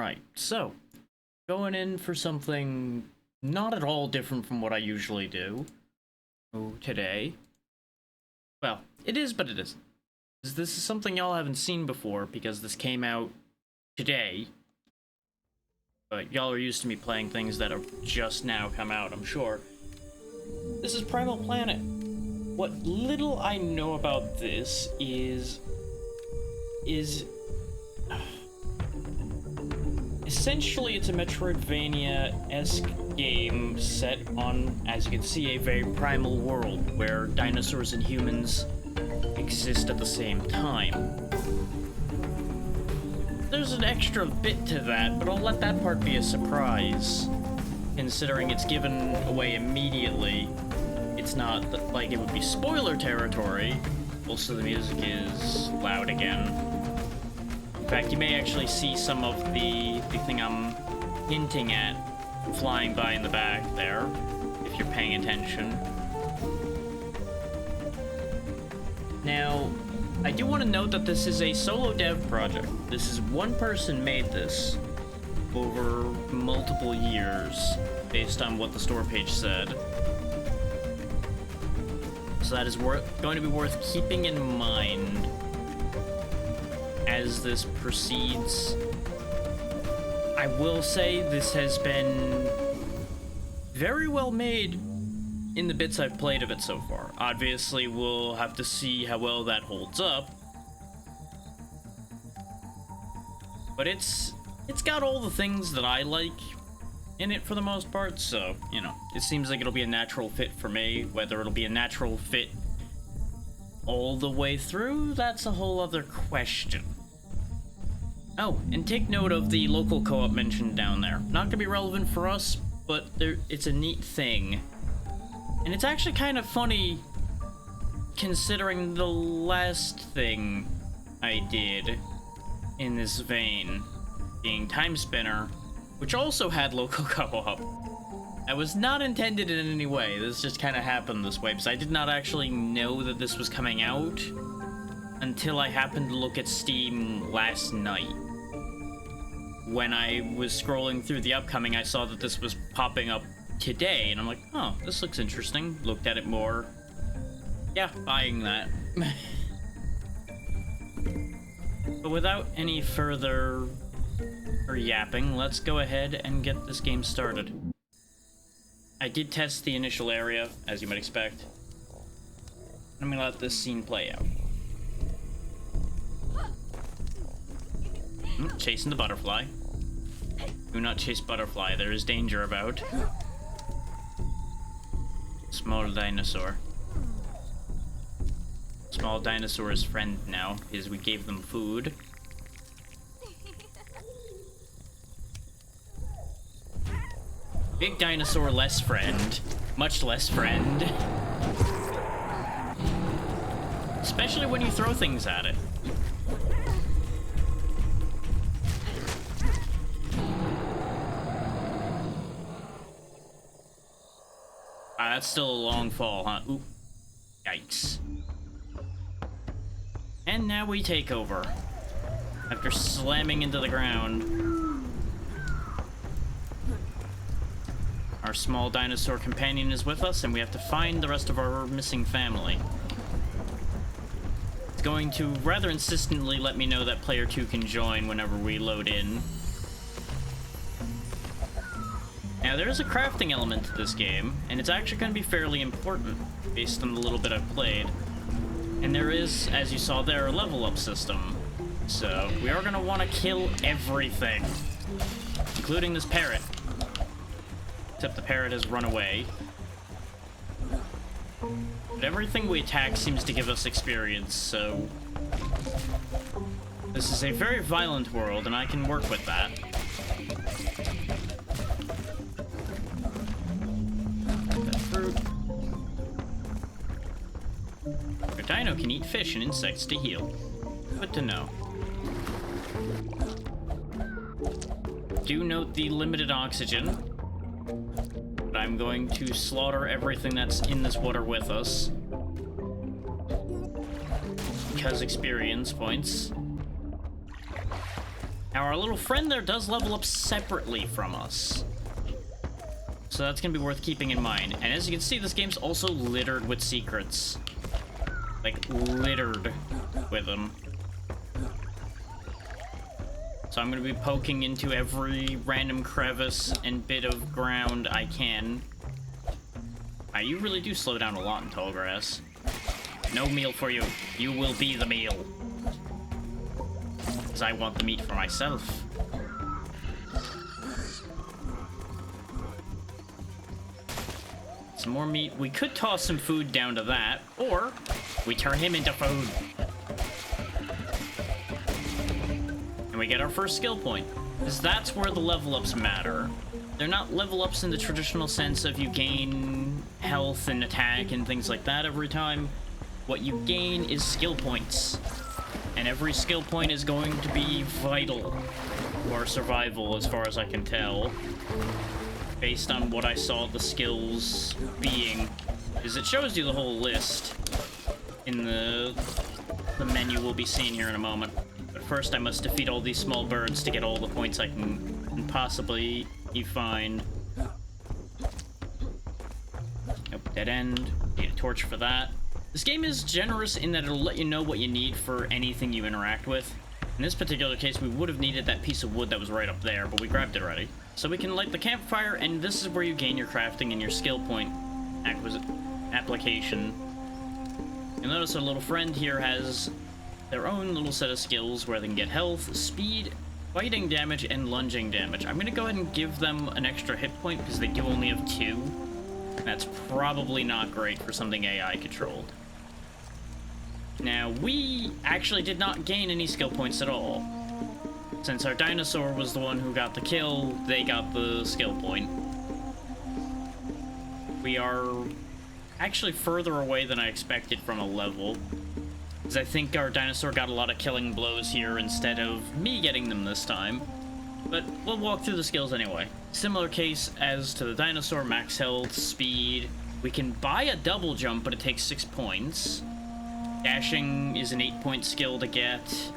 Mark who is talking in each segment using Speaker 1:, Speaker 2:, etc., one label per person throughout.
Speaker 1: Alright, so, going in for something not at all different from what I usually do today. Well, it is, but it isn't. This is something y'all haven't seen before, because this came out today. But y'all are used to me playing things that have just now come out, I'm sure. This is Primal Planet. What little I know about this is essentially it's a Metroidvania-esque game set on, as you can see, a very primal world where dinosaurs and humans exist at the same time. There's an extra bit to that, but I'll let that part be a surprise, considering it's given away immediately. It's not like it would be spoiler territory. Also, the music is loud again. In fact, you may actually see some of the thing I'm hinting at flying by in the back there, if you're paying attention. Now, I do want to note that this is a solo dev project. This is one person made this over multiple years, based on what the store page said. So that is going to be worth keeping in mind as this proceeds. I will say this has been very well made in the bits I've played of it so far. Obviously, we'll have to see how well that holds up. But it's got all the things that I like in it for the most part, so, you know, it seems like it'll be a natural fit for me. Whether it'll be a natural fit all the way through, that's a whole other question. Oh, and take note of the local co-op mentioned down there. Not gonna be relevant for us, but it's a neat thing. And it's actually kind of funny, considering the last thing I did in this vein, being Time Spinner, which also had local co-op. That was not intended in any way. This just kind of happened this way, because I did not actually know that this was coming out until I happened to look at Steam last night. When I was scrolling through the upcoming, I saw that this was popping up today, and I'm like, oh, this looks interesting. Looked at it more. Yeah, buying that. But without any further yapping, let's go ahead and get this game started. I did test the initial area, as you might expect. I'm gonna let this scene play out. Chasing the butterfly. Do not chase butterfly, there is danger about. Small dinosaur. Small dinosaur is friend now, because we gave them food. Big dinosaur, less friend. Much less friend. Especially when you throw things at it. That's still a long fall, huh? Oop. Yikes. And now we take over. After slamming into the ground. Our small dinosaur companion is with us, and we have to find the rest of our missing family. It's going to rather insistently let me know that player 2 can join whenever we load in. Now, there is a crafting element to this game, and it's actually going to be fairly important, based on the little bit I've played. And there is, as you saw there, a level up system. So, we are going to want to kill everything, including this parrot. Except the parrot has run away. But everything we attack seems to give us experience, so this is a very violent world, and I can work with that. That fruit. Our dino can eat fish and insects to heal. Good to know. Do note the limited oxygen. But I'm going to slaughter everything that's in this water with us. Because experience points. Now, our little friend there does level up separately from us. So that's gonna be worth keeping in mind. And as you can see, this game's also littered with secrets. Like, littered with them. So I'm gonna be poking into every random crevice and bit of ground I can. You really do slow down a lot in tall grass. No meal for you. You will be the meal. Because I want the meat for myself. Some more meat. We could toss some food down to that, or we turn him into food. And we get our first skill point. Because that's where the level ups matter. They're not level ups in the traditional sense of you gain health and attack and things like that every time. What you gain is skill points. And every skill point is going to be vital to our survival, as far as I can tell. Based on what I saw the skills being. Because it shows you the whole list in the menu we'll be seeing here in a moment. But first I must defeat all these small birds to get all the points I can possibly find. Nope, dead end. Need a torch for that. This game is generous in that it'll let you know what you need for anything you interact with. In this particular case, we would have needed that piece of wood that was right up there, but we grabbed it already. So we can light the campfire, and this is where you gain your crafting and your skill point application. You'll notice our little friend here has their own little set of skills where they can get health, speed, fighting damage, and lunging damage. I'm going to go ahead and give them an extra hit point because they do only have 2. That's probably not great for something AI controlled. Now, we actually did not gain any skill points at all. Since our dinosaur was the one who got the kill, they got the skill point. We are actually further away than I expected from a level. Because I think our dinosaur got a lot of killing blows here instead of me getting them this time. But we'll walk through the skills anyway. Similar case as to the dinosaur, max health, speed. We can buy a double jump, but it takes 6 points. Dashing is an 8-point skill to get.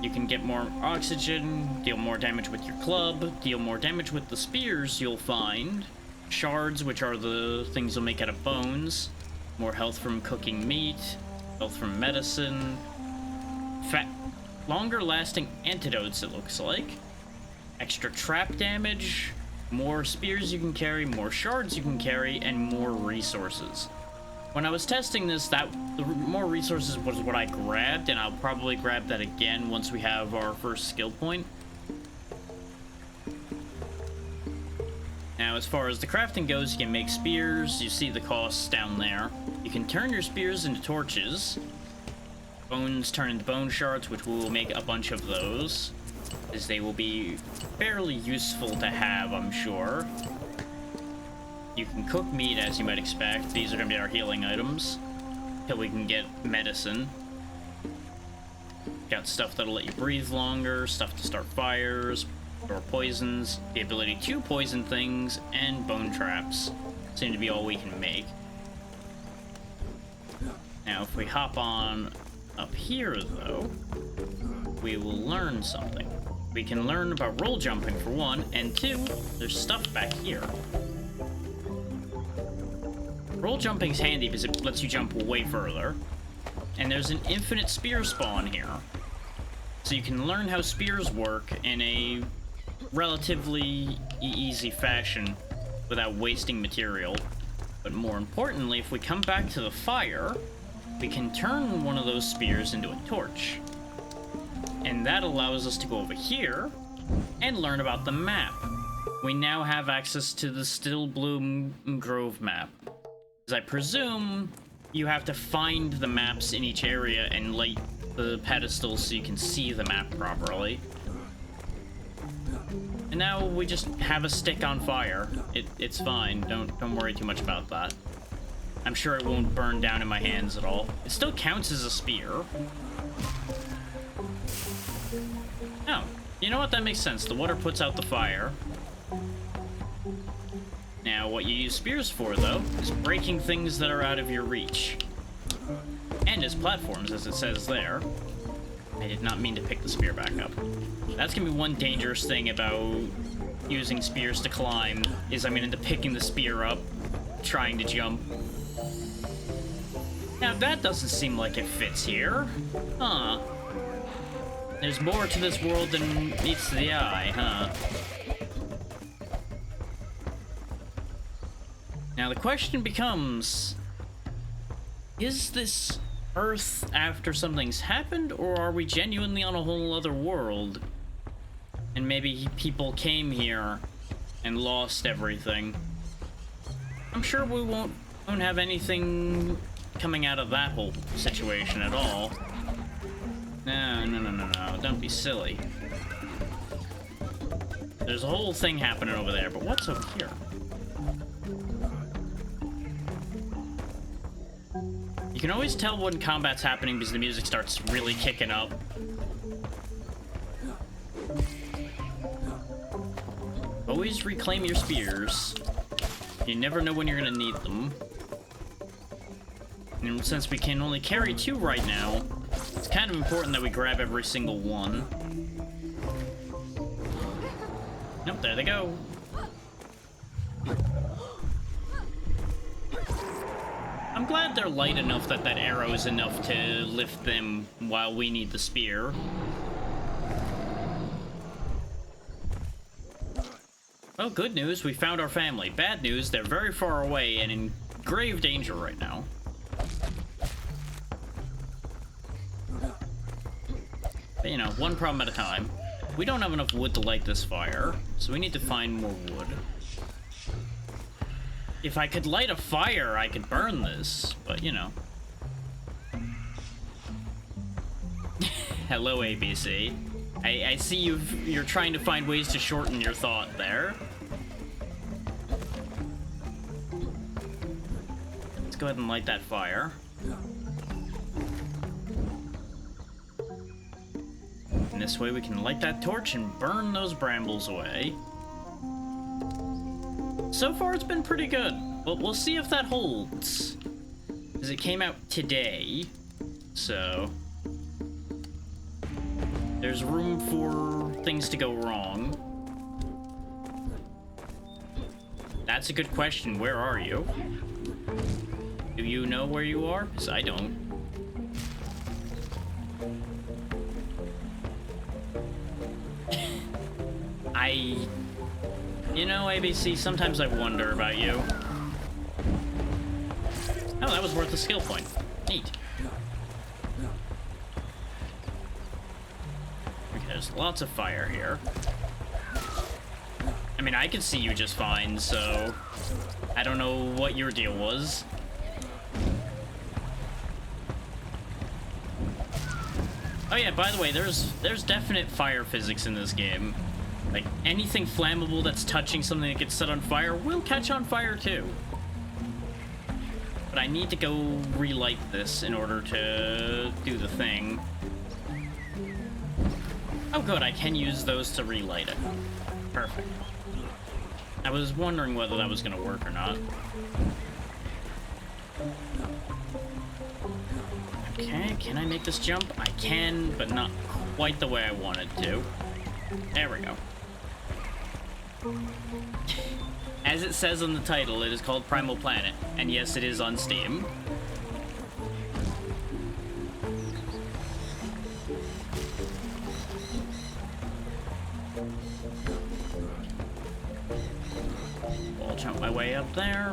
Speaker 1: You can get more oxygen, deal more damage with your club, deal more damage with the spears you'll find. Shards, which are the things you'll make out of bones. More health from cooking meat. Health from medicine. Longer lasting antidotes, it looks like. Extra trap damage. More spears you can carry, more shards you can carry, and more resources. When I was testing this, the more resources was what I grabbed, and I'll probably grab that again once we have our first skill point. Now, as far as the crafting goes, you can make spears. You see the costs down there. You can turn your spears into torches. Bones turn into bone shards, which we will make a bunch of those, as they will be fairly useful to have, I'm sure. You can cook meat, as you might expect. These are going to be our healing items, till we can get medicine. Got stuff that'll let you breathe longer, stuff to start fires, or poisons, the ability to poison things, and bone traps seem to be all we can make. Now, if we hop on up here, though, we will learn something. We can learn about roll jumping, for one, and 2, there's stuff back here. Roll jumping's handy because it lets you jump way further. And there's an infinite spear spawn here. So you can learn how spears work in a relatively easy fashion without wasting material. But more importantly, if we come back to the fire, we can turn one of those spears into a torch. And that allows us to go over here and learn about the map. We now have access to the Still Bloom Grove map. As I presume, you have to find the maps in each area and light the pedestals so you can see the map properly. And now we just have a stick on fire. It's fine. Don't worry too much about that. I'm sure it won't burn down in my hands at all. It still counts as a spear. Oh, you know what? That makes sense. The water puts out the fire. Now, what you use spears for, though, is breaking things that are out of your reach. And as platforms, as it says there. I did not mean to pick the spear back up. That's gonna be one dangerous thing about using spears to climb, is I'm gonna end up picking the spear up, trying to jump. Now that doesn't seem like it fits here. Huh. There's more to this world than meets the eye, huh? Now the question becomes, is this Earth after something's happened, or are we genuinely on a whole other world? And maybe people came here and lost everything. I'm sure we won't have anything coming out of that whole situation at all. No, don't be silly. There's a whole thing happening over there, but what's over here? You can always tell when combat's happening because the music starts really kicking up. Always reclaim your spears. You never know when you're gonna need them. And since we can only carry 2 right now, it's kind of important that we grab every single one. Nope, there they go. I'm glad they're light enough that that arrow is enough to lift them while we need the spear. Well, good news, we found our family. Bad news, they're very far away and in grave danger right now. But, you know, one problem at a time. We don't have enough wood to light this fire, so we need to find more wood. If I could light a fire, I could burn this, but, you know. Hello, ABC. I see you're trying to find ways to shorten your thought there. Let's go ahead and light that fire. And this way we can light that torch and burn those brambles away. So far it's been pretty good, but we'll see if that holds. Because it came out today, so there's room for things to go wrong. That's a good question. Where are you? Do you know where you are? Because I don't. You know, ABC, sometimes I wonder about you. Oh, that was worth a skill point. Neat. Okay, there's lots of fire here. I mean, I could see you just fine, so I don't know what your deal was. Oh yeah, by the way, there's definite fire physics in this game. Like, anything flammable that's touching something that gets set on fire will catch on fire too. But I need to go relight this in order to do the thing. Oh good, I can use those to relight it. Perfect. I was wondering whether that was gonna work or not. Okay, can I make this jump? I can, but not quite the way I wanted to. There we go. As it says on the title, it is called Primal Planet, and yes, it is on Steam. I'll jump my way up there.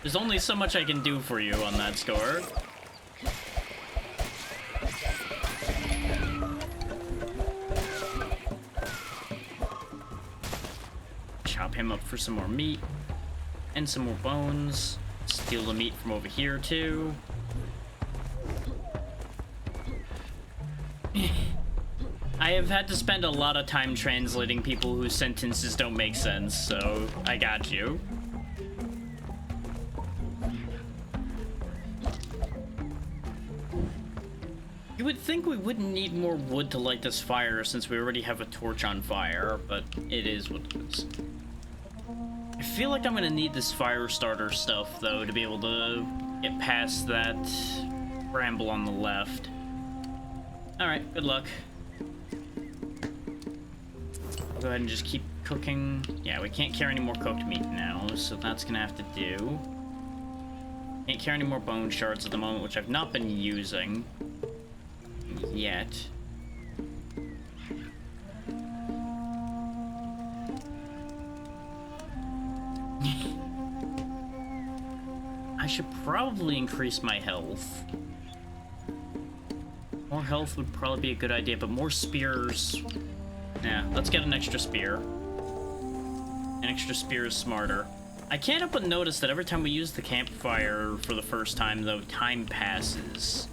Speaker 1: There's only so much I can do for you on that score. Chop him up for some more meat and some more bones. Steal the meat from over here too. I have had to spend a lot of time translating people whose sentences don't make sense, so I got you. You would think we wouldn't need more wood to light this fire since we already have a torch on fire, but it is what it is. I feel like I'm gonna need this fire starter stuff, though, to be able to get past that bramble on the left. Alright, good luck. I'll go ahead and just keep cooking. Yeah, we can't carry any more cooked meat now, so that's gonna have to do. Can't carry any more bone shards at the moment, which I've not been using yet. I should probably increase my health. More health would probably be a good idea, but more spears... Yeah, let's get an extra spear. An extra spear is smarter. I can't help but notice that every time we use the campfire for the first time, though, time passes.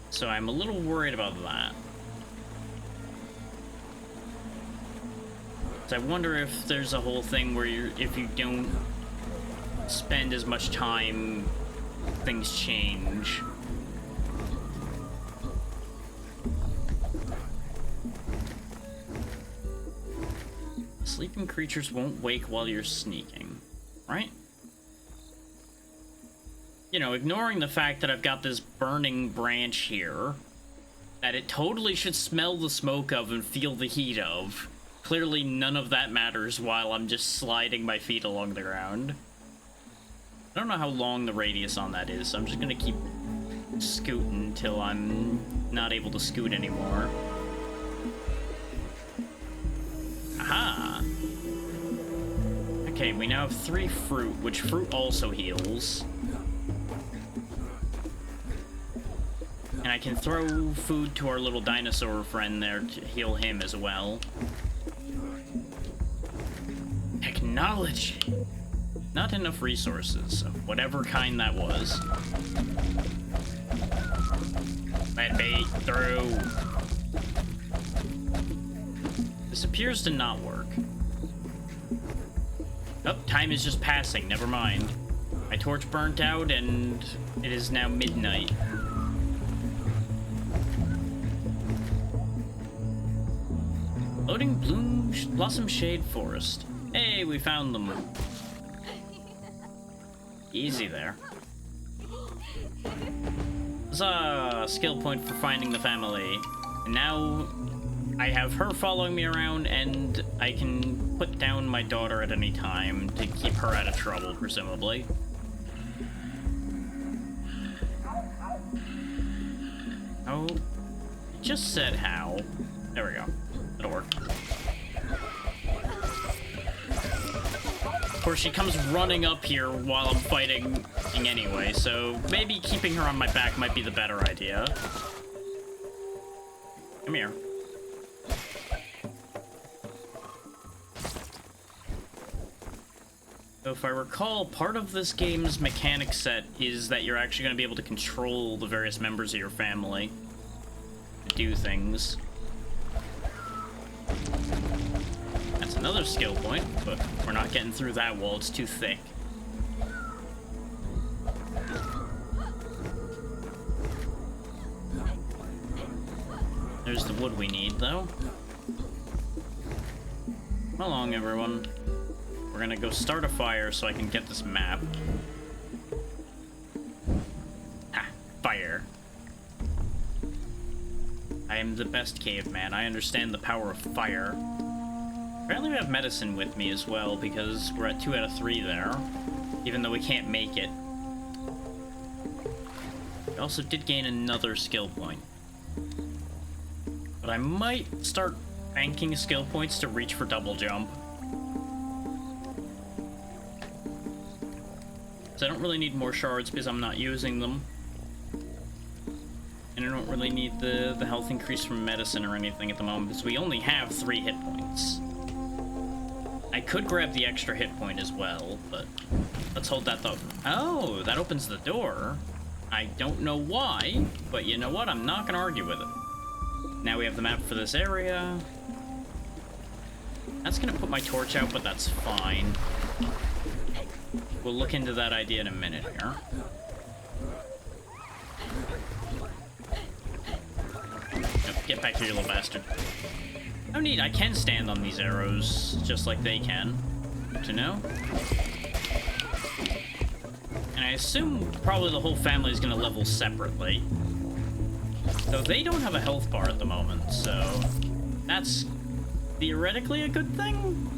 Speaker 1: So I'm a little worried about that. So I wonder if there's a whole thing where if you don't spend as much time, things change. Sleeping creatures won't wake while you're sneaking, right? You know, ignoring the fact that I've got this burning branch here that it totally should smell the smoke of and feel the heat of. Clearly none of that matters while I'm just sliding my feet along the ground. I don't know how long the radius on that is, so I'm just gonna keep scooting until I'm not able to scoot anymore. Aha! Okay, we now have 3 fruit, which fruit also heals. And I can throw food to our little dinosaur friend there to heal him as well. Technology! Not enough resources, of whatever kind that was. Let me through! This appears to not work. Oh, time is just passing, never mind. My torch burnt out and it is now midnight. Loading Blossom Shade Forest. Hey, we found them. Easy there. Huzzah! Skill point for finding the family. And now I have her following me around, and I can put down my daughter at any time to keep her out of trouble, presumably. Oh, it just said how. There we go. That'll work. Of course, she comes running up here while I'm fighting anyway, so maybe keeping her on my back might be the better idea. Come here. So if I recall, part of this game's mechanic set is that you're actually going to be able to control the various members of your family to do things. That's another skill point, but we're not getting through that wall, it's too thick. There's the wood we need, though. Come along, everyone. We're gonna go start a fire so I can get this map. Ah, fire. I am the best caveman. I understand the power of fire. Apparently we have medicine with me as well, because we're at 2 out of 3 there, even though we can't make it. We also did gain another skill point. But I might start banking skill points to reach for double jump. So I don't really need more shards because I'm not using them. And I don't really need the health increase from medicine or anything at the moment, because we only have 3 hit points. I could grab the extra hit point as well, but let's hold that thought. Oh, that opens the door. I don't know why, but you know what? I'm not gonna argue with it. Now we have the map for this area. That's gonna put my torch out, but that's fine. We'll look into that idea in a minute here. Nope, get back here, you little bastard. Oh, neat. I can stand on these arrows just like they can. Good to know. And I assume probably the whole family is going to level separately. So they don't have a health bar at the moment, so that's theoretically a good thing.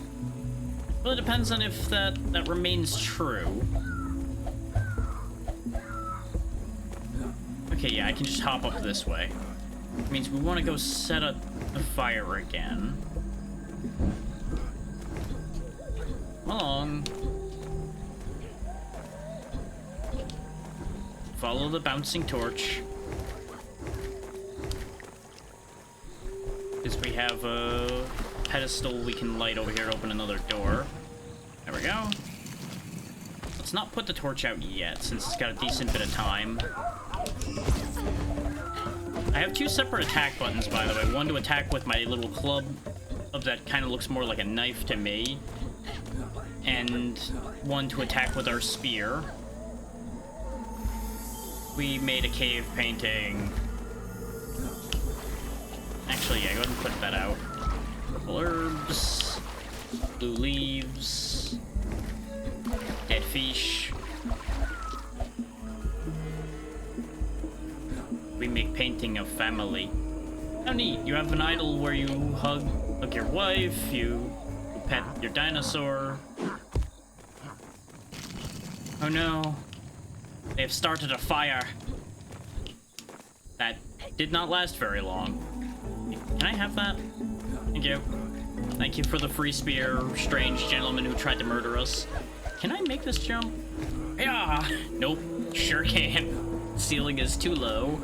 Speaker 1: Well, it depends on if that remains true. Okay, yeah, I can just hop up this way. It means we want to go set up the fire again. Come along. Follow the bouncing torch. Because we have a pedestal we can light over here to open another door. There we go. Let's not put the torch out yet, since it's got a decent bit of time. I have two separate attack buttons, by the way. One to attack with my little club that kind of looks more like a knife to me. And one to attack with our spear. We made a cave painting. Actually, yeah, go ahead and put that out. Purple herbs, blue leaves, dead fish. We make painting of family. How neat. You have an idol where you hug your wife, you pet your dinosaur. Oh no. They have started a fire. That did not last very long. Can I have that? Thank you. Thank you for the free spear, strange gentleman who tried to murder us. Can I make this jump? Yeah. Nope. Sure can. Ceiling is too low.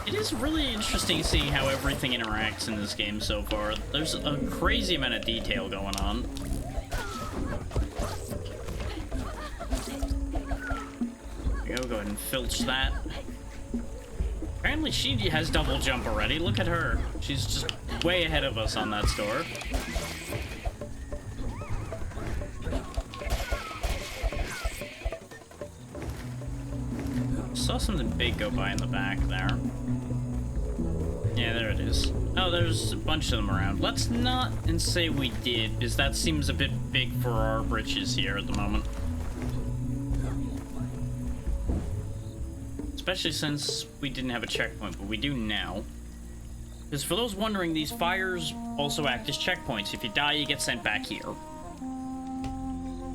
Speaker 1: It's really interesting seeing how everything interacts in this game so far. There's a crazy amount of detail going on. There we go ahead and filch that. Apparently she has double jump already. Look at her. She's just way ahead of us on that store. Saw something big go by in the back there. Yeah, there it is. Oh, there's a bunch of them around. Let's not and say we did, because that seems a bit big for our britches here at the moment. Especially since we didn't have a checkpoint, but we do now. Because for those wondering, these fires also act as checkpoints. If you die, you get sent back here.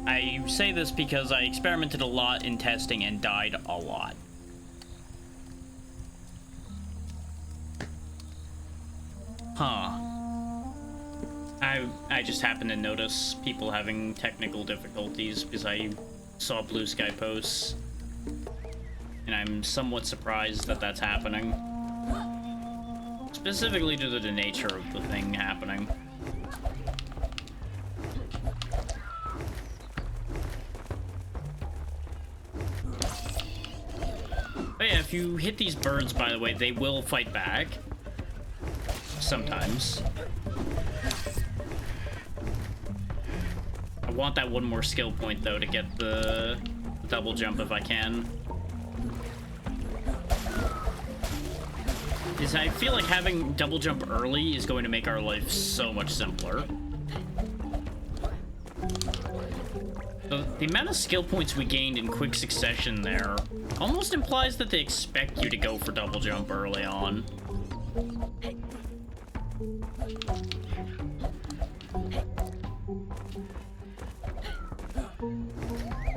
Speaker 1: I say this because I experimented a lot in testing and died a lot. Huh. I just happened to notice people having technical difficulties because I saw blue sky posts. And I'm somewhat surprised that that's happening. Specifically due to the nature of the thing happening. But yeah, if you hit these birds, by the way, they will fight back. Sometimes. I want that one more skill point, though, to get the double jump if I can. Because I feel like having double jump early is going to make our life so much simpler. The amount of skill points we gained in quick succession there almost implies that they expect you to go for double jump early on.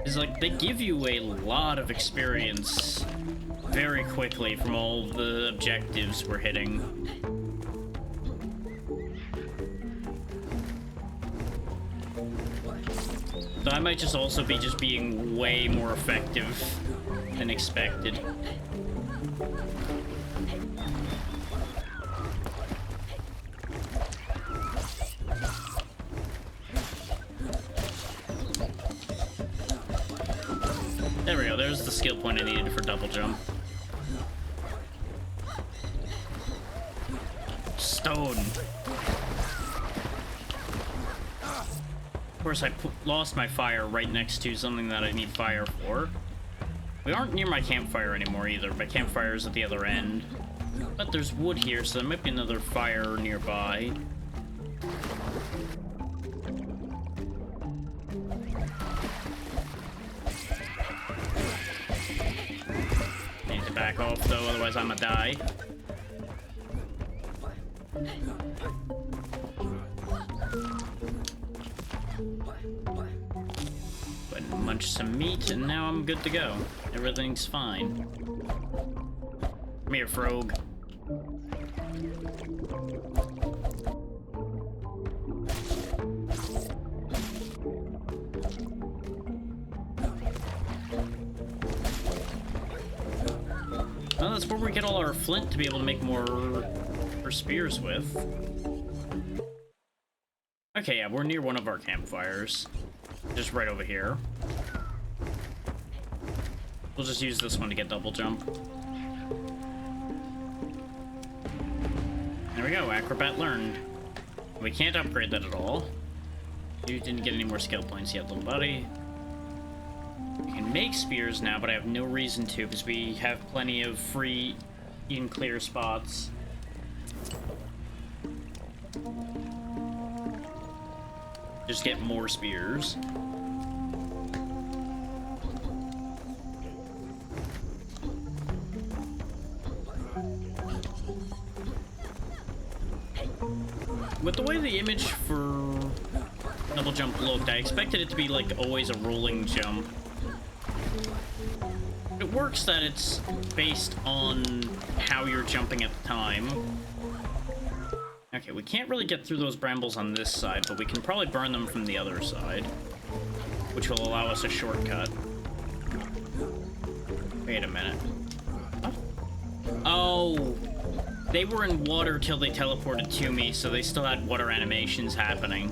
Speaker 1: It's like they give you a lot of experience very quickly from all the objectives we're hitting. So I might just also be just being way more effective than expected. There we go, there's the skill point I needed for double jump. Stone. Of course, I lost my fire right next to something that I need fire for. We aren't near my campfire anymore either. My campfire is at the other end. But there's wood here, so there might be another fire nearby. Need to back off though, otherwise I'ma die. But munch some meat and now I'm good to go. Everything's fine. Come here, frog. Well, that's where we get all our flint to be able to make more spears with. Okay, yeah, we're near one of our campfires. Just right over here. We'll just use this one to get double jump. There we go, Acrobat learned. We can't upgrade that at all. You didn't get any more skill points yet, little buddy. We can make spears now, but I have no reason to, because we have plenty of free and clear spots. Just get more spears. With the way the image for double jump looked, I expected it to be like always a rolling jump. It works that it's based on how you're jumping at the time. Okay, we can't really get through those brambles on this side, but we can probably burn them from the other side, which will allow us a shortcut. Wait a minute. What? Oh, they were in water till they teleported to me, so they still had water animations happening.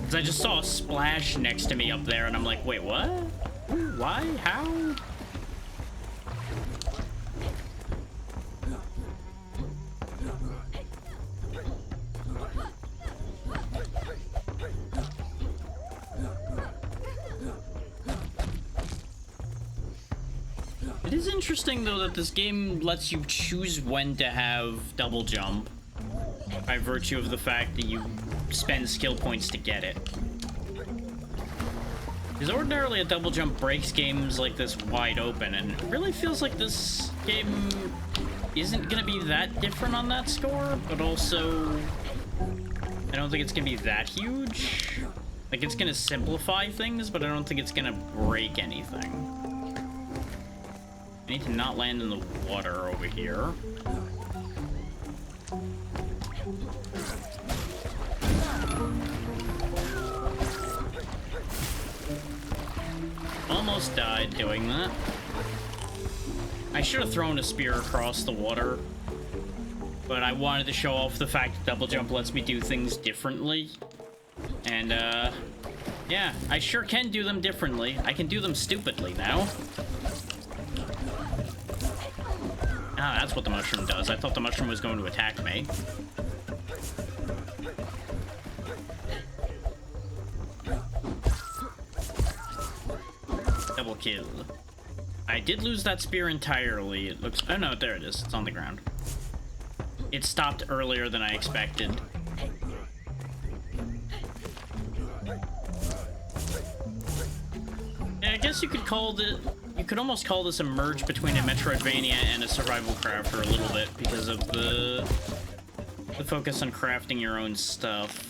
Speaker 1: Because I just saw a splash next to me up there, and I'm like, wait, what? Why? How? It is interesting, though, that this game lets you choose when to have double jump by virtue of the fact that you spend skill points to get it. Because ordinarily a double jump breaks games like this wide open, and it really feels like this game isn't going to be that different on that score, but also I don't think it's going to be that huge. Like, it's going to simplify things, but I don't think it's going to break anything. I need to not land in the water over here. Almost died doing that. I should have thrown a spear across the water, but I wanted to show off the fact that double jump lets me do things differently. And, yeah, I sure can do them differently. I can do them stupidly now. Ah, that's what the mushroom does. I thought the mushroom was going to attack me. Double kill. I did lose that spear entirely. It looks... Oh, no, there it is. It's on the ground. It stopped earlier than I expected. Yeah, I guess you could call it... You could almost call this a merge between a Metroidvania and a survival crafter a little bit because of the focus on crafting your own stuff.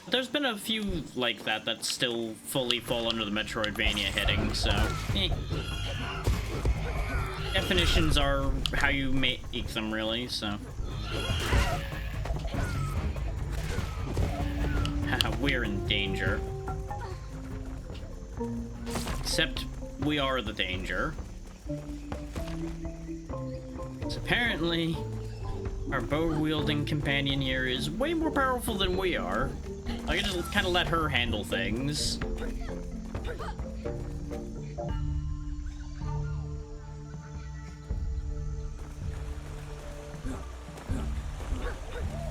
Speaker 1: But there's been a few like that still fully fall under the Metroidvania heading, so definitions are how you make them, really, so. We're in danger. Except we are the danger. So apparently, our bow-wielding companion here is way more powerful than we are. I can just kind of let her handle things.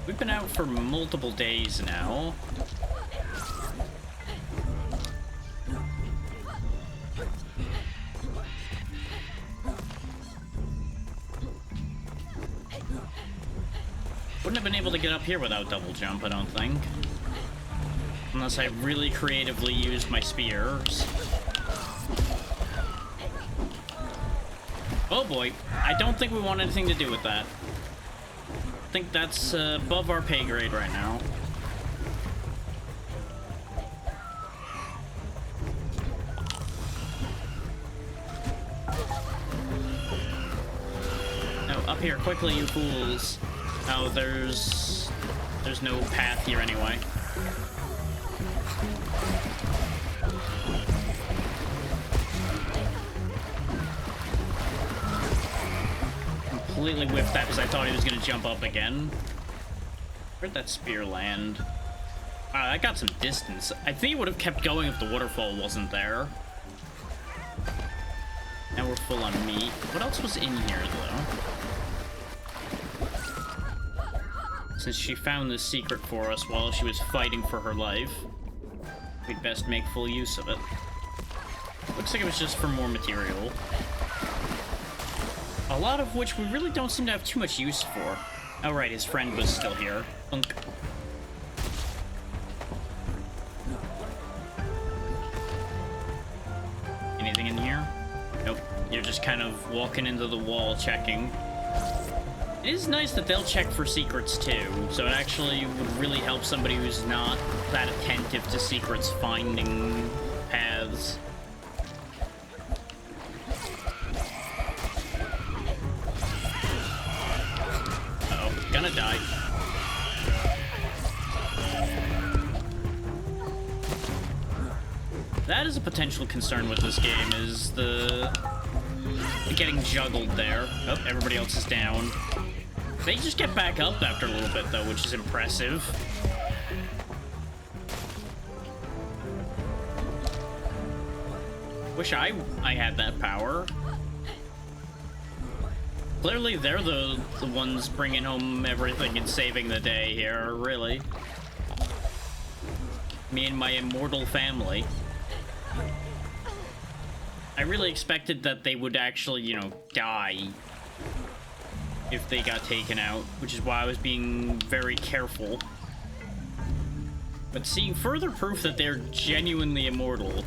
Speaker 1: We've been out for multiple days now. wouldn't have been able to get up here without double jump, I don't think. Unless I really creatively used my spears. Oh boy, I don't think we want anything to do with that. I think that's above our pay grade right now. No, up here, quickly, you fools. Oh, there's no path here anyway. Completely whiffed that because I thought he was going to jump up again. Where'd that spear land? I got some distance. I think it would have kept going if the waterfall wasn't there. Now we're full on meat. What else was in here, though? Since she found this secret for us while she was fighting for her life, we'd best make full use of it. Looks like it was just for more material. A lot of which we really don't seem to have too much use for. Oh right, his friend was still here. Unk. Anything in here? Nope. You're just kind of walking into the wall checking. It is nice that they'll check for secrets too, so it actually would really help somebody who's not that attentive to secrets finding paths. Gonna die. That is a potential concern with this game, is the getting juggled there. Oh, everybody else is down. They just get back up after a little bit, though, which is impressive. Wish I had that power. Clearly, they're the ones bringing home everything and saving the day here, really. Me and my immortal family. I really expected that they would actually, you know, die if they got taken out, which is why I was being very careful. But seeing further proof that they're genuinely immortal,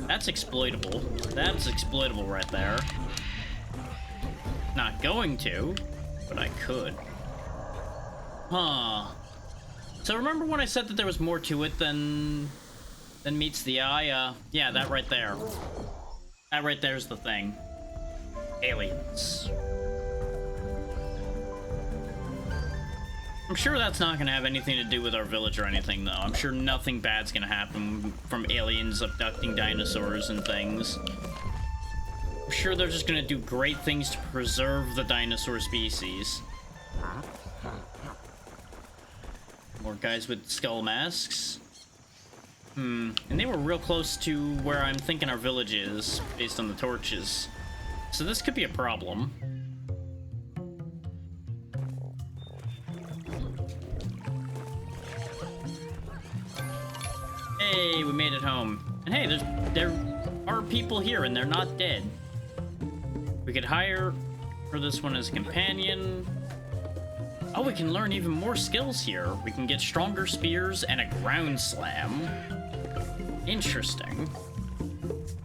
Speaker 1: that's exploitable. That's exploitable right there. Not going to, but I could. Huh. So remember when I said that there was more to it than meets the eye? Yeah, that right there. That right there's the thing. Aliens. I'm sure that's not gonna have anything to do with our village or anything, though. I'm sure nothing bad's gonna happen from aliens abducting dinosaurs and things. I'm sure they're just gonna do great things to preserve the dinosaur species. More guys with skull masks. And they were real close to where I'm thinking our village is, based on the torches. So this could be a problem. Hey, we made it home. And hey, there are people here and they're not dead. We could hire for this one as a companion. Oh, we can learn even more skills here. We can get stronger spears and a ground slam. Interesting.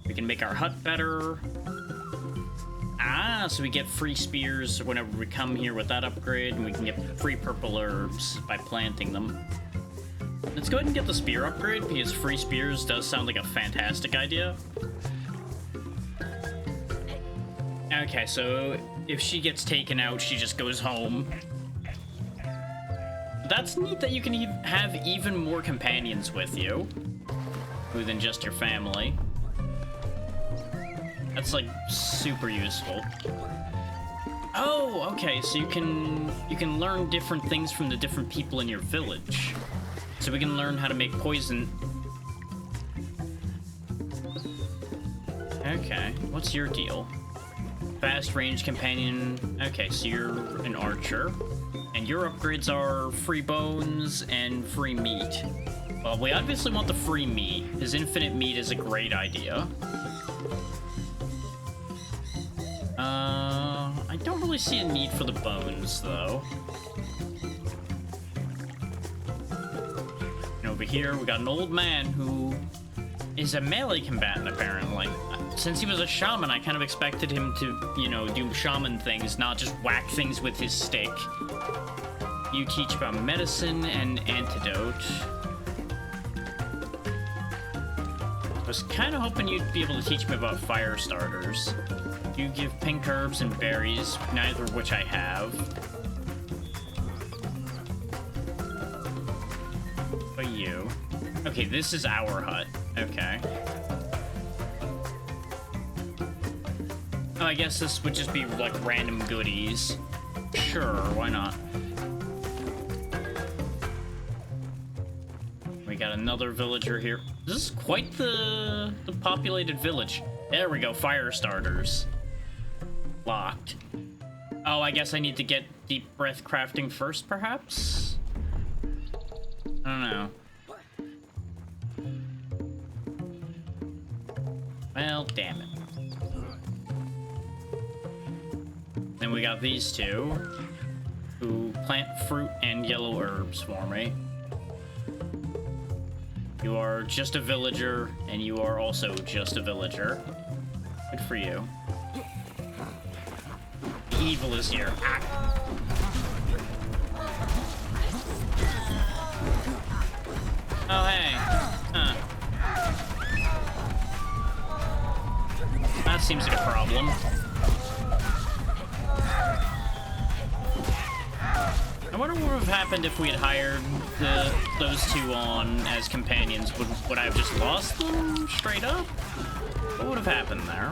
Speaker 1: We can make our hut better. Ah, so we get free spears whenever we come here with that upgrade, and we can get free purple herbs by planting them. Let's go ahead and get the spear upgrade, because free spears does sound like a fantastic idea. Okay, so if she gets taken out, she just goes home. That's neat that you can have even more companions with you than just your family. That's like super useful. Oh, okay, so you can learn different things from the different people in your village. So we can learn how to make poison. Okay, what's your deal? Fast range companion. Okay, so you're an archer. And your upgrades are free bones and free meat. Well, we obviously want the free meat, because infinite meat is a great idea. I don't really see a need for the bones, though. over here. We got an old man who is a melee combatant, apparently. Since he was a shaman, I kind of expected him to, you know, do shaman things, not just whack things with his stick. You teach about medicine and antidote. I was kind of hoping you'd be able to teach me about fire starters. You give pink herbs and berries, neither of which I have. But you. Okay, this is our hut. Okay. Oh, I guess this would just be like random goodies. Sure, why not? We got another villager here. This is quite the populated village. There we go, fire starters. Locked. Oh, I guess I need to get deep breath crafting first, perhaps? I don't know. Well, damn it. Then we got these two, who plant fruit and yellow herbs for me. You are just a villager, and you are also just a villager. Good for you. The evil is here. Ah. Oh, hey. Huh. That seems like a problem. I wonder what would have happened if we had hired those two on as companions. Would I have just lost them straight up? What would have happened there?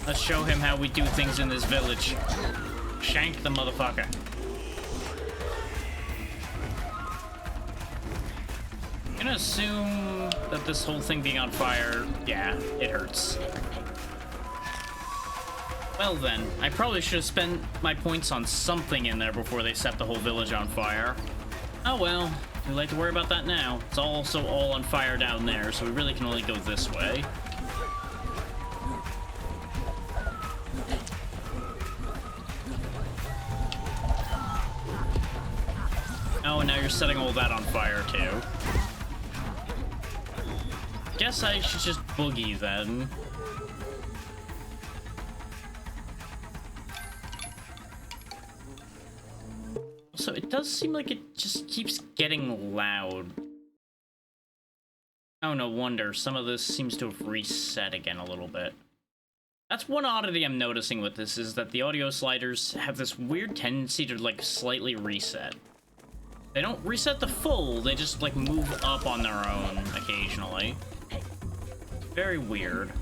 Speaker 1: Let's show him how we do things in this village. Shank the motherfucker. I'm gonna assume that this whole thing being on fire, yeah, it hurts. Well then, I probably should have spent my points on something in there before they set the whole village on fire. Oh well, too late to worry about that now. It's also all on fire down there, so we really can only go this way. Oh, and now you're setting all that on fire too. Guess I should just boogie then. So it does seem like it just keeps getting loud. Oh, no wonder. Some of this seems to have reset again a little bit. That's one oddity I'm noticing with this, is that the audio sliders have this weird tendency to, like, slightly reset. They don't reset the full, they just, like, move up on their own occasionally. Very weird.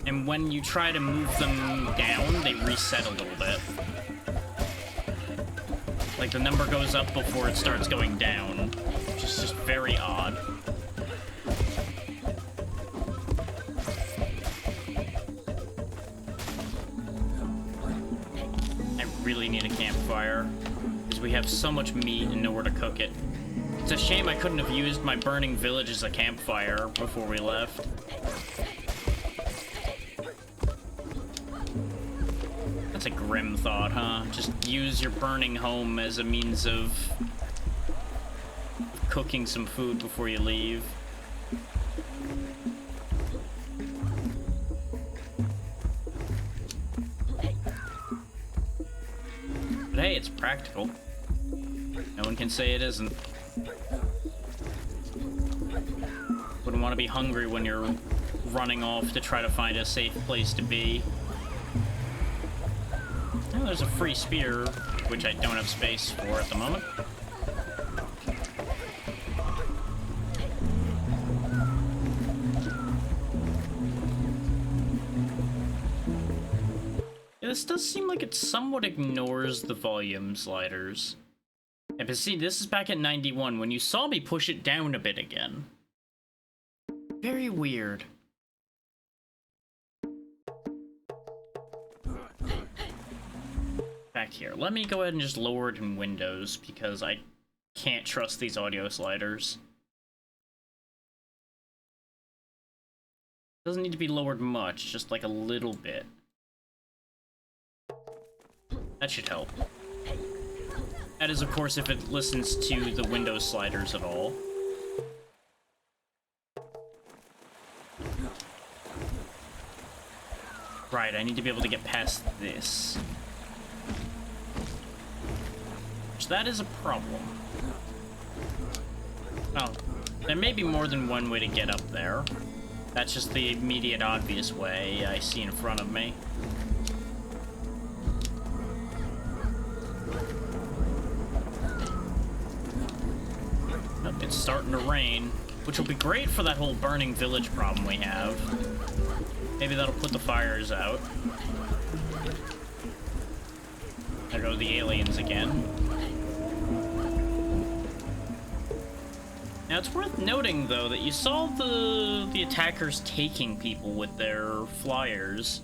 Speaker 1: And when you try to move them down, they reset a little bit. Like, the number goes up before it starts going down, which is just very odd. I really need a campfire, because we have so much meat and nowhere to cook it. It's a shame I couldn't have used my burning village as a campfire before we left. That's a grim thought, huh? Just use your burning home as a means of cooking some food before you leave. But hey, it's practical. No one can say it isn't. Wouldn't want to be hungry when you're running off to try to find a safe place to be. Oh, there's a free spear, which I don't have space for at the moment. Yeah, this does seem like it somewhat ignores the volume sliders. Yeah, but see, this is back at 91, when you saw me push it down a bit again. Very weird. Back here. Let me go ahead and just lower it in Windows, because I can't trust these audio sliders. Doesn't need to be lowered much, just like a little bit. That should help. That is, of course, if it listens to the window sliders at all. Right, I need to be able to get past this. So that is a problem. Oh, there may be more than one way to get up there. That's just the immediate obvious way I see in front of me. Oh, it's starting to rain, which will be great for that whole burning village problem we have. Maybe that'll put the fires out. There go the aliens again. Now, it's worth noting, though, that you saw the attackers taking people with their flyers.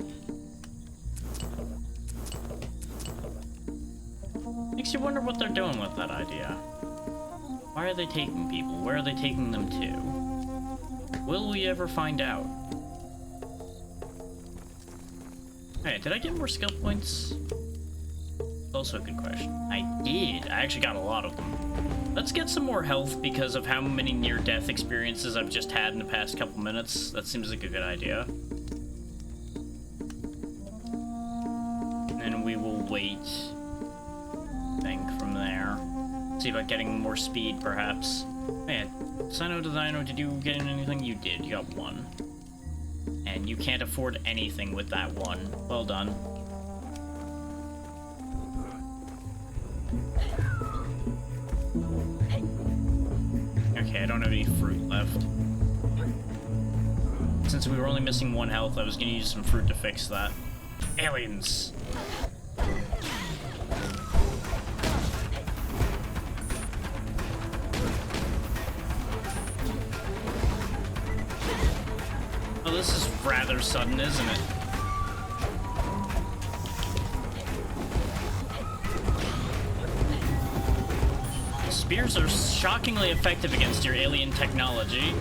Speaker 1: Makes you wonder what they're doing with that idea. Why are they taking people? Where are they taking them to? Will we ever find out? Hey, did I get more skill points? Also a good question. I did. I actually got a lot of them. Let's get some more health because of how many near-death experiences I've just had in the past couple minutes. That seems like a good idea. And then we will wait, I think, from there. See about getting more speed, perhaps. Man, Sino to Dino, did you get anything? You did. You got one. And you can't afford anything with that one. Well done. Okay, I don't have any fruit left. Since we were only missing one health, I was gonna use some fruit to fix that. Aliens! Oh, this is rather sudden, isn't it? Spears are shockingly effective against your alien technology.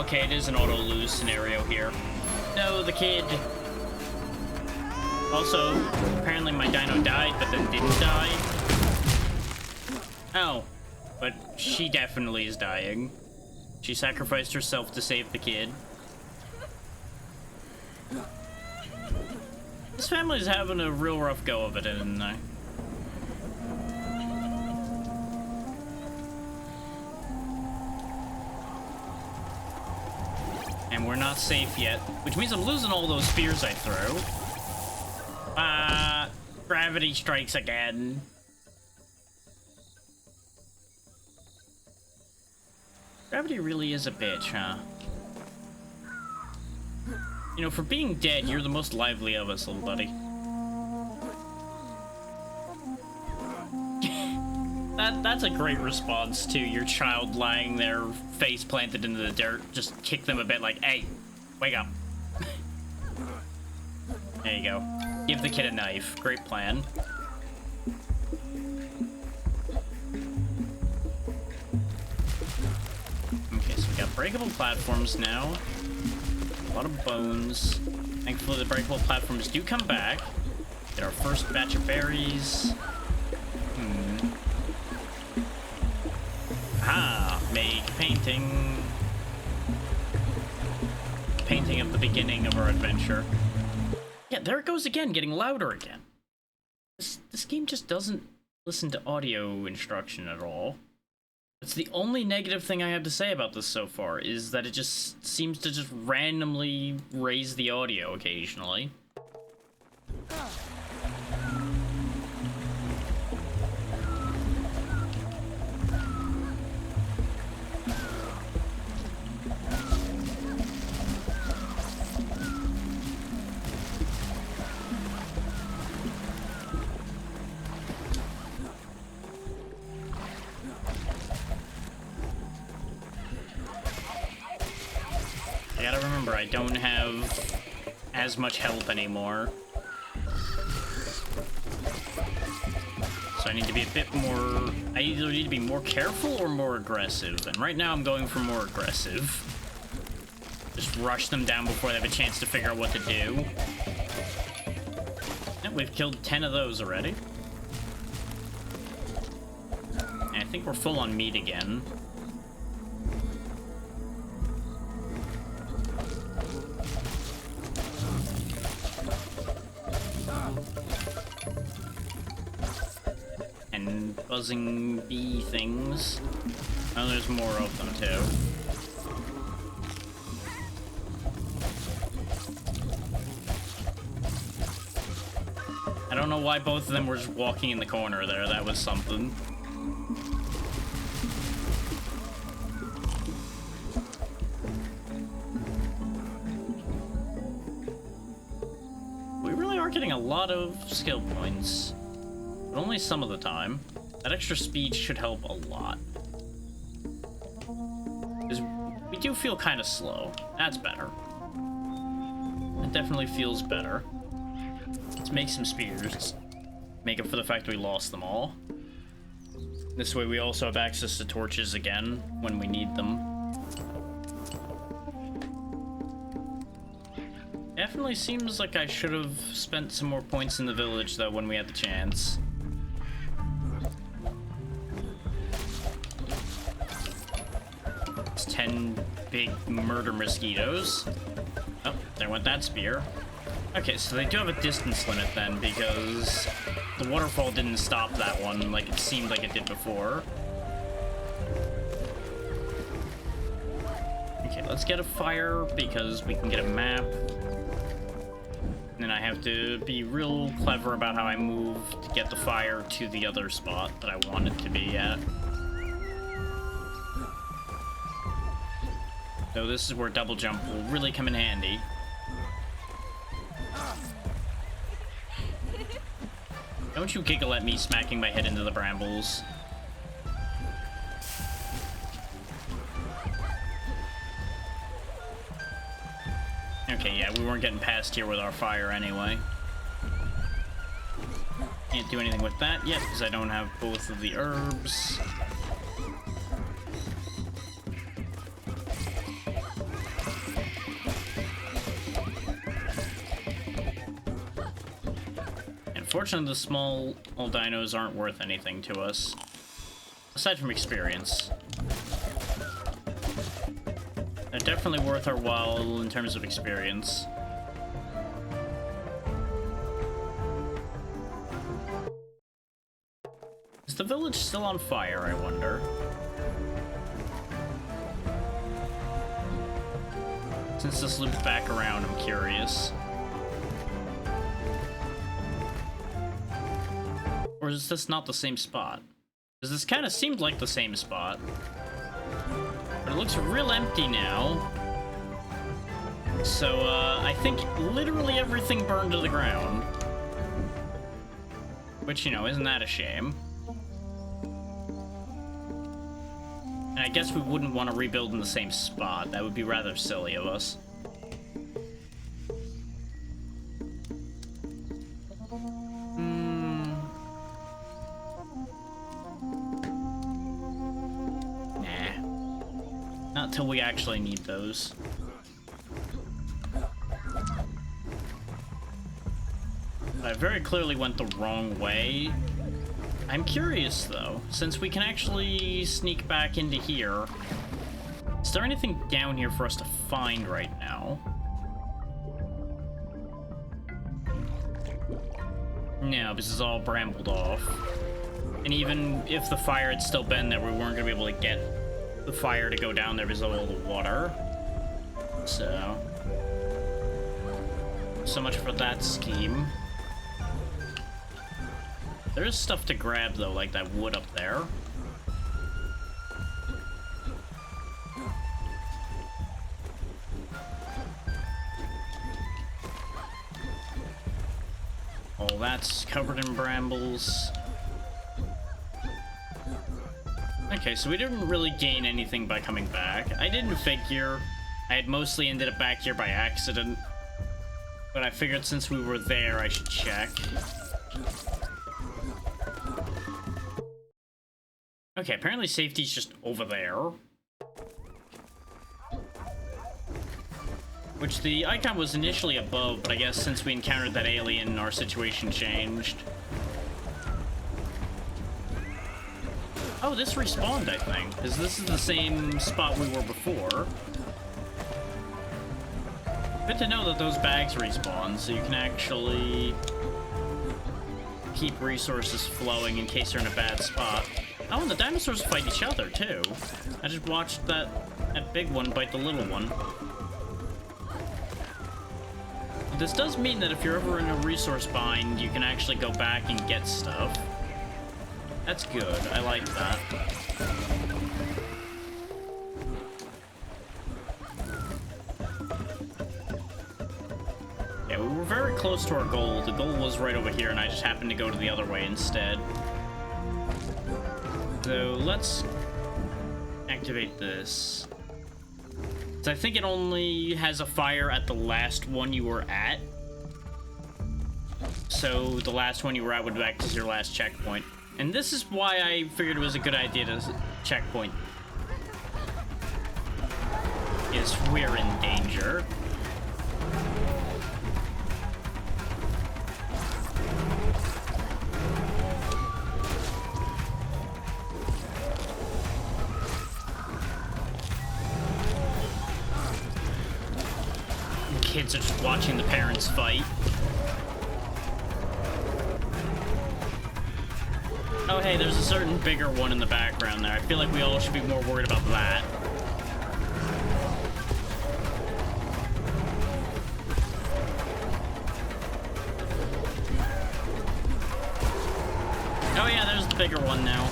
Speaker 1: Okay, it is an auto-lose scenario here. No, the kid. Also, apparently my dino died, but then didn't die. Oh, but she definitely is dying. She sacrificed herself to save the kid. This family's having a real rough go of it, isn't they? And we're not safe yet, which means I'm losing all those spears I threw. Gravity strikes again. Gravity really is a bitch, huh? You know, for being dead, you're the most lively of us, little buddy. That's a great response to your child lying there, face planted into the dirt. Just kick them a bit like, hey, wake up. There you go. Give the kid a knife. Great plan. Okay, so we got breakable platforms now. A lot of bones. Thankfully, the breakable platforms do come back. Get our first batch of berries. Ah, make painting. Painting of the beginning of our adventure. Yeah, there it goes again, getting louder again. This game just doesn't listen to audio instruction at all. It's the only negative thing I have to say about this so far, is that it just seems to just randomly raise the audio occasionally. remember, I don't have as much health anymore. So I need to be a bit more... I either need to be more careful or more aggressive. And right now I'm going for more aggressive. Just rush them down before they have a chance to figure out what to do. And we've killed 10 of those already. And I think we're full on meat again. And buzzing bee things. Oh, there's more of them too. I don't know why both of them were just walking in the corner there. That was something. We really are getting a lot of skill points. But only some of the time. That extra speed should help a lot. Because we do feel kind of slow. That's better. It definitely feels better. Let's make some spears. Make up for the fact that we lost them all. This way we also have access to torches again when we need them. Definitely seems like I should have spent some more points in the village though when we had the chance. It's 10 big murder mosquitoes. Oh, there went that spear. Okay, so they do have a distance limit then, because the waterfall didn't stop that one like it seemed like it did before. Okay, let's get a fire, because we can get a map. And then I have to be real clever about how I move to get the fire to the other spot that I want it to be at. So this is where double jump will really come in handy. Don't you giggle at me smacking my head into the brambles. Okay, yeah, we weren't getting past here with our fire anyway. Can't do anything with that yet, because I don't have both of the herbs. Unfortunately, the small old dinos aren't worth anything to us. Aside from experience. They're definitely worth our while in terms of experience. Is the village still on fire, I wonder? Since this loops back around, I'm curious. Or is this not the same spot? Because this kind of seemed like the same spot. But it looks real empty now. So, I think literally everything burned to the ground. Which, you know, isn't that a shame? And I guess we wouldn't want to rebuild in the same spot. That would be rather silly of us. Not until we actually need those. I very clearly went the wrong way. I'm curious though, since we can actually sneak back into here, is there anything down here for us to find right now? No, this is all brambled off. And even if the fire had still been there, we weren't gonna be able to get the fire to go down there because of all the water. So much for that scheme. There is stuff to grab though, like that wood up there. All that's covered in brambles. Okay, so we didn't really gain anything by coming back. I didn't figure. I had mostly ended up back here by accident, but I figured since we were there, I should check. Okay, apparently safety's just over there. Which the icon was initially above, but I guess since we encountered that alien, our situation changed. Oh, this respawned, I think, because this is the same spot we were before. Good to know that those bags respawn, so you can actually keep resources flowing in case you're in a bad spot. Oh, and the dinosaurs fight each other, too. I just watched that big one bite the little one. This does mean that if you're ever in a resource bind, you can actually go back and get stuff. That's good. I like that. Yeah, we were very close to our goal. The goal was right over here, and I just happened to go to the other way instead. So let's activate this. So I think it only has a fire at the last one you were at. So the last one you were at would act as your last checkpoint. And this is why I figured it was a good idea to checkpoint. Is we're in danger. Kids are just watching the parents fight. Oh, hey, there's a certain bigger one in the background there. I feel like we all should be more worried about that. Oh yeah, there's the bigger one now.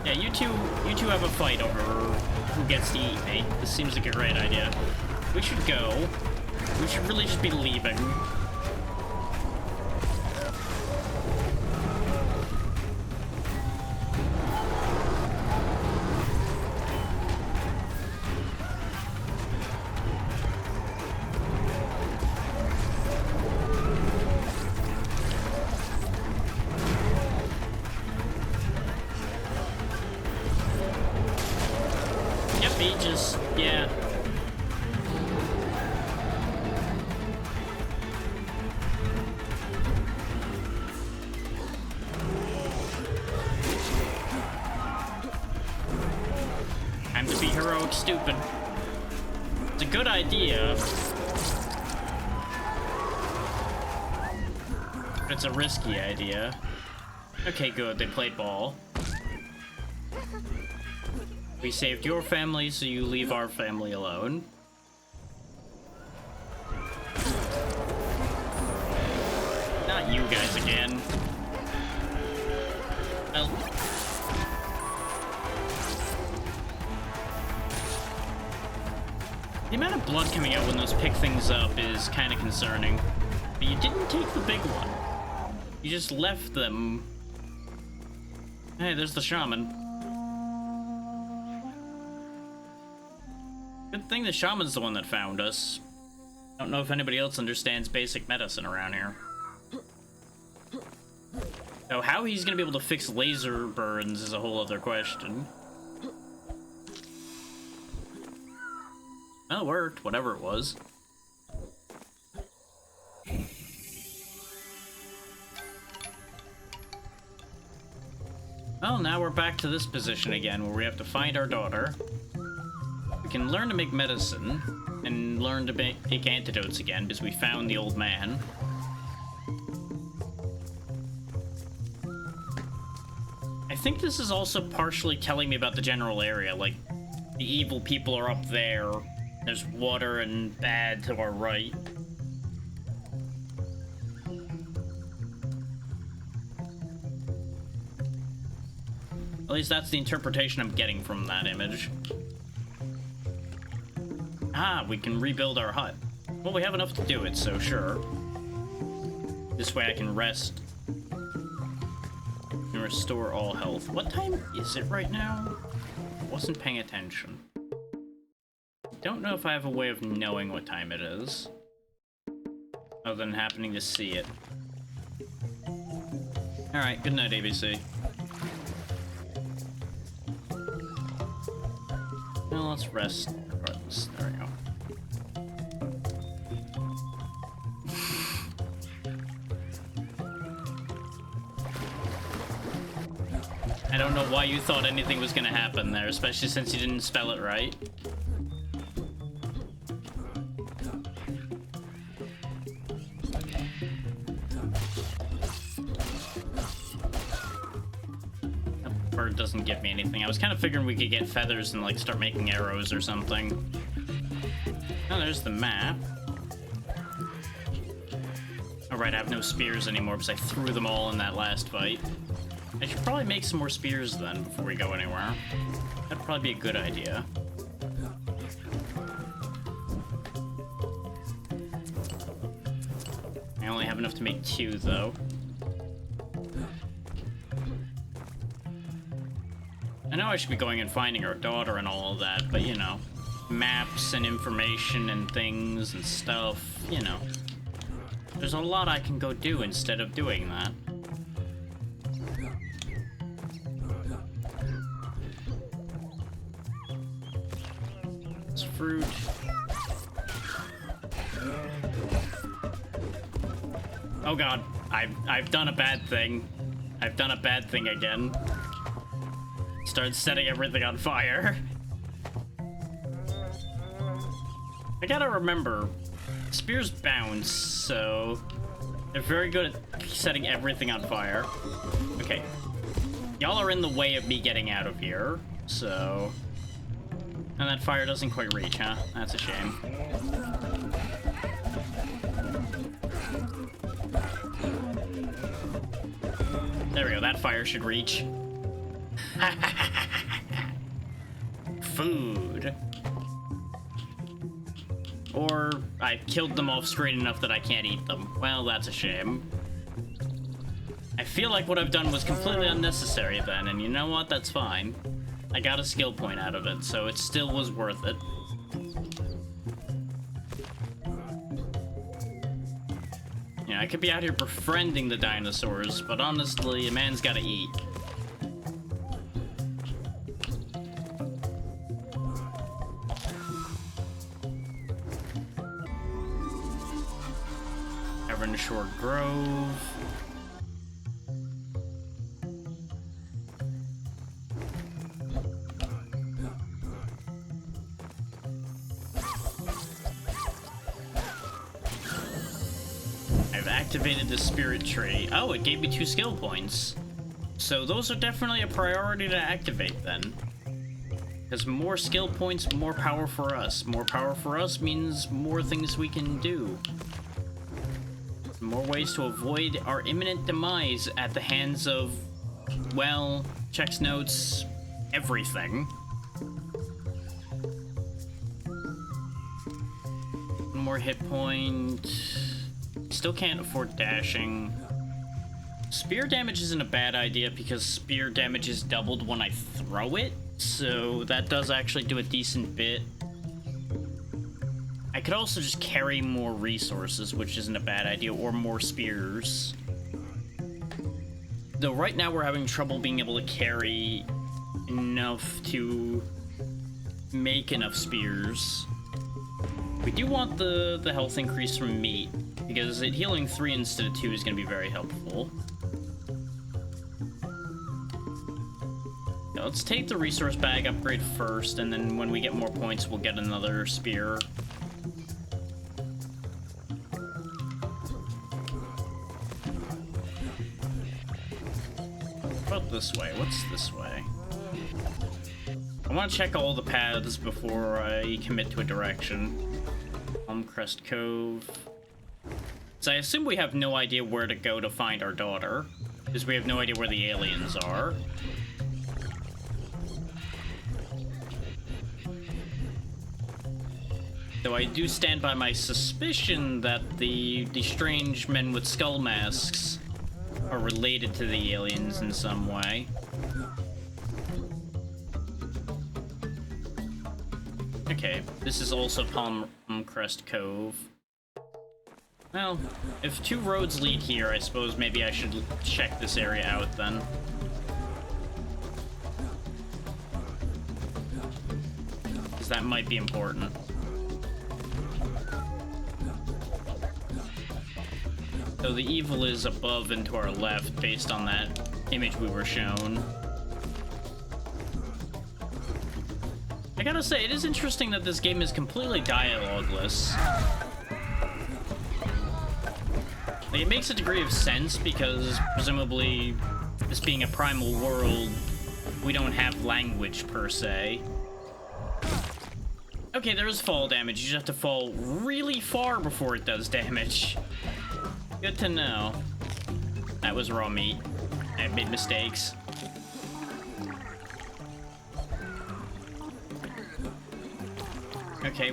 Speaker 1: Yeah, you two have a fight over who gets to eat me. This seems like a great idea. We should go. We should really just be leaving. Yep, he just, yeah. Time to be heroic stupid. It's a good idea. But it's a risky idea. Okay, good, they played ball. We saved your family, so you leave our family alone. Not you guys again. Well. The amount of blood coming out when those pick things up is kind of concerning. But you didn't take the big one. You just left them. Hey, there's the shaman. Good thing the shaman's the one that found us. I don't know if anybody else understands basic medicine around here. So how he's gonna be able to fix laser burns is a whole other question. Well, it worked, whatever it was. Well, now we're back to this position again, where we have to find our daughter. We can learn to make medicine, and learn to make antidotes again, because we found the old man. I think this is also partially telling me about the general area, like, the evil people are up there, there's water and bad to our right. At least that's the interpretation I'm getting from that image. Ah, we can rebuild our hut. Well, we have enough to do it, so sure. This way I can rest and restore all health. What time is it right now? I wasn't paying attention. don't know if I have a way of knowing what time it is, other than happening to see it. Alright, good night, ABC. Well, let's rest regardless. There we go. I don't know why you thought anything was gonna happen there, especially since you didn't spell it right. That bird doesn't give me anything. I was kind of figuring we could get feathers and like start making arrows or something. Oh, there's the map. Alright, I have no spears anymore because I threw them all in that last fight. I should probably make some more spears then before we go anywhere. That'd probably be a good idea. I only have enough to make 2 though. I know I should be going and finding our daughter and all of that, but you know, maps and information and things and stuff, you know. There's a lot I can go do instead of doing that. Fruit. Oh god, I've done a bad thing. I've done a bad thing again. Started setting everything on fire. I gotta remember, spears bounce, so they're very good at setting everything on fire. Okay, y'all are in the way of me getting out of here, so... And that fire doesn't quite reach, huh? That's a shame. There we go, that fire should reach. Food. Or I killed them off screen enough that I can't eat them. Well, that's a shame. I feel like what I've done was completely unnecessary then, and you know what? That's fine. I got a skill point out of it, so it still was worth it. Yeah, I could be out here befriending the dinosaurs, but honestly, a man's gotta eat. Shore Grove. I've activated the spirit tree. Oh, it gave me 2 skill points. So those are definitely a priority to activate then. Because more skill points, more power for us. More power for us means more things we can do. More ways to avoid our imminent demise at the hands of, well, checks notes, everything. One more hit point. Still can't afford dashing. Spear damage isn't a bad idea because spear damage is doubled when I throw it, so that does actually do a decent bit. I could also just carry more resources, which isn't a bad idea, or more spears. Though right now we're having trouble being able to carry enough to make enough spears. We do want the health increase from meat, because it healing 3 instead of 2 is going to be very helpful. Now, let's take the resource bag upgrade first, and then when we get more points, we'll get another spear. This way. What's this way? I want to check all the paths before I commit to a direction. Crest Cove. So I assume we have no idea where to go to find our daughter, because we have no idea where the aliens are. Though I do stand by my suspicion that the strange men with skull masks are related to the aliens in some way. Okay, this is also Palm Crest Cove. Well, if 2 roads lead here, I suppose maybe I should check this area out then. Because that might be important. So the evil is above and to our left, based on that image we were shown. I gotta say, it is interesting that this game is completely dialogueless. Like, it makes a degree of sense because, presumably, this being a primal world, we don't have language, per se. Okay, there is fall damage. You just have to fall really far before it does damage. Good to know. That was raw meat. I made mistakes. Okay,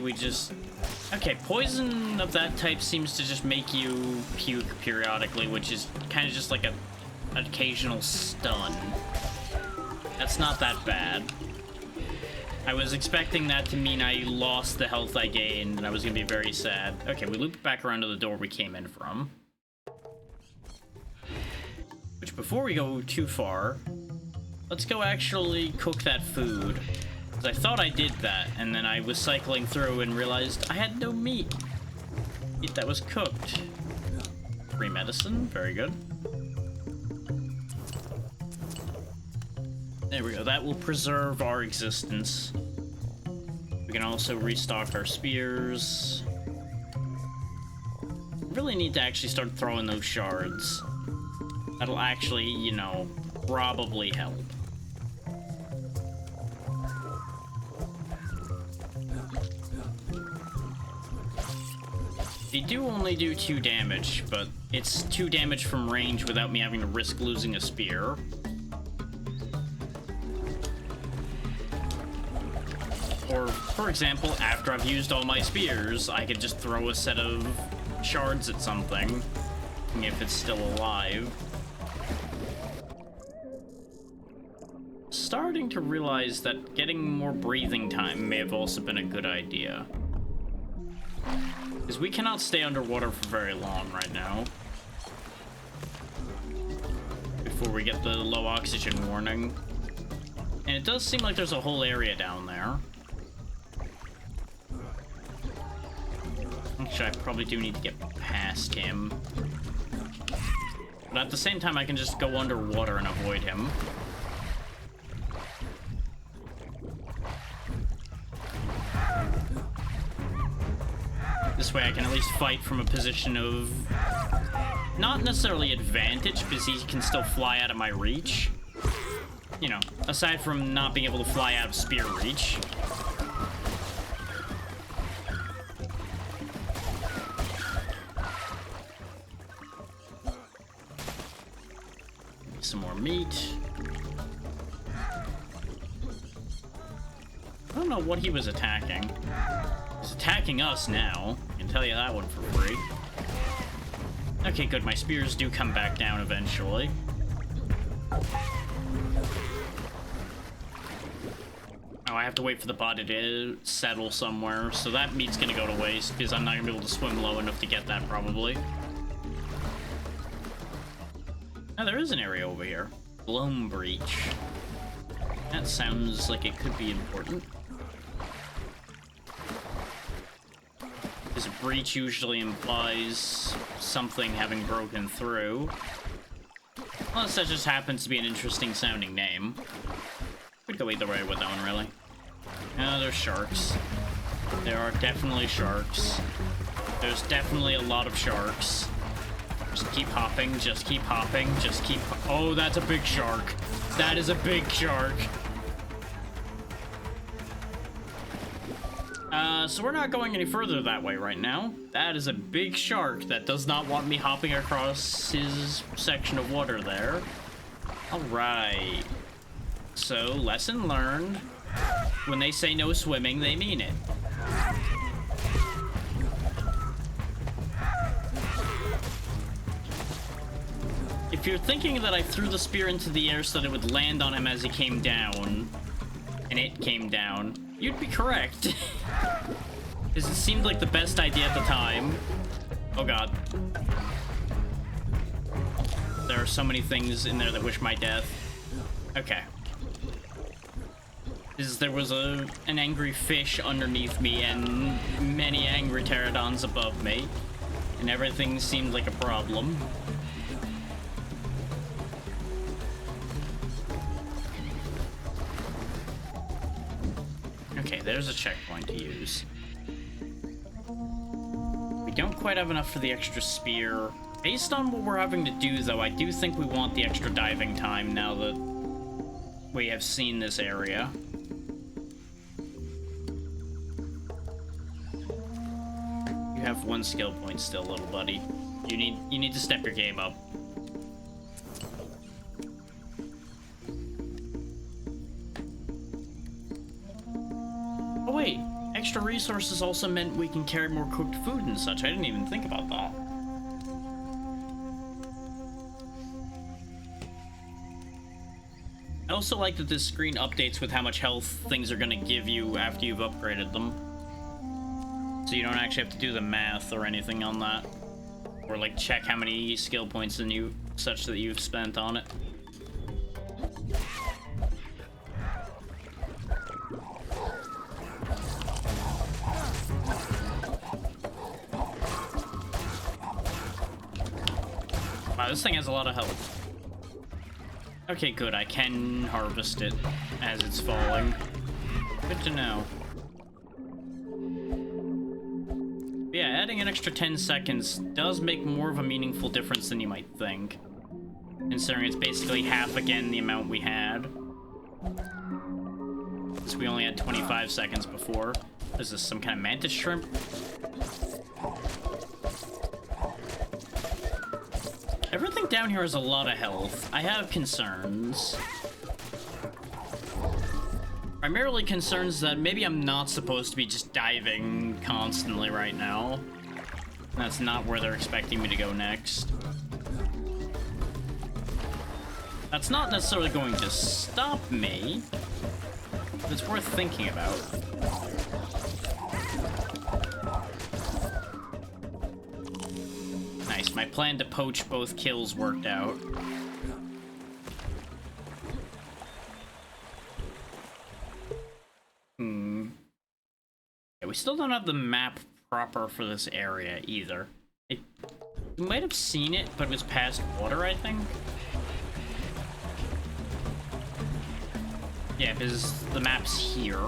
Speaker 1: okay, poison of that type seems to just make you puke periodically, which is kind of just like an occasional stun. That's not that bad. I was expecting that to mean I lost the health I gained, and I was gonna be very sad. Okay, we looped back around to the door we came in from. Which, before we go too far, let's go actually cook that food. I thought I did that, and then I was cycling through and realized I had no meat. Meat that was cooked. Free medicine, very good. There we go, that will preserve our existence. We can also restock our spears. Really need to actually start throwing those shards. That'll actually, you know, probably help. They do only do 2 damage, but it's 2 damage from range without me having to risk losing a spear. Or, for example, after I've used all my spears, I could just throw a set of shards at something, if it's still alive. Starting to realize that getting more breathing time may have also been a good idea. Because we cannot stay underwater for very long right now. Before we get the low oxygen warning. And it does seem like there's a whole area down there. Actually, I probably do need to get past him. But at the same time, I can just go underwater and avoid him. This way I can at least fight from a position of not necessarily advantage, because he can still fly out of my reach. You know, aside from not being able to fly out of spear reach. Some more meat. I don't know what he was attacking. He's attacking us now. I can tell you that one for free. Okay, good. My spears do come back down eventually. Oh, I have to wait for the body to settle somewhere, so that meat's gonna go to waste, because I'm not gonna be able to swim low enough to get that, probably. Oh, there is an area over here. Blown breach. That sounds like it could be important. Because breach usually implies something having broken through. Unless that just happens to be an interesting sounding name. Could go either way with that one, really. Oh, there's sharks. There are definitely sharks. There's definitely a lot of sharks. Just keep hopping, just keep hopping, just keep... Oh, that's a big shark. That is a big shark. So we're not going any further that way right now. That is a big shark that does not want me hopping across his section of water there. Alright. So, lesson learned. When they say no swimming, they mean it. If you're thinking that I threw the spear into the air so that it would land on him as he came down, and it came down, You'd be correct. Because it seemed like the best idea at the time. Oh god. There are so many things in there that wish my death. Okay. There was an angry fish underneath me and many angry pterodons above me. And everything seemed like a problem. Okay, there's a checkpoint to use. We don't quite have enough for the extra spear. Based on what we're having to do, though, I do think we want the extra diving time now that we have seen this area. You have 1 skill point still, little buddy. You need to step your game up. Oh wait, extra resources also meant we can carry more cooked food and such. I didn't even think about that. I also like that this screen updates with how much health things are going to give you after you've upgraded them. So you don't actually have to do the math or anything on that. Or like check how many skill points such that you've spent on it. Wow, this thing has a lot of health. Okay, good. I can harvest it as it's falling. Good to know. But yeah, adding an extra 10 seconds does make more of a meaningful difference than you might think. Considering it's basically half again the amount we had. So we only had 25 seconds before. Is this some kind of mantis shrimp? Everything down here has a lot of health. I have concerns. Primarily concerns that maybe I'm not supposed to be just diving constantly right now. That's not where they're expecting me to go next. That's not necessarily going to stop me, but it's worth thinking about. Nice, my plan to poach both kills worked out. Yeah, we still don't have the map proper for this area either. We might have seen it, but it was past water, I think. Yeah, because the map's here.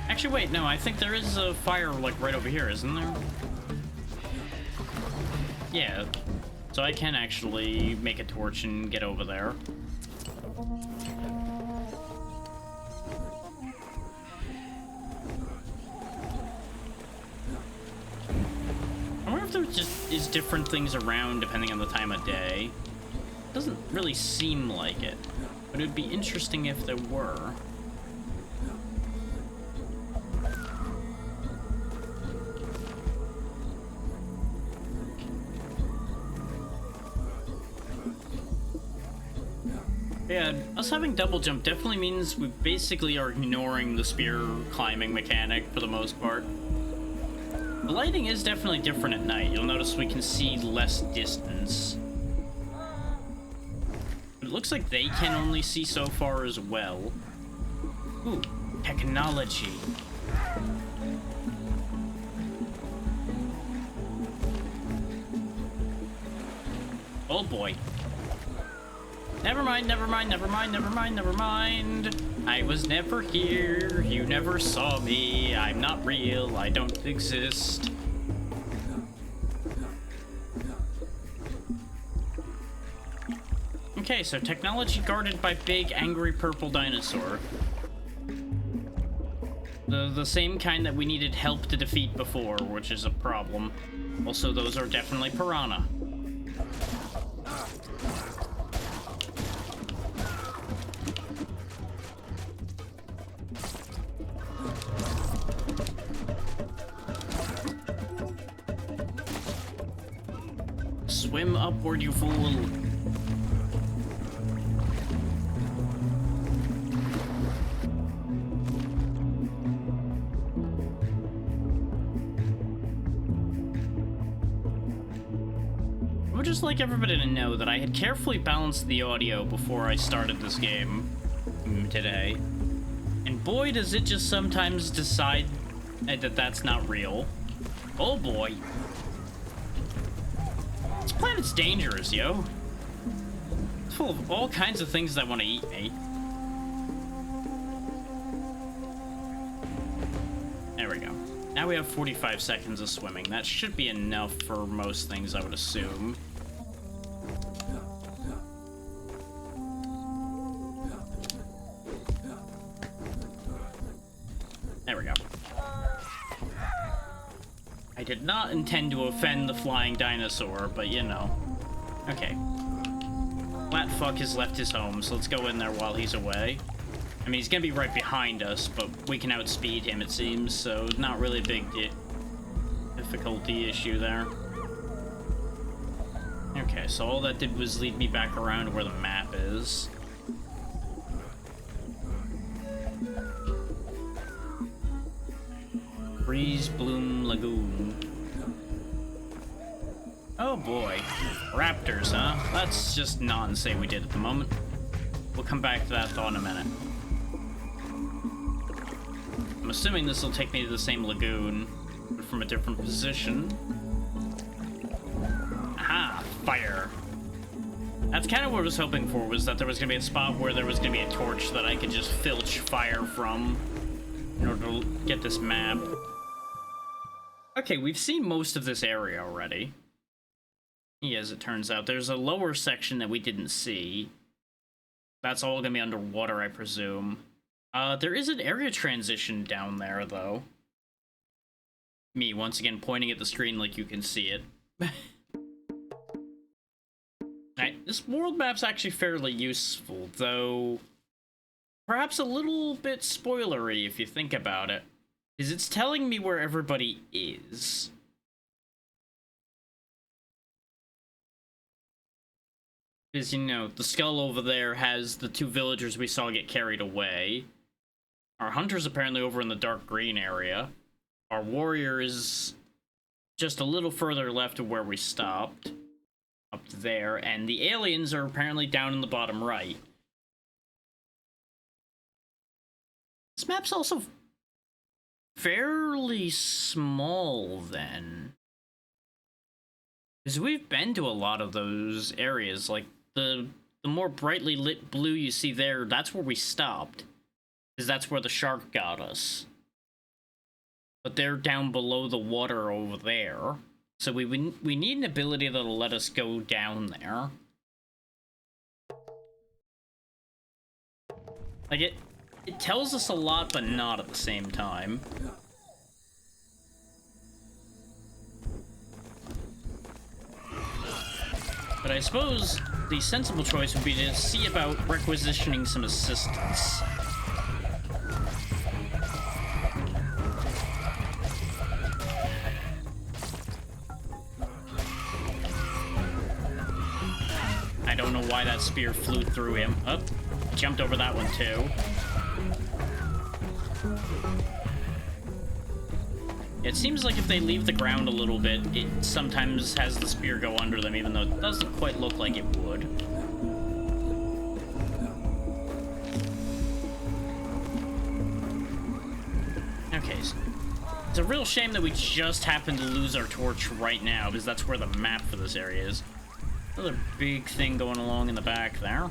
Speaker 1: Actually, wait, no, I think there is a fire, like, right over here, isn't there? Yeah, so I can actually make a torch and get over there. I wonder if there just is different things around depending on the time of day. Doesn't really seem like it, but it would be interesting if there were. Yeah, us having double jump definitely means we basically are ignoring the spear climbing mechanic for the most part. The lighting is definitely different at night. You'll notice we can see less distance. It looks like they can only see so far as well. Ooh, technology. Oh boy. Never mind, never mind, never mind, never mind, never mind. I was never here, you never saw me, I'm not real, I don't exist. Okay, so technology guarded by big, angry purple dinosaur. The same kind that we needed help to defeat before, which is a problem. Also, those are definitely piranha. Swim upward, you fool. would just like everybody to know that I had carefully balanced the audio before I started this game today. And boy, does it just sometimes decide that that's not real. Oh boy. This planet's dangerous, yo. It's full of all kinds of things that want to eat me. There we go. Now we have 45 seconds of swimming. That should be enough for most things, I would assume. There we go. I did not intend to offend the flying dinosaur, but you know. Okay. Flatfuck has left his home, so let's go in there while he's away. I mean, he's gonna be right behind us, but we can outspeed him, it seems, so not really a big difficulty issue there. Okay, so all that did was lead me back around to where the map is. Breeze Bloom Lagoon. Oh boy. Raptors, huh? That's just not insane we did at the moment. We'll come back to that thought in a minute. I'm assuming this will take me to the same lagoon, but from a different position. Aha! Fire! That's kind of what I was hoping for, was that there was going to be a spot where there was going to be a torch that I could just filch fire from in order to get this map. Okay, we've seen most of this area already. Yeah, as it turns out. There's a lower section that we didn't see. That's all going to be underwater, I presume. There is an area transition down there, though. Me, once again, pointing at the screen like you can see it. Alright, this world map's actually fairly useful, though perhaps a little bit spoilery if you think about it. Because it's telling me where everybody is. Because, you know, the skull over there has the two villagers we saw get carried away. Our hunter's apparently over in the dark green area. Our warrior is just a little further left of where we stopped. Up there. And the aliens are apparently down in the bottom right. This map's also fairly small, then. Because we've been to a lot of those areas. Like, the more brightly lit blue you see there, that's where we stopped. Because that's where the shark got us. But they're down below the water over there. So we need an ability that'll let us go down there. Like, it tells us a lot, but not at the same time. But I suppose the sensible choice would be to see about requisitioning some assistance. I don't know why that spear flew through him. Oh, jumped over that one too. It seems like if they leave the ground a little bit, it sometimes has the spear go under them, even though it doesn't quite look like it would. Okay, so it's a real shame that we just happen to lose our torch right now, because that's where the map for this area is. Another big thing going along in the back there.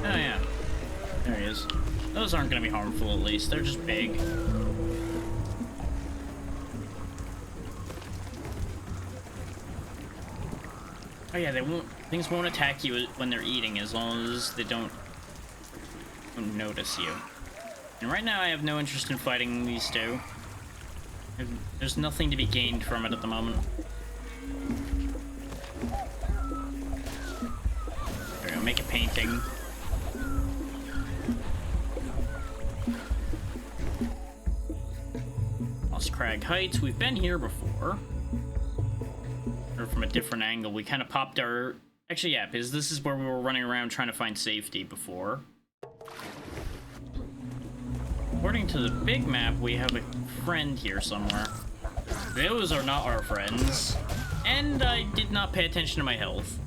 Speaker 1: Oh yeah, there he is. Those aren't going to be harmful, at least. They're just big. Oh yeah, things won't attack you when they're eating, as long as they don't notice you. And right now I have no interest in fighting these two. There's nothing to be gained from it at the moment. There we go, make a painting. Crag Heights. We've been here before. Or from a different angle. We kind of popped our... Actually, yeah, because this is where we were running around trying to find safety before. According to the big map, we have a friend here somewhere. Those are not our friends. And I did not pay attention to my health.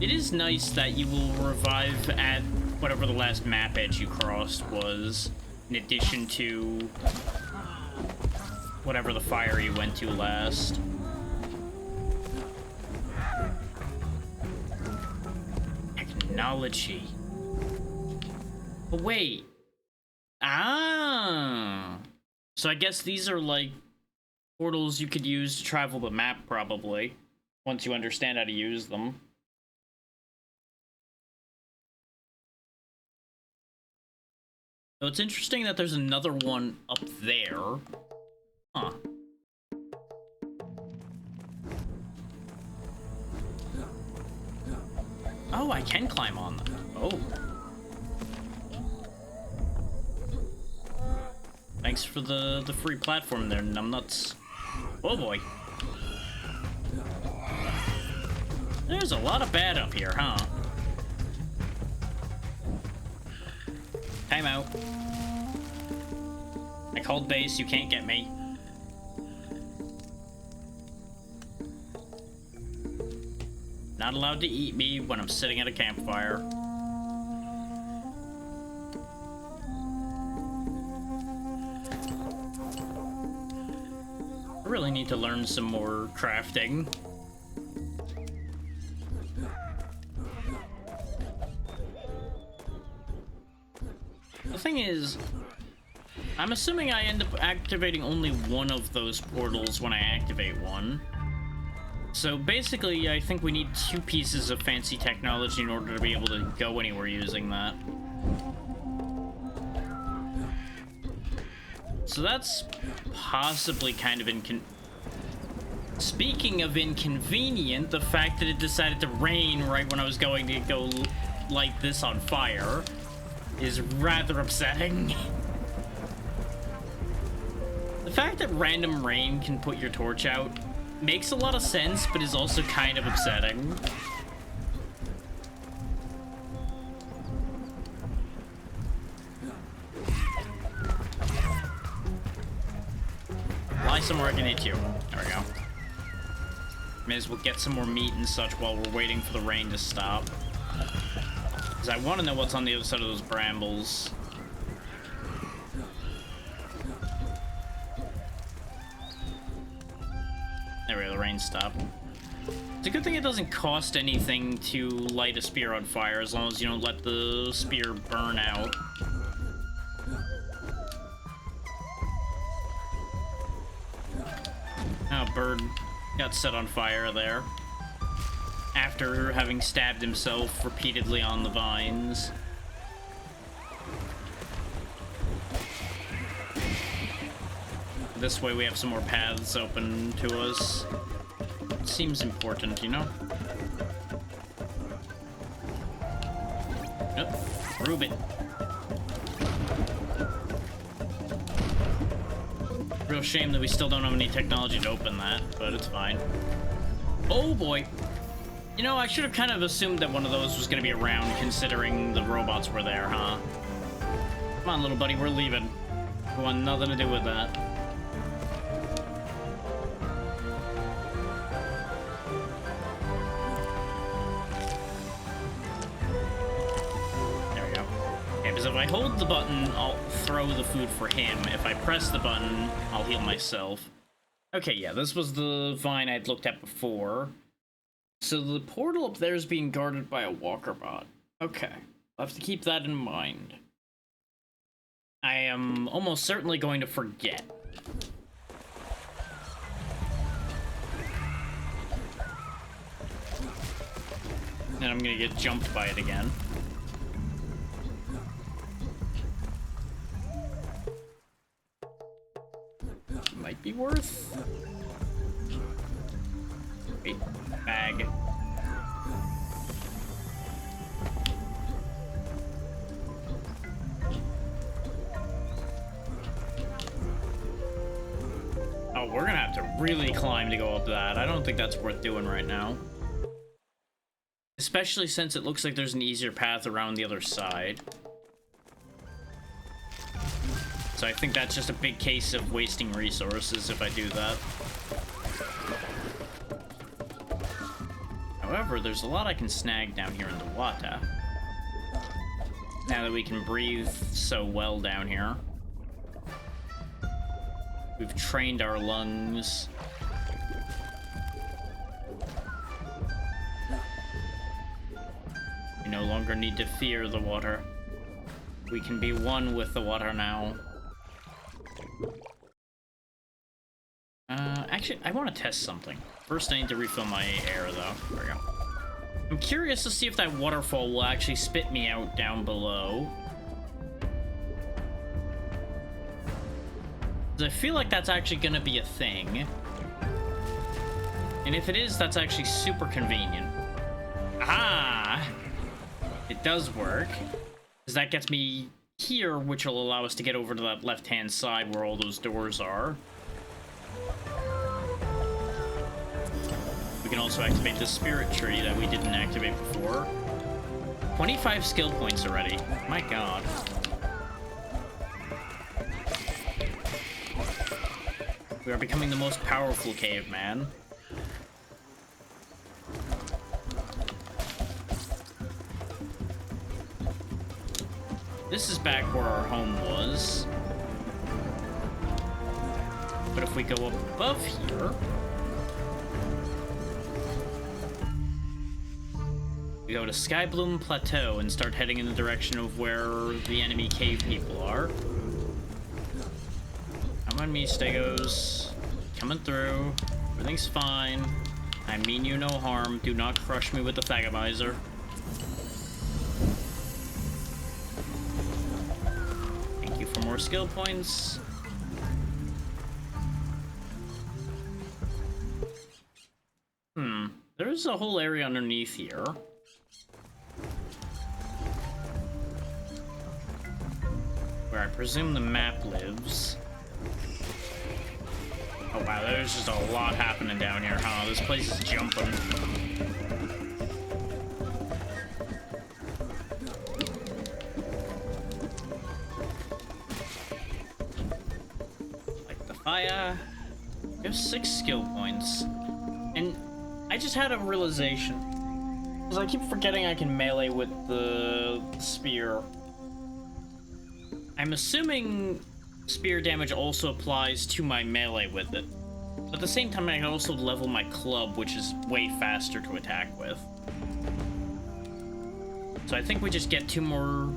Speaker 1: It is nice that you will revive at whatever the last map edge you crossed was, in addition to whatever the fire you went to last. Technology. But wait. Ah. So I guess these are like portals you could use to travel the map, probably, once you understand how to use them. So it's interesting that there's another one up there. Huh. Oh, I can climb on them. Oh. Thanks for the free platform there, numbnuts. Oh boy. There's a lot of bad up here, huh? Time out. I called base, you can't get me. Not allowed to eat me when I'm sitting at a campfire. I really need to learn some more crafting. The thing is, I'm assuming I end up activating only one of those portals when I activate one. So basically, I think we need 2 pieces of fancy technology in order to be able to go anywhere using that. So that's possibly kind of Speaking of inconvenient, the fact that it decided to rain right when I was going to go light this on fire is rather upsetting. The fact that random rain can put your torch out makes a lot of sense, but is also kind of upsetting. Lie somewhere I can hit you. There we go. May as well get some more meat and such while we're waiting for the rain to stop. Because I want to know what's on the other side of those brambles. There we go, the rain stopped. It's a good thing it doesn't cost anything to light a spear on fire, as long as you don't let the spear burn out. Oh, bird got set on fire there. After having stabbed himself repeatedly on the vines. This way we have some more paths open to us. It seems important, you know? Oh, Reuben. Real shame that we still don't have any technology to open that, but it's fine. Oh boy. You know, I should have kind of assumed that one of those was going to be around, considering the robots were there, huh? Come on, little buddy, we're leaving. We want nothing to do with that. There we go. Okay, because if I hold the button, I'll throw the food for him. If I press the button, I'll heal myself. Okay, yeah, this was the vine I'd looked at before. So the portal up there is being guarded by a walker bot. Okay, I'll have to keep that in mind. I am almost certainly going to forget. And I'm gonna get jumped by it again. Might be worth. Wait, bag. Oh, we're gonna have to really climb to go up that. I don't think that's worth doing right now. Especially since it looks like there's an easier path around the other side. So I think that's just a big case of wasting resources if I do that. However, there's a lot I can snag down here in the water. Now that we can breathe so well down here. We've trained our lungs. We no longer need to fear the water. We can be one with the water now. Actually, I want to test something. First, I need to refill my air, though. There we go. I'm curious to see if that waterfall will actually spit me out down below. I feel like that's actually going to be a thing. And if it is, that's actually super convenient. Aha! It does work. Because that gets me here, which will allow us to get over to that left-hand side where all those doors are. We can also activate the spirit tree that we didn't activate before. 25 skill points already. My god. We are becoming the most powerful caveman. This is back where our home was. But if we go up above here... we go to Skybloom Plateau and start heading in the direction of where the enemy cave people are. Come on, me, Stegos. Coming through. Everything's fine. I mean you no harm. Do not crush me with the Thagomizer. Thank you for more skill points. There's a whole area underneath here. Where I presume the map lives. Oh wow, there's just a lot happening down here, huh? This place is jumping. Like the fire. There's 6 skill points. And I just had a realization. Because I keep forgetting I can melee with the spear. I'm assuming spear damage also applies to my melee with it. But at the same time, I can also level my club, which is way faster to attack with. So I think we just get 2 more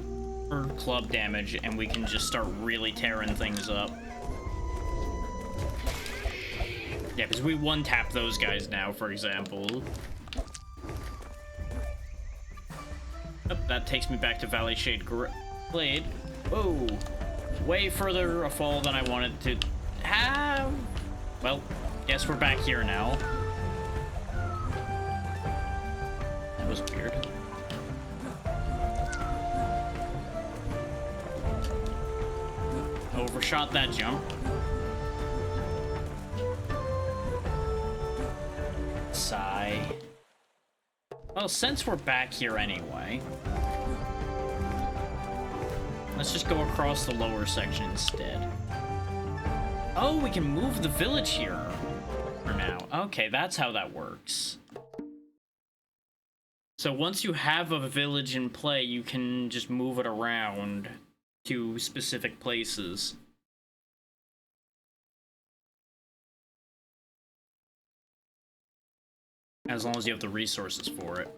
Speaker 1: per club damage, and we can just start really tearing things up. Yeah, because we one-tap those guys now, for example. Oh, that takes me back to Valley Shade Glade. Whoa! Way further a fall than I wanted to have. Well, guess we're back here now. That was weird. Overshot that jump. Sigh. Well, since we're back here anyway, let's just go across the lower section instead. Oh, we can move the village here for now. Okay, that's how that works. So once you have a village in play, you can just move it around to specific places. As long as you have the resources for it.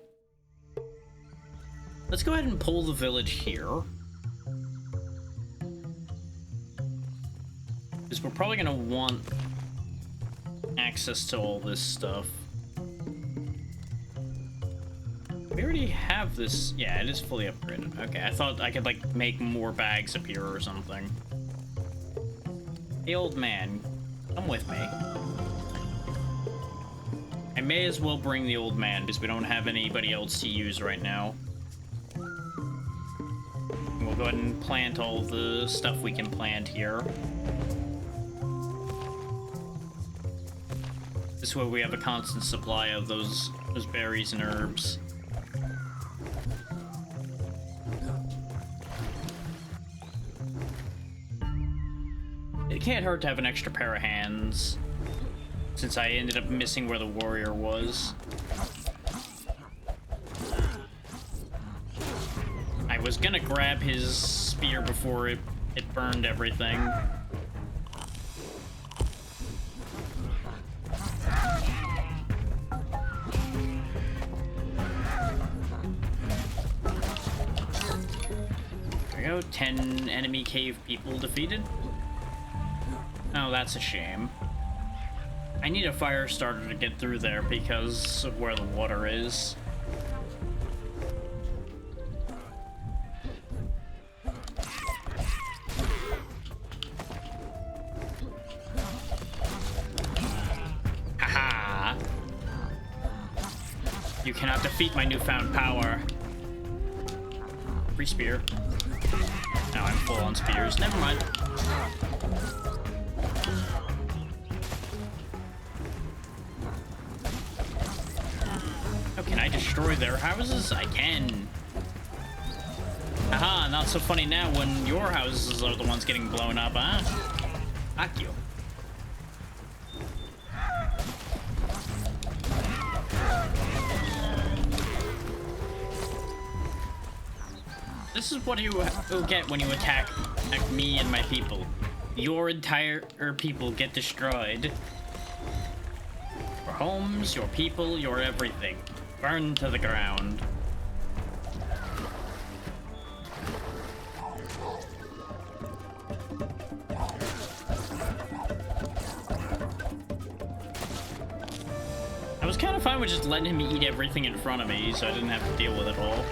Speaker 1: Let's go ahead and pull the village here. Because we're probably going to want access to all this stuff. We already have this. Yeah, it is fully upgraded. Okay, I thought I could, like, make more bags appear or something. Hey, old man, come with me. I may as well bring the old man because we don't have anybody else to use right now. We'll go ahead and plant all the stuff we can plant here. This way we have a constant supply of those berries and herbs. It can't hurt to have an extra pair of hands, since I ended up missing where the warrior was. I was gonna grab his spear before it burned everything. There we go, 10 enemy cave people defeated. Oh, that's a shame. I need a fire starter to get through there because of where the water is. Haha! You cannot defeat my newfound power. Free spear. Now I'm full on spears. Never mind. Oh, can I destroy their houses? I can. Aha, not so funny now when your houses are the ones getting blown up, huh? Fuck you. This is what you will get when you attack me and my people. Your entire people get destroyed. Your homes, your people, your everything. Burned to the ground. I was kind of fine with just letting him eat everything in front of me, so I didn't have to deal with it all.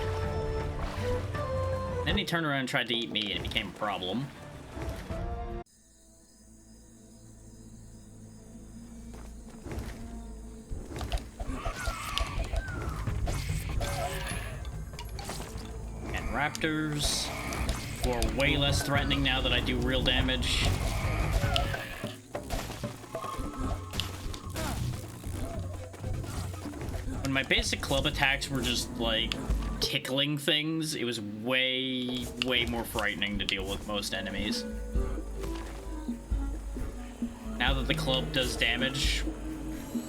Speaker 1: Then he turned around and tried to eat me, and it became a problem. And raptors, who are way less threatening now that I do real damage. When my basic club attacks were just, like, tickling things, it was way more frightening to deal with most enemies. Now that the club does damage,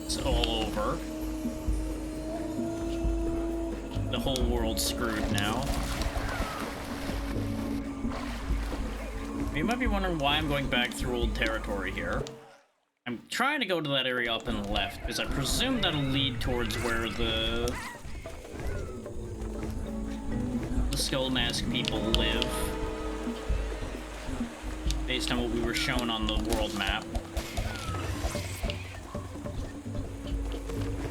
Speaker 1: it's all over. The whole world's screwed now. You might be wondering why I'm going back through old territory here. I'm trying to go to that area up on the left, because I presume that'll lead towards where the Skull Mask people live, based on what we were shown on the world map.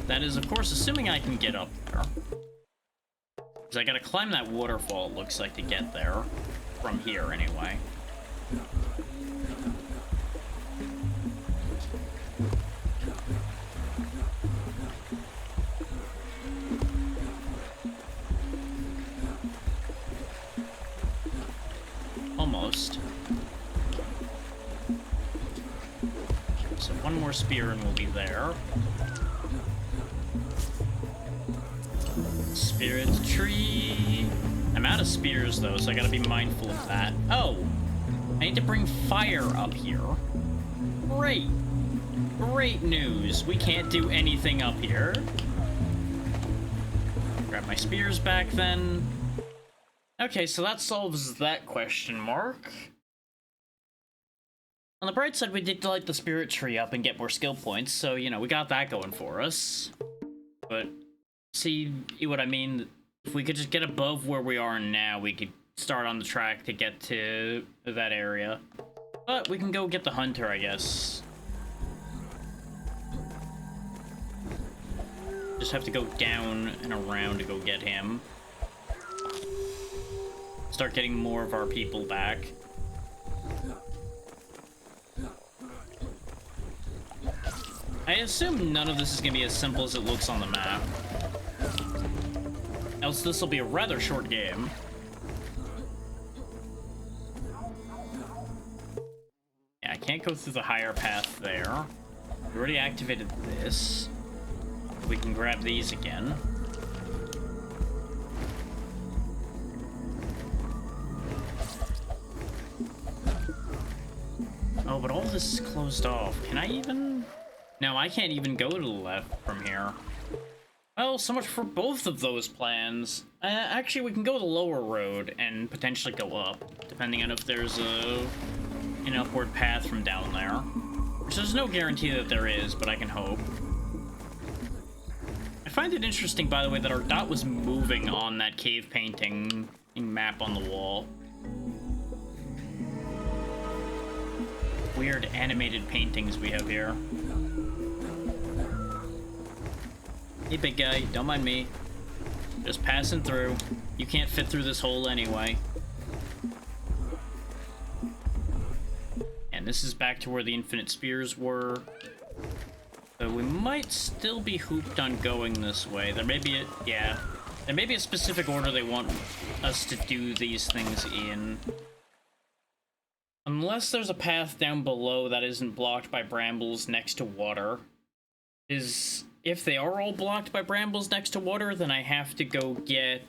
Speaker 1: That is, of course, assuming I can get up there. Because I gotta climb that waterfall, it looks like, to get there. From here, anyway. Almost. So one more spear and we'll be there. Spirit tree. I'm out of spears though, so I gotta be mindful of that. Oh! I need to bring fire up here. Great! Great news! We can't do anything up here. Grab my spears back then. Okay, so that solves that question mark. On the bright side, we did light the spirit tree up and get more skill points, so, you know, we got that going for us. But, see what I mean? If we could just get above where we are now, we could start on the track to get to that area. But we can go get the hunter, I guess. Just have to go down and around to go get him. Start getting more of our people back. I assume none of this is going to be as simple as it looks on the map. Else this will be a rather short game. Yeah, I can't go through the higher path there. We already activated this. We can grab these again. Oh, but all this is closed off. Can I even... No, I can't even go to the left from here. Well, so much for both of those plans. Actually, we can go the lower road and potentially go up, depending on if there's an upward path from down there. Which there's no guarantee that there is, but I can hope. I find it interesting, by the way, that our dot was moving on that cave painting map on the wall. Weird animated paintings we have here. Hey, big guy, don't mind me. Just passing through. You can't fit through this hole anyway. And this is back to where the infinite spheres were. So we might still be hooped on going this way. There may be there may be a specific order they want us to do these things in. Unless there's a path down below that isn't blocked by brambles next to water. If they are all blocked by brambles next to water, then I have to go get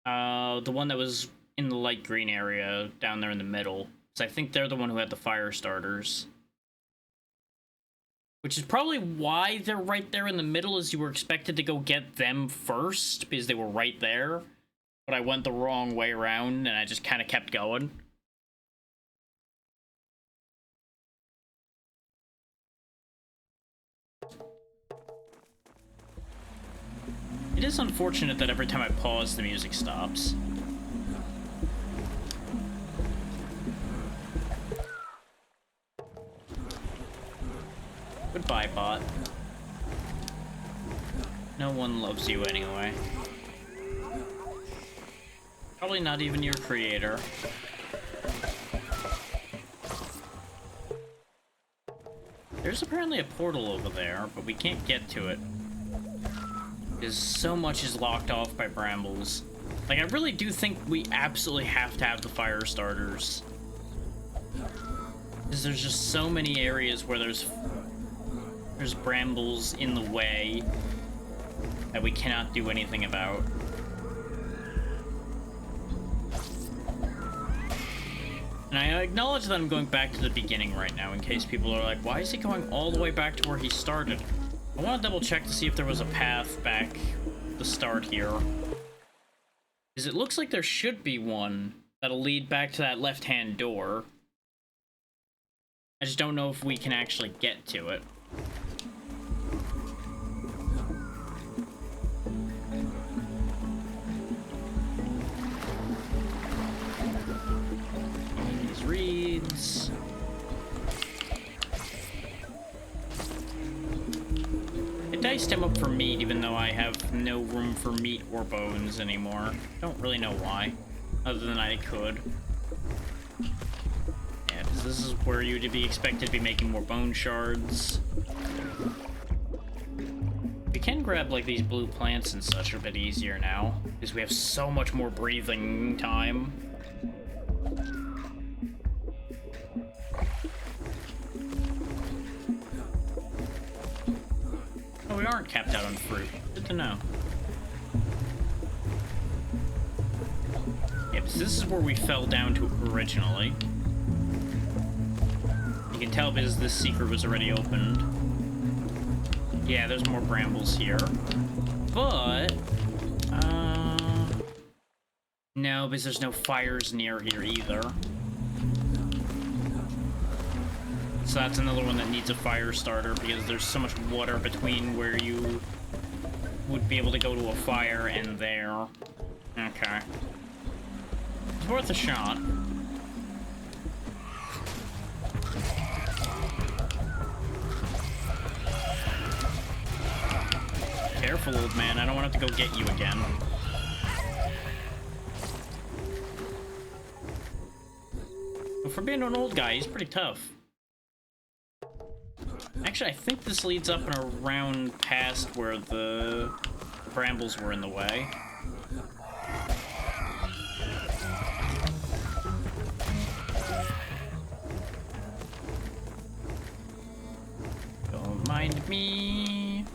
Speaker 1: the one that was in the light green area down there in the middle. So I think they're the one who had the fire starters. Which is probably why they're right there in the middle, is you were expected to go get them first, because they were right there. But I went the wrong way around, and I just kind of kept going. It is unfortunate that every time I pause, the music stops. Goodbye, bot. No one loves you anyway. Probably not even your creator. There's apparently a portal over there, but we can't get to it. Because so much is locked off by brambles. Like, I really do think we absolutely have to have the fire starters. Because there's just so many areas where there's brambles in the way that we cannot do anything about. And I acknowledge that I'm going back to the beginning right now in case people are like, why is he going all the way back to where he started? I want to double check to see if there was a path back to start here. Because it looks like there should be one that'll lead back to that left-hand door. I just don't know if we can actually get to it. These reeds. I diced him up for meat, even though I have no room for meat or bones anymore. Don't really know why, other than I could. Yeah, because this is where you'd be expected to be making more bone shards. We can grab, like, these blue plants and such a bit easier now, because we have so much more breathing time. Oh, we aren't capped out on fruit. Good to know. Yeah, because this is where we fell down to originally. You can tell because this secret was already opened. Yeah, there's more brambles here. But, no, because there's no fires near here either. So that's another one that needs a fire starter because there's so much water between where you would be able to go to a fire and there. Okay. It's worth a shot. Careful, old man. I don't want to have to go get you again. But for being an old guy, he's pretty tough. Actually, I think this leads up and around past where the brambles were in the way. Don't mind me.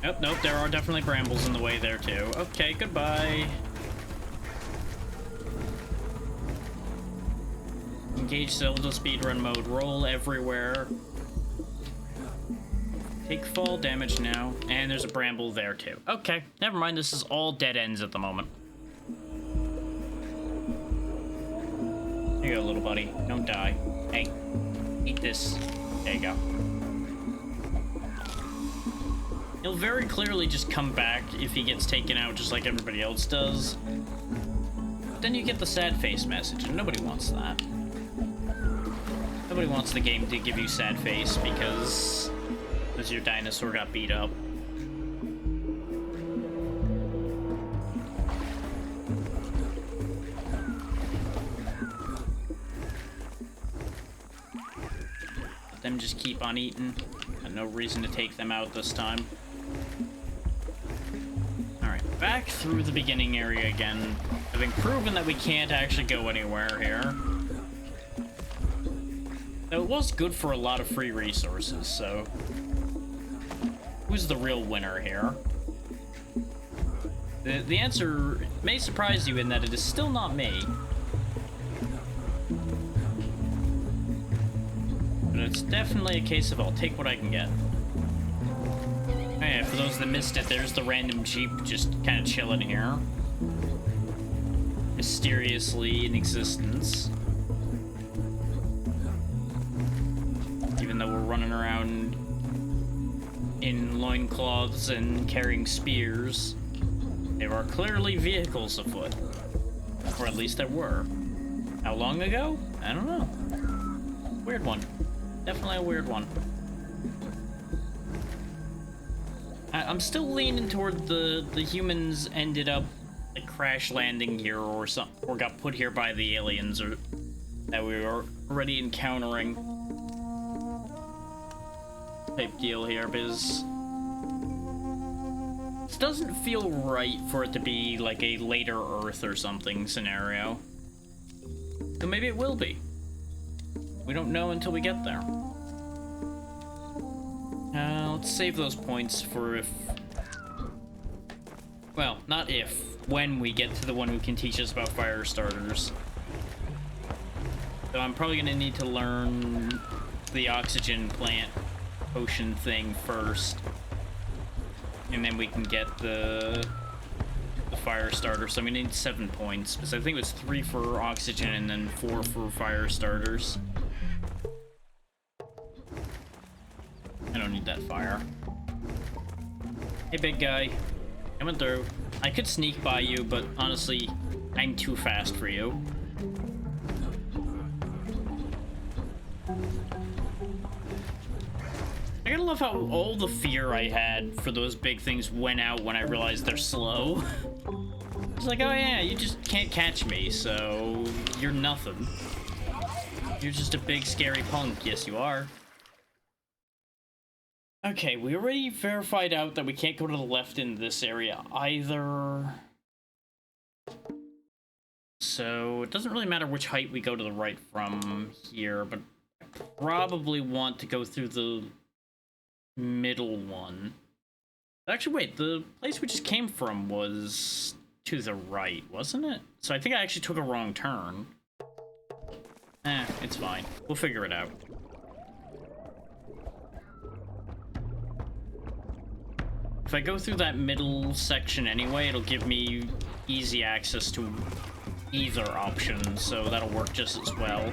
Speaker 1: Oh, nope, there are definitely brambles in the way there too. Okay, goodbye. Engage Zelda speedrun mode. Roll everywhere. Take fall damage now. And there's a bramble there too. Okay, never mind. This is all dead ends at the moment. Here you go, little buddy. Don't die. Hey, eat this. There you go. He'll very clearly just come back if he gets taken out just like everybody else does. But then you get the sad face message, and nobody wants that. Nobody wants the game to give you sad face because your dinosaur got beat up. Let them just keep on eating. Got no reason to take them out this time. Alright, back through the beginning area again. Having proven that we can't actually go anywhere here. Though it was good for a lot of free resources, so... who's the real winner here? The answer may surprise you in that it is still not me. But it's definitely a case of I'll take what I can get. Oh yeah, for those that missed it, there's the random Jeep just kind of chilling here. Mysteriously in existence. Even though we're running around in loincloths and carrying spears, there are clearly vehicles afoot. Or at least there were. How long ago? I don't know. Weird one. Definitely a weird one. I'm still leaning toward the humans ended up like crash landing here or something, or got put here by the aliens or that we were already encountering. Type deal here, because this doesn't feel right for it to be like a later Earth or something scenario. So maybe it will be. We don't know until we get there. Let's save those points for if... well, not if. When we get to the one who can teach us about fire starters. So I'm probably going to need to learn the oxygen plant potion thing first. And then we can get the fire starter. So I'm going to need 7 points. Because I think it was 3 for oxygen and then 4 for fire starters. I don't need that fire. Hey, big guy. Coming through. I could sneak by you, but honestly, I'm too fast for you. I gotta love how all the fear I had for those big things went out when I realized they're slow. It's like, oh yeah, you just can't catch me, so you're nothing. You're just a big scary punk. Yes, you are. Okay, we already verified out that we can't go to the left in this area either. So it doesn't really matter which height we go to the right from here, but I probably want to go through the middle one. Actually, wait, the place we just came from was to the right, wasn't it? So I think I actually took a wrong turn. It's fine. We'll figure it out. If I go through that middle section anyway, it'll give me easy access to either option, so that'll work just as well.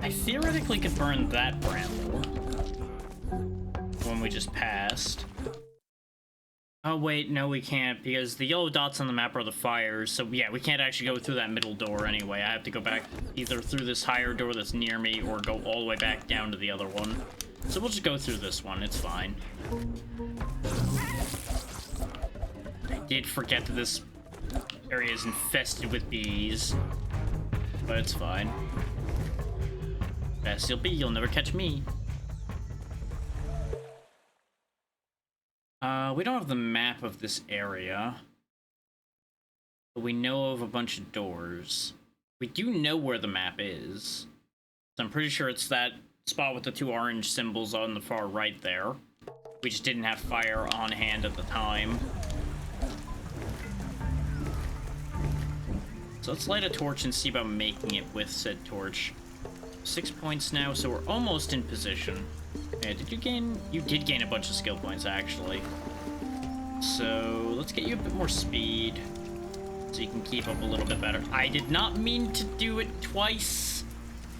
Speaker 1: I theoretically could burn that bramble. One we just passed. Oh wait, no we can't, because the yellow dots on the map are the fires, so yeah, we can't actually go through that middle door anyway. I have to go back either through this higher door that's near me, or go all the way back down to the other one. So we'll just go through this one, it's fine. I did forget that this area is infested with bees, but it's fine. Best you'll be, you'll never catch me. We don't have the map of this area, but we know of a bunch of doors. We do know where the map is. So I'm pretty sure it's that spot with the 2 orange symbols on the far right there. We just didn't have fire on hand at the time. So let's light a torch and see about making it with said torch. 6 points now, so we're almost in position. Okay, did you gain? You did gain a bunch of skill points, actually. So let's get you a bit more speed, so you can keep up a little bit better. I did not mean to do it twice.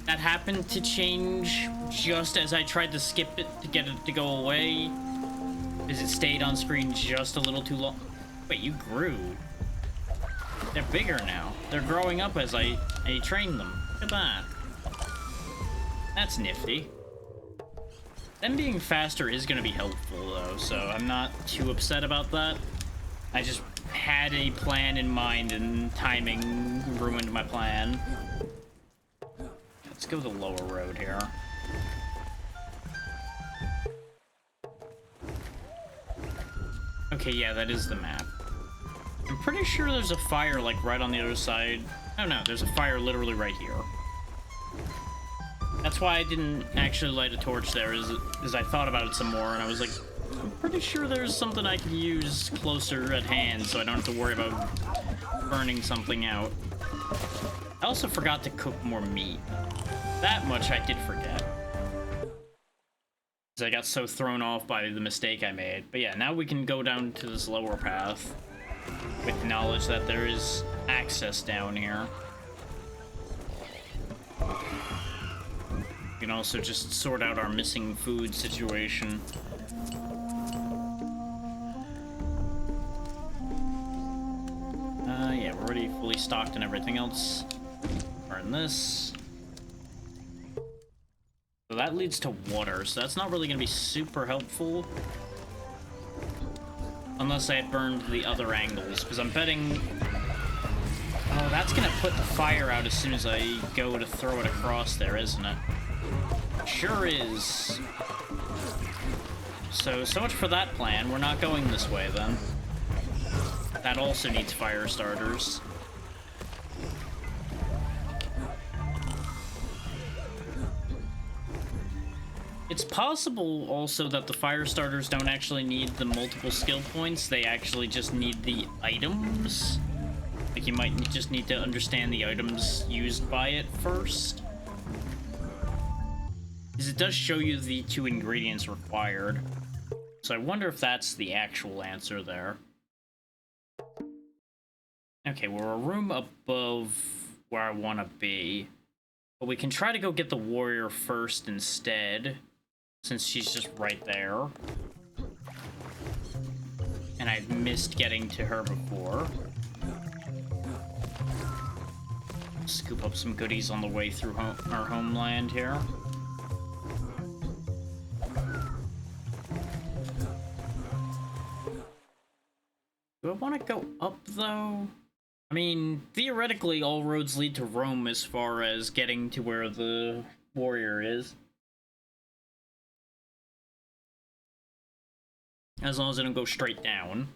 Speaker 1: That happened to change just as I tried to skip it to get it to go away, because it stayed on screen just a little too long. Wait, you grew. They're bigger now. They're growing up as I train them. Look at that. That's nifty. Them being faster is going to be helpful, though, so I'm not too upset about that. I just had a plan in mind, and timing ruined my plan. Let's go the lower road here. Okay, yeah, that is the map. I'm pretty sure there's a fire, like, right on the other side. Oh, no, there's a fire literally right here. That's why I didn't actually light a torch there, is I thought about it some more, and I was like, I'm pretty sure there's something I could use closer at hand, so I don't have to worry about burning something out. I also forgot to cook more meat. That much I did forget. Because I got so thrown off by the mistake I made. But yeah, now we can go down to this lower path with knowledge that there is access down here. We can also just sort out our missing food situation. Yeah, we're already fully stocked and everything else. Burn this. So that leads to water, so that's not really going to be super helpful. Unless I had burned the other angles, because I'm betting... Oh, that's going to put the fire out as soon as I go to throw it across there, isn't it? Sure is. So much for that plan. We're not going this way, then. That also needs fire starters. It's possible also that the fire starters don't actually need the multiple skill points, they actually just need the items. Like, you might just need to understand the items used by it first. Because it does show you the 2 ingredients required. So I wonder if that's the actual answer there. Okay, we're a room above where I want to be. But we can try to go get the warrior first instead, since she's just right there. And I missed getting to her before. Scoop up some goodies on the way through our homeland here. Do I want to go up, though? I mean, theoretically, all roads lead to Rome as far as getting to where the warrior is. As long as I don't go straight down.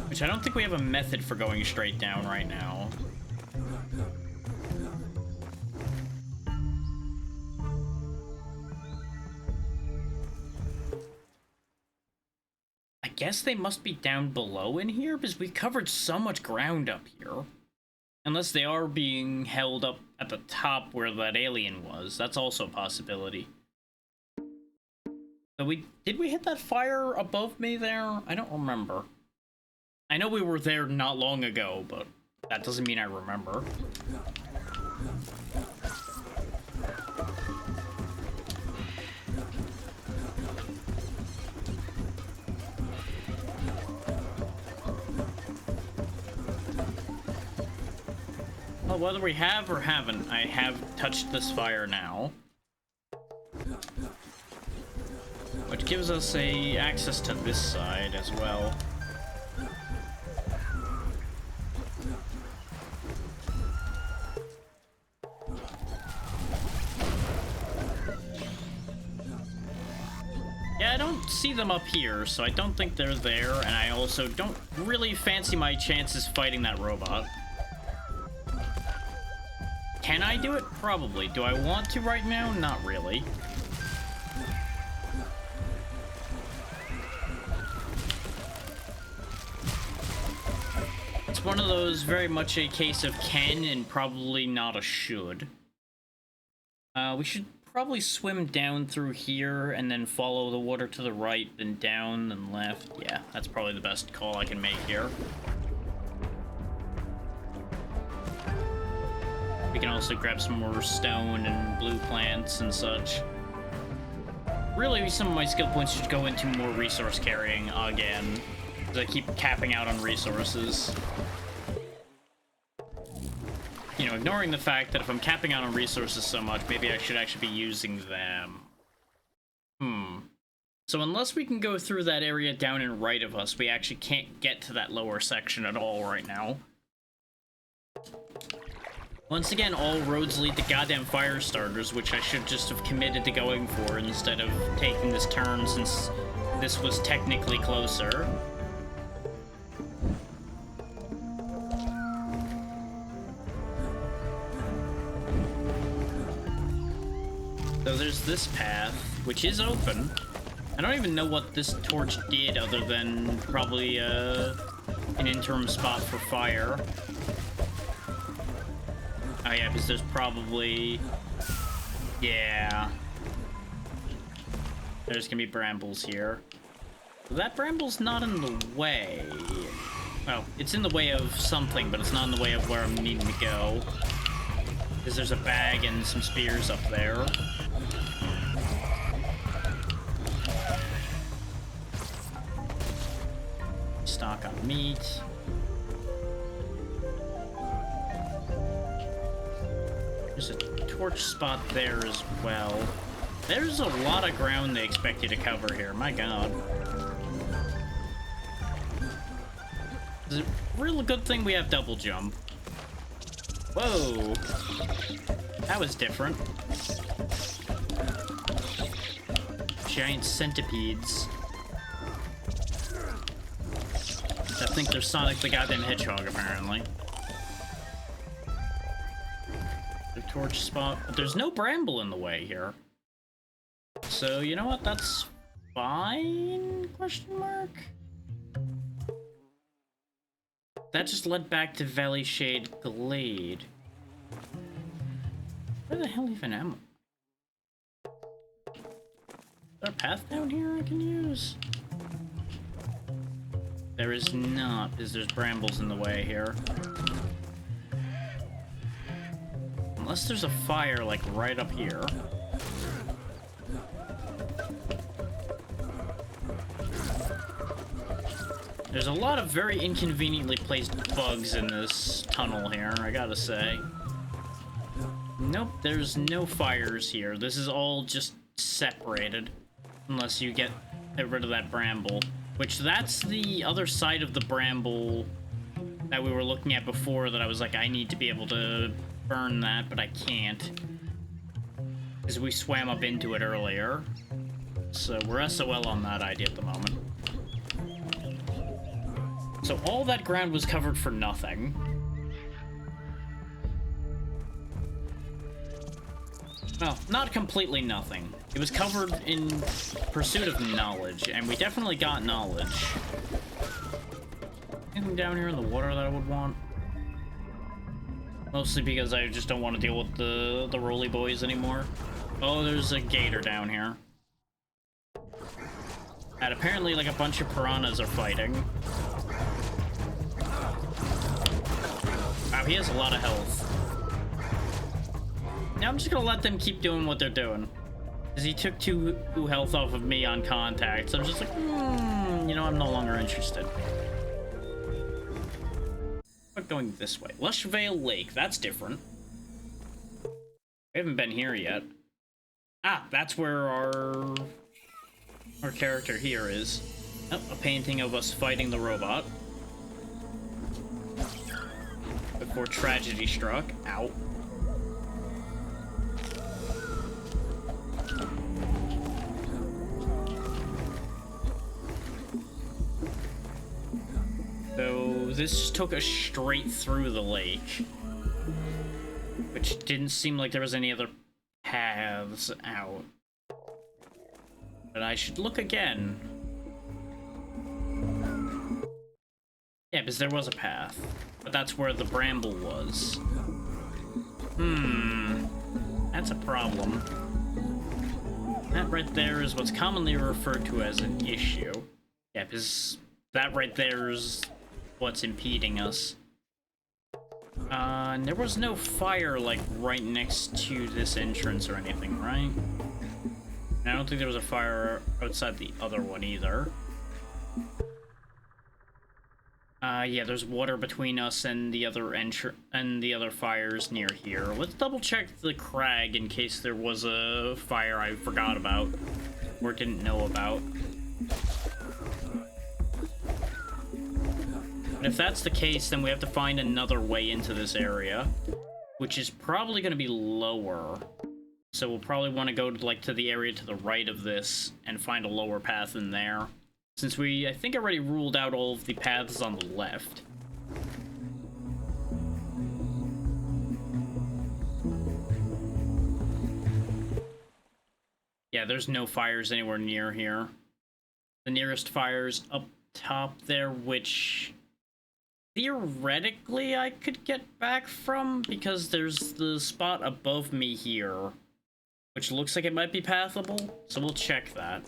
Speaker 1: Which I don't think we have a method for going straight down right now. I guess they must be down below in here, because we covered so much ground up here. Unless they are being held up at the top where that alien was. That's also a possibility. So did we hit that fire above me there? I don't remember. I know we were there not long ago, but that doesn't mean I remember. Well, whether we have or haven't, I have touched this fire now. Which gives us access to this side as well. Yeah, I don't see them up here, so I don't think they're there, and I also don't really fancy my chances fighting that robot. Can I do it? Probably. Do I want to right now? Not really. It's one of those very much a case of can and probably not a should. We should probably swim down through here and then follow the water to the right, then down, then left. Yeah, that's probably the best call I can make here. We can also grab some more stone and blue plants and such. Really, some of my skill points should go into more resource carrying again, because I keep capping out on resources. You know, ignoring the fact that if I'm capping out on resources so much, maybe I should actually be using them. So unless we can go through that area down and right of us, we actually can't get to that lower section at all right now. Once again, all roads lead to goddamn fire starters, which I should just have committed to going for instead of taking this turn since this was technically closer. So there's this path, which is open. I don't even know what this torch did other than probably an interim spot for fire. Oh yeah, because there's probably... Yeah. There's gonna be brambles here. That bramble's not in the way. Well, it's in the way of something, but it's not in the way of where I'm needing to go. Because there's a bag and some spears up there. Stock on meat. There's a torch spot there as well. There's a lot of ground they expect you to cover here, my god. It's a real good thing we have double jump. Whoa! That was different. Giant centipedes. I think they're Sonic the goddamn Hedgehog, apparently. The torch spot. But there's no bramble in the way here. So, you know what? That's fine? Question mark? That just led back to Valley Shade Glade. Where the hell even am I? Is there a path down here I can use? There is not, because there's brambles in the way here. Unless there's a fire, like, right up here. There's a lot of very inconveniently placed bugs in this tunnel here, I gotta say. Nope, there's no fires here. This is all just separated. Unless you get rid of that bramble. Which, that's the other side of the bramble that we were looking at before that I was like, I need to be able to burn that, but I can't. Because we swam up into it earlier. So we're SOL on that idea at the moment. So all that ground was covered for nothing. Well, not completely nothing. It was covered in pursuit of knowledge, and we definitely got knowledge. Anything down here in the water that I would want? Mostly because I just don't want to deal with the roly boys anymore. Oh, there's a gator down here. And apparently, like, a bunch of piranhas are fighting. Wow, he has a lot of health. Now I'm just gonna let them keep doing what they're doing. Because he took 2 health off of me on contact, so I'm just like, you know, I'm no longer interested. But going this way. Lush Vale Lake, that's different. We haven't been here yet. Ah, that's where our character here is. Oh, a painting of us fighting the robot. Before tragedy struck. Ow. this just took us straight through the lake. Which didn't seem like there was any other paths out. But I should look again. Yeah, because there was a path. But that's where the bramble was. That's a problem. That right there is what's commonly referred to as an issue. Yeah, because that right there is what's impeding us. And there was no fire, like, right next to this entrance or anything, right? And I don't think there was a fire outside the other one either. Yeah, there's water between us and the other fires near here. Let's double check the crag in case there was a fire I forgot about or didn't know about. But if that's the case, then we have to find another way into this area, which is probably going to be lower. So we'll probably want to go to, like, to the area to the right of this and find a lower path in there. Since we, I think, already ruled out all of the paths on the left. Yeah, there's no fires anywhere near here. The nearest fire's up top there, which theoretically I could get back from, because there's the spot above me here, which looks like it might be pathable, so we'll check that.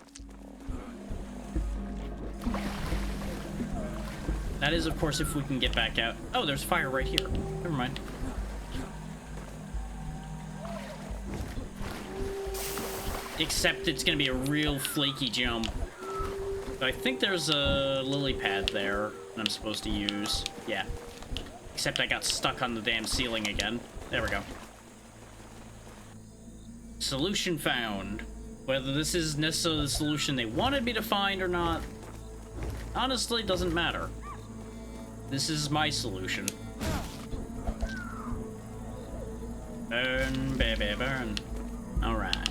Speaker 1: That is, of course, if we can get back out. Oh, there's fire right here. Never mind. Except it's gonna be a real flaky jump. So I think there's a lily pad there that I'm supposed to use. Yeah. Except I got stuck on the damn ceiling again. There we go. Solution found. Whether this is necessarily the solution they wanted me to find or not, honestly, doesn't matter. This is my solution. Burn, baby, burn. Alright.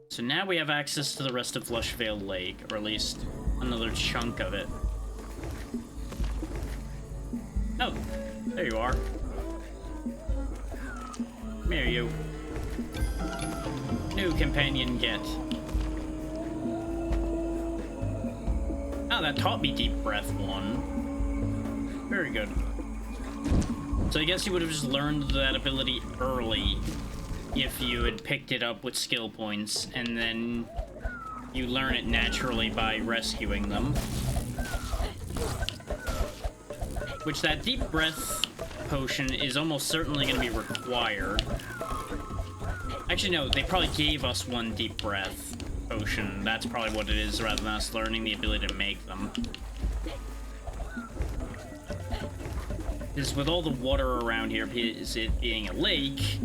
Speaker 1: So now we have access to the rest of Lushvale Lake, or at least another chunk of it. Oh, there you are. Come here, you. New companion get. Oh, that taught me Deep Breath 1. Very good. So I guess you would have just learned that ability early if you had picked it up with skill points, and then you learn it naturally by rescuing them. Which that Deep Breath potion is almost certainly going to be required. Actually, no, they probably gave us one Deep Breath potion. That's probably what it is, rather than us learning the ability to make them. Because with all the water around here, because it being a lake,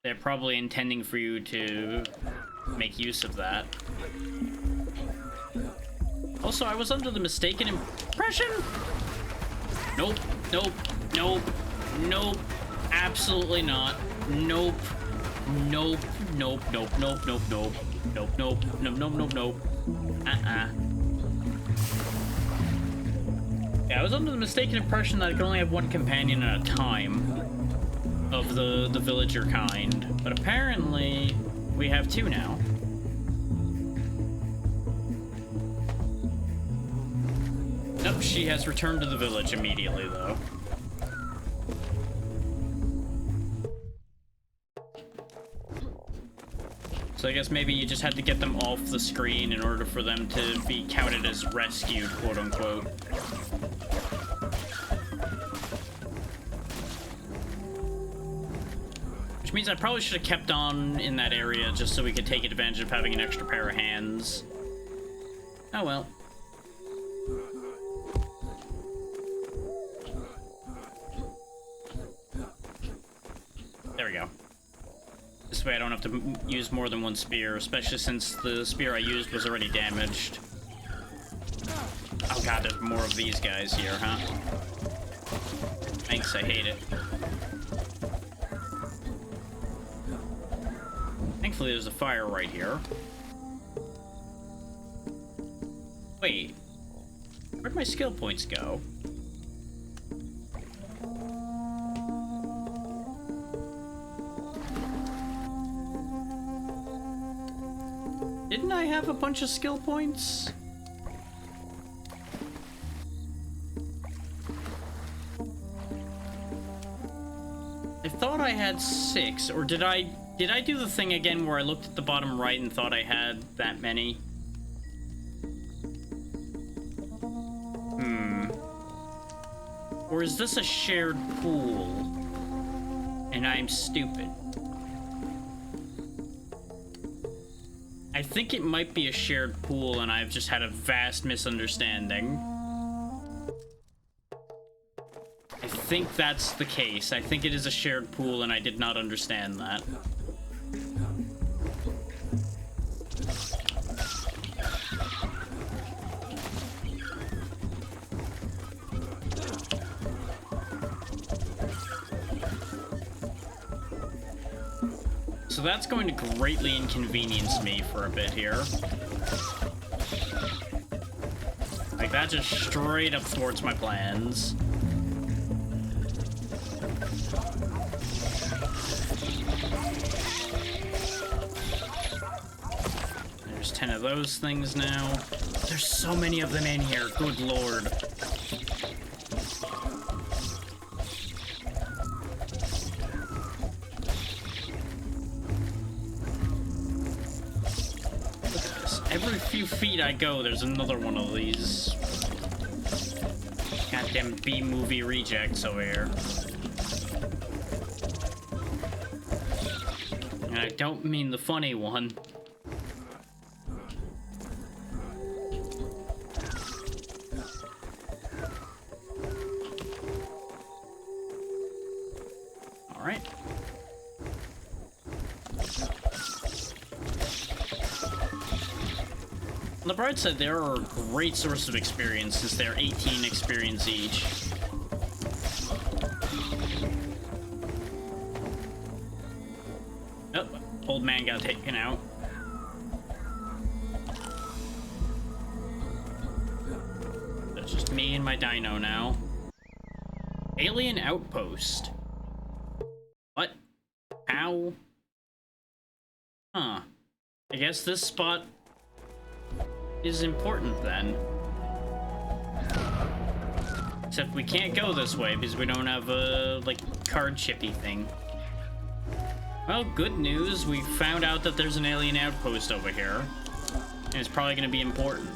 Speaker 1: they're probably intending for you to make use of that. Also, I was under the mistaken impression... Nope, nope, nope, nope, absolutely not. Nope, nope, nope, nope, nope, nope, nope, nope, nope, nope, nope, nope, nope. Yeah, I was under the mistaken impression that I could only have one companion at a time of the villager kind, but apparently we have two now. Nope, she has returned to the village immediately, though. So I guess maybe you just had to get them off the screen in order for them to be counted as rescued, quote-unquote. Which means I probably should have kept on in that area just so we could take advantage of having an extra pair of hands. Oh well. There we go. This way I don't have to use more than one spear, especially since the spear I used was already damaged. Oh god, there's more of these guys here, huh? Thanks, I hate it. Thankfully there's a fire right here. Wait. Where'd my skill points go? Didn't I have a bunch of skill points? I thought I had 6, or did I do the thing again where I looked at the bottom right and thought I had that many? Or is this a shared pool? And I'm stupid. I think it might be a shared pool and I've just had a vast misunderstanding. I think that's the case. I think it is a shared pool and I did not understand that. So that's going to greatly inconvenience me for a bit here. Like, that just straight up thwarts my plans. There's 10 of those things now. There's so many of them in here, good lord. Every few feet I go, there's another one of these goddamn B-movie rejects over here. And I don't mean the funny one. All right. On the bright side, there are a great source of experience since they're 18 experience each. Oh, old man got taken out. That's just me and my dino now. Alien outpost. What? How? Huh. I guess this spot is important then. Except we can't go this way because we don't have a, like, card chippy thing. Well, good news. We found out that there's an alien outpost over here. And it's probably going to be important.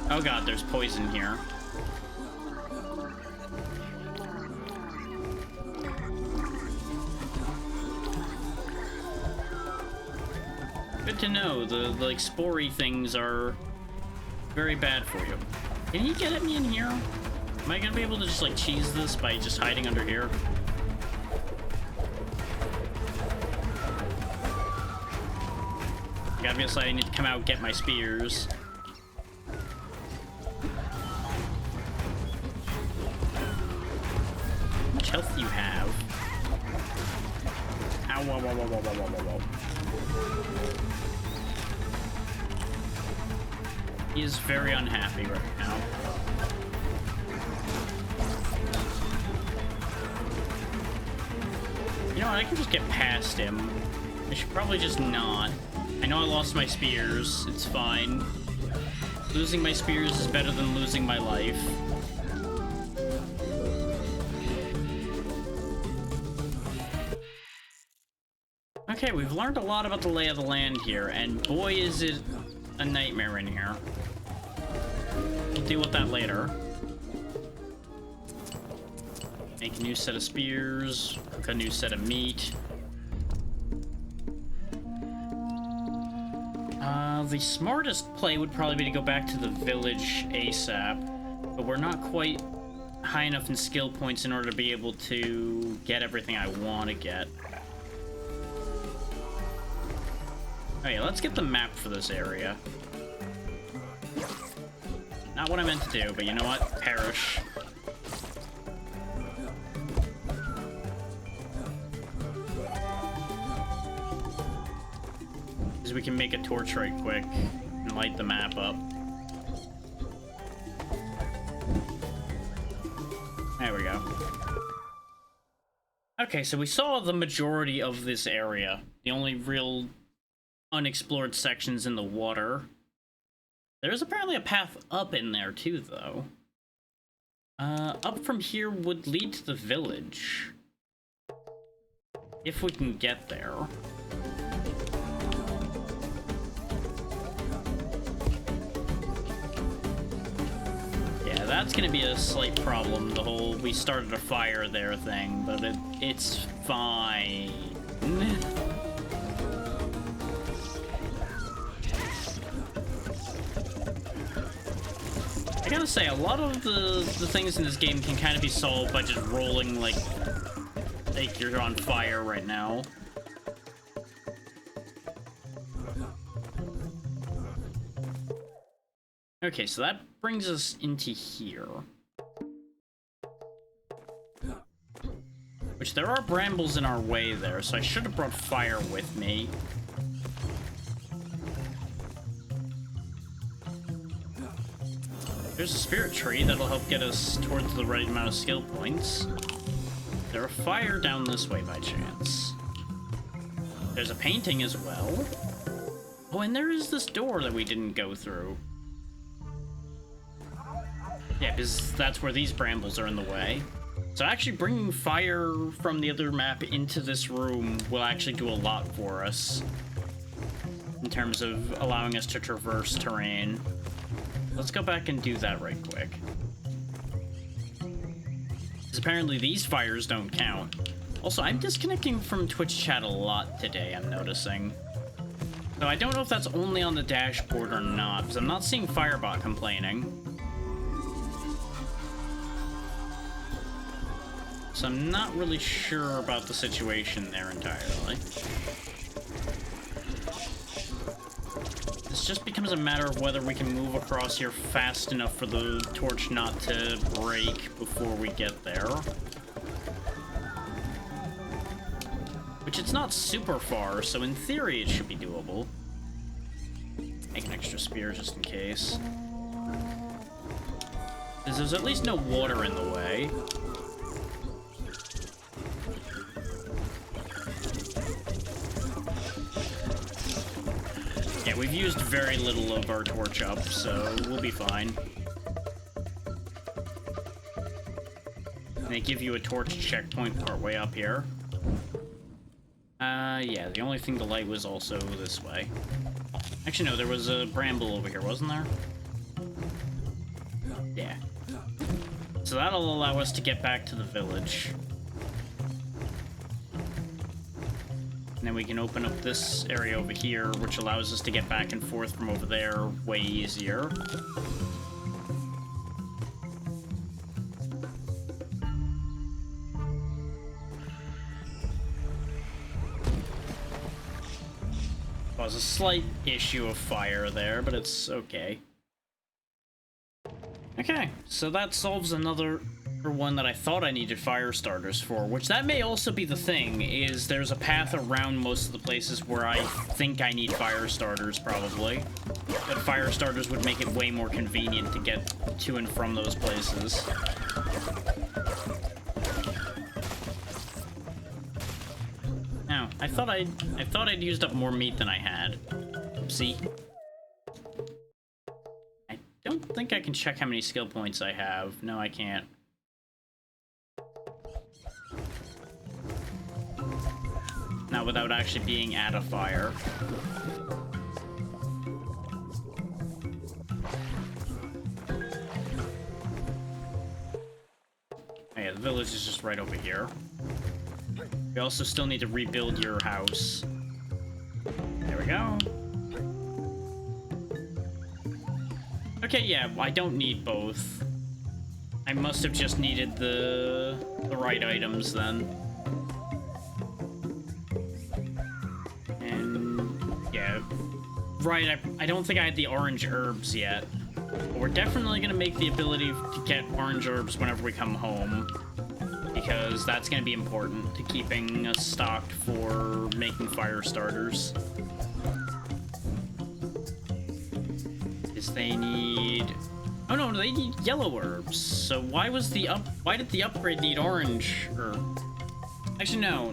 Speaker 1: Oh god, there's poison here. Good to know. The like, spory things are very bad for you. Can he get at me in here? Am I gonna be able to just, like, cheese this by just hiding under here? Like, obviously, I need to come out and get my spears. How much health do you have? Ow, whoa, whoa, whoa, whoa, whoa, whoa, whoa. He is very unhappy right now. You know what, I can just get past him. I should probably just not. I know I lost my spears, it's fine. Losing my spears is better than losing my life. Okay, we've learned a lot about the lay of the land here, and boy is it a nightmare in here. We'll deal with that later. Make a new set of spears, cook a new set of meat. The smartest play would probably be to go back to the village ASAP, but we're not quite high enough in skill points in order to be able to get everything I want to get. Oh yeah, let's get the map for this area. Not what I meant to do, but you know what? Perish. Because we can make a torch right quick and light the map up. There we go. Okay, so we saw the majority of this area. The only real unexplored sections in the water. There's apparently a path up in there too, though. Up from here would lead to the village. If we can get there. Yeah, that's gonna be a slight problem, the whole we started a fire there thing, but it's fine. I gotta say, a lot of the things in this game can kind of be solved by just rolling like you're on fire right now. Okay, so that brings us into here. Which there are brambles in our way there, so I should have brought fire with me. There's a spirit tree that'll help get us towards the right amount of skill points. There's a fire down this way by chance. There's a painting as well. Oh, and there is this door that we didn't go through. Yeah, because that's where these brambles are in the way. So actually bringing fire from the other map into this room will actually do a lot for us. In terms of allowing us to traverse terrain. Let's go back and do that right quick. Because apparently these fires don't count. Also, I'm disconnecting from Twitch chat a lot today, I'm noticing. So I don't know if that's only on the dashboard or not, because I'm not seeing Firebot complaining. So I'm not really sure about the situation there entirely. This just becomes a matter of whether we can move across here fast enough for the torch not to break before we get there. Which it's not super far, so in theory it should be doable. Make an extra spear just in case. Because there's at least no water in the way. Yeah, we've used very little of our torch up, so we'll be fine. And they give you a torch checkpoint partway up here. Yeah, the only thing to light was also this way. Actually, no, there was a bramble over here, wasn't there? Yeah. So that'll allow us to get back to the village. And then we can open up this area over here, which allows us to get back and forth from over there way easier. Cause a slight issue of fire there, but it's okay. Okay, so that solves another one that I thought I needed fire starters for, which that may also be the thing, is there's a path around most of the places where I think I need fire starters, probably. But fire starters would make it way more convenient to get to and from those places. Now, I thought I'd used up more meat than I had. Oopsie. I don't think I can check how many skill points I have. No, I can't. Not without actually being at a fire. Oh yeah, the village is just right over here. We also still need to rebuild your house. There we go. Okay, yeah, I don't need both. I must have just needed the right items then. Right, I don't think I had the orange herbs yet. But we're definitely going to make the ability to get orange herbs whenever we come home. Because that's going to be important to keeping us stocked for making fire starters. Because they need... Oh no, they need yellow herbs. So why did the upgrade need orange? Or... Actually, no,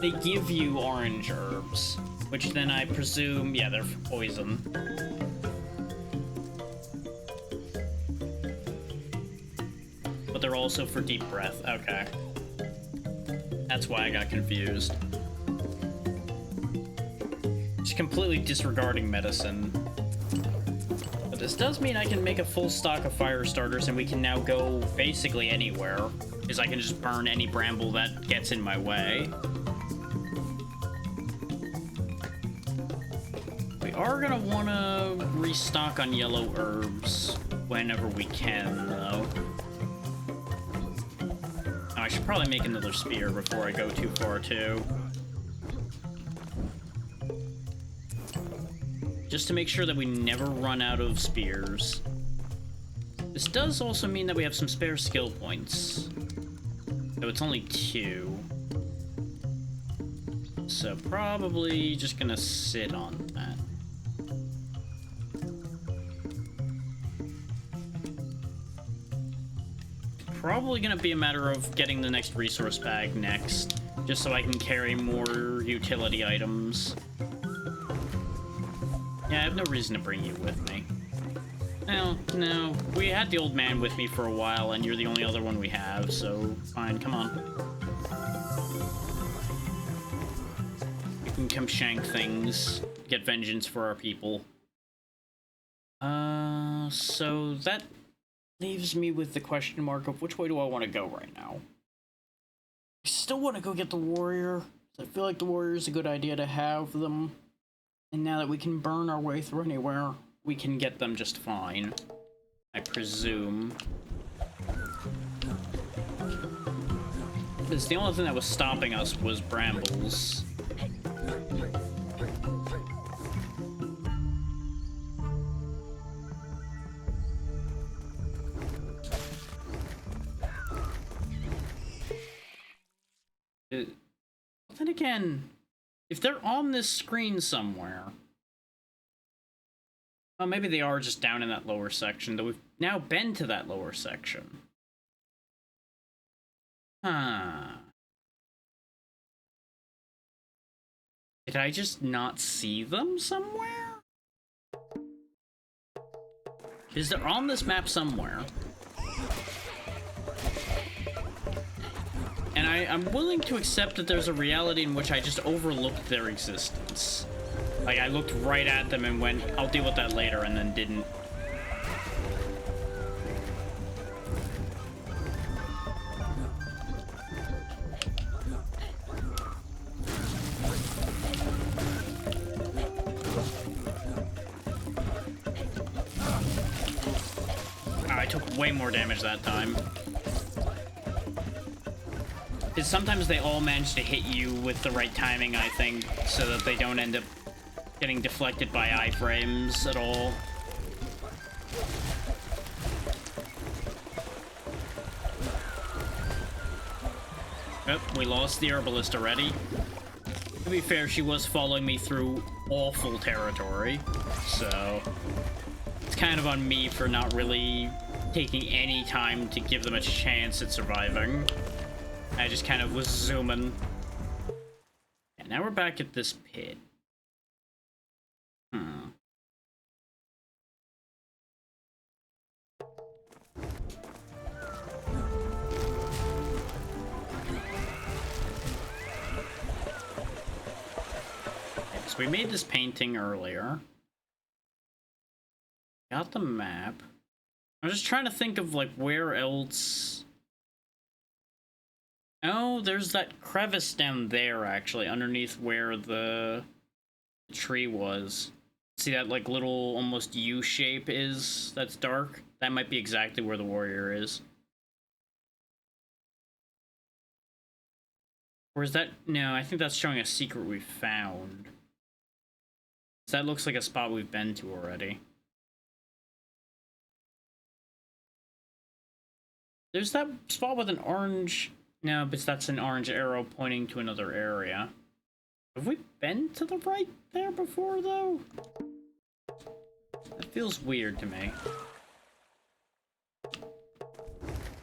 Speaker 1: they give you orange herbs, which then I presume, yeah, they're for poison. But they're also for deep breath. Okay. That's why I got confused. Just completely disregarding medicine. But this does mean I can make a full stock of fire starters, and we can now go basically anywhere, because I can just burn any bramble that gets in my way. We are gonna wanna restock on yellow herbs whenever we can, though. Oh, I should probably make another spear before I go too far, too. Just to make sure that we never run out of spears. This does also mean that we have some spare skill points. So it's only 2. So probably just gonna sit on that. Probably gonna be a matter of getting the next resource bag next, just so I can carry more utility items. Yeah, I have no reason to bring you with me. Well, no, we had the old man with me for a while, and you're the only other one we have, so fine, come on. We can come shank things, get vengeance for our people. So that leaves me with the question mark of which way do I want to go right now? I still want to go get the warrior. I feel like the warrior is a good idea to have them. And now that we can burn our way through anywhere, we can get them just fine, I presume. Because the only thing that was stopping us was brambles. Then again, if they're on this screen somewhere... Well, maybe they are just down in that lower section, though we've now been to that lower section. Huh. Did I just not see them somewhere? Because they're on this map somewhere. And I'm willing to accept that there's a reality in which I just overlooked their existence. Like, I looked right at them and went, I'll deal with that later, and then didn't. Oh, I took way more damage that time. Because sometimes they all manage to hit you with the right timing, I think, so that they don't end up getting deflected by iframes at all. Oh, we lost the herbalist already. To be fair, she was following me through awful territory, so it's kind of on me for not really taking any time to give them a chance at surviving. I just kind of was zooming. And now we're back at this pit. So we made this painting earlier. Got the map. I'm just trying to think of, like, where else... Oh, there's that crevice down there, actually, underneath where the tree was. See that, like, little almost U shape is? That's dark? That might be exactly where the warrior is. Or is that... No, I think that's showing a secret we found. So that looks like a spot we've been to already. There's that spot with an orange... No, but that's an orange arrow pointing to another area. Have we been to the right there before, though? That feels weird to me.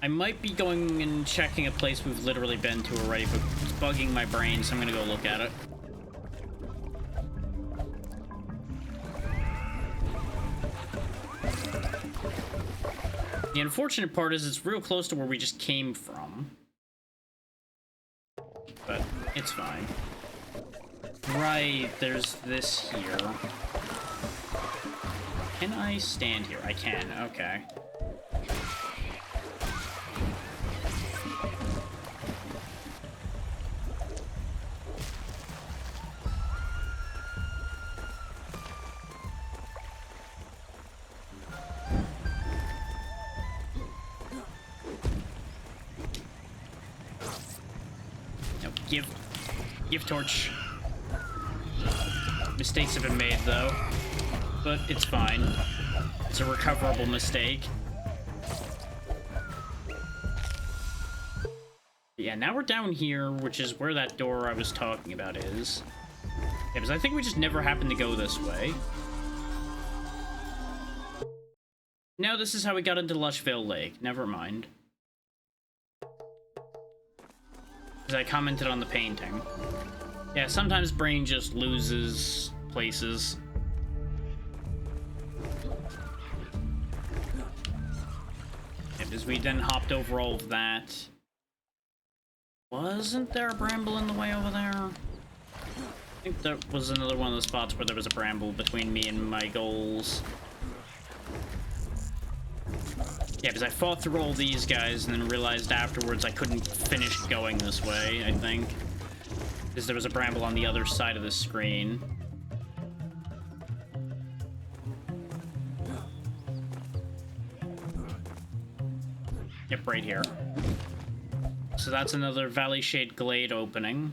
Speaker 1: I might be going and checking a place we've literally been to already, but it's bugging my brain, so I'm gonna go look at it. The unfortunate part is it's real close to where we just came from. But it's fine. Right, there's this here. Can I stand here? I can, okay. No, give torch. Mistakes have been made, though. But it's fine. It's a recoverable mistake. Yeah, now we're down here, which is where that door I was talking about is. Yeah, because I think we just never happened to go this way. No, this is how we got into Lushvale Lake. Never mind. Because I commented on the painting. Yeah, sometimes brain just loses places. Yeah, because we then hopped over all of that. Wasn't there a bramble in the way over there? I think that was another one of the spots where there was a bramble between me and my goals. Yeah, because I fought through all these guys and then realized afterwards I couldn't finish going this way, I think. Because there was a bramble on the other side of the screen. Yep, right here. So that's another Valley Shade Glade opening.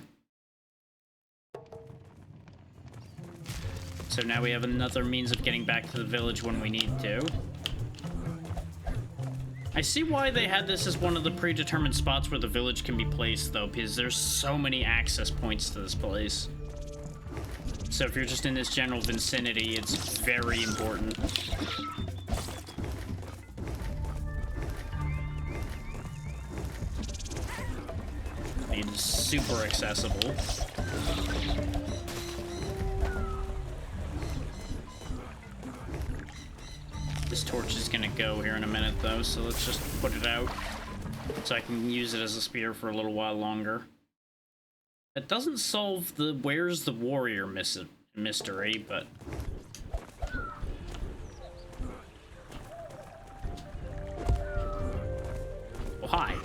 Speaker 1: So now we have another means of getting back to the village when we need to. I see why they had this as one of the predetermined spots where the village can be placed, though, because there's so many access points to this place. So if you're just in this general vicinity, it's very important. It's super accessible. This torch is gonna go here in a minute, though, so let's just put it out so I can use it as a spear for a little while longer. That doesn't solve the where's the warrior mystery, but... Oh, hi.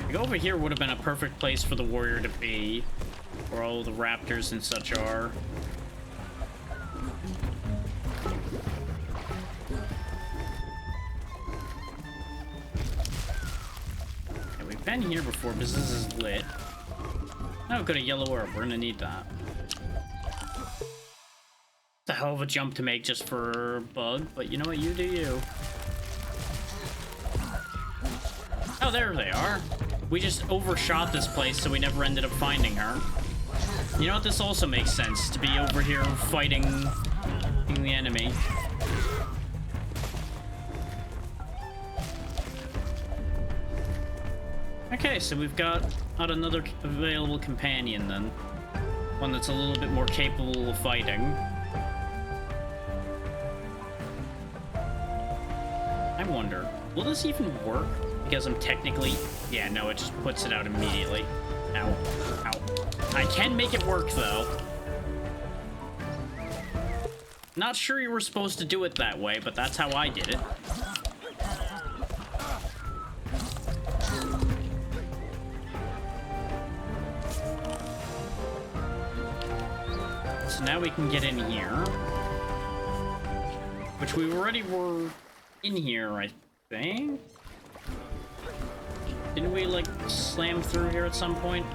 Speaker 1: Like, over here would have been a perfect place for the warrior to be, where all the raptors and such are. Yeah, we've been here before because this is lit. Oh, good, a yellow orb. We're gonna need that. It's a hell of a jump to make just for bug, but you know what? You do you. Oh, there they are. We just overshot this place, so we never ended up finding her. You know what? This also makes sense, to be over here fighting the enemy. Okay, so we've got another available companion, then. One that's a little bit more capable of fighting. I wonder, will this even work? Because I'm technically... Yeah, no, it just puts it out immediately. Ow. Ow. I can make it work, though. Not sure you were supposed to do it that way, but that's how I did it. So now we can get in here. Which we already were in here, I think? Didn't we, like, slam through here at some point?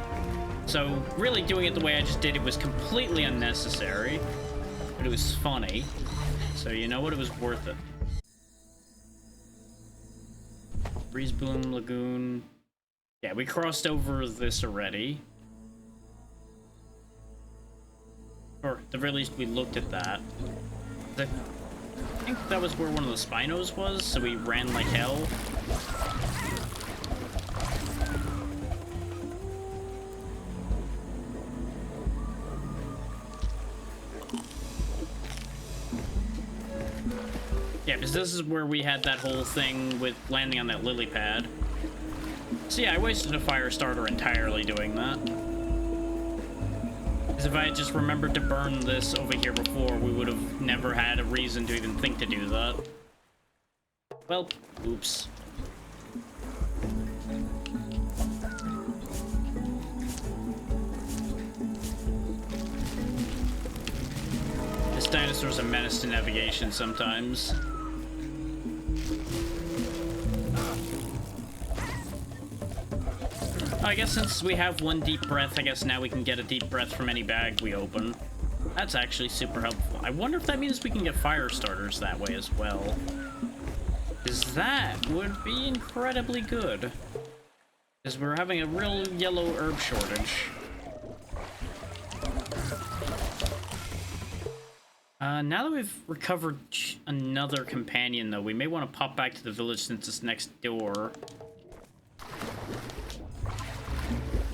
Speaker 1: So, really doing it the way I just did it was completely unnecessary. But it was funny. So, you know what? It was worth it. Breeze Bloom Lagoon. Yeah, we crossed over this already. Or at the very least, we looked at that. I think that was where one of the Spinos was, so we ran like hell. Yeah, because this is where we had that whole thing with landing on that lily pad. So yeah, I wasted a fire starter entirely doing that. Because if I had just remembered to burn this over here before, we would have never had a reason to even think to do that. Well, oops. This dinosaur's a menace to navigation sometimes. I guess since we have one deep breath, I guess now we can get a deep breath from any bag we open. That's actually super helpful. I wonder if that means we can get fire starters that way as well. Because that would be incredibly good. Because we're having a real yellow herb shortage. Now that we've recovered another companion, though, we may want to pop back to the village since it's next door.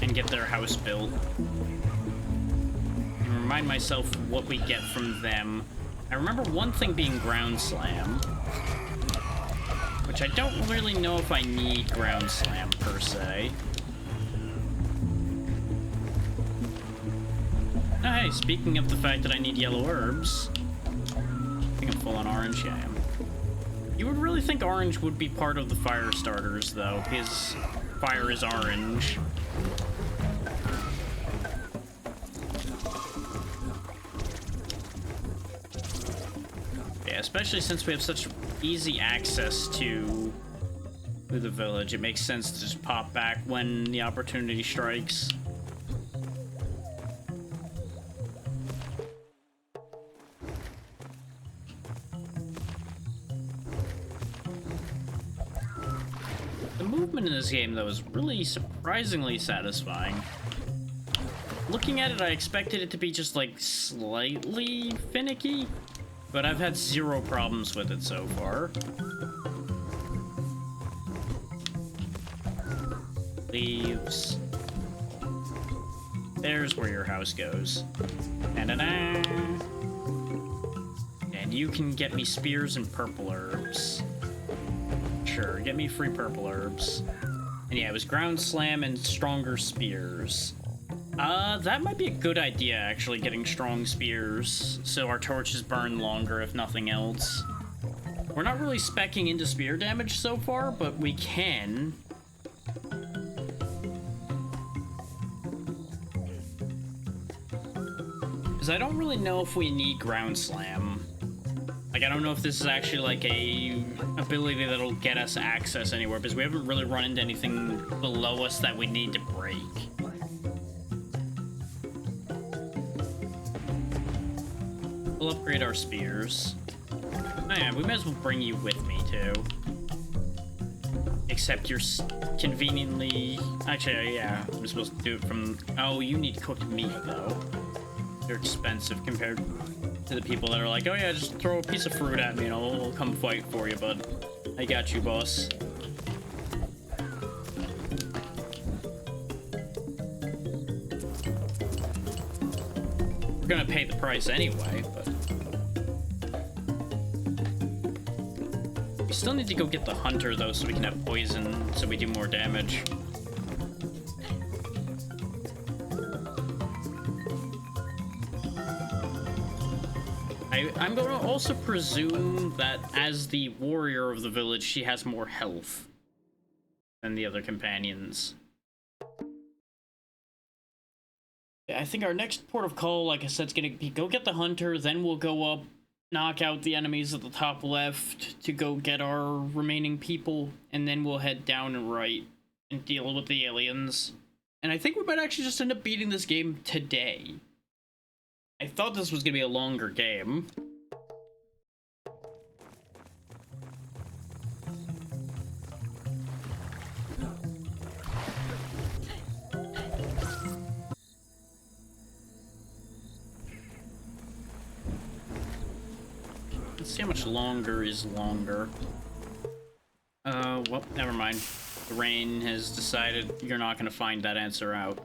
Speaker 1: And get their house built. And remind myself what we get from them. I remember one thing being ground slam. Which I don't really know if I need ground slam, per se. Oh, hey, speaking of the fact that I need yellow herbs. I think I'm full on orange, yeah, I am. You would really think orange would be part of the fire starters, though. His fire is orange. Yeah, especially since we have such easy access to the village, it makes sense to just pop back when the opportunity strikes. The movement in this game, though, is really surprisingly satisfying. Looking at it, I expected it to be just, like, slightly finicky, but I've had zero problems with it so far. Leaves. There's where your house goes. Da-da-da. And you can get me spears and purple herbs. Sure, get me free purple herbs. And yeah, it was ground slam and stronger spears. That might be a good idea, actually, getting strong spears, so our torches burn longer, if nothing else. We're not really speccing into spear damage so far, but we can. Because I don't really know if we need ground slam. Like, I don't know if this is actually, like, a ability that'll get us access anywhere, because we haven't really run into anything below us that we need to break. We'll upgrade our spears. Oh yeah, we might as well bring you with me, too. Except you're conveniently... Actually, yeah, I'm supposed to do it from... Oh, you need cooked meat, though. They're expensive compared to the people that are like, oh yeah, just throw a piece of fruit at me and I'll come fight for you, bud. I got you, boss. We're gonna pay the price anyway, but... We still need to go get the hunter, though, so we can have poison, so we do more damage. I'm going to also presume that as the warrior of the village, she has more health than the other companions. I think our next port of call, like I said, is going to be go get the hunter, then we'll go up, knock out the enemies at the top left to go get our remaining people, and then we'll head down and right and deal with the aliens. And I think we might actually just end up beating this game today. I thought this was going to be a longer game. Let's see how much longer is longer. Well, never mind. The rain has decided you're not going to find that answer out.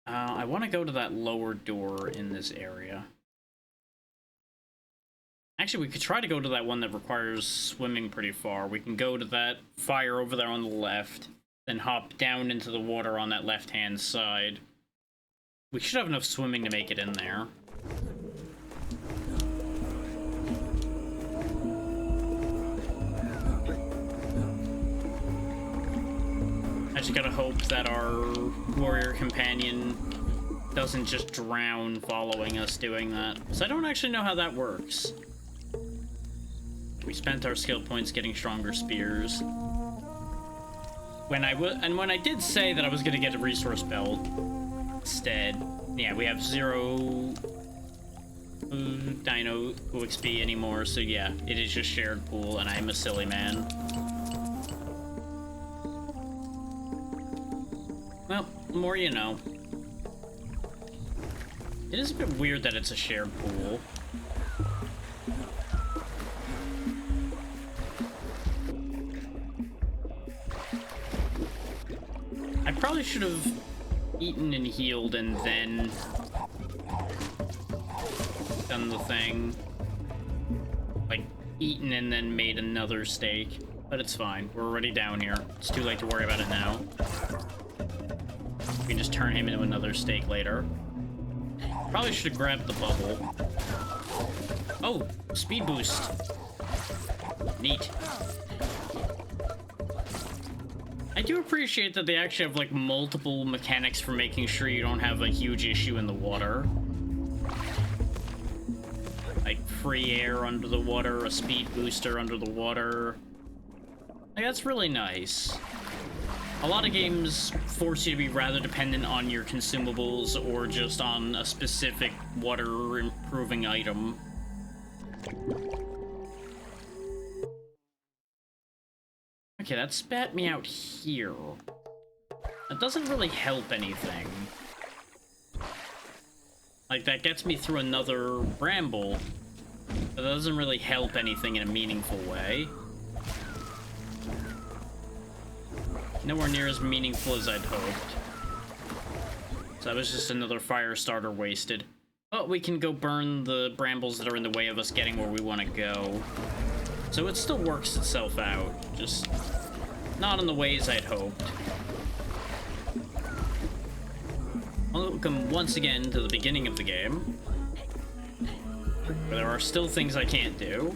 Speaker 1: I want to go to that lower door in this area. Actually, we could try to go to that one that requires swimming pretty far. We can go to that fire over there on the left, then hop down into the water on that left-hand side. We should have enough swimming to make it in there. I just gotta hope that our warrior companion doesn't just drown following us doing that. So I don't actually know how that works. We spent our skill points getting stronger spears. When I did say that I was gonna get a resource belt instead, yeah, we have 0 Dino OXP anymore, so yeah, it is just shared pool, and I'm a silly man. Well, the more you know. It is a bit weird that it's a shared pool. I probably should have eaten and healed and then done the thing. Like, eaten and then made another steak. But it's fine. We're already down here. It's too late to worry about it now. We can just turn him into another steak later. Probably should have grabbed the bubble. Oh, speed boost. Neat. I do appreciate that they actually have, like, multiple mechanics for making sure you don't have a huge issue in the water. Like, free air under the water, a speed booster under the water. Like, that's really nice. A lot of games force you to be rather dependent on your consumables or just on a specific water-improving item. Okay, that spat me out here. That doesn't really help anything. Like, that gets me through another bramble, but that doesn't really help anything in a meaningful way. Nowhere near as meaningful as I'd hoped. So that was just another fire starter wasted. But we can go burn the brambles that are in the way of us getting where we want to go. So it still works itself out, just not in the ways I'd hoped. Welcome once again to the beginning of the game, where there are still things I can't do.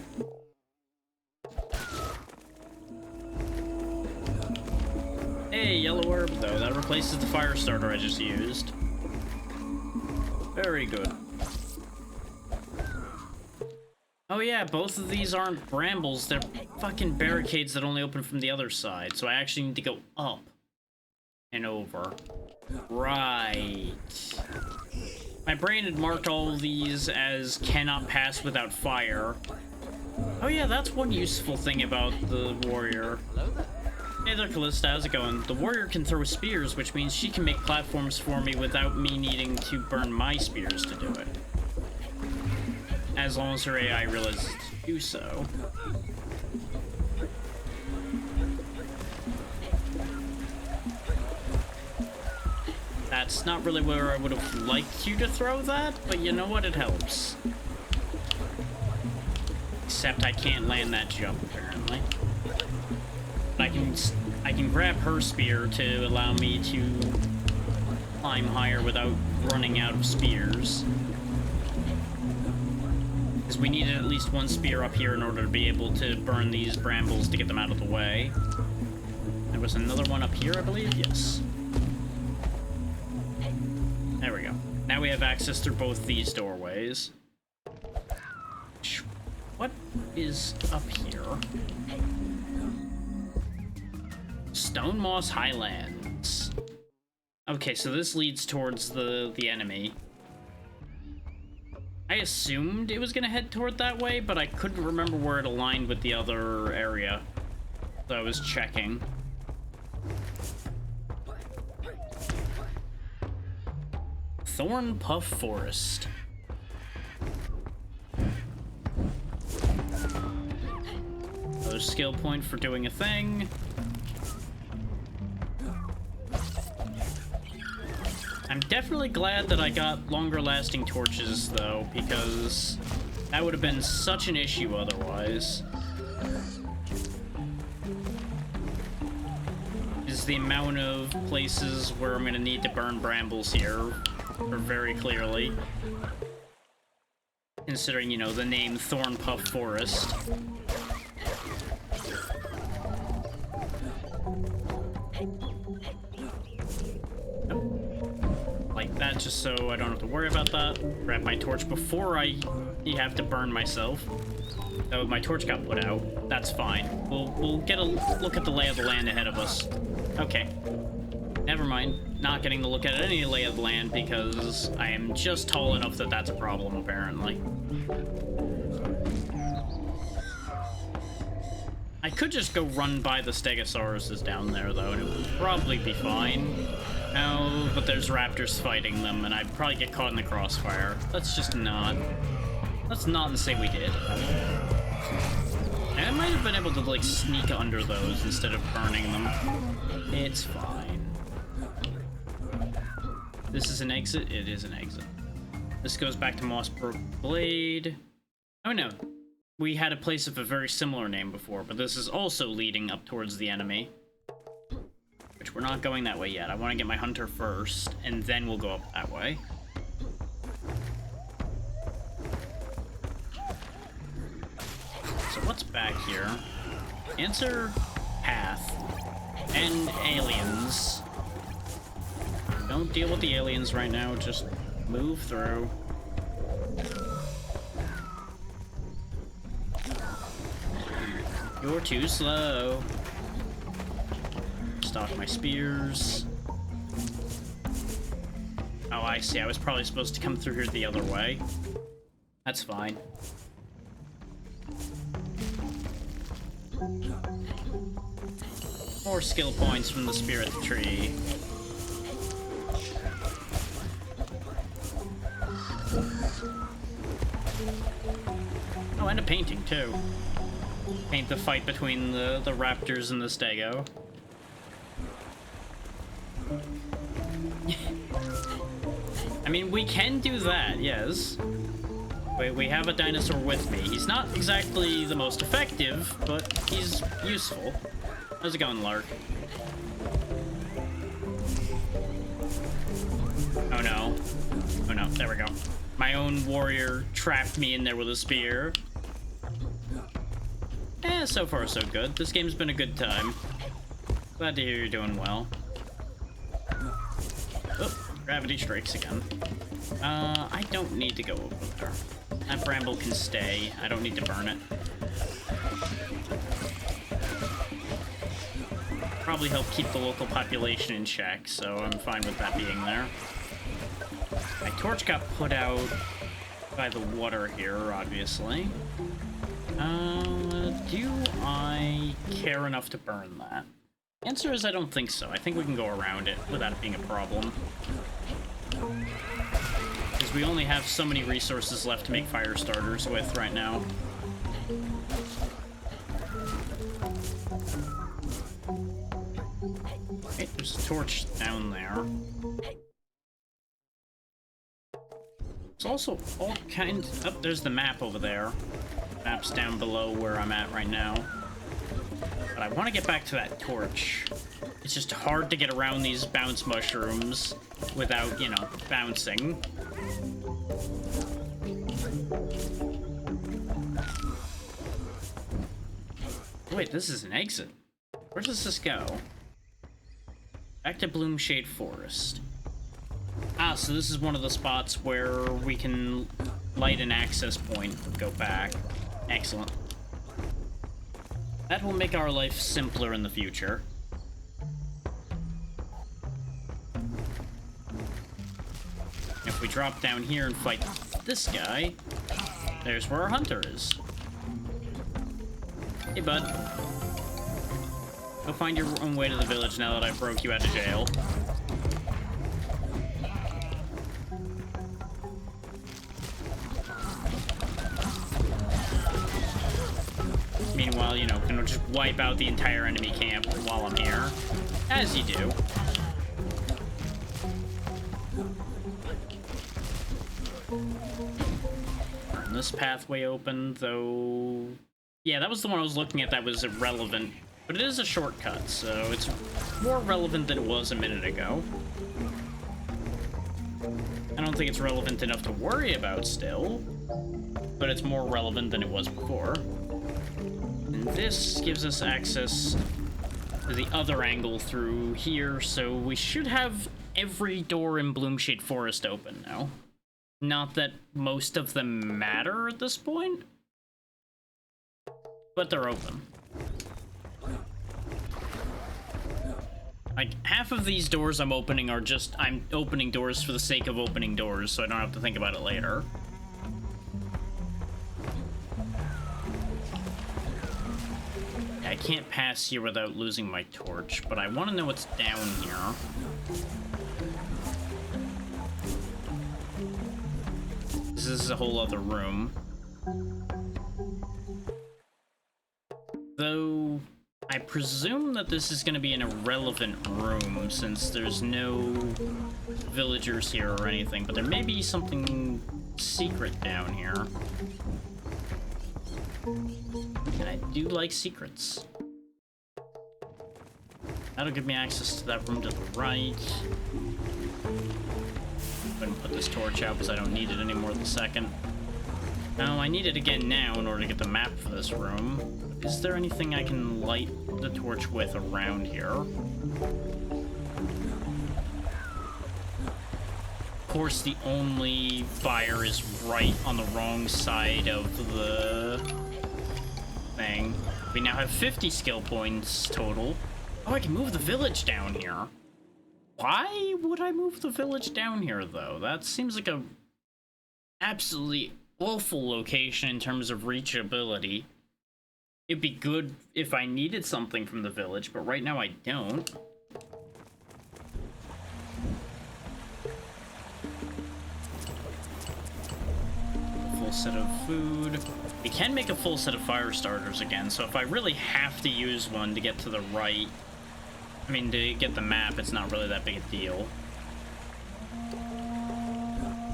Speaker 1: Hey, yellow herb, though. That replaces the fire starter I just used. Very good. Oh yeah, both of these aren't brambles. They're fucking barricades that only open from the other side. So I actually need to go up and over. Right. My brain had marked all of these as cannot pass without fire. Oh yeah, that's one useful thing about the warrior. Hey there, Callista, how's it going? The warrior can throw spears, which means she can make platforms for me without me needing to burn my spears to do it. As long as her AI realizes to do so. That's not really where I would have liked you to throw that, but you know what? It helps. Except I can't land that jump, apparently. But I can grab her spear to allow me to climb higher without running out of spears. Because we needed at least one spear up here in order to be able to burn these brambles to get them out of the way. There was another one up here, I believe? Yes. There we go. Now we have access through both these doorways. What is up here? Stone Moss Highlands. Okay, so this leads towards the enemy. I assumed it was gonna head toward that way, but I couldn't remember where it aligned with the other area. So I was checking. Thorn Puff Forest. skill point for doing a thing. I'm definitely glad that I got longer lasting torches, though, because that would have been such an issue otherwise. Is the amount of places where I'm going to need to burn brambles here, or very clearly. Considering, you know, the name Thornpuff Forest. Like that, just so I don't have to worry about that. Grab my torch before I have to burn myself. Oh, my torch got put out. That's fine. We'll get a look at the lay of the land ahead of us. Okay. Never mind. Not getting to look at any lay of the land because I am just tall enough that that's a problem, apparently. I could just go run by the Stegosauruses down there, though, and it would probably be fine. No, but there's raptors fighting them, and I'd probably get caught in the crossfire. Let's just not. Let's not say we did. I might have been able to, like, sneak under those instead of burning them. It's fine. This is an exit? It is an exit. This goes back to Mossbrook Blade. Oh, no. We had a place of a very similar name before, but this is also leading up towards the enemy. Which we're not going that way yet. I want to get my hunter first, and then we'll go up that way. So what's back here? Answer path. And aliens. Don't deal with the aliens right now, just move through. You're too slow. Stock my spears. Oh, I see. I was probably supposed to come through here the other way. That's fine. More skill points from the spirit tree. Oh, and a painting, too. Paint the fight between the raptors and the stego. I mean, we can do that, yes. We have a dinosaur with me. He's not exactly the most effective, but he's useful. How's it going, Lark? Oh no. Oh no, there we go. My own warrior trapped me in there with a spear. Eh, so far so good. This game's been a good time. Glad to hear you're doing well. Oh, gravity strikes again. I don't need to go over there. That bramble can stay. I don't need to burn it. Probably help keep the local population in check, so I'm fine with that being there. My torch got put out by the water here, obviously. Do I care enough to burn that? Answer is I don't think so. I think we can go around it without it being a problem. Because we only have so many resources left to make fire starters with right now. Okay, there's a torch down there. There's also all kinds... Oh, there's the map over there. Map's down below where I'm at right now. But I want to get back to that torch. It's just hard to get around these bounce mushrooms without, you know, bouncing. Wait, this is an exit. Where does this go? Back to Bloomshade Forest. Ah, so this is one of the spots where we can light an access point and go back. Excellent. That will make our life simpler in the future. If we drop down here and fight this guy, there's where our hunter is. Hey, bud. Go find your own way to the village now that I broke you out of jail. Meanwhile, I'll, you know, gonna just wipe out the entire enemy camp while I'm here. As you do. Turn this pathway open, though... Yeah, that was the one I was looking at that was irrelevant. But it is a shortcut, so it's more relevant than it was a minute ago. I don't think it's relevant enough to worry about still, but it's more relevant than it was before. And this gives us access to the other angle through here, so we should have every door in Bloomshade Forest open now. Not that most of them matter at this point, but they're open. Like, half of these doors I'm opening are just, I'm opening doors for the sake of opening doors, so I don't have to think about it later. I can't pass here without losing my torch, but I want to know what's down here. This is a whole other room. Though... I presume that this is going to be an irrelevant room since there's no villagers here or anything, but there may be something secret down here. And I do like secrets. That'll give me access to that room to the right. Go ahead and put this torch out because I don't need it anymore the second. Now, I need it again now in order to get the map for this room. Is there anything I can light the torch with around here? Of course, the only fire is right on the wrong side of the thing. We now have 50 skill points total. Oh, I can move the village down here. Why would I move the village down here, though? That seems like a absolutely awful location in terms of reachability. It'd be good if I needed something from the village, but right now I don't. Full set of food. We can make a full set of fire starters again, so if I really have to use one to get to the right, I mean, to get the map, it's not really that big a deal.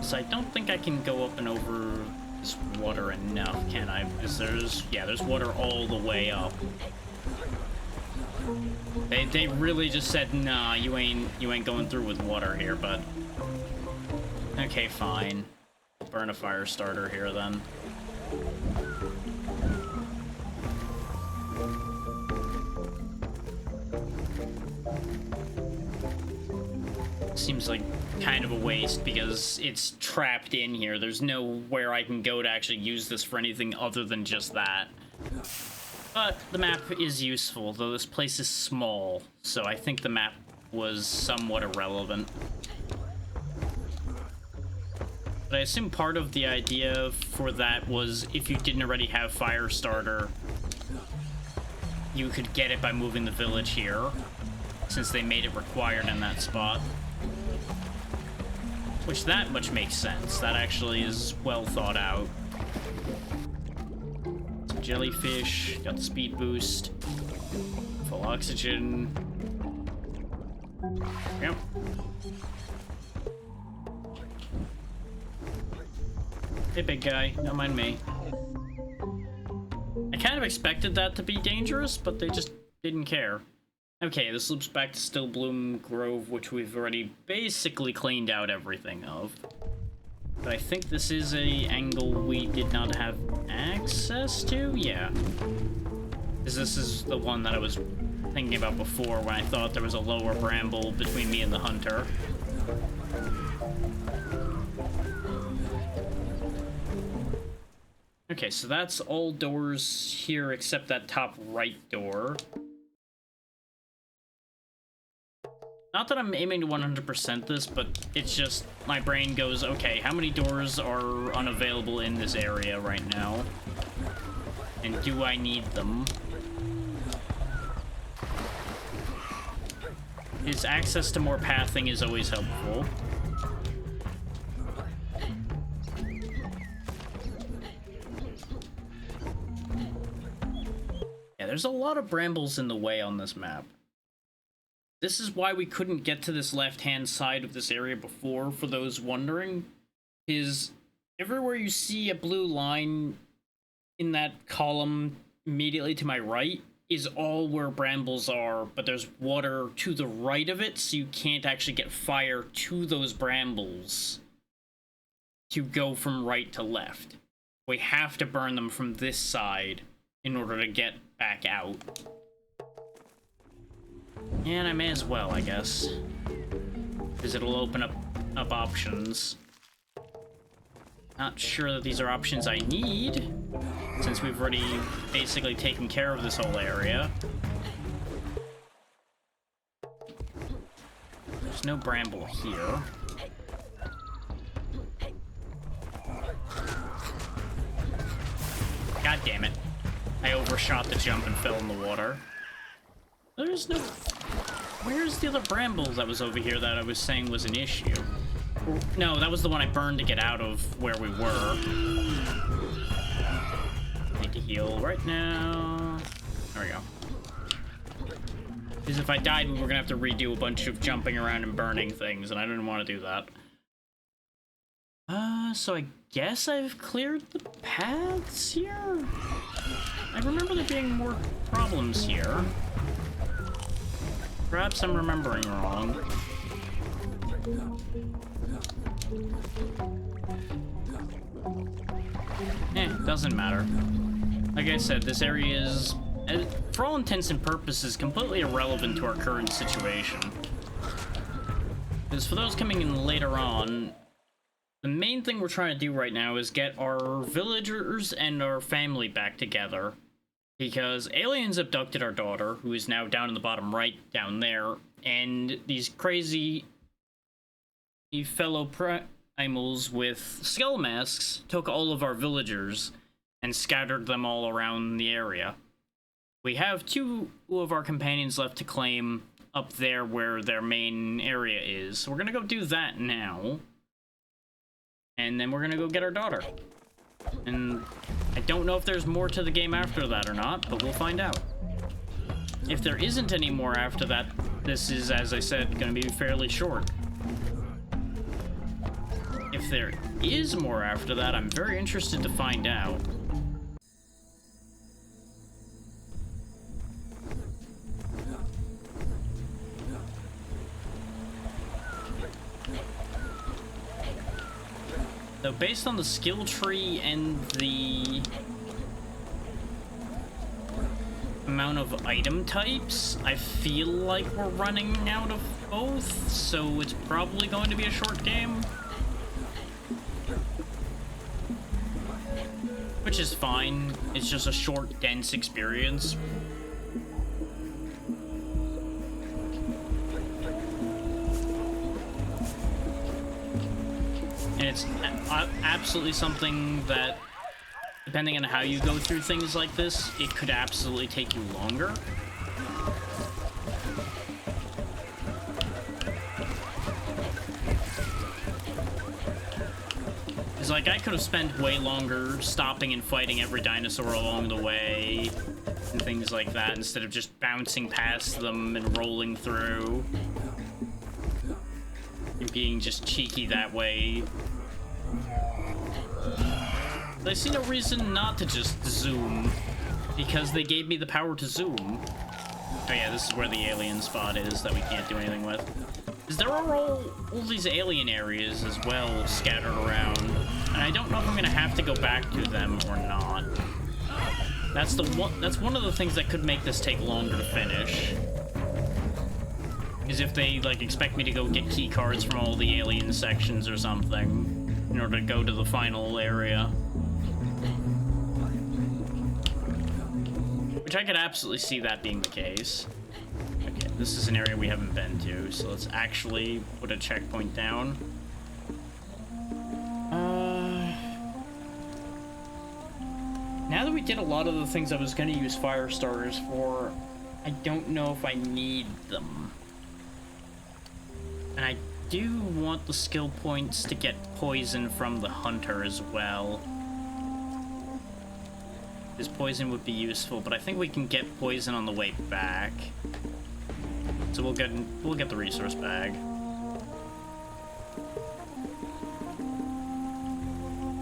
Speaker 1: So I don't think I can go up and over this water enough, can I? Because there's water all the way up. They really just said, nah, you ain't going through with water here, but okay, fine. Burn a fire starter here then. Seems like kind of a waste because it's trapped in here. There's nowhere I can go to actually use this for anything other than just that. But the map is useful, though this place is small, so I think the map was somewhat irrelevant. But I assume part of the idea for that was if you didn't already have Firestarter, you could get it by moving the village here, since they made it required in that spot. Which that much makes sense. That actually is well thought out. Some jellyfish, got the speed boost, full oxygen. Yep. Hey, big guy, don't mind me. I kind of expected that to be dangerous, but they just didn't care. Okay, this loops back to Stillbloom Grove, which we've already basically cleaned out everything of. But I think this is a angle we did not have access to? Yeah. Because this is the one that I was thinking about before when I thought there was a lower bramble between me and the hunter. Okay, so that's all doors here except that top right door. Not that I'm aiming to 100% this, but it's just my brain goes, okay, how many doors are unavailable in this area right now? And do I need them? His access to more pathing is always helpful. there's a lot of brambles in the way on this map. This is why we couldn't get to this left-hand side of this area before, for those wondering, is everywhere you see a blue line in that column immediately to my right is all where brambles are, but there's water to the right of it, so you can't actually get fire to those brambles to go from right to left. We have to burn them from this side in order to get back out. And I may as well, I guess, because it'll open up options. Not sure that these are options I need, since we've already basically taken care of this whole area. There's no bramble here. God damn it. I overshot the jump and fell in the water. There's no... Where's the other bramble that was over here that I was saying was an issue? No, that was the one I burned to get out of where we were. Need to heal right now. There we go. Because if I died, we were gonna have to redo a bunch of jumping around and burning things, and I didn't want to do that. So I guess I've cleared the paths here? I remember there being more problems here. Perhaps I'm remembering wrong. Doesn't matter. Like I said, this area is, for all intents and purposes, completely irrelevant to our current situation. Because for those coming in later on, the main thing we're trying to do right now is get our villagers and our family back together. Because aliens abducted our daughter, who is now down in the bottom right down there, and these crazy fellow primals with skull masks took all of our villagers and scattered them all around the area. We have 2 of our companions left to claim up there where their main area is, so we're gonna go do that now. And then we're gonna go get our daughter. And I don't know if there's more to the game after that or not, but we'll find out. If there isn't any more after that, this is, as I said, gonna be fairly short. If there is more after that, I'm very interested to find out. So based on the skill tree and the amount of item types, I feel like we're running out of both, so it's probably going to be a short game. Which is fine, it's just a short, dense experience. And it's absolutely something that, depending on how you go through things like this, it could absolutely take you longer. It's like, I could have spent way longer stopping and fighting every dinosaur along the way, and things like that, instead of just bouncing past them and rolling through. And being just cheeky that way. I see no reason not to just zoom, because they gave me the power to zoom. Oh yeah, this is where the alien spot is that we can't do anything with. Because there are all these alien areas as well scattered around, and I don't know if I'm gonna have to go back to them or not. That's one of the things that could make this take longer to finish. Is if they, like, expect me to go get key cards from all the alien sections or something in order to go to the final area. Which I could absolutely see that being the case. Okay, this is an area we haven't been to, so let's actually put a checkpoint down. Now that we did a lot of the things I was going to use fire starters for, I don't know if I need them. And I do want the skill points to get poison from the hunter as well. His poison would be useful, but I think we can get poison on the way back. So we'll get the resource bag.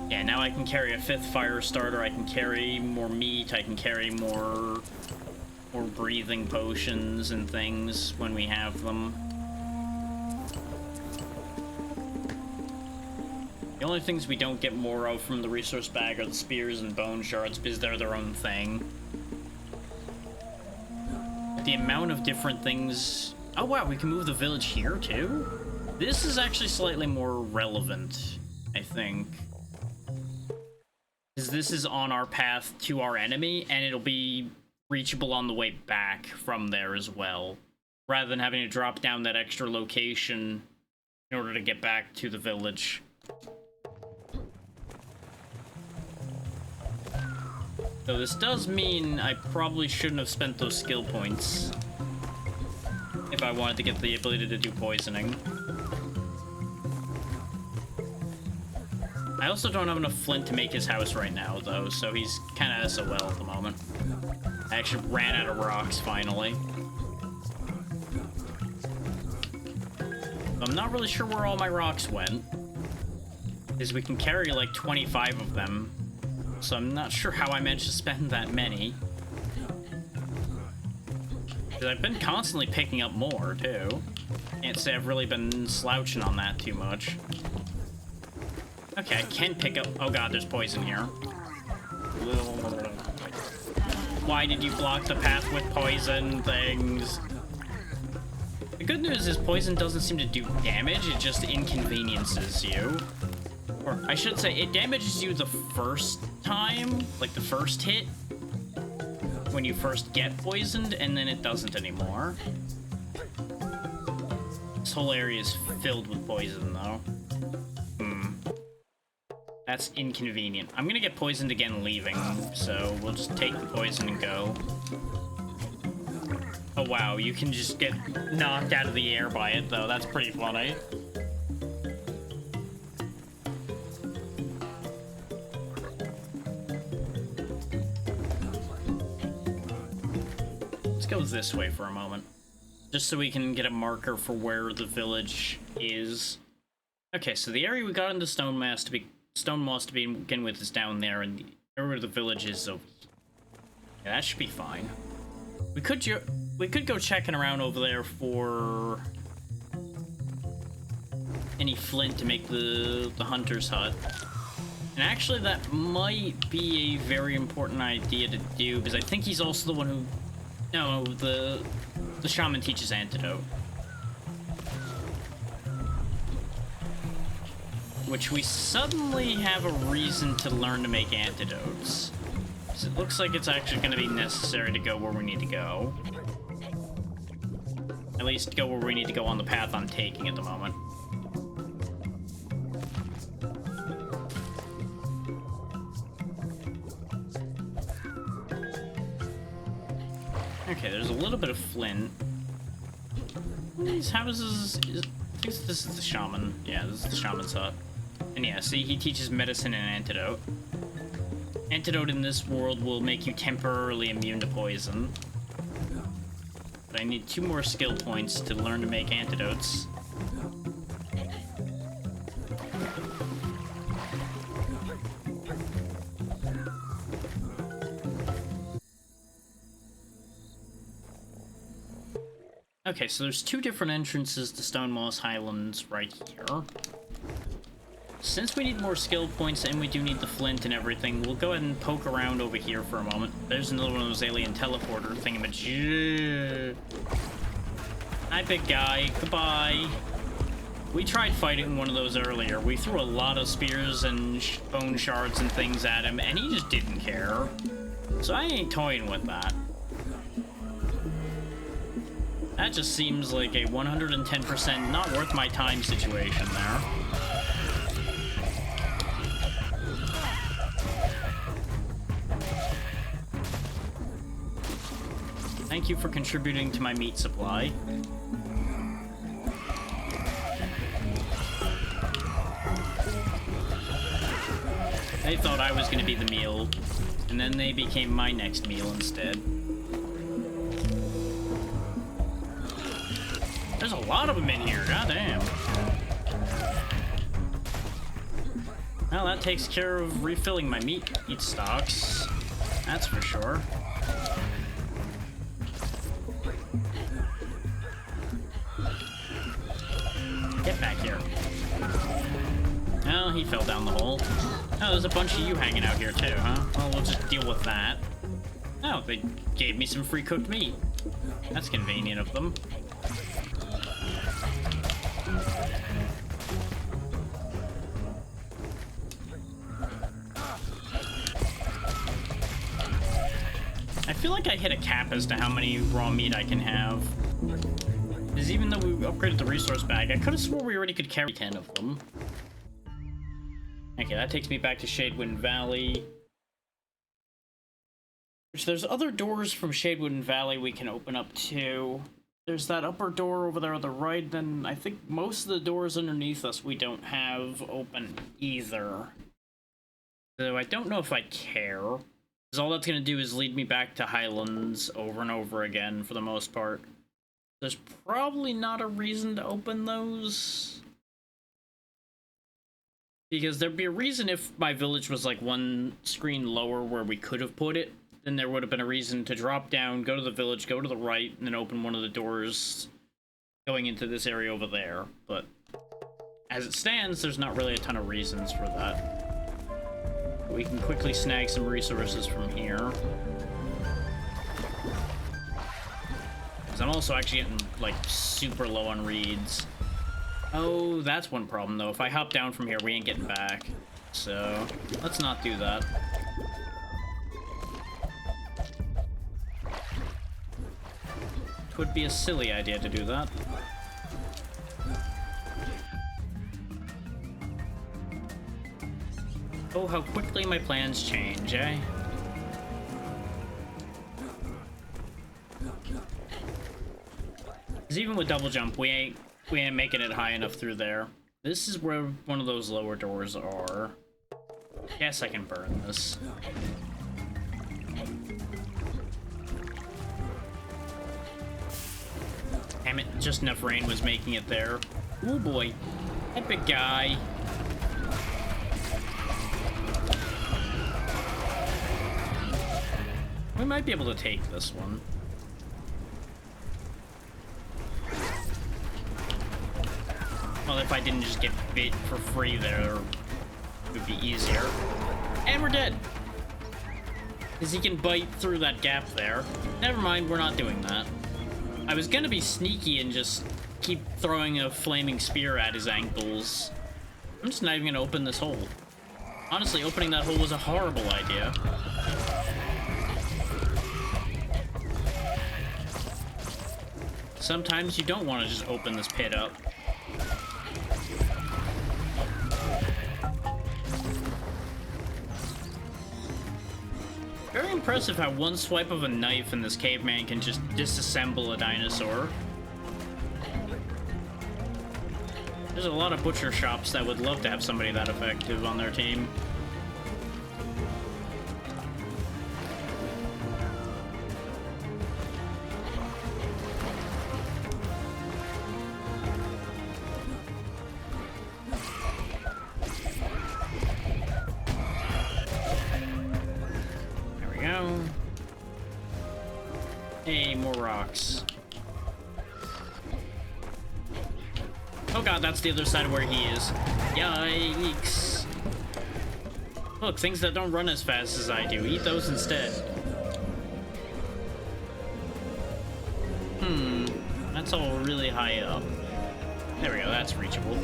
Speaker 1: Yeah, now I can carry a 5th fire starter, I can carry more meat, I can carry more breathing potions and things when we have them. The only things we don't get more of from the resource bag are the spears and bone shards because they're their own thing. The amount of different things... Oh wow, we can move the village here too? This is actually slightly more relevant, I think. Because this is on our path to our enemy, and it'll be reachable on the way back from there as well, rather than having to drop down that extra location in order to get back to the village. Though this does mean I probably shouldn't have spent those skill points if I wanted to get the ability to do poisoning. I also don't have enough flint to make his house right now, though, so he's kind of SOL at the moment. I actually ran out of rocks, finally. I'm not really sure where all my rocks went, because we can carry like 25 of them, so I'm not sure how I managed to spend that many. Because I've been constantly picking up more, too. Can't say I've really been slouching on that too much. Okay, I can pick up... Oh god, there's poison here. Why did you block the path with poison things? The good news is poison doesn't seem to do damage, it just inconveniences you. Or, I should say, it damages you the first time, like the first hit, when you first get poisoned, and then it doesn't anymore. This whole area is filled with poison, though. That's inconvenient. I'm gonna get poisoned again leaving, so we'll just take the poison and go. Oh wow, you can just get knocked out of the air by it, though. That's pretty funny. Let's go this way for a moment, just so we can get a marker for where the village is. Okay, so the area we got into Stone Moss to begin with is down there, and the area where the village is over here. Yeah, that should be fine. We could go checking around over there for any flint to make the hunter's hut. And actually, that might be a very important idea to do, because I think he's also the one who... No, the shaman teaches antidote. Which we suddenly have a reason to learn to make antidotes. So it looks like it's actually going to be necessary to go where we need to go. At least go where we need to go on the path I'm taking at the moment. Okay, there's a little bit of flint. These houses... I think this is the shaman. Yeah, this is the shaman's hut. And yeah, see, he teaches medicine and antidote. Antidote in this world will make you temporarily immune to poison. But I need 2 more skill points to learn to make antidotes. Okay, so there's 2 different entrances to Stone Moss Highlands right here. Since we need more skill points and we do need the flint and everything, we'll go ahead and poke around over here for a moment. There's another one of those alien teleporter thingamajig. Hi, big guy. Goodbye. We tried fighting one of those earlier. We threw a lot of spears and bone shards and things at him, and he just didn't care. So I ain't toying with that. That just seems like a 110% not worth my time situation there. Thank you for contributing to my meat supply. They thought I was going to be the meal, and And then they became my next meal instead. There's a lot of them in here, goddamn. Well, that takes care of refilling my meat stocks. That's for sure. Get back here. Oh, he fell down the hole. Oh, there's a bunch of you hanging out here too, huh? Well, we'll just deal with that. Oh, they gave me some free cooked meat. That's convenient of them. I feel like I hit a cap as to how many raw meat I can have. Because even though we upgraded the resource bag, I could have swore we already could carry 10 of them. Okay, that takes me back to Shadewind Valley. Which there's other doors from Shadewind Valley we can open up too. There's that upper door over there on the right, then I think most of the doors underneath us we don't have open either. So I don't know if I care. Because all that's going to do is lead me back to Highlands over and over again for the most part. There's probably not a reason to open those. Because there'd be a reason if my village was like one screen lower where we could have put it. Then there would have been a reason to drop down, go to the village, go to the right, and then open one of the doors going into this area over there. But as it stands, there's not really a ton of reasons for that. We can quickly snag some resources from here. Because I'm also actually getting, like, super low on reeds. Oh, that's one problem, though. If I hop down from here, we ain't getting back. So, let's not do that. It would be a silly idea to do that. Oh, how quickly my plans change, eh? Because even with double jump, we ain't making it high enough through there. This is where one of those lower doors are. Guess I can burn this. Damn it, just enough rain was making it there. Oh boy, that big guy. We might be able to take this one. Well, if I didn't just get bit for free there, it would be easier. And we're dead! Because he can bite through that gap there. Never mind, we're not doing that. I was gonna be sneaky and just keep throwing a flaming spear at his ankles. I'm just not even gonna open this hole. Honestly, opening that hole was a horrible idea. Sometimes you don't want to just open this pit up. Very impressive how one swipe of a knife and this caveman can just disassemble a dinosaur. There's a lot of butcher shops that would love to have somebody that effective on their team. Hey, more rocks. Oh god, that's the other side of where he is. Yikes. Look, things that don't run as fast as I do. Eat those instead. That's all really high up. There we go, that's reachable.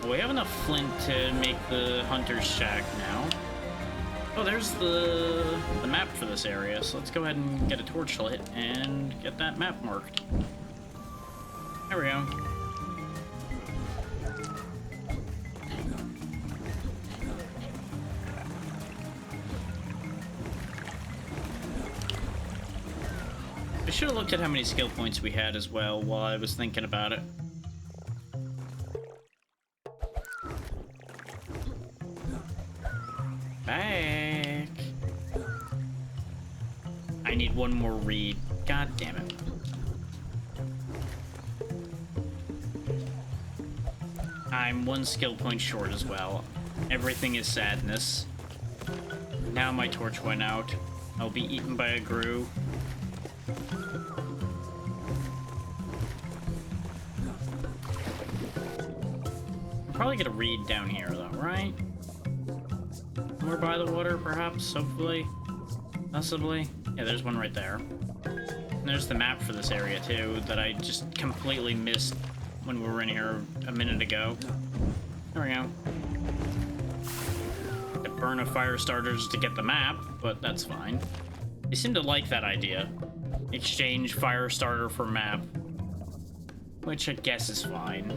Speaker 1: Well, we have enough flint to make the hunter's shack now. Oh, there's the map for this area, so let's go ahead and get a torch lit and get that map marked. There we go. I should have looked at how many skill points we had as well while I was thinking about it. need one more read. God damn it. I'm one skill point short as well. Everything is sadness. Now my torch went out. I'll be eaten by a grue. Probably get a read down here though, right? More by the water, perhaps, hopefully, possibly. Yeah, there's one right there. And there's the map for this area too that I just completely missed when we were in here a minute ago. There we go. To burn a fire starters to get the map, but that's fine. They seem to like that idea. Exchange fire starter for map, which I guess is fine.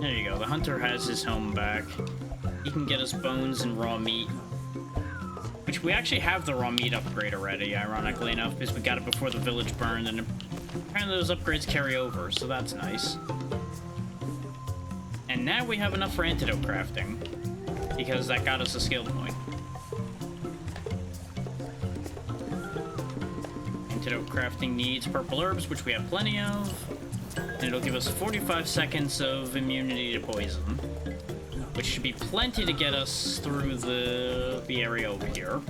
Speaker 1: There you go, the hunter has his home back. He can get us bones and raw meat. Which we actually have the raw meat upgrade already, ironically enough, because we got it before the village burned, and apparently those upgrades carry over, so that's nice. And now we have enough for antidote crafting, because that got us a skill point. Antidote crafting needs purple herbs, which we have plenty of. And it'll give us 45 seconds of immunity to poison, which should be plenty to get us through the area over here.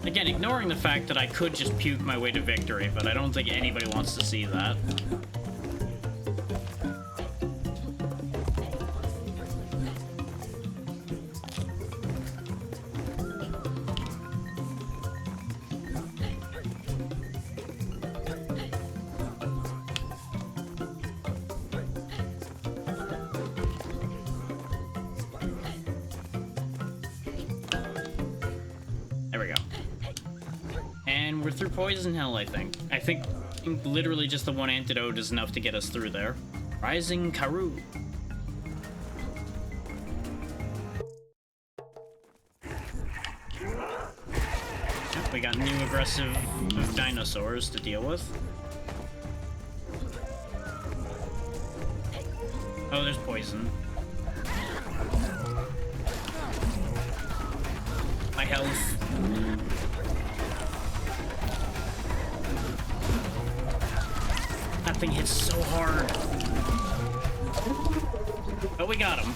Speaker 1: Again, ignoring the fact that I could just puke my way to victory, but I don't think anybody wants to see that. There we go. And we're through Poison Hell, I think. I think literally just the one antidote is enough to get us through there. Rising Karoo. Yep, we got new aggressive dinosaurs to deal with. Oh, there's poison. My health. That thing hits so hard. But we got him.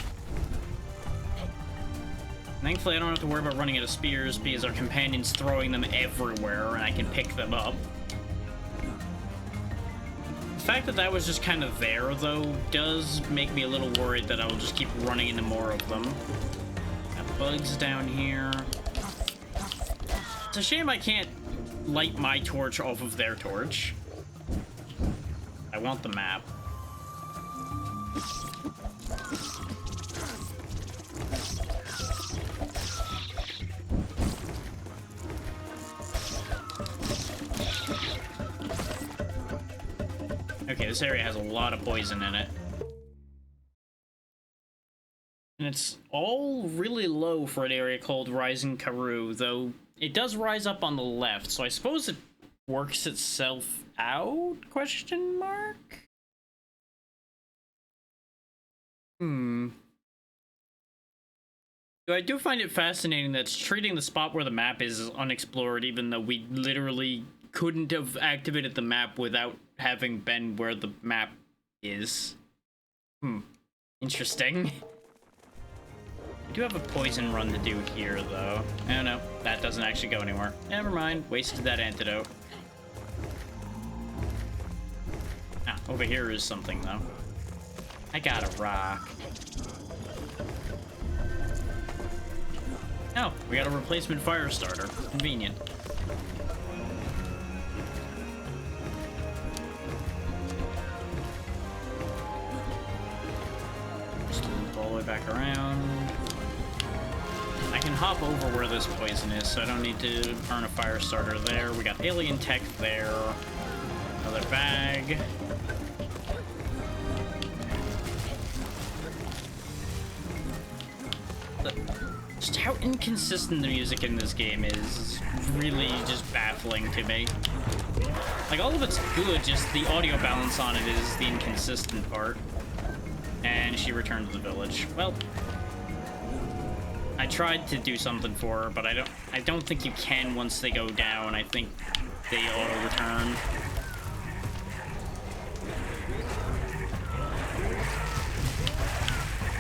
Speaker 1: Thankfully, I don't have to worry about running out of spears because our companion's throwing them everywhere and I can pick them up. The fact that that was just kind of there, though, does make me a little worried that I will just keep running into more of them. Got bugs down here. It's a shame I can't light my torch off of their torch. I want the map. Okay, this area has a lot of poison in it. And it's all really low for an area called Rising Karoo, though it does rise up on the left, so I suppose it works itself out? Question mark? I do find it fascinating that it's treating the spot where the map is as unexplored, even though we literally couldn't have activated the map without having been where the map is. Interesting. I do have a poison run to do here, though. Oh no, that doesn't actually go anywhere. Never mind, wasted that antidote. Ah, over here is something, though. I got a rock. Oh, we got a replacement fire starter. Convenient. Just loop all the way back around. I can hop over where this poison is, so I don't need to burn a fire starter there. We got alien tech there. Another bag. Just how inconsistent the music in this game is really just baffling to me. Like, all of it's good, just the audio balance on it is the inconsistent part. And she returned to the village. Well, I tried to do something for her, but I don't think you can once they go down. I think they auto-return.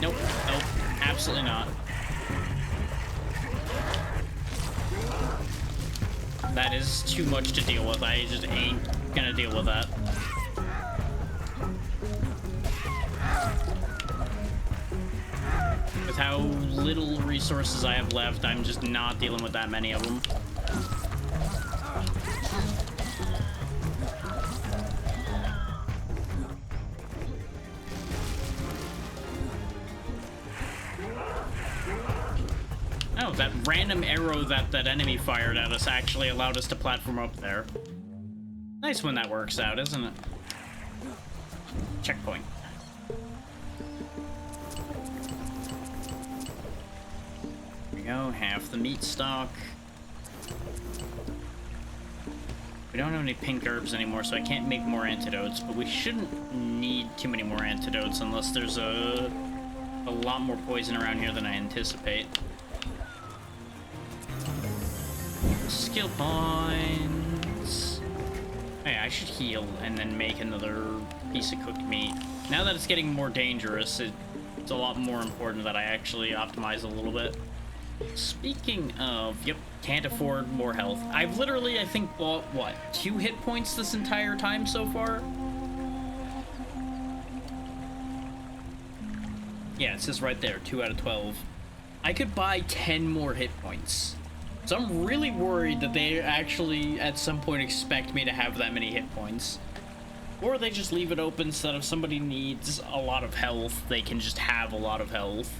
Speaker 1: Nope, nope, absolutely not. That is too much to deal with. I just ain't gonna deal with that. With how little resources I have left, I'm just not dealing with that many of them. Oh, that random arrow that enemy fired at us actually allowed us to platform up there. Nice when that works out, isn't it? Checkpoint. There we go, half the meat stock. We don't have any pink herbs anymore, so I can't make more antidotes, but we shouldn't need too many more antidotes unless there's a lot more poison around here than I anticipate. Skill points. Hey, I should heal and then make another piece of cooked meat. Now that it's getting more dangerous, it's a lot more important that I actually optimize a little bit. Speaking of, yep, can't afford more health. I've literally, I think, bought, what, 2 hit points this entire time so far? Yeah, it says right there, 2 out of 12. I could buy 10 more hit points. So I'm really worried that they actually, at some point, expect me to have that many hit points. Or they just leave it open so that if somebody needs a lot of health, they can just have a lot of health.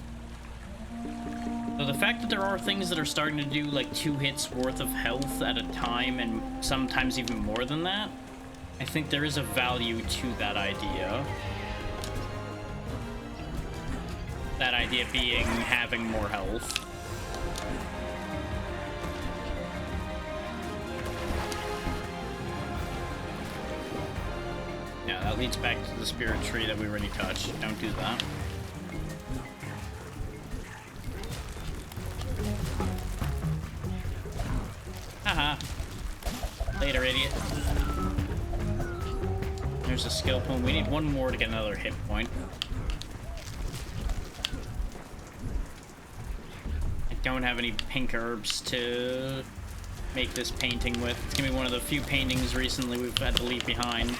Speaker 1: So the fact that there are things that are starting to do like 2 hits worth of health at a time, and sometimes even more than that, I think there is a value to that idea. That idea being having more health. Yeah, that leads back to the spirit tree that we already touched. Don't do that. Haha. Later, idiot. There's a skill point. We need one more to get another hit point. I don't have any pink herbs to make this painting with. It's gonna be one of the few paintings recently we've had to leave behind.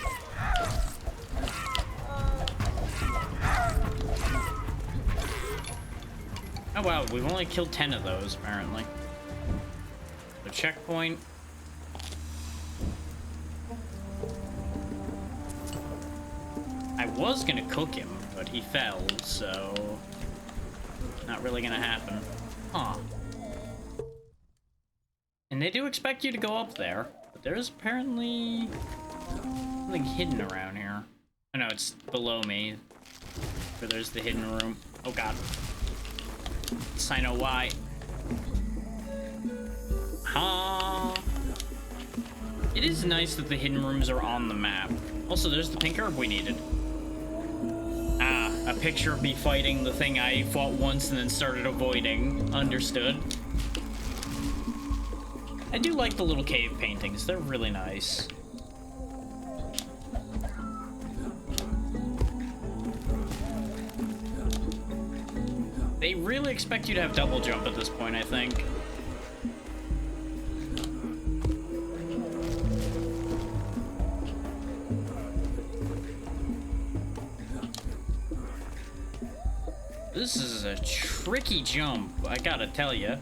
Speaker 1: Oh wow, we've only killed 10 of those, apparently. The checkpoint. I was gonna cook him, but he fell, so... not really gonna happen. Huh. And they do expect you to go up there, but there's apparently something hidden around here. Oh no, it's below me. Where there's the hidden room. Oh god. Yes, I know why. It is nice that the hidden rooms are on the map. Also, there's the pink herb we needed. Ah, a picture of me fighting the thing I fought once and then started avoiding. Understood. I do like the little cave paintings. They're really nice. They really expect you to have double jump at this point, I think. This is a tricky jump, I gotta tell you.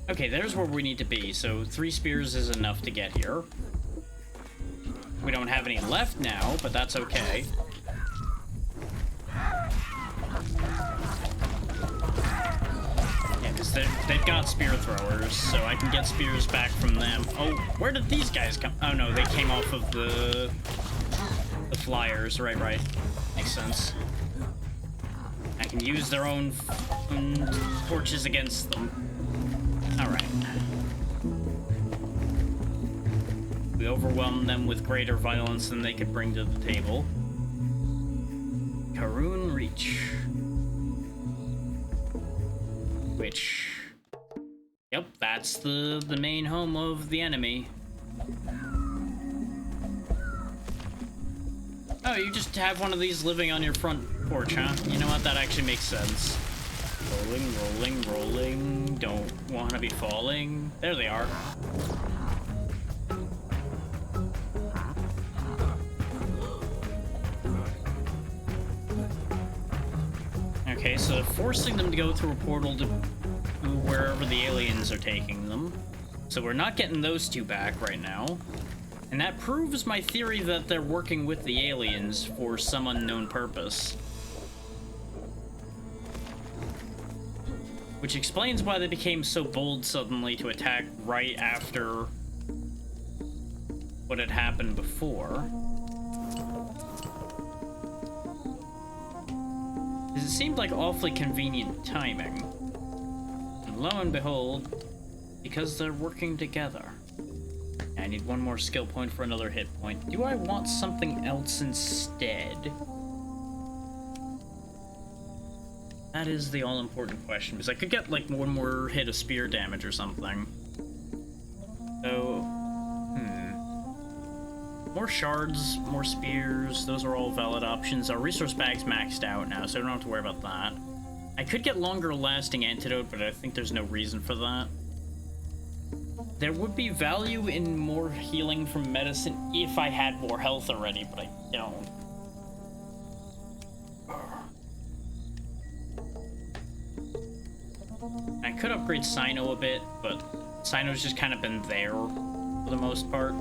Speaker 1: Okay, there's where we need to be, so 3 spears is enough to get here. We don't have any left now, but that's okay. Yeah, because they've got spear throwers, so I can get spears back from them. Oh, where did these guys come? Oh no, they came off of the flyers. Right. Makes sense. I can use their own torches against them. Alright. We overwhelmed them with greater violence than they could bring to the table. Karun Reach. Which... Yep, that's the main home of the enemy. Oh, you just have one of these living on your front porch, huh? You know what? That actually makes sense. Rolling, rolling, rolling. Don't want to be falling. There they are. Okay, so forcing them to go through a portal to wherever the aliens are taking them. So we're not getting those two back right now. And that proves my theory that they're working with the aliens for some unknown purpose. Which explains why they became so bold suddenly to attack right after what had happened before. It seemed like awfully convenient timing. And lo and behold, because they're working together. I need one more skill point for another hit point. Do I want something else instead? That is the all-important question, because I could get, like, one more hit of spear damage or something. So, more shards, more spears, those are all valid options. Our resource bag's maxed out now, so I don't have to worry about that. I could get longer-lasting antidote, but I think there's no reason for that. There would be value in more healing from medicine if I had more health already, but I don't. I could upgrade Cyno a bit, but Cyno's just kind of been there for the most part.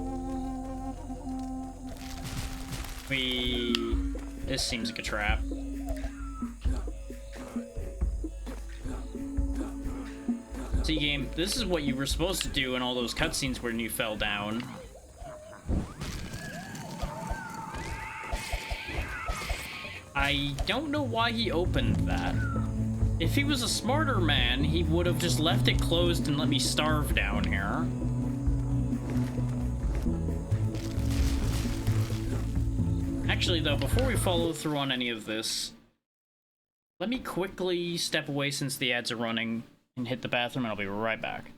Speaker 1: This seems like a trap. See, game, this is what you were supposed to do in all those cutscenes when you fell down. I don't know why he opened that. If he was a smarter man, he would have just left it closed and let me starve down here. Actually, though, before we follow through on any of this, let me quickly step away since the ads are running and hit the bathroom, and I'll be right back.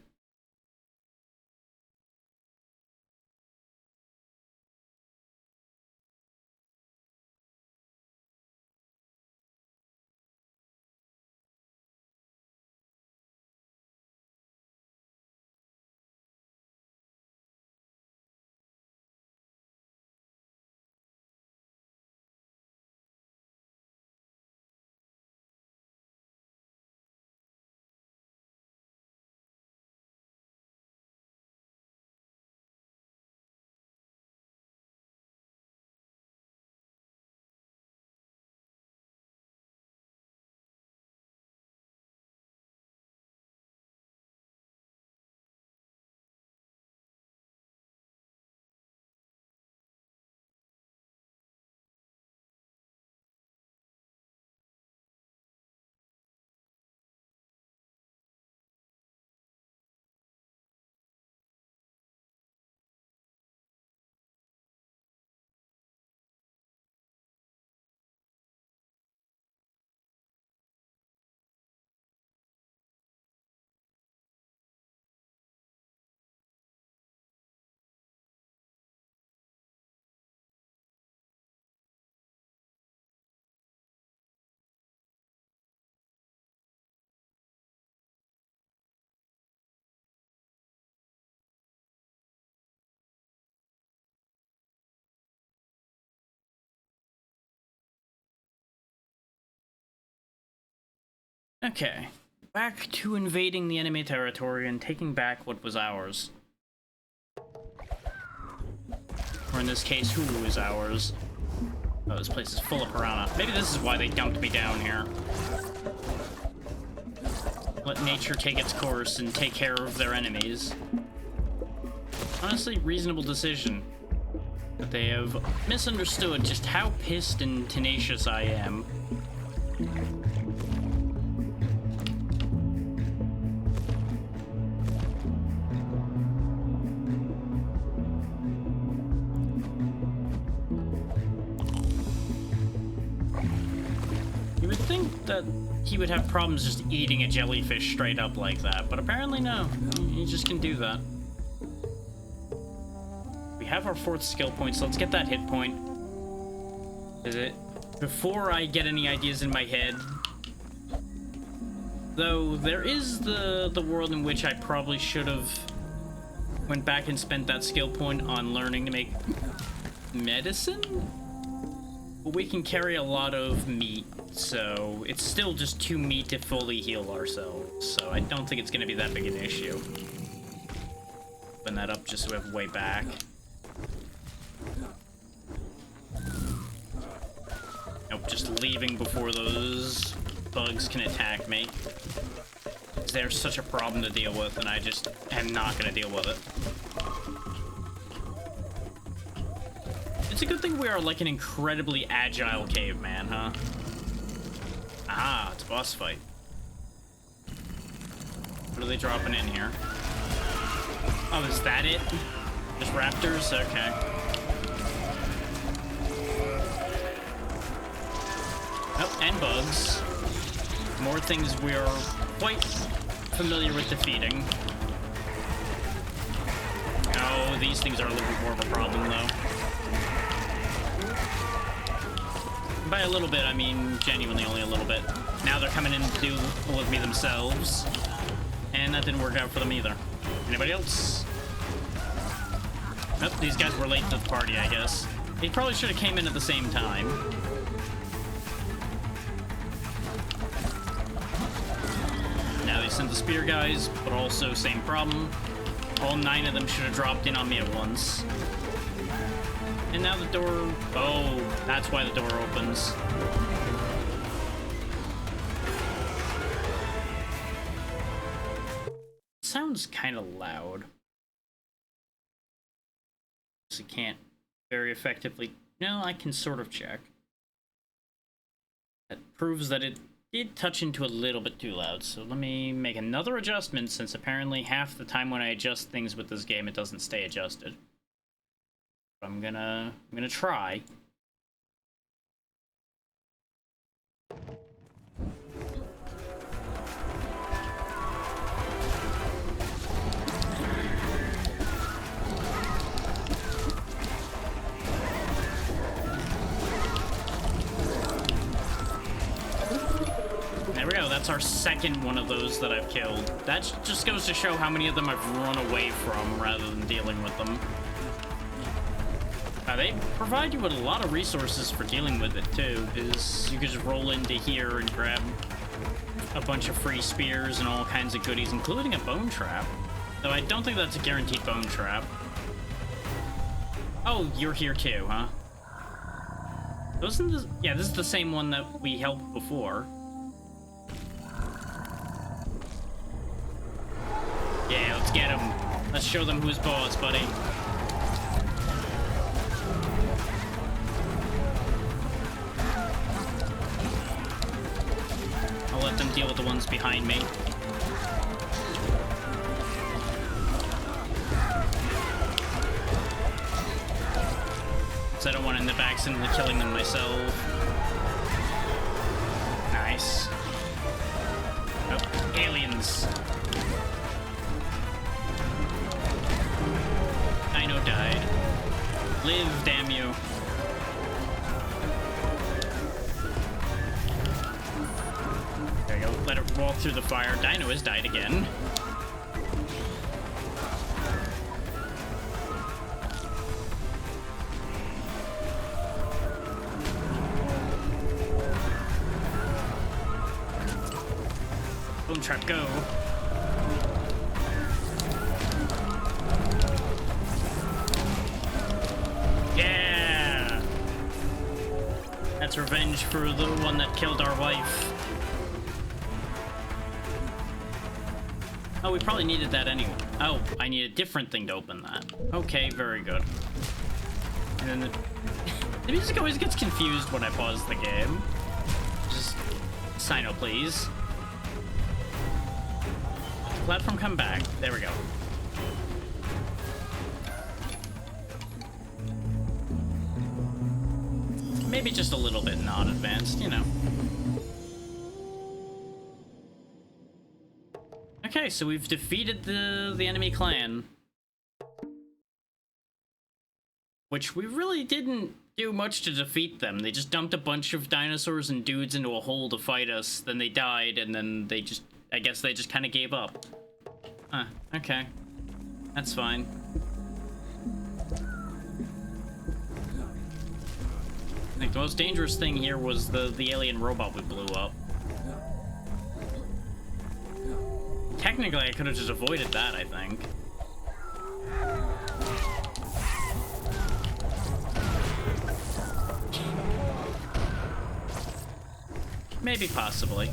Speaker 1: Okay, back to invading the enemy territory and taking back what was ours. Or in this case, who is ours. Oh, this place is full of piranha. Maybe this is why they dumped me down here. Let nature take its course and take care of their enemies. Honestly, reasonable decision. But they have misunderstood just how pissed and tenacious I am. You would think that he would have problems just eating a jellyfish straight up like that, but apparently no. He just can do that. We have our 4th skill point, so let's get that hit point. Is it? Before I get any ideas in my head. Though, there is the world in which I probably should have went back and spent that skill point on learning to make medicine? But we can carry a lot of meat, so it's still just too meat to fully heal ourselves. So I don't think it's going to be that big an issue. Open that up just so we have way back. Nope, just leaving before those bugs can attack me. They're such a problem to deal with, and I just am not going to deal with it. It's a good thing we are like an incredibly agile caveman, huh? Ah, it's a boss fight. What are they dropping in here? Oh, is that it? Just raptors? Okay. Oh, and bugs. More things we are quite familiar with defeating. Oh, these things are a little bit more of a problem, though. By a little bit, I mean genuinely only a little bit. Now they're coming in to deal with me themselves. And that didn't work out for them either. Anybody else? Nope, these guys were late to the party, I guess. They probably should have came in at the same time. Now they sent the spear guys, but also same problem. All 9 of them should have dropped in on me at once. And now the door... Oh, that's why the door opens. It sounds kind of loud. So can't very effectively... No, I can sort of check. That proves that it did touch into a little bit too loud. So let me make another adjustment, since apparently half the time when I adjust things with this game, it doesn't stay adjusted. I'm gonna try. There we go, that's our second one of those that I've killed. That just goes to show how many of them I've run away from rather than dealing with them. They provide you with a lot of resources for dealing with it, too, because you can just roll into here and grab a bunch of free spears and all kinds of goodies, including a bone trap. Though I don't think that's a guaranteed bone trap. Oh, you're here too, huh? Wasn't this... Yeah, this is the same one that we helped before. Yeah, let's get him. Let's show them who's boss, buddy. I'll let them deal with the ones behind me. So I don't want to end up accidentally killing them myself. Nice. Oh, aliens. Dino died. Live, damn you. There you go. Let it walk through the fire. Dino has died again. Boom trap, go. Yeah! That's revenge for the one that killed our wife. Oh, we probably needed that anyway. Oh, I need a different thing to open that. Okay, very good. And then the music always gets confused when I pause the game. Just sign up, please. Platform come back. There we go. Maybe just a little bit not advanced, you know. Okay, so we've defeated the enemy clan. Which we really didn't do much to defeat them. They just dumped a bunch of dinosaurs and dudes into a hole to fight us, then they died, and then they just... I guess they just kind of gave up. Huh, okay. That's fine. I think the most dangerous thing here was the alien robot we blew up. Technically, I could have just avoided that, I think. Maybe, possibly.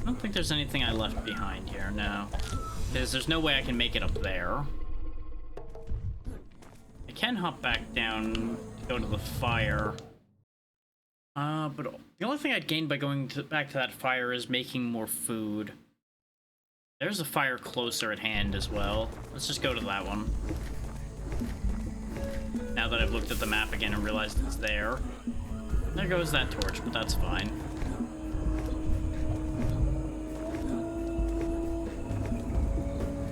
Speaker 1: I don't think there's anything I left behind here, no. Because there's no way I can make it up there. I can hop back down, go to the fire. But the only thing I'd gain by going back to that fire is making more food. There's a fire closer at hand as well. Let's just go to that one. Now that I've looked at the map again and realized it's there. There goes that torch, but that's fine.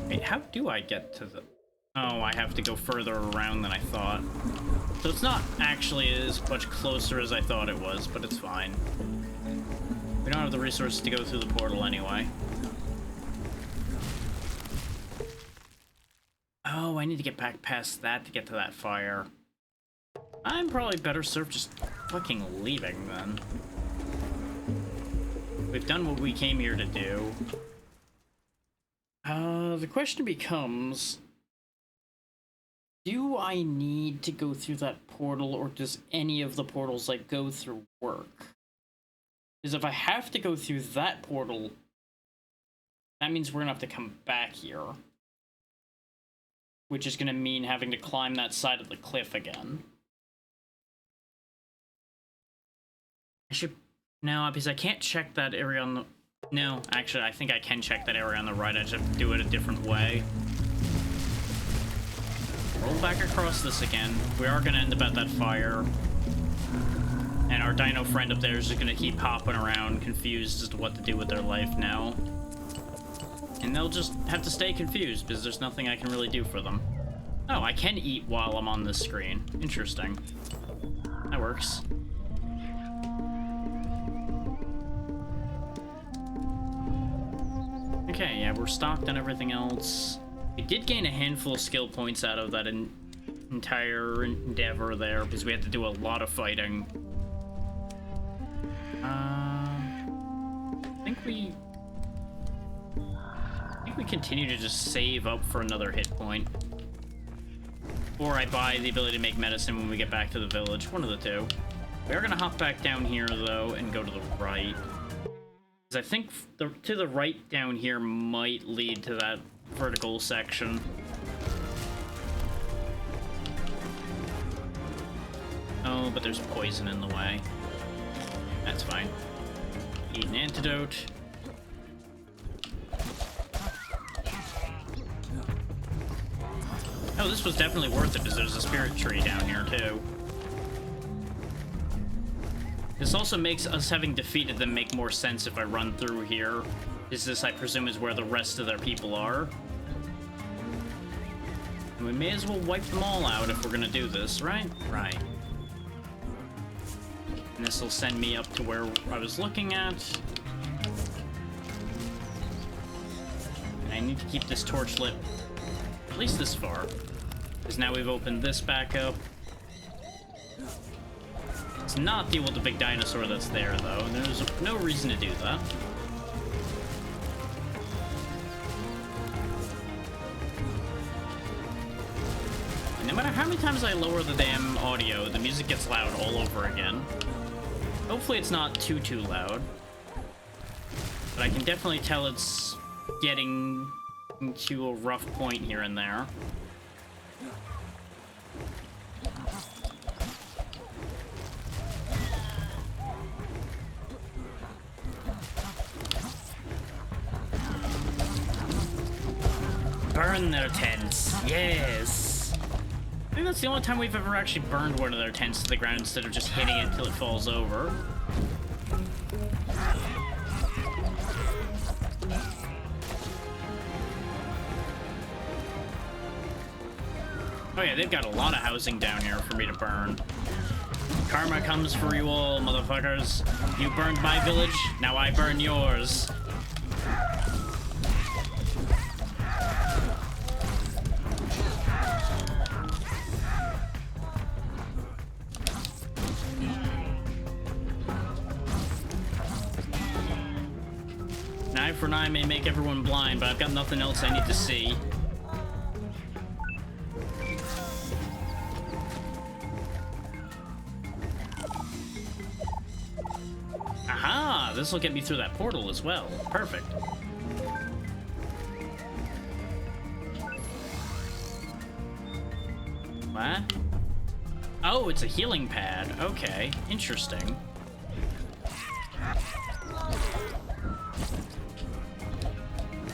Speaker 1: Wait, how do I get to the... Oh, I have to go further around than I thought. So it's not actually as much closer as I thought it was, but it's fine. We don't have the resources to go through the portal anyway. Oh, I need to get back past that to get to that fire. I'm probably better served just fucking leaving, then. We've done what we came here to do. The question becomes... Do I need to go through that portal, or does any of the portals I go through work? Because if I have to go through that portal, that means we're gonna have to come back here. Which is gonna mean having to climb that side of the cliff again. I should... No, because I can't check that area on the... No, actually, I think I can check that area on the right. I just have to do it a different way. Roll back across this again. We are going to end up at that fire. And our dino friend up there is just going to keep hopping around, confused as to what to do with their life now. And they'll just have to stay confused, because there's nothing I can really do for them. Oh, I can eat while I'm on this screen. Interesting. That works. Okay, yeah, we're stocked on everything else. We did gain a handful of skill points out of that entire endeavor there, because we had to do a lot of fighting. I think we continue to just save up for another hit point. Or I buy the ability to make medicine when we get back to the village. One of the two. We are going to hop back down here, though, and go to the right. Because I think to the right down here might lead to that vertical section. Oh, but there's poison in the way. That's fine. Eat an antidote. Oh, this was definitely worth it, because there's a spirit tree down here, too. This also makes us having defeated them make more sense if I run through here. This, I presume, is where the rest of their people are. And we may as well wipe them all out if we're gonna do this, right? Right. And this will send me up to where I was looking at. And I need to keep this torch lit, at least this far. Because now we've opened this back up. Let's not deal with the big dinosaur that's there, though. There's no reason to do that. And no matter how many times I lower the damn audio, the music gets loud all over again. Hopefully it's not too loud. But I can definitely tell it's getting to a rough point here and there. Burn their tents. Yes. I think that's the only time we've ever actually burned one of their tents to the ground instead of just hitting it until it falls over. Oh yeah, they've got a lot of housing down here for me to burn. Karma comes for you all, motherfuckers. You burned my village, now I burn yours. An eye for an eye may make everyone blind, but I've got nothing else I need to see. Aha! This will get me through that portal as well. Perfect. What? Oh, it's a healing pad. Okay, interesting.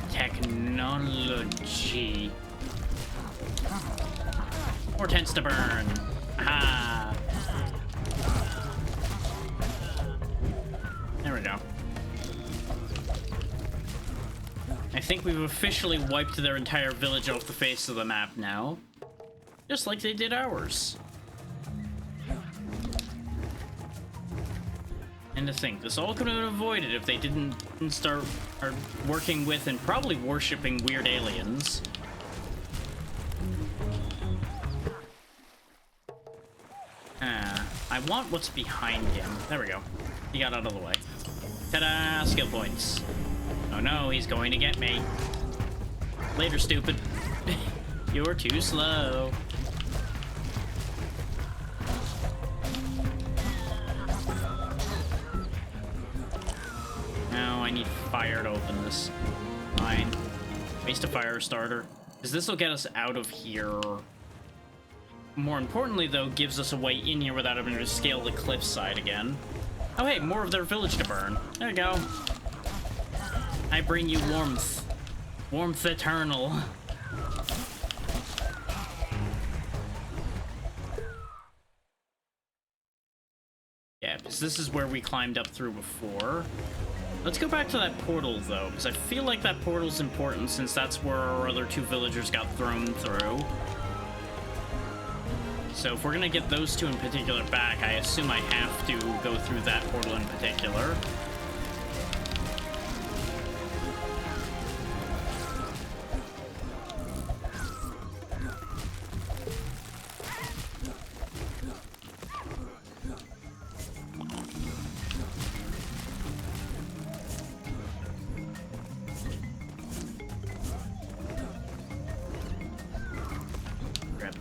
Speaker 1: Technology. More tents to burn. Aha! There we go. I think we've officially wiped their entire village off the face of the map now. Just like they did ours. And to think, this all could have been avoided if they didn't start working with and probably worshipping weird aliens. I want what's behind him. There we go. He got out of the way. Ta-da! Skill points. Oh no, he's going to get me. Later, stupid. You're too slow. Now I need fire to open this. Fine. Waste a fire starter. Because this will get us out of here. More importantly, though, gives us a way in here without having to scale the cliffside again. Oh, hey, more of their village to burn. There you go. I bring you warmth. Warmth eternal. Yeah, because this is where we climbed up through before. Let's go back to that portal, though, because I feel like that portal's important since that's where our other two villagers got thrown through. So if we're gonna get those two in particular back, I assume I have to go through that portal in particular.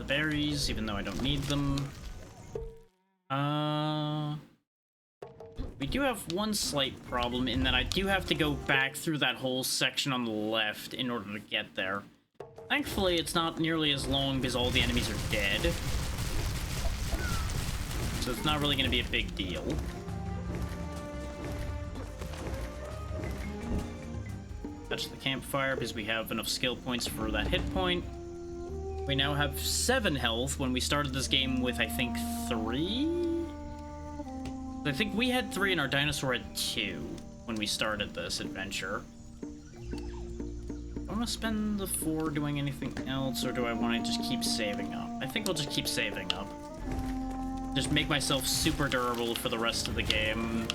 Speaker 1: Berries, even though I don't need them. We do have one slight problem in that I do have to go back through that whole section on the left in order to get there. Thankfully, it's not nearly as long because all the enemies are dead. So it's not really going to be a big deal. Touch the campfire because we have enough skill points for that hit point. We now have 7 health when we started this game with, I think, 3? I think we had 3 and our dinosaur had 2 when we started this adventure. I want to spend the 4 doing anything else, or do I want to just keep saving up? I think we'll just keep saving up. Just make myself super durable for the rest of the game.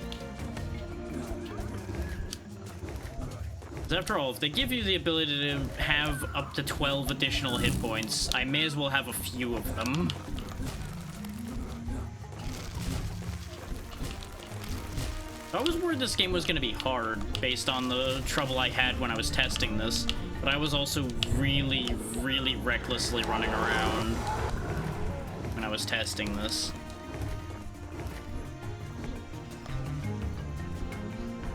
Speaker 1: After all, if they give you the ability to have up to 12 additional hit points, I may as well have a few of them. I was worried this game was going to be hard based on the trouble I had when I was testing this, but I was also really, really recklessly running around when I was testing this.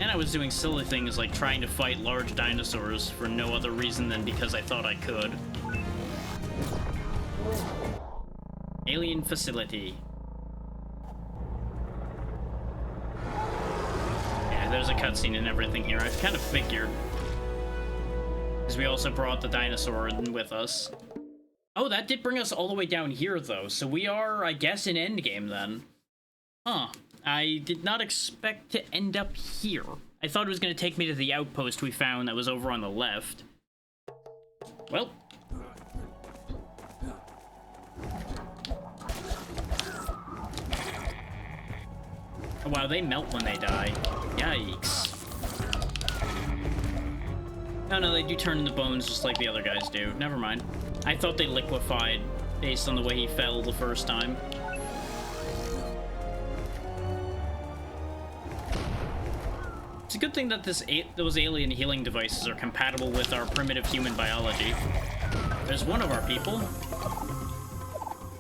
Speaker 1: And I was doing silly things like trying to fight large dinosaurs for no other reason than because I thought I could. Alien facility. Yeah, there's a cutscene and everything here. I kind of figured. Because we also brought the dinosaur in with us. Oh, that did bring us all the way down here, though. So we are, I guess, in endgame then. Huh. I did not expect to end up here. I thought it was going to take me to the outpost we found that was over on the left. Well. Oh, wow, they melt when they die. Yikes. No, no, they do turn into bones just like the other guys do. Never mind. I thought they liquefied based on the way he fell the first time. It's a good thing that those alien healing devices are compatible with our primitive human biology. There's one of our people.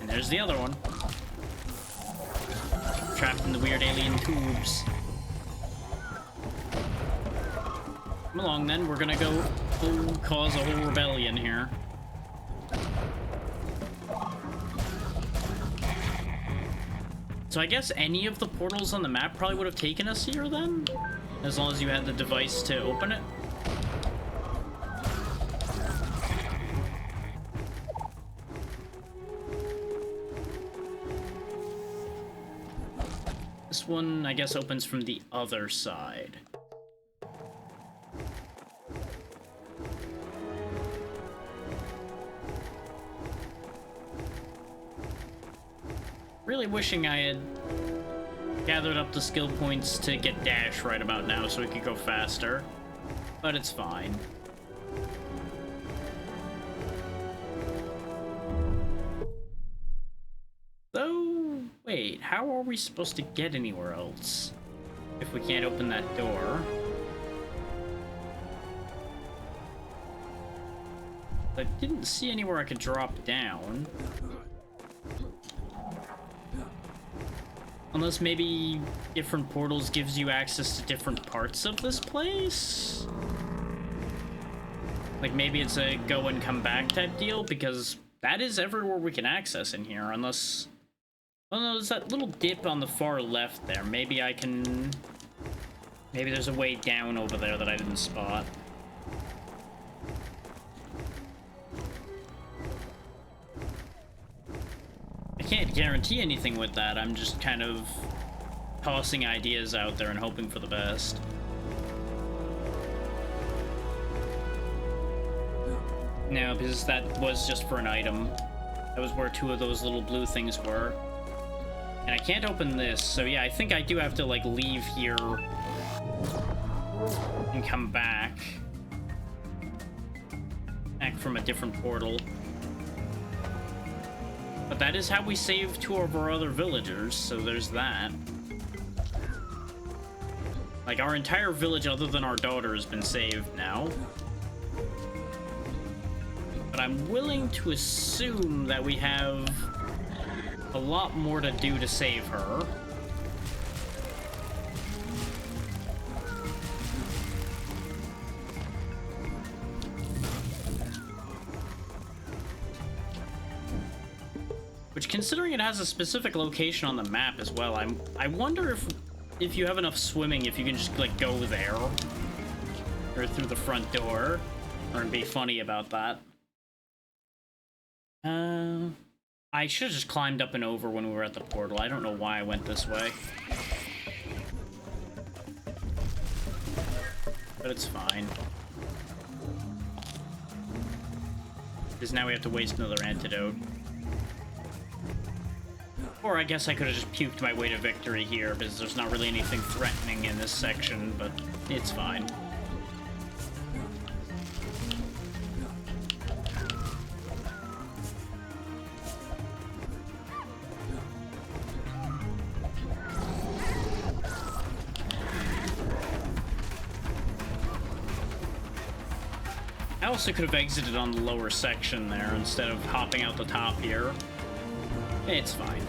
Speaker 1: And there's the other one. Trapped in the weird alien tubes. Come along then, we're gonna go cause a whole rebellion here. So I guess any of the portals on the map probably would have taken us here then? As long as you had the device to open it? This one, I guess, opens from the other side. Really wishing I had gathered up the skill points to get dash right about now so we could go faster. But it's fine. So, wait, how are we supposed to get anywhere else if we can't open that door? I didn't see anywhere I could drop down. Unless maybe different portals gives you access to different parts of this place? Like maybe it's a go and come back type deal, because that is everywhere we can access in here, unless... Well, no, there's that little dip on the far left there. Maybe I can... Maybe there's a way down over there that I didn't spot. I can't guarantee anything with that. I'm just kind of tossing ideas out there and hoping for the best. No, because that was just for an item. That was where two of those little blue things were. And I can't open this, so yeah, I think I do have to, like, leave here and come back. Back from a different portal. But that is how we save two of our other villagers, so there's that. Like, our entire village, other than our daughter, has been saved now. But I'm willing to assume that we have a lot more to do to save her. Which, considering it has a specific location on the map as well, I wonder if you have enough swimming, if you can just, like, go there. Or through the front door. Or be funny about that. I should have just climbed up and over when we were at the portal. I don't know why I went this way. But it's fine. Because now we have to waste another antidote. Or I guess I could have just puked my way to victory here, because there's not really anything threatening in this section, but it's fine. I also could have exited on the lower section there instead of hopping out the top here. It's fine.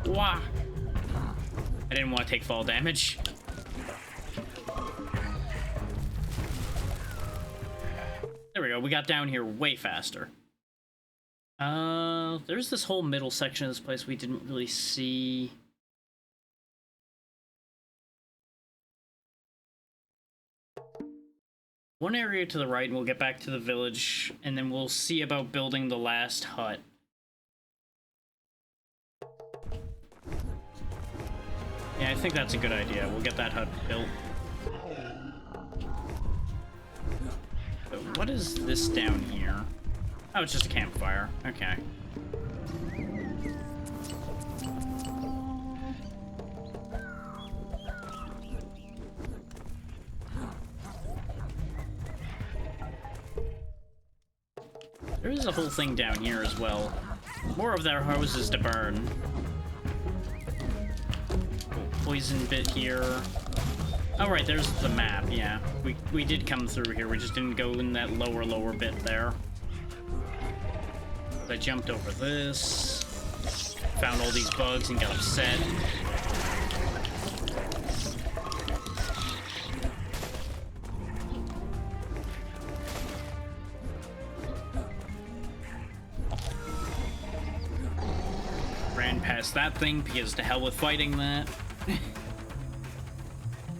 Speaker 1: Wah! I didn't want to take fall damage. There we go, we got down here way faster. There's this whole middle section of this place we didn't really see. One area to the right, and we'll get back to the village, and then we'll see about building the last hut. Yeah, I think that's a good idea. We'll get that hut built. So what is this down here? Oh, it's just a campfire. Okay. There is a whole thing down here as well. More of their houses to burn. Poison bit here. Oh, right, there's the map, yeah. We did come through here, we just didn't go in that lower bit there. I jumped over this. Found all these bugs and got upset. Ran past that thing because to hell with fighting that.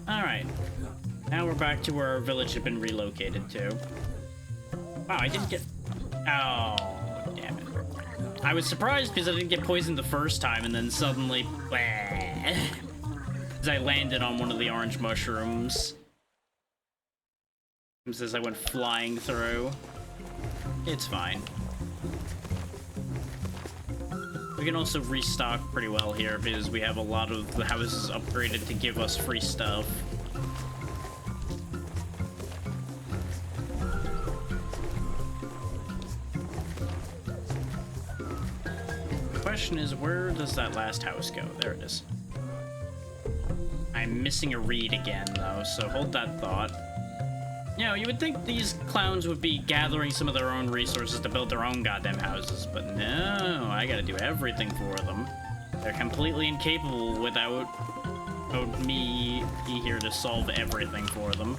Speaker 1: Alright. Now we're back to where our village had been relocated to. Wow, I didn't get... Oh, damn it. I was surprised because I didn't get poisoned the first time, and then suddenly... As I landed on one of the orange mushrooms. As I went flying through. It's fine. We can also restock pretty well here because we have a lot of the houses upgraded to give us free stuff. The question is, where does that last house go? There it is. I'm missing a reed again, though, so hold that thought. You know, you would think these clowns would be gathering some of their own resources to build their own goddamn houses, but no, I gotta do everything for them. They're completely incapable without me here to solve everything for them.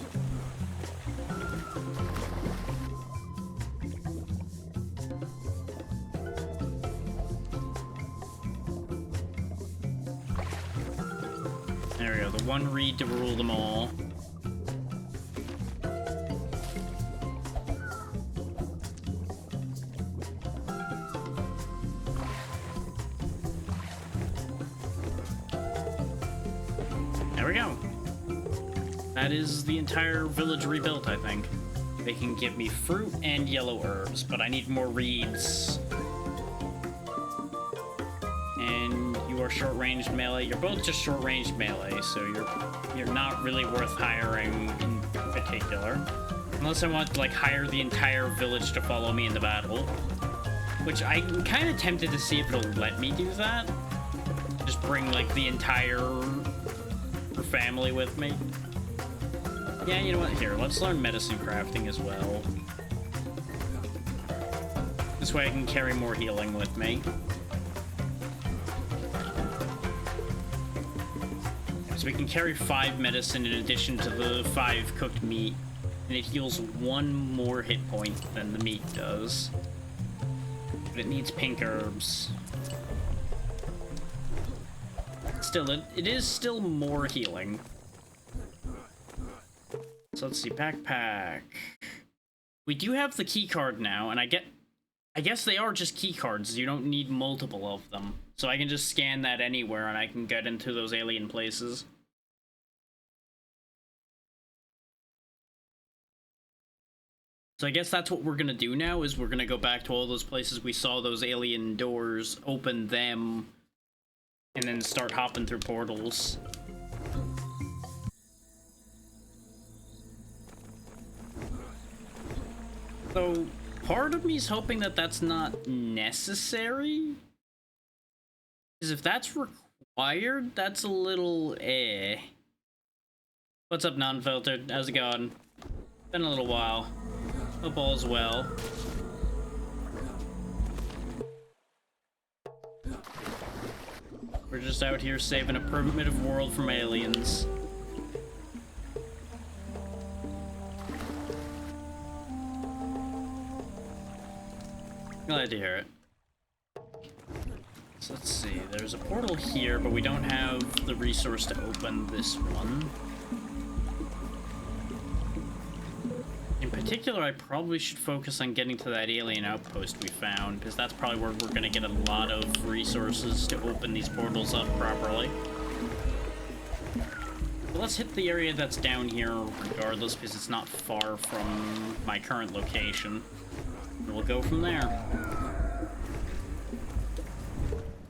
Speaker 1: There we go, the one reed to rule them all. There we go. That is the entire village rebuilt, I think. They can give me fruit and yellow herbs, but I need more reeds. And you are short-ranged melee. You're both just short-ranged melee, so you're not really worth hiring in particular. Unless I want to, like, hire the entire village to follow me in the battle. Which I'm kind of tempted to see if it'll let me do that. Just bring, like, the entire family with me. Yeah, you know what? Here, let's learn medicine crafting as well. This way I can carry more healing with me. So we can carry 5 medicine in addition to the 5 cooked meat, and it heals 1 more hit point than the meat does. But it needs pink herbs. Still, it is still more healing. So let's see, backpack. We do have the key card now, and I guess they are just key cards. You don't need multiple of them. So I can just scan that anywhere, and I can get into those alien places. So I guess that's what we're gonna do now, is we're gonna go back to all those places we saw those alien doors, open them, and then start hopping through portals. So, part of me is hoping that that's not necessary. Because if that's required, that's a little eh. What's up, non-filtered? How's it going? Been a little while. Hope all's well. We're just out here saving a primitive world from aliens. Glad to hear it. So let's see, there's a portal here, but we don't have the resource to open this one. In particular, I probably should focus on getting to that alien outpost we found, because that's probably where we're going to get a lot of resources to open these portals up properly. But let's hit the area that's down here regardless, because it's not far from my current location. We'll go from there.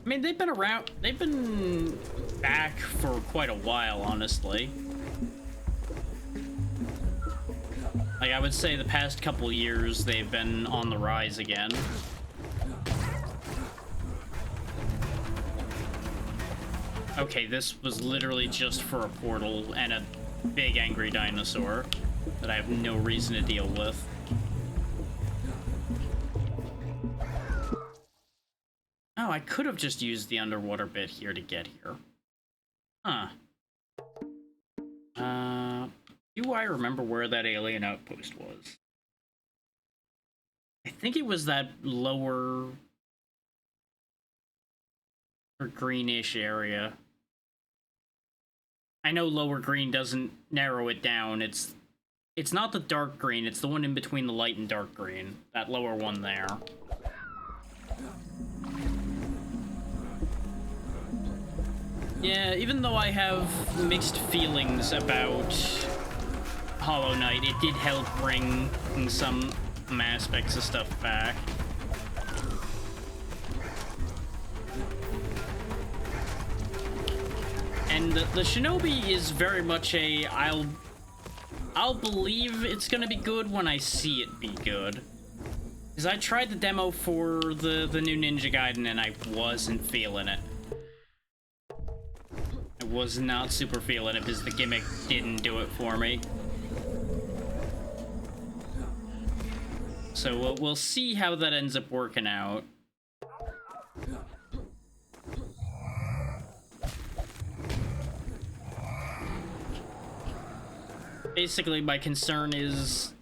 Speaker 1: I mean, they've been around, they've been back for quite a while, honestly. Like, I would say the past couple years, they've been on the rise again. Okay, this was literally just for a portal and a big angry dinosaur that I have no reason to deal with. Oh, I could have just used the underwater bit here to get here. Huh. Do I remember where that alien outpost was? I think it was that lower or greenish area. I know lower green doesn't narrow it down. It's not the dark green, it's the one in between the light and dark green. That lower one there. Yeah, even though I have mixed feelings about Hollow Knight, it did help bring some aspects of stuff back. And the Shinobi is very much a I'll believe it's gonna be good when I see it be good. Because I tried the demo for the new Ninja Gaiden and I wasn't feeling it. I was not super feeling it because the gimmick didn't do it for me. So we'll see how that ends up working out. Basically, my concern is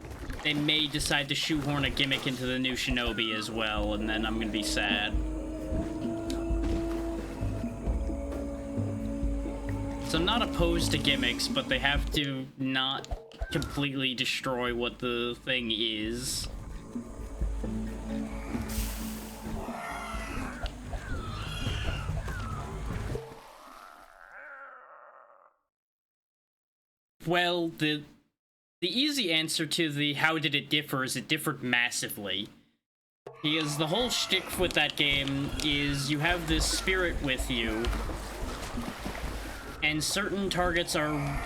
Speaker 1: they may decide to shoehorn a gimmick into the new Shinobi as well, and then I'm gonna be sad. So I'm not opposed to gimmicks, but they have to not completely destroy what the thing is. Well, the easy answer to the how did it differ is it differed massively. Because the whole shtick with that game is you have this spirit with you, and certain targets are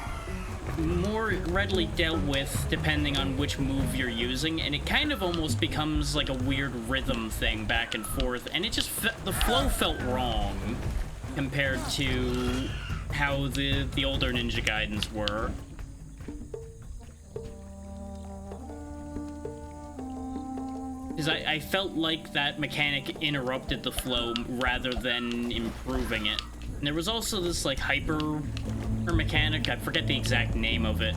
Speaker 1: more readily dealt with depending on which move you're using, and it kind of almost becomes like a weird rhythm thing back and forth, and it just the flow felt wrong compared to how the older Ninja Gaidens were. Because I felt like that mechanic interrupted the flow rather than improving it. And there was also this like hyper mechanic, I forget the exact name of it,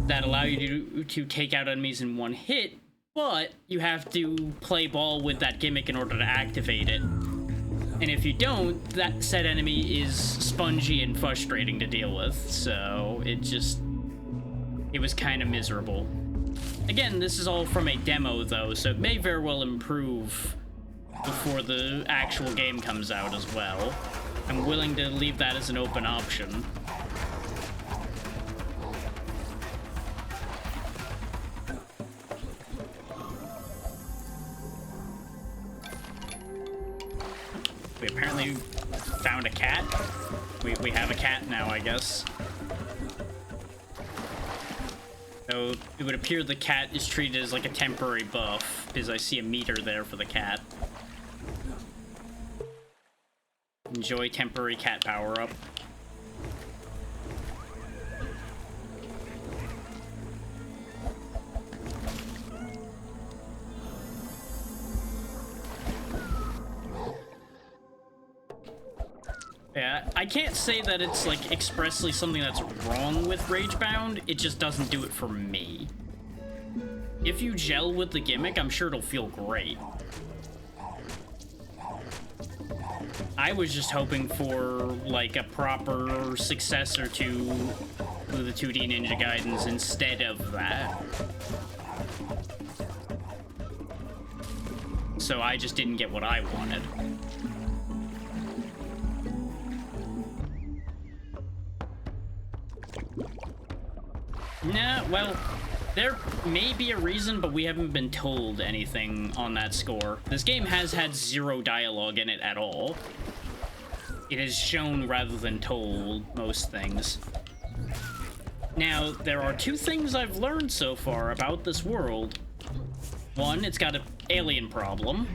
Speaker 1: that allowed you to take out enemies in one hit, but you have to play ball with that gimmick in order to activate it. And if you don't, that said enemy is spongy and frustrating to deal with, so it was kind of miserable. Again, this is all from a demo, though, so it may very well improve before the actual game comes out as well. I'm willing to leave that as an open option. We apparently found a cat. We have a cat now, I guess. So it would appear the cat is treated as like a temporary buff, because I see a meter there for the cat. Enjoy temporary cat power-up. Yeah, I can't say that it's like expressly something that's wrong with Ragebound, it just doesn't do it for me. If you gel with the gimmick, I'm sure it'll feel great. I was just hoping for like a proper successor to the 2D Ninja Gaidens instead of that. So I just didn't get what I wanted. Nah, well, There may be a reason, but we haven't been told anything on that score. This game has had zero dialogue in it at all. It is shown rather than told most things. Now, there are two things I've learned so far about this world. One, it's got an alien problem.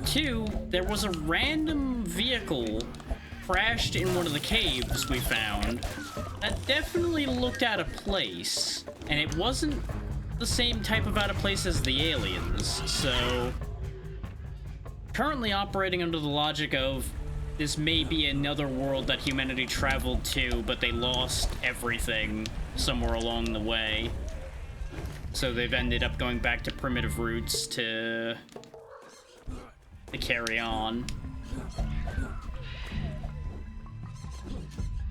Speaker 1: Two, there was a random vehicle crashed in one of the caves we found that definitely looked out of place, and it wasn't the same type of out of place as the aliens, so currently operating under the logic of this may be another world that humanity traveled to, but they lost everything somewhere along the way, so they've ended up going back to primitive roots to carry on.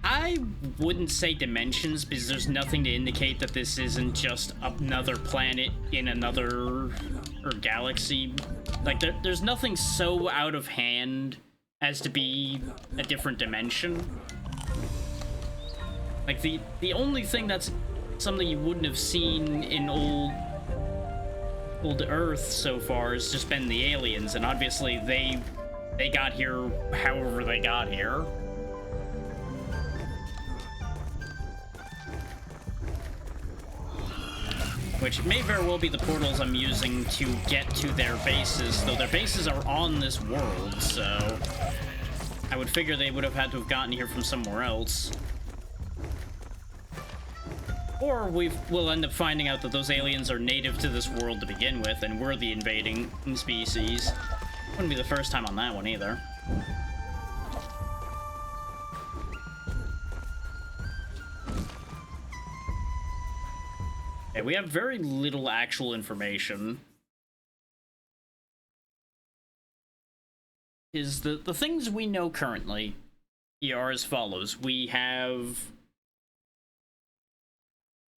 Speaker 1: I wouldn't say dimensions, because there's nothing to indicate that this isn't just another planet in another galaxy. Like, there's nothing so out of hand as to be a different dimension. Like, the only thing that's something you wouldn't have seen in old Earth so far has just been the aliens, and obviously they got here however they got here. Which may very well be the portals I'm using to get to their bases, though their bases are on this world, so I would figure they would have had to have gotten here from somewhere else. Or we'll end up finding out that those aliens are native to this world to begin with, and we're the invading species. Wouldn't be the first time on that one either. Okay, we have very little actual information. The things we know currently are as follows. We have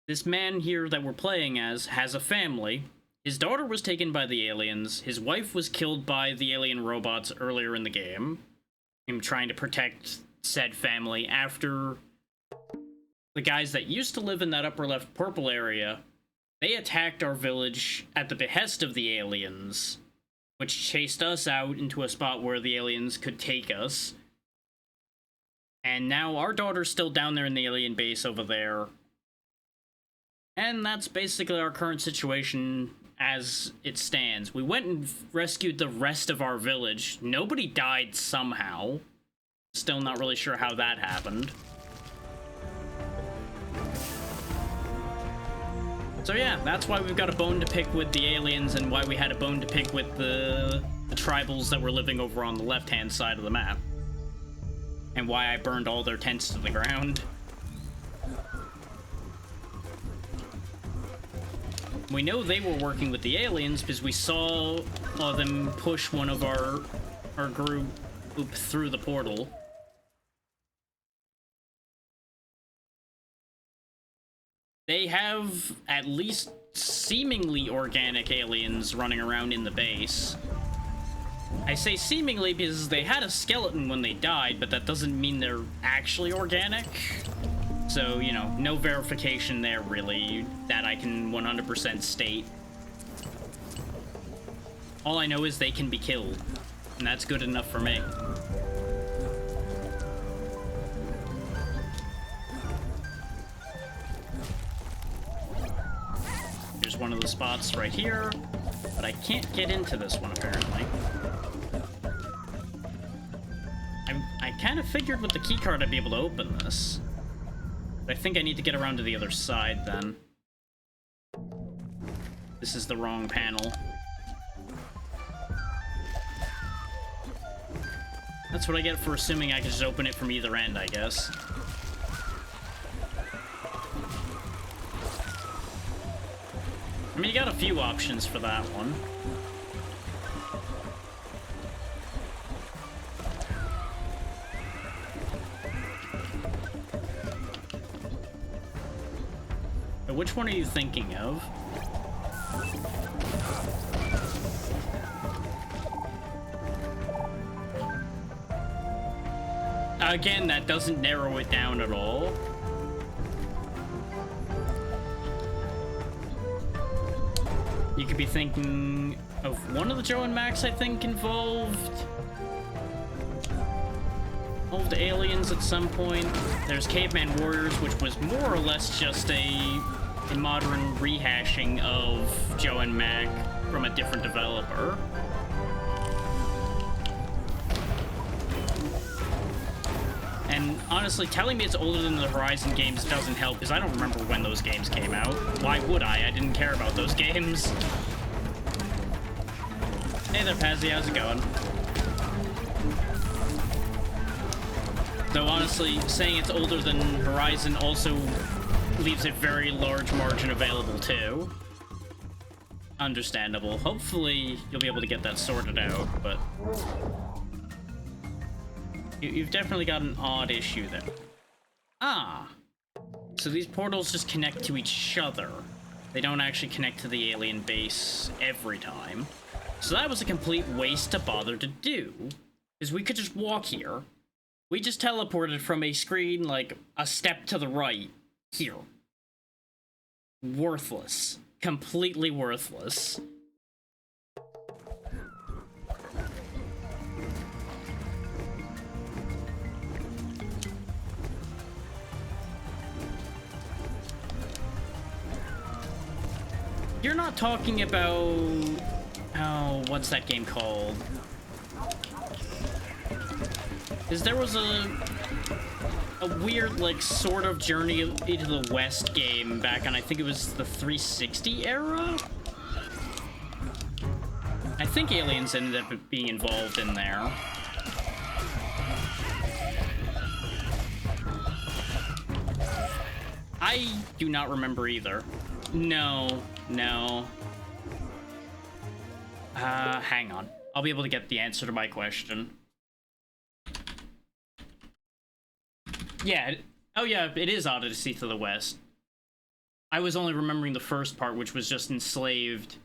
Speaker 1: this man here that we're playing as has a family. His daughter was taken by the aliens. His wife was killed by the alien robots earlier in the game. Him trying to protect said family after the guys that used to live in that upper left purple area, they attacked our village at the behest of the aliens, which chased us out into a spot where the aliens could take us. And now our daughter's still down there in the alien base over there. And that's basically our current situation as it stands. We went and rescued the rest of our village. Nobody died somehow. Still not really sure how that happened. So yeah, that's why we've got a bone to pick with the aliens, and why we had a bone to pick with the tribals that were living over on the left-hand side of the map. And why I burned all their tents to the ground. We know they were working with the aliens because we saw them push one of our group through the portal. They have at least seemingly organic aliens running around in the base. I say seemingly because they had a skeleton when they died, but that doesn't mean they're actually organic. So, you know, no verification there, really, that I can 100% state. All I know is they can be killed, and that's good enough for me. Here's one of the spots right here, but I can't get into this one, apparently. I kind of figured with the keycard I'd be able to open this. But I think I need to get around to the other side, then. This is the wrong panel. That's what I get for assuming I can just open it from either end, I guess. I mean, you got a few options for that one. But which one are you thinking of? Again, that doesn't narrow it down at all. could be thinking of one of the Joe and Max, I think, involved aliens at some point. There's Caveman Warriors, which was more or less just a modern rehashing of Joe and Mac from a different developer. And honestly, telling me it's older than the Horizon games doesn't help, because I don't remember when those games came out. Why would I? I didn't care about those games. Hey there, Pazzy, how's it going? Though honestly, saying it's older than Horizon also leaves a very large margin available too. Understandable. Hopefully you'll be able to get that sorted out, but you've definitely got an odd issue there. Ah, so these portals just connect to each other. They don't actually connect to the alien base every time. So that was a complete waste to bother to do, because we could just walk here. We just teleported from a screen like a step to the right here. Worthless. Completely worthless. You're not talking about... Oh, what's that game called? Because there was a weird, like, sort of Journey into the West game back on, I think it was the 360 era? I think aliens ended up being involved in there. I do not remember either. No. Hang on. I'll be able to get the answer to my question. Yeah. Oh, yeah, it is Odyssey to the West. I was only remembering the first part, which was just Enslaved.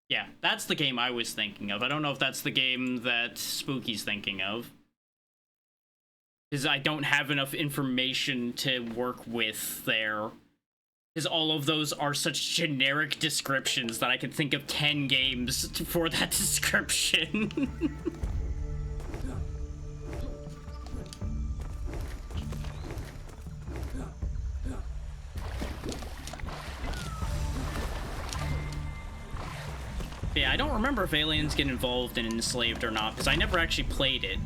Speaker 1: Yeah, that's the game I was thinking of. I don't know if that's the game that Spooky's thinking of. Because I don't have enough information to work with there. Because all of those are such generic descriptions that I can think of 10 games for that description. Yeah, I don't remember if aliens get involved in Enslaved or not, because I never actually played it.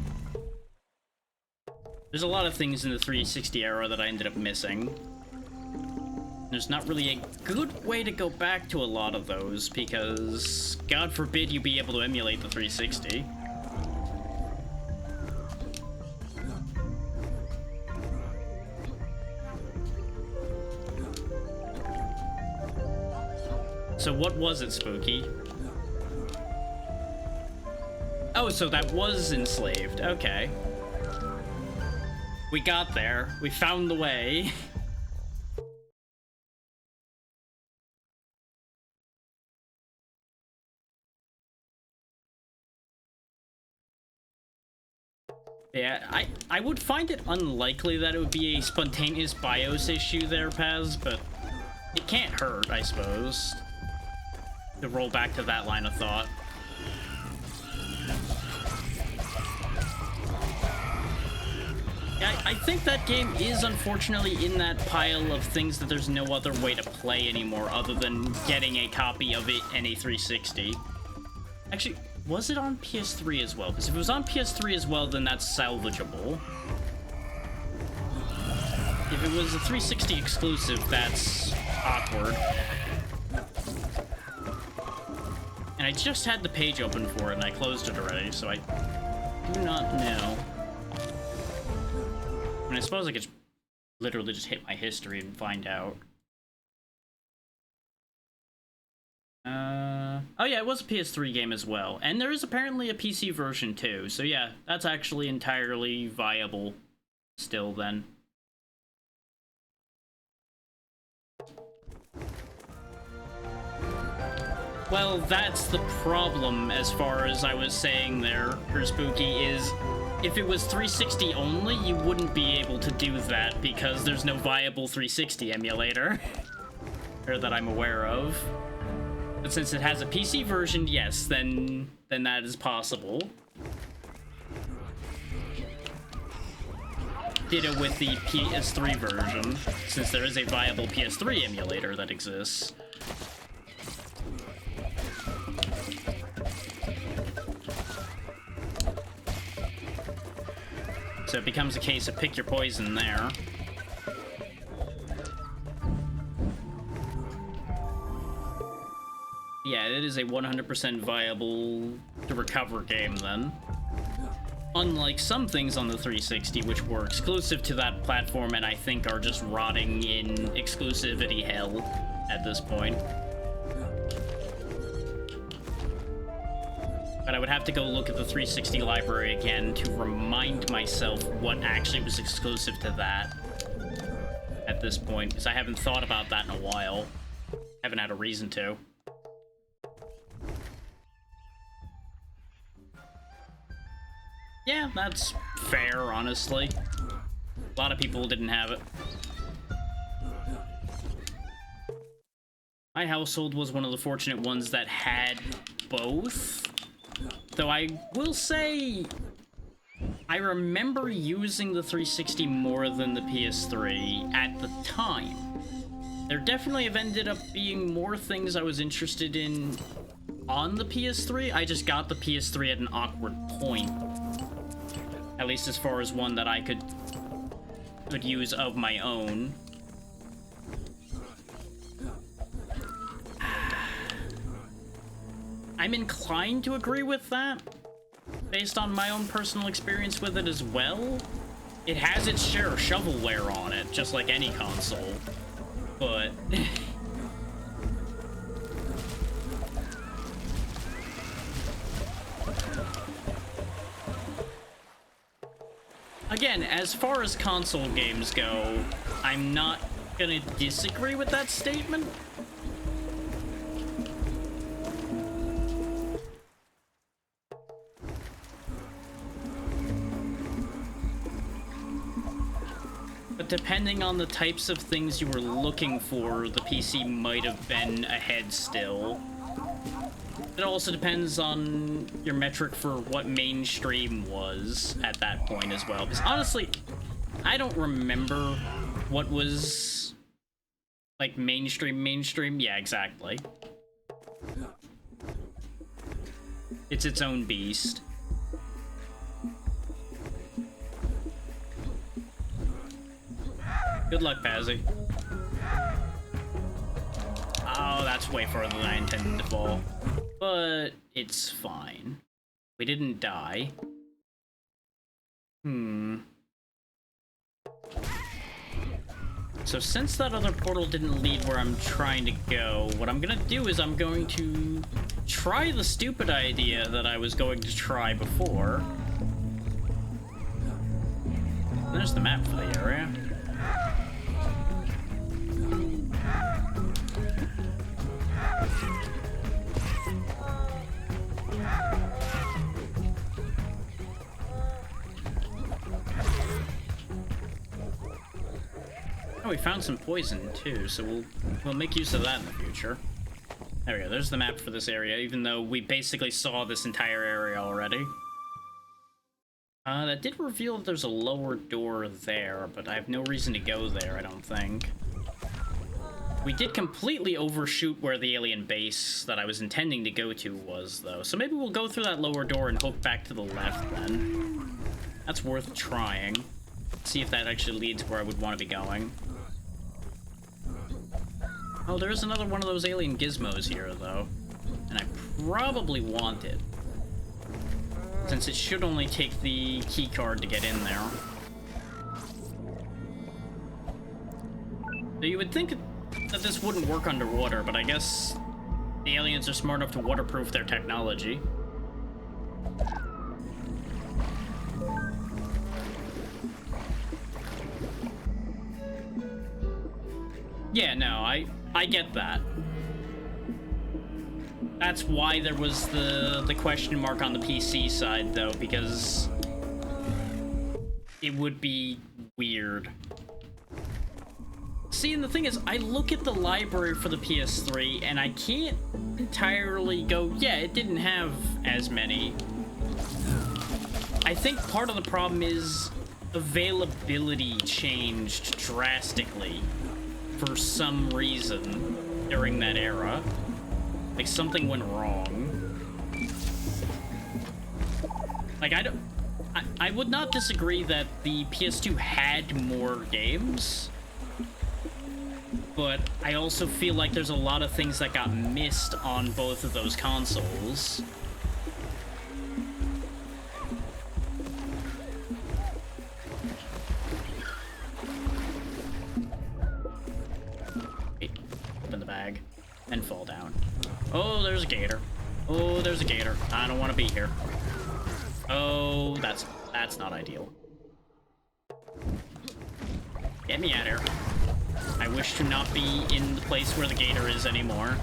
Speaker 1: There's a lot of things in the 360 era that I ended up missing. There's not really a good way to go back to a lot of those, because God forbid you be able to emulate the 360. So what was it, Spooky? Oh, so that was Enslaved. Okay. We got there. We found the way. Yeah, I would find it unlikely that it would be a spontaneous BIOS issue there, Paz, but it can't hurt, I suppose, to roll back to that line of thought. I think that game is unfortunately in that pile of things that there's no other way to play anymore other than getting a copy of it and a 360. Actually, was it on PS3 as well? Because if it was on PS3 as well, then that's salvageable. If it was a 360 exclusive, that's awkward. And I just had the page open for it and I closed it already, so I do not know. I suppose I could literally just hit my history and find out. Oh yeah, it was a PS3 game as well. And there is apparently a PC version too. So yeah, that's actually entirely viable still then. Well, that's the problem as far as I was saying there, for Spooky, is if it was 360 only, you wouldn't be able to do that because there's no viable 360 emulator. Or that I'm aware of. But since it has a PC version, yes, then that is possible. Ditto with the PS3 version, since there is a viable PS3 emulator that exists. So it becomes a case of pick your poison there. Yeah, it is a 100% viable to recover game then. Unlike some things on the 360, which were exclusive to that platform and I think are just rotting in exclusivity hell at this point. But I would have to go look at the 360 library again to remind myself what actually was exclusive to that at this point, because I haven't thought about that in a while. Haven't had a reason to. Yeah, that's fair, honestly. A lot of people didn't have it. My household was one of the fortunate ones that had both. Though I will say, I remember using the 360 more than the PS3 at the time. There definitely have ended up being more things I was interested in on the PS3. I just got the PS3 at an awkward point. At least as far as one that I could use of my own. I'm inclined to agree with that, based on my own personal experience with it as well. It has its share of shovelware on it, just like any console, but... Again, as far as console games go, I'm not gonna disagree with that statement. But depending on the types of things you were looking for, the PC might have been ahead still. It also depends on your metric for what mainstream was at that point as well. Because honestly, I don't remember what was like mainstream. Yeah, exactly. It's its own beast. Good luck, Pazzy. Oh, that's way further than I intended to fall. But it's fine. We didn't die. So since that other portal didn't lead where I'm trying to go, what I'm gonna do is I'm going to try the stupid idea that I was going to try before. There's the map for the area. Oh, we found some poison too, so we'll make use of that in the future. There we go, there's the map for this area, even though we basically saw this entire area already. That did reveal that there's a lower door there, but I have no reason to go there, I don't think. We did completely overshoot where the alien base that I was intending to go to was, though. So maybe we'll go through that lower door and hook back to the left, then. That's worth trying. See if that actually leads where I would want to be going. Oh, there's another one of those alien gizmos here, though. And I probably want it, since it should only take the key card to get in there. So you would think that this wouldn't work underwater, but I guess the aliens are smart enough to waterproof their technology. Yeah, no, I get that. That's why there was the question mark on the PC side, though, because it would be weird See, and the thing is, I look at the library for the PS3, and I can't entirely go, yeah, it didn't have as many. I think part of the problem is availability changed drastically for some reason during that era. Like, something went wrong. Like, I would not disagree that the PS2 had more games, but I also feel like there's a lot of things that got missed on both of those consoles. Open the bag and fall down. Oh, there's a gator. Oh, there's a gator. I don't want to be here. Oh, that's not ideal. Get me out of here. I wish to not be in the place where the gator is anymore.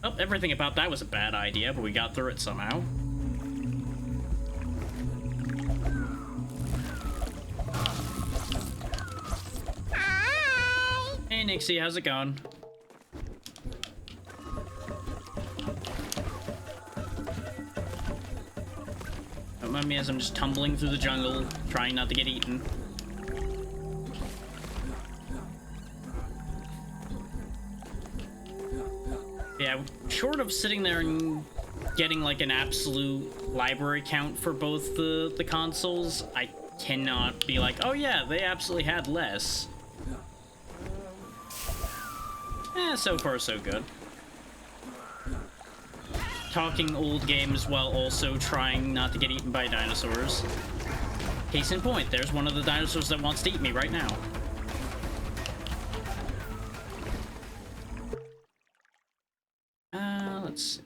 Speaker 1: Oh, everything about that was a bad idea, but we got through it somehow. Hi! Hey, Nixie, how's it going? Don't mind me as I'm just tumbling through the jungle, trying not to get eaten. Yeah, short of sitting there and getting like an absolute library count for both the consoles, I cannot be like, oh yeah, they absolutely had less. So far so good. Talking old games while also trying not to get eaten by dinosaurs. Case in point, there's one of the dinosaurs that wants to eat me right now. Let's see.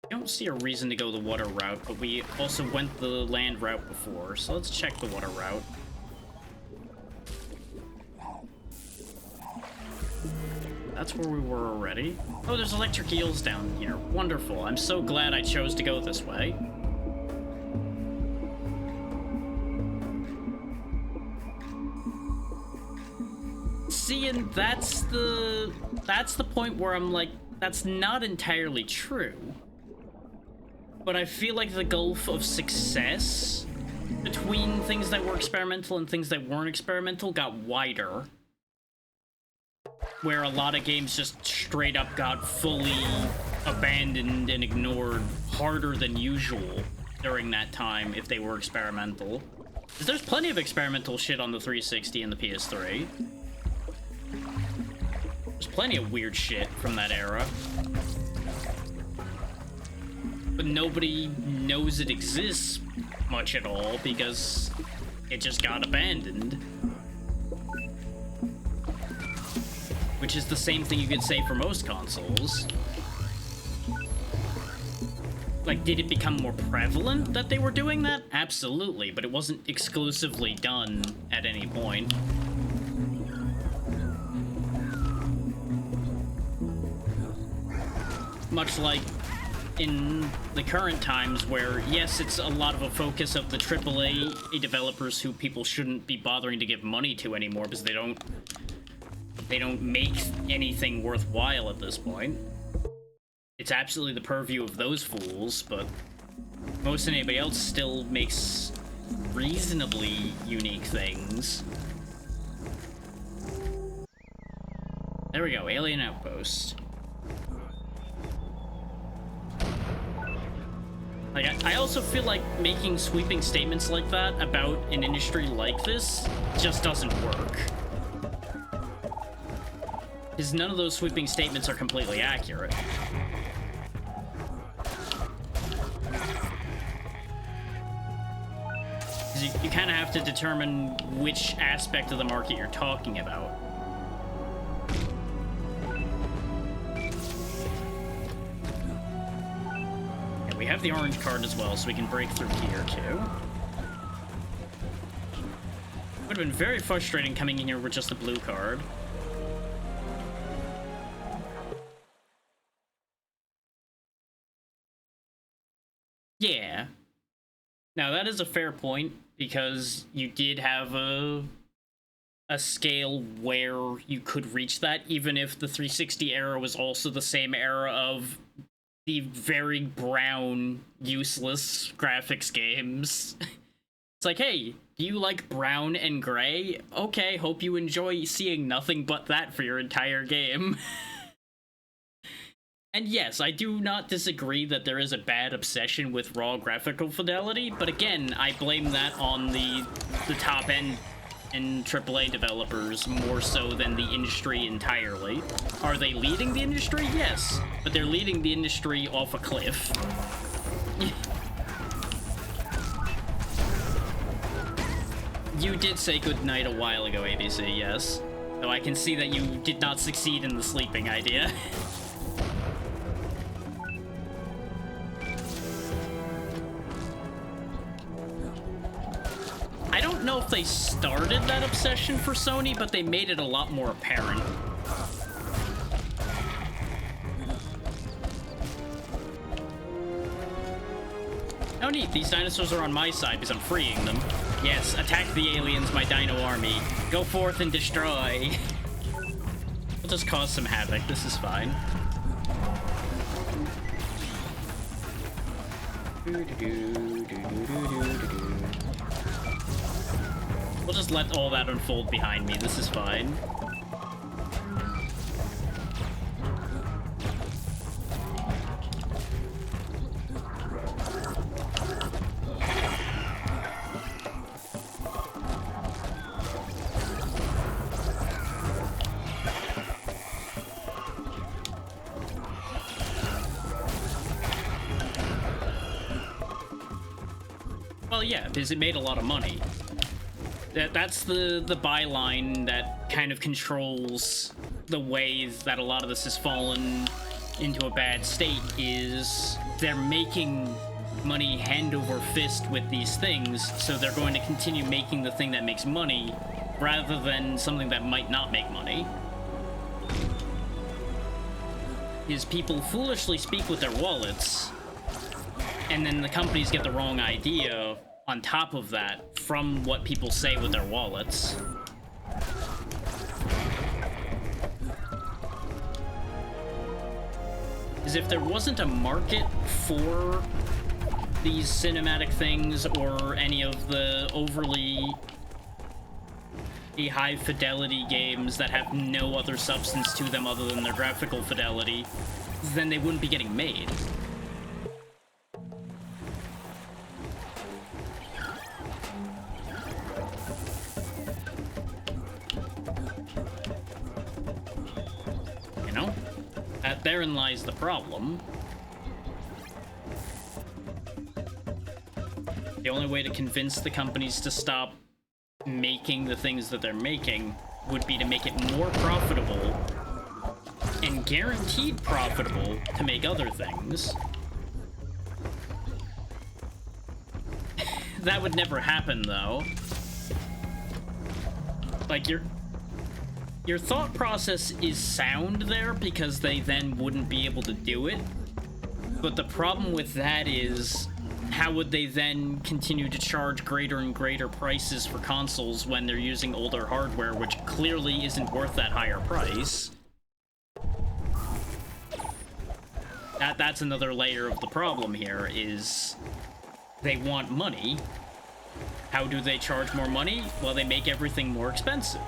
Speaker 1: I don't see a reason to go the water route, but we also went the land route before, so let's check the water route. That's where we were already. Oh, there's electric eels down here. Wonderful. I'm so glad I chose to go this way. See, and that's the point where I'm like, that's not entirely true. But I feel like the gulf of success between things that were experimental and things that weren't experimental got wider. Where a lot of games just straight up got fully abandoned and ignored harder than usual during that time if they were experimental. 'Cause there's plenty of experimental shit on the 360 and the PS3. There's plenty of weird shit from that era. But nobody knows it exists much at all because it just got abandoned. Which is the same thing you could say for most consoles. Like, did it become more prevalent that they were doing that? Absolutely, but it wasn't exclusively done at any point. Much like in the current times where, yes, it's a lot of a focus of the AAA developers who people shouldn't be bothering to give money to anymore because they don't make anything worthwhile at this point. It's absolutely the purview of those fools, but most anybody else still makes reasonably unique things. There we go, Alien Outpost. Like, I also feel like making sweeping statements like that about an industry like this just doesn't work. Because none of those sweeping statements are completely accurate. You kind of have to determine which aspect of the market you're talking about. Yeah, we have the orange card as well, so we can break through here too. Would have been very frustrating coming in here with just the blue card. Yeah. Now that is a fair point, because you did have a scale where you could reach that, even if the 360 era was also the same era of the very brown, useless graphics games. It's like, hey, do you like brown and gray? Okay, hope you enjoy seeing nothing but that for your entire game. And yes, I do not disagree that there is a bad obsession with raw graphical fidelity, but again, I blame that on the top end and AAA developers more so than the industry entirely. Are they leading the industry? Yes, but they're leading the industry off a cliff. You did say goodnight a while ago, ABC, yes. Though I can see that you did not succeed in the sleeping idea. I don't know if they started that obsession for Sony, but they made it a lot more apparent. Oh neat, these dinosaurs are on my side because I'm freeing them. Yes, attack the aliens, my dino army. Go forth and destroy. We'll just cause some havoc, this is fine. We'll just let all that unfold behind me, this is fine. Well, yeah, because it made a lot of money. That's the byline that kind of controls the way that a lot of this has fallen into a bad state, is they're making money hand over fist with these things, so they're going to continue making the thing that makes money rather than something that might not make money. Is people foolishly speak with their wallets, and then the companies get the wrong idea on top of that from what people say with their wallets. Is if there wasn't a market for these cinematic things or any of the overly high fidelity games that have no other substance to them other than their graphical fidelity, then they wouldn't be getting made. Therein lies the problem. The only way to convince the companies to stop making the things that they're making would be to make it more profitable and guaranteed profitable to make other things. That would never happen, though. Like, your thought process is sound there, because they then wouldn't be able to do it. But the problem with that is, how would they then continue to charge greater and greater prices for consoles when they're using older hardware, which clearly isn't worth that higher price? That's another layer of the problem here, is they want money. How do they charge more money? Well, they make everything more expensive.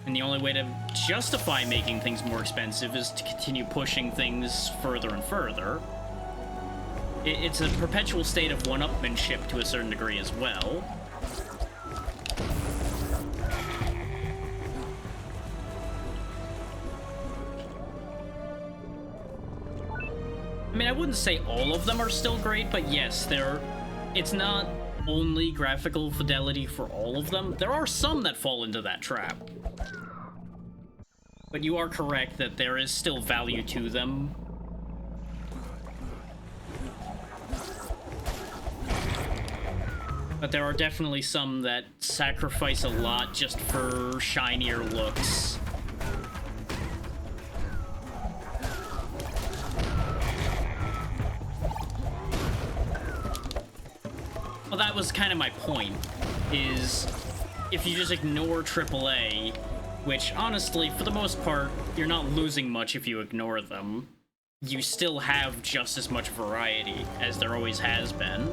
Speaker 1: And the only way to justify making things more expensive is to continue pushing things further and further. It's a perpetual state of one-upmanship to a certain degree as well. I mean, I wouldn't say all of them are still great, but yes, it's not only graphical fidelity for all of them. There are some that fall into that trap. But you are correct that there is still value to them. But there are definitely some that sacrifice a lot just for shinier looks. that was kind of my point, is if you just ignore AAA, which honestly, for the most part, you're not losing much if you ignore them, you still have just as much variety as there always has been.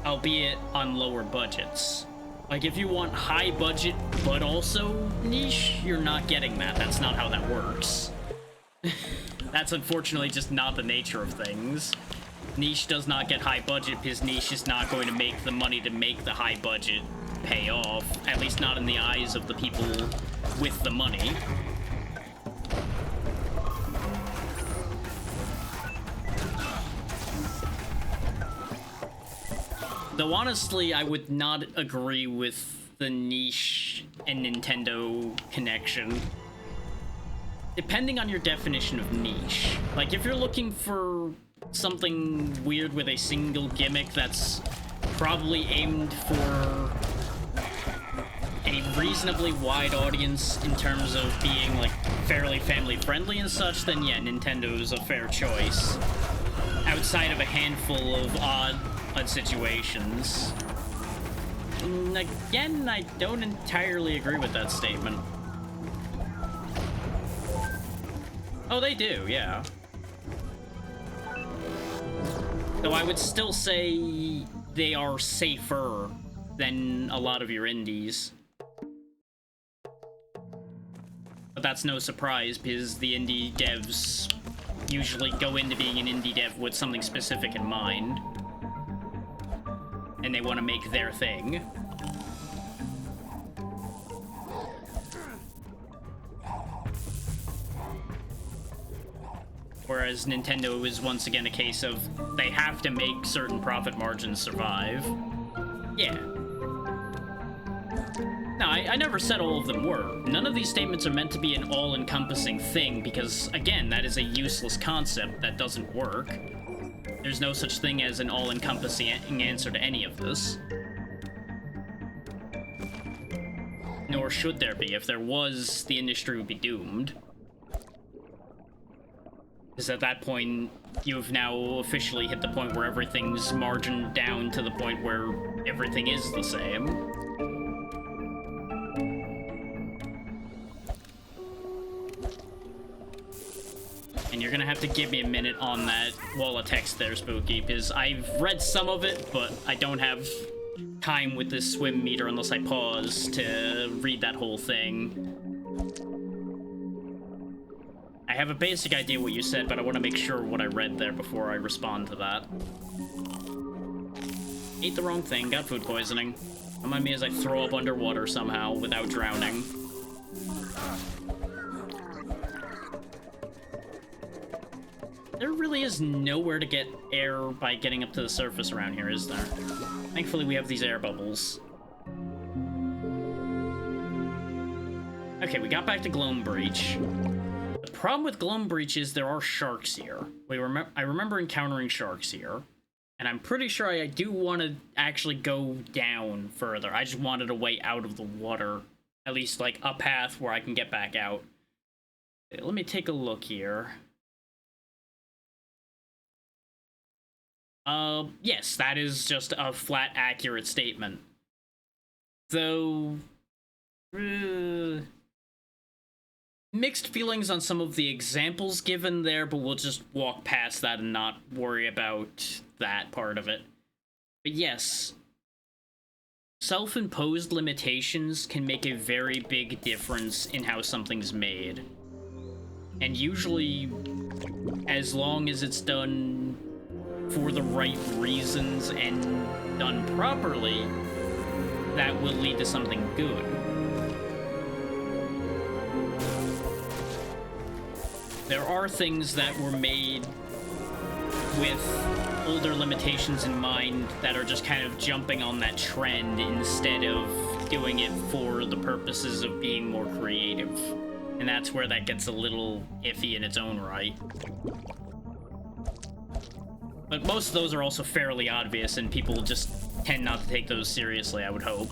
Speaker 1: Albeit on lower budgets. Like, if you want high budget, but also niche, you're not getting that. That's not how that works. That's unfortunately just not the nature of things. Niche does not get high budget because niche is not going to make the money to make the high budget pay off. At least not in the eyes of the people with the money. Though honestly, I would not agree with the niche and Nintendo connection. Depending on your definition of niche. Like, if you're looking for something weird with a single gimmick that's probably aimed for a reasonably wide audience in terms of being, like, fairly family-friendly and such, then yeah, Nintendo's a fair choice. Outside of a handful of odd situations. And again, I don't entirely agree with that statement. Oh, they do, yeah. Though I would still say they are safer than a lot of your indies. But that's no surprise, because the indie devs usually go into being an indie dev with something specific in mind. And they want to make their thing. Whereas Nintendo is once again a case of they have to make certain profit margins survive. Yeah. No, I never said all of them were. None of these statements are meant to be an all-encompassing thing because, again, that is a useless concept that doesn't work. There's no such thing as an all-encompassing answer to any of this. Nor should there be. If there was, the industry would be doomed. Because at that point, you've now officially hit the point where everything's margined down to the point where everything is the same. And you're gonna have to give me a minute on that wall of text there, Spooky, because I've read some of it, but I don't have time with this swim meter unless I pause to read that whole thing. I have a basic idea what you said, but I want to make sure what I read there before I respond to that. Ate the wrong thing, got food poisoning. Don't mind me as I throw up underwater somehow without drowning. There really is nowhere to get air by getting up to the surface around here, is there? Thankfully, we have these air bubbles. Okay, we got back to Gloam Breach. The problem with Gloam Breach is there are sharks here. I remember encountering sharks here. And I'm pretty sure I do want to actually go down further. I just wanted a way out of the water. At least, like, a path where I can get back out. Let me take a look here. Yes, that is just a flat, accurate statement. Though... mixed feelings on some of the examples given there, but we'll just walk past that and not worry about that part of it. But yes, self-imposed limitations can make a very big difference in how something's made. And usually, as long as it's done for the right reasons and done properly, that will lead to something good. There are things that were made with older limitations in mind that are just kind of jumping on that trend instead of doing it for the purposes of being more creative. And that's where that gets a little iffy in its own right. But most of those are also fairly obvious, and people just tend not to take those seriously, I would hope.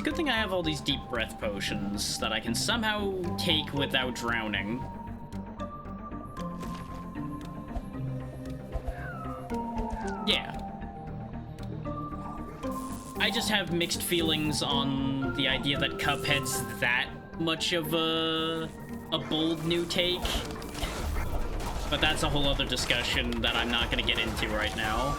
Speaker 1: good thing I have all these deep breath potions that I can somehow take without drowning. Yeah. I just have mixed feelings on the idea that Cuphead's that much of a bold new take. But that's a whole other discussion that I'm not going to get into right now.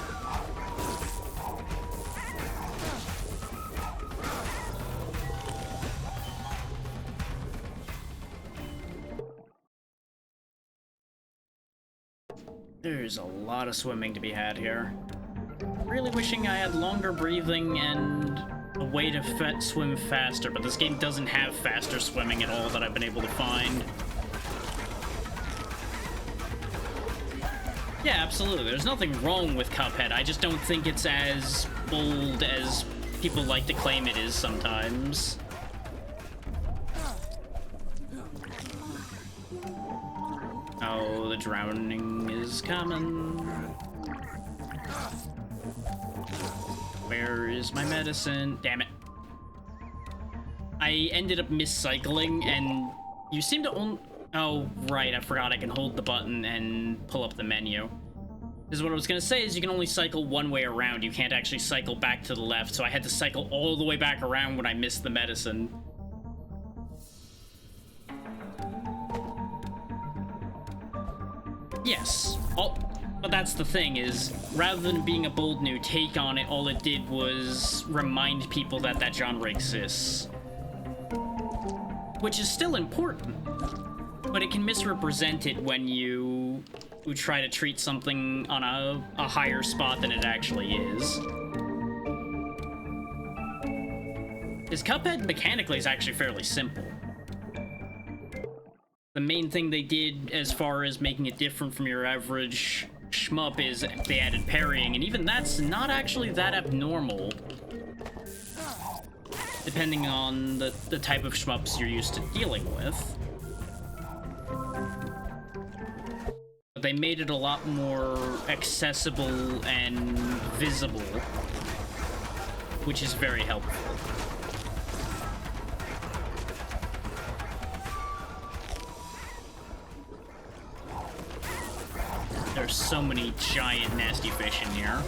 Speaker 1: There's a lot of swimming to be had here. Really wishing I had longer breathing and a way to swim faster, but this game doesn't have faster swimming at all that I've been able to find. Yeah, absolutely. There's nothing wrong with Cuphead. I just don't think it's as bold as people like to claim it is sometimes. Oh, the drowning is coming. Where is my medicine? Damn it. I ended up miscycling, and you seem to only... Oh, right, I forgot I can hold the button and pull up the menu. Because what I was going to say is you can only cycle one way around. You can't actually cycle back to the left, so I had to cycle all the way back around when I missed the medicine. Yes. But that's the thing, is rather than being a bold new take on it, all it did was remind people that that genre exists. Which is still important. But it can misrepresent it when you try to treat something on a higher spot than it actually is. Because Cuphead mechanically is actually fairly simple. The main thing they did as far as making it different from your average shmup is they added parrying, and even that's not actually that abnormal. Depending on the type of shmups you're used to dealing with. But they made it a lot more accessible and visible, which is very helpful. There's so many giant nasty fish in here.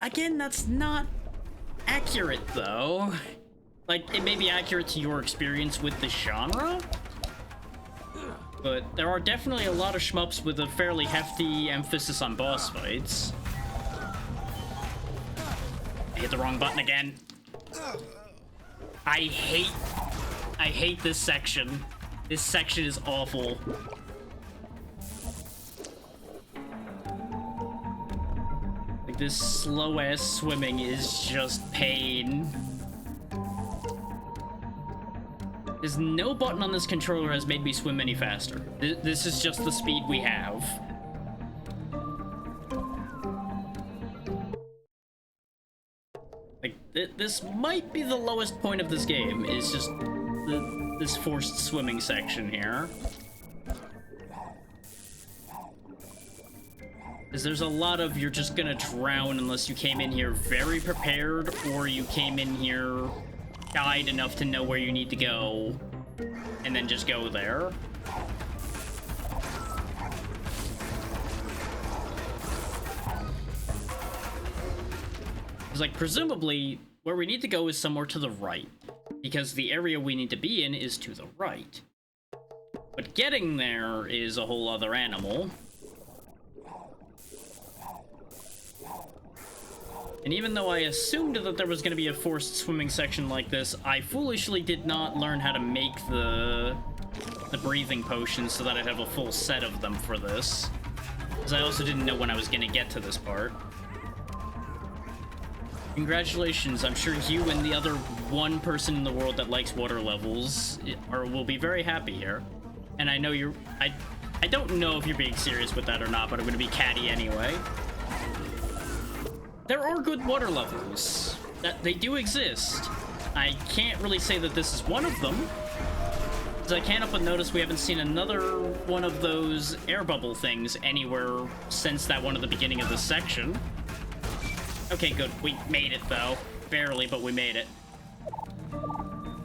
Speaker 1: Again, that's not accurate, though. Like, it may be accurate to your experience with the genre, but there are definitely a lot of shmups with a fairly hefty emphasis on boss fights. I hit the wrong button again. I hate this section. This section is awful. Like, this slow-ass swimming is just pain. There's no button on this controller has made me swim any faster. This is just the speed we have. Like, this might be the lowest point of this game, is just this forced swimming section here. Because there's a lot of you're just gonna drown unless you came in here very prepared, or you came in here died enough to know where you need to go, and then just go there. It's like, presumably, where we need to go is somewhere to the right, because the area we need to be in is to the right. But getting there is a whole other animal. And even though I assumed that there was going to be a forced swimming section like this, I foolishly did not learn how to make the breathing potions so that I'd have a full set of them for this. Because I also didn't know when I was going to get to this part. Congratulations, I'm sure you and the other one person in the world that likes water levels will be very happy here. And I know you're... I don't know if you're being serious with that or not, but I'm going to be catty anyway. There are good water levels. They do exist. I can't really say that this is one of them, because I can't help but notice we haven't seen another one of those air bubble things anywhere since that one at the beginning of this section. Okay, good. We made it, though. Barely, but we made it.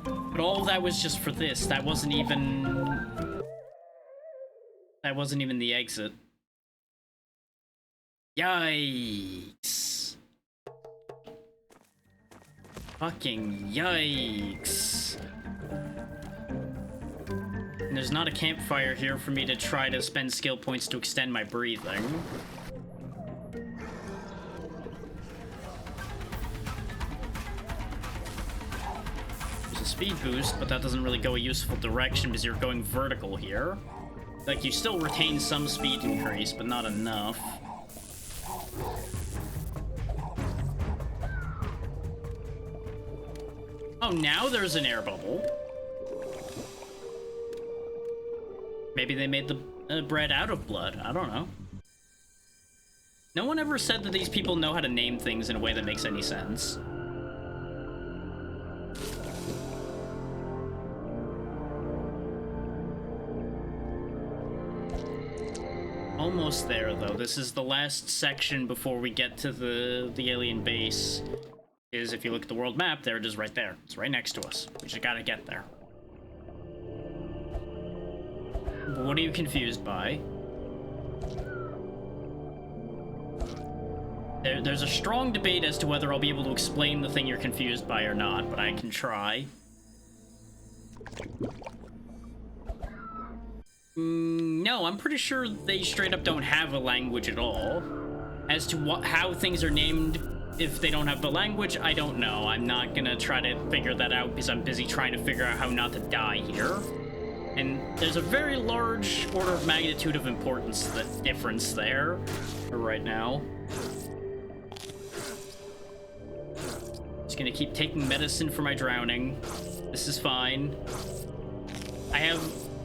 Speaker 1: But all that was just for this. That wasn't even... That wasn't even the exit. Yikes. Fucking yikes. And there's not a campfire here for me to try to spend skill points to extend my breathing. There's a speed boost, but that doesn't really go a useful direction because you're going vertical here. Like, you still retain some speed increase, but not enough. Oh, now there's an air bubble. Maybe they made the bread out of blood. I don't know. No one ever said that these people know how to name things in a way that makes any sense. Almost there, though. This is the last section before we get to the alien base. Is if you look at the world map, there it is right there. It's right next to us. We just gotta get there. What are you confused by? There's a strong debate as to whether I'll be able to explain the thing you're confused by or not, but I can try. No, I'm pretty sure they straight up don't have a language at all. As to how things are named if they don't have the language, I don't know. I'm not gonna try to figure that out because I'm busy trying to figure out how not to die here. And there's a very large order of magnitude of importance difference there right now. Just gonna keep taking medicine for my drowning. This is fine. I have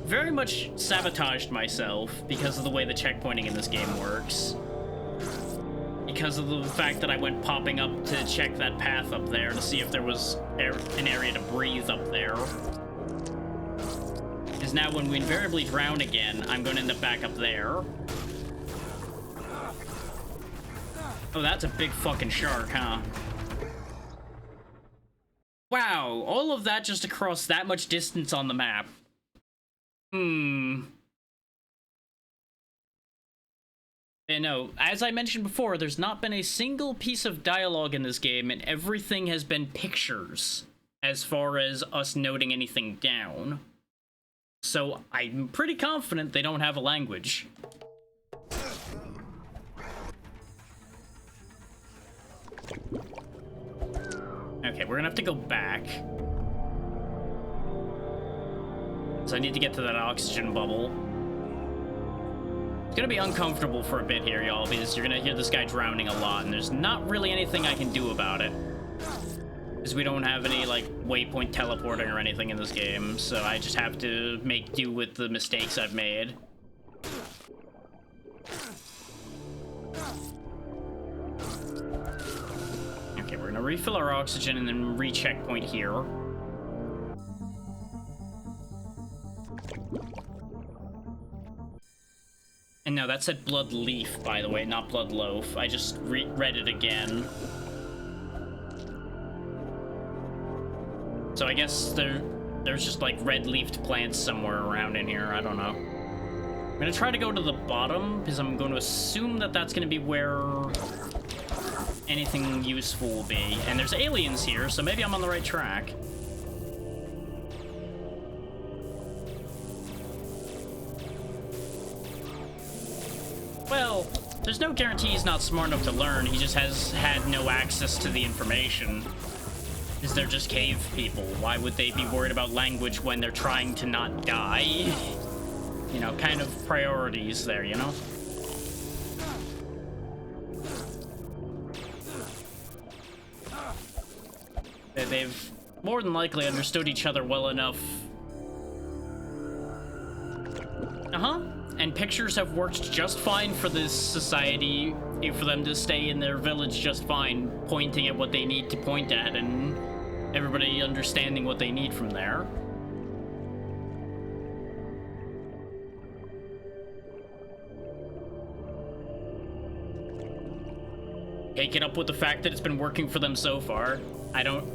Speaker 1: very much sabotaged myself because of the way the checkpointing in this game works. Because of the fact that I went popping up to check that path up there to see if there was an area to breathe up there. Because now when we invariably drown again, I'm going to end up back up there. Oh, that's a big fucking shark, huh? Wow, all of that just across that much distance on the map. And no, as I mentioned before, there's not been a single piece of dialogue in this game, and everything has been pictures as far as us noting anything down. So I'm pretty confident they don't have a language. Okay, we're gonna have to go back. So I need to get to that oxygen bubble. It's gonna be uncomfortable for a bit here, y'all, because you're gonna hear this guy drowning a lot, and there's not really anything I can do about it. Because we don't have any, like, waypoint teleporting or anything in this game, so I just have to make do with the mistakes I've made. Okay, we're gonna refill our oxygen and then re-checkpoint here. And no, that said blood leaf, by the way, not blood loaf. I just read it again. So I guess there's just like red-leafed plants somewhere around in here. I don't know. I'm gonna try to go to the bottom because I'm going to assume that that's gonna be where anything useful will be. And there's aliens here, so maybe I'm on the right track. Well, there's no guarantee he's not smart enough to learn. He just has had no access to the information. Because they're just cave people. Why would they be worried about language when they're trying to not die? You know, kind of priorities there, you know? They've more than likely understood each other well enough. And pictures have worked just fine for this society, for them to stay in their village just fine, pointing at what they need to point at, and everybody understanding what they need from there. take it up with the fact that it's been working for them so far. I don't...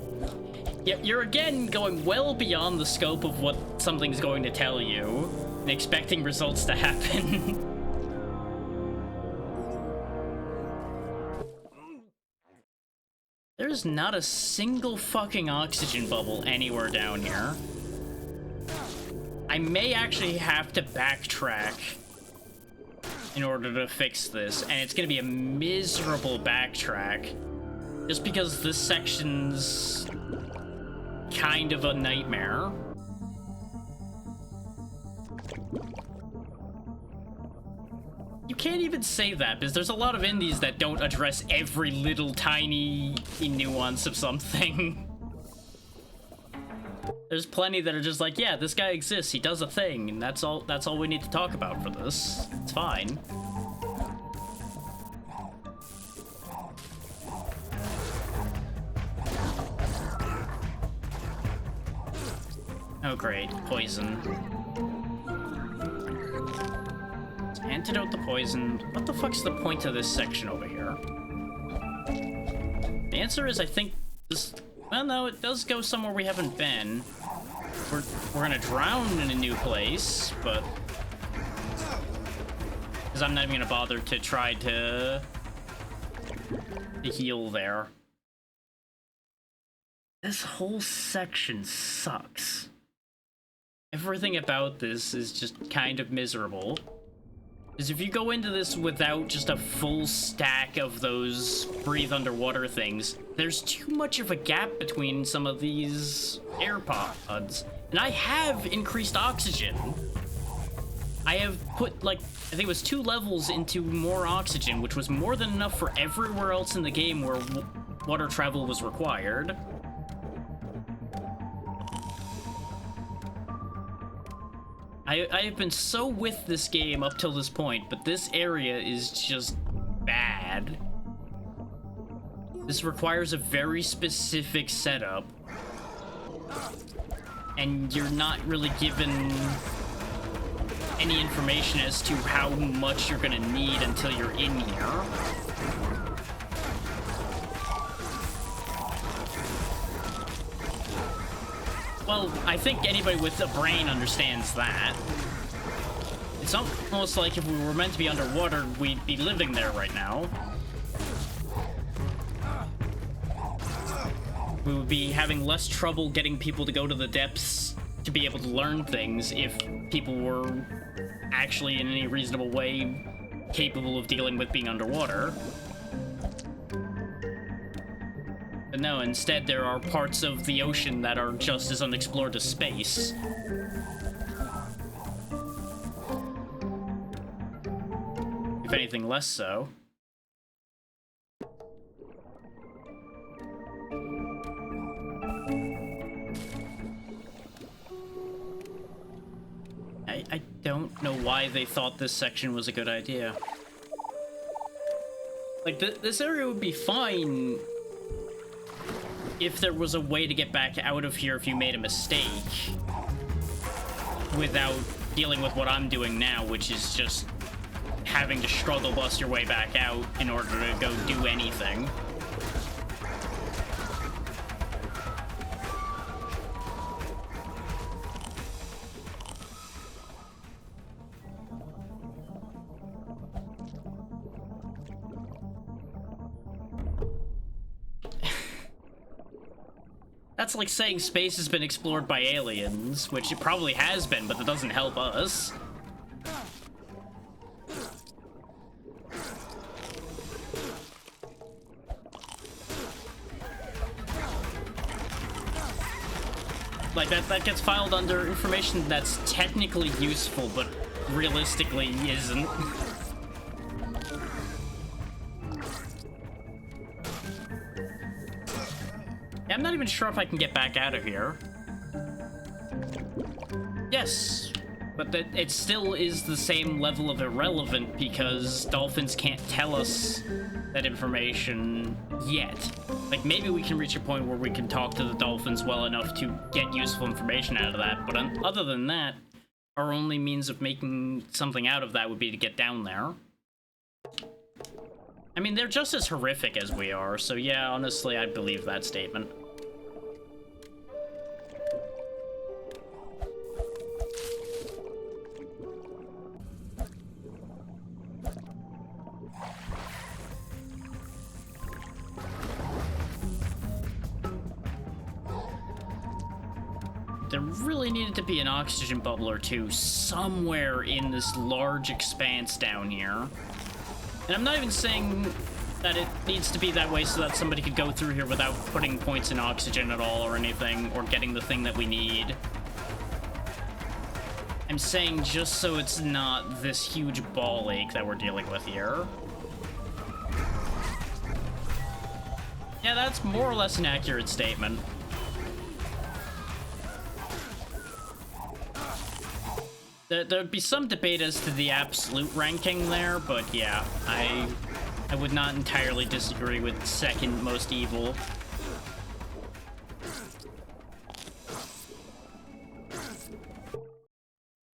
Speaker 1: You're again going well beyond the scope of what something's going to tell you and expecting results to happen. There's not a single fucking oxygen bubble anywhere down here. I may actually have to backtrack in order to fix this, and it's gonna be a miserable backtrack just because this section's kind of a nightmare. You can't even say that, because there's a lot of indies that don't address every little tiny nuance of something. There's plenty that are just like, yeah, this guy exists, he does a thing, and that's all we need to talk about for this. It's fine. Oh great, poison. Antidote the poison. What the fuck's the point of this section over here? The answer is, I think this... Well, no, it does go somewhere we haven't been. We're gonna drown in a new place, but... Because I'm not even gonna bother to try to heal there. This whole section sucks. Everything about this is just kind of miserable. Because if you go into this without just a full stack of those breathe underwater things, there's too much of a gap between some of these air pods. And I have increased oxygen. I have put, like, I think it was 2 levels into more oxygen, which was more than enough for everywhere else in the game where water travel was required. I have been so with this game up till this point, but this area is just bad. This requires a very specific setup. And you're not really given any information as to how much you're gonna need until you're in here. Well, I think anybody with a brain understands that. It's almost like if we were meant to be underwater, we'd be living there right now. We would be having less trouble getting people to go to the depths to be able to learn things if people were actually in any reasonable way capable of dealing with being underwater. But no, instead there are parts of the ocean that are just as unexplored as space. If anything, less so. I don't know why they thought this section was a good idea. Like, this area would be fine if there was a way to get back out of here if you made a mistake without dealing with what I'm doing now, which is just having to struggle bust your way back out in order to go do anything. That's like saying space has been explored by aliens, which it probably has been, but that doesn't help us. Like, that gets filed under information that's technically useful, but realistically isn't. I'm not even sure if I can get back out of here. Yes, but it still is the same level of irrelevant because dolphins can't tell us that information yet. Like, maybe we can reach a point where we can talk to the dolphins well enough to get useful information out of that, but other than that, our only means of making something out of that would be to get down there. I mean, they're just as horrific as we are, so yeah, honestly, I believe that statement. There really needed to be an oxygen bubble or two somewhere in this large expanse down here. And I'm not even saying that it needs to be that way so that somebody could go through here without putting points in oxygen at all or anything, or getting the thing that we need. I'm saying just so it's not this huge ball ache that we're dealing with here. Yeah, that's more or less an accurate statement. There'd be some debate as to the absolute ranking there, but yeah, I would not entirely disagree with second most evil.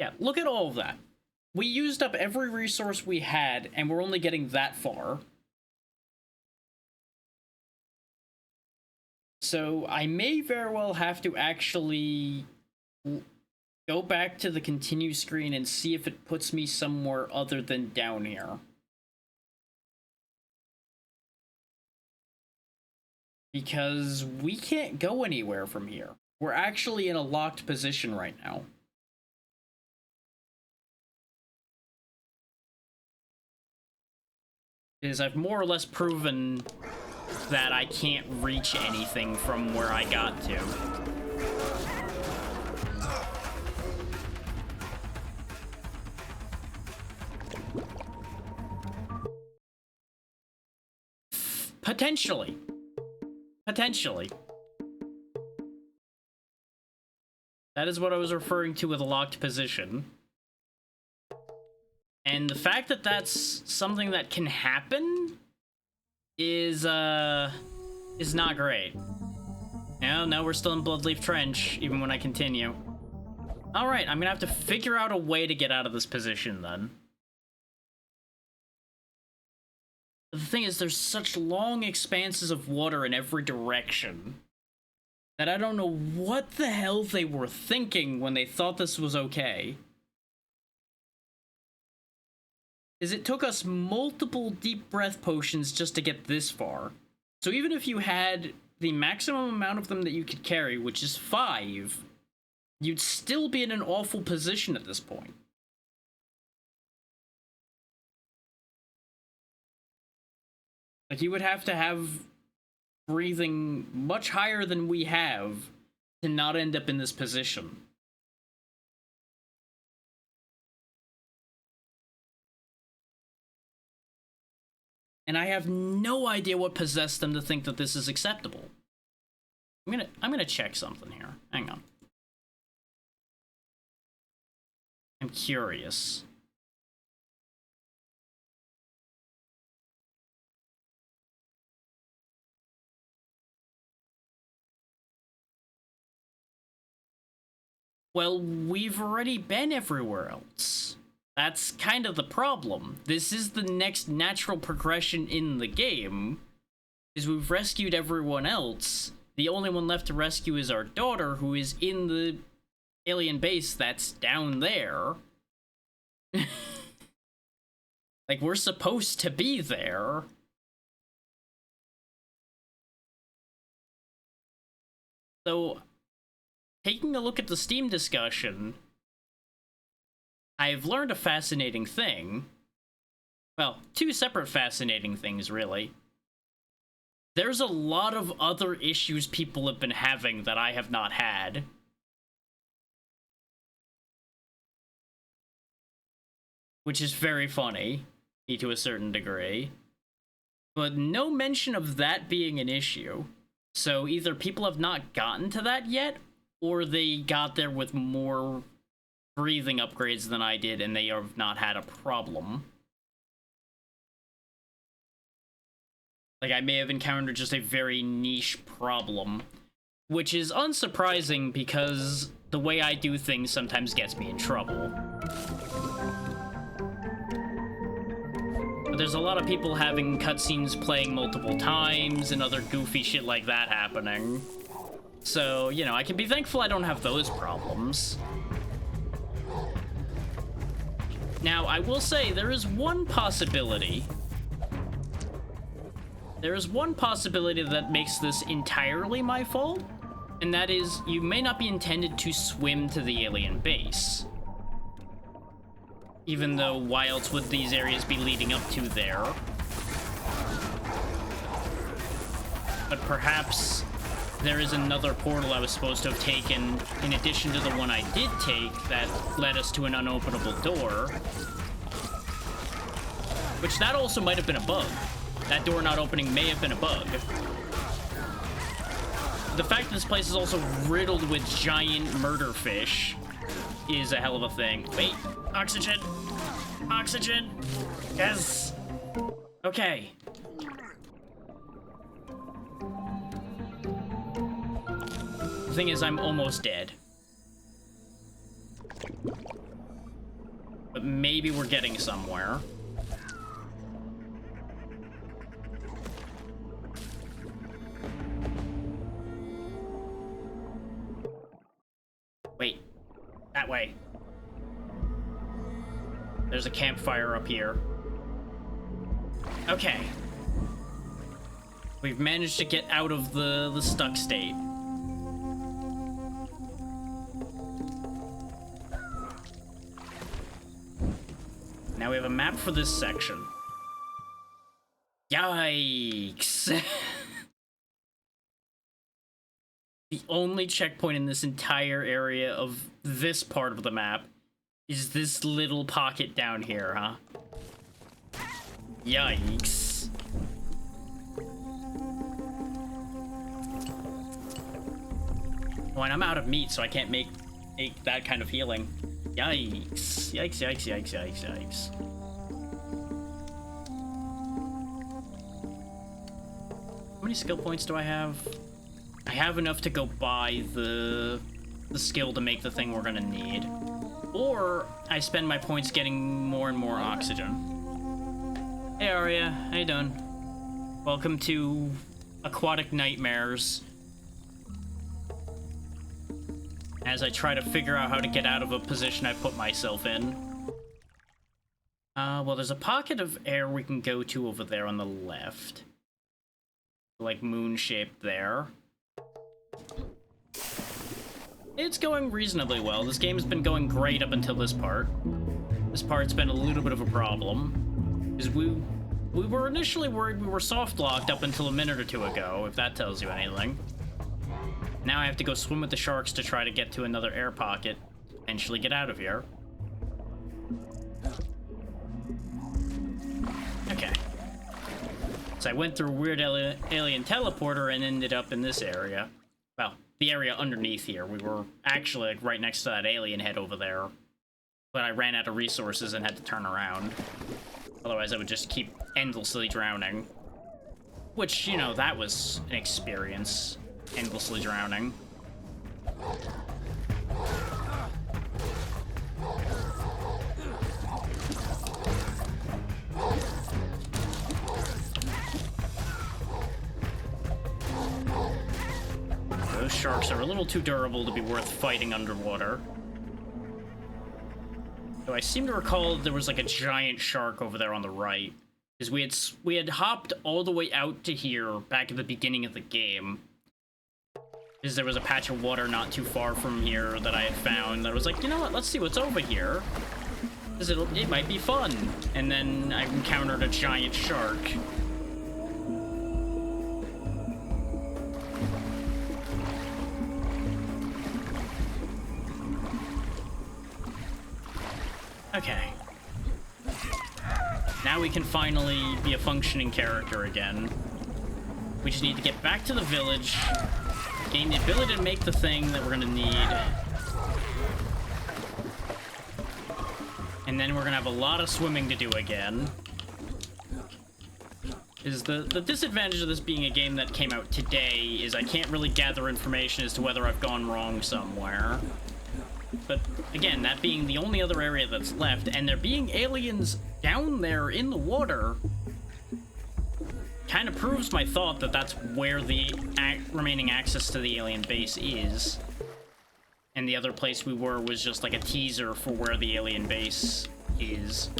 Speaker 1: Yeah, look at all of that. We used up every resource we had, and we're only getting that far. So I may very well have to actually go back to the continue screen and see if it puts me somewhere other than down here. Because we can't go anywhere from here. We're actually in a locked position right now. Because I've more or less proven that I can't reach anything from where I got to. Potentially. Potentially. That is what I was referring to with a locked position. And the fact that that's something that can happen is not great. No, we're still in Bloodleaf Trench, even when I continue. Alright, I'm gonna have to figure out a way to get out of this position, then. The thing is, there's such long expanses of water in every direction that I don't know what the hell they were thinking when they thought this was okay. Is it took us multiple deep breath potions just to get this far. So even if you had the maximum amount of them that you could carry, which is 5, you'd still be in an awful position at this point. Like, you would have to have breathing much higher than we have to not end up in this position. And I have no idea what possessed them to think that this is acceptable. I'm gonna check something here. Hang on. I'm curious. Well, we've already been everywhere else. That's kind of the problem. This is the next natural progression in the game, is we've rescued everyone else. The only one left to rescue is our daughter, who is in the alien base that's down there. Like, we're supposed to be there. So, taking a look at the Steam discussion, I've learned a fascinating thing. Well, 2 separate fascinating things, really. There's a lot of other issues people have been having that I have not had. Which is very funny, to a certain degree. But no mention of that being an issue. So either people have not gotten to that yet, or they got there with more breathing upgrades than I did, and they have not had a problem. Like, I may have encountered just a very niche problem, which is unsurprising because the way I do things sometimes gets me in trouble. But there's a lot of people having cutscenes playing multiple times and other goofy shit like that happening. So, you know, I can be thankful I don't have those problems. Now, I will say, there is one possibility. There is one possibility that makes this entirely my fault, and that is, you may not be intended to swim to the alien base. Even though, why else would these areas be leading up to there? But perhaps there is another portal I was supposed to have taken in addition to the one I did take that led us to an unopenable door. Which that also might have been a bug. That door not opening may have been a bug. The fact that this place is also riddled with giant murder fish is a hell of a thing. Wait, oxygen! Oxygen! Yes! Okay. The thing is, I'm almost dead. But maybe we're getting somewhere. Wait. That way. There's a campfire up here. Okay. We've managed to get out of the stuck state. Now we have a map for this section. Yikes. The only checkpoint in this entire area of this part of the map is this little pocket down here, huh? Yikes. Oh, and I'm out of meat, so I can't make that kind of healing. Yikes. Yikes, yikes, yikes, yikes, yikes. How many skill points do I have? I have enough to go buy the skill to make the thing we're gonna need. Or I spend my points getting more and more oxygen. Hey Arya, how you doing? Welcome to Aquatic Nightmares. As I try to figure out how to get out of a position I put myself in. Well, there's a pocket of air we can go to over there on the left. Like moon-shaped there. It's going reasonably well. This game's been going great up until this part. This part's been a little bit of a problem. Because we were initially worried we were soft-locked up until a minute or two ago, if that tells you anything. Now I have to go swim with the sharks to try to get to another air pocket. Eventually get out of here. Okay. So I went through a weird alien teleporter and ended up in this area. Well, the area underneath here. We were actually like right next to that alien head over there. But I ran out of resources and had to turn around. Otherwise I would just keep endlessly drowning. Which, you know, that was an experience. Endlessly drowning. Those sharks are a little too durable to be worth fighting underwater. So I seem to recall there was like a giant shark over there on the right. Because we had hopped all the way out to here back at the beginning of the game. Because there was a patch of water not too far from here that I had found that was like, you know what, let's see what's over here. Because it might be fun. And then I encountered a giant shark. Okay. Now we can finally be a functioning character again. We just need to get back to the village, gain the ability to make the thing that we're gonna need. And then we're gonna have a lot of swimming to do again. The disadvantage of this being a game that came out today is I can't really gather information as to whether I've gone wrong somewhere. But again, that being the only other area that's left, and there being aliens down there in the water kind of proves my thought that that's where the remaining access to the alien base is. And the other place we were was just like a teaser for where the alien base is.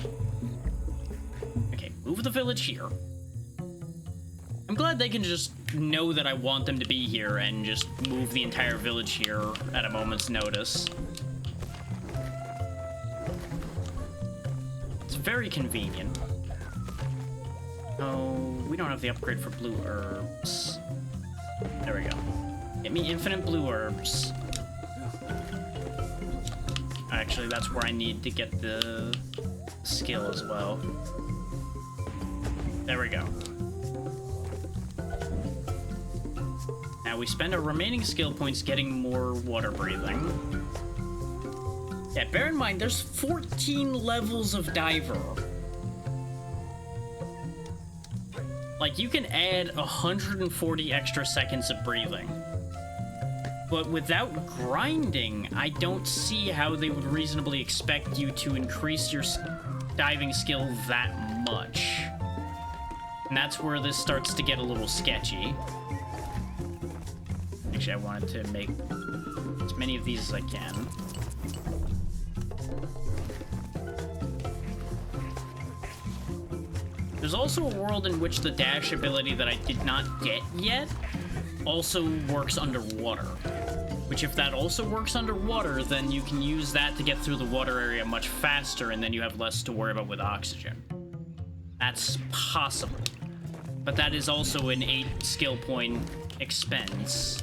Speaker 1: Okay, move the village here. I'm glad they can just know that I want them to be here and just move the entire village here at a moment's notice. It's very convenient. Oh, we don't have the upgrade for blue herbs. There we go. Get me infinite blue herbs. Actually, that's where I need to get the skill as well. There we go. Now we spend our remaining skill points getting more water breathing. Yeah, bear in mind, there's 14 levels of diver. Like, you can add 140 extra seconds of breathing. But without grinding, I don't see how they would reasonably expect you to increase your diving skill that much. And that's where this starts to get a little sketchy. Actually, I wanted to make as many of these as I can. There's also a world in which the dash ability that I did not get yet also works underwater. Which, if that also works underwater, then you can use that to get through the water area much faster, and then you have less to worry about with oxygen. That's possible. But that is also an 8 skill point expense.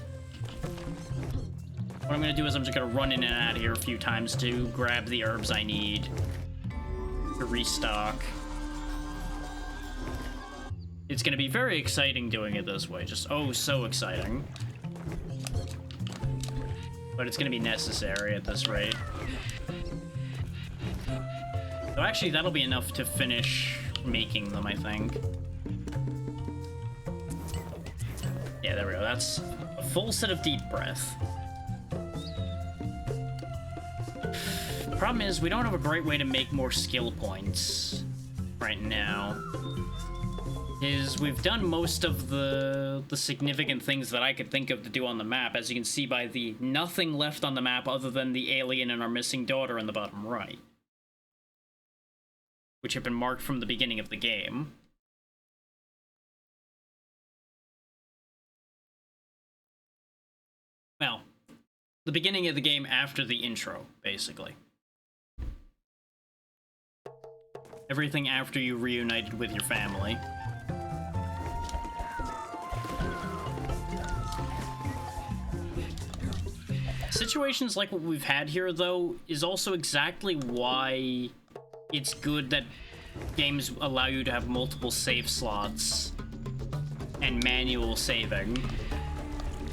Speaker 1: What I'm gonna do is I'm just gonna run in and out of here a few times to grab the herbs I need to restock. It's gonna be very exciting doing it this way, just oh so exciting. But it's gonna be necessary at this rate. So actually that'll be enough to finish making them, I think. Yeah, there we go, that's a full set of deep breath. Problem is, we don't have a great way to make more skill points right now. We've done most of the significant things that I could think of to do on the map, as you can see by the nothing left on the map other than the alien and our missing daughter in the bottom right, which have been marked from the beginning of the game. Well, the beginning of the game after the intro, basically. Everything after you reunited with your family. Situations like what we've had here, though, is also exactly why it's good that games allow you to have multiple save slots and manual saving.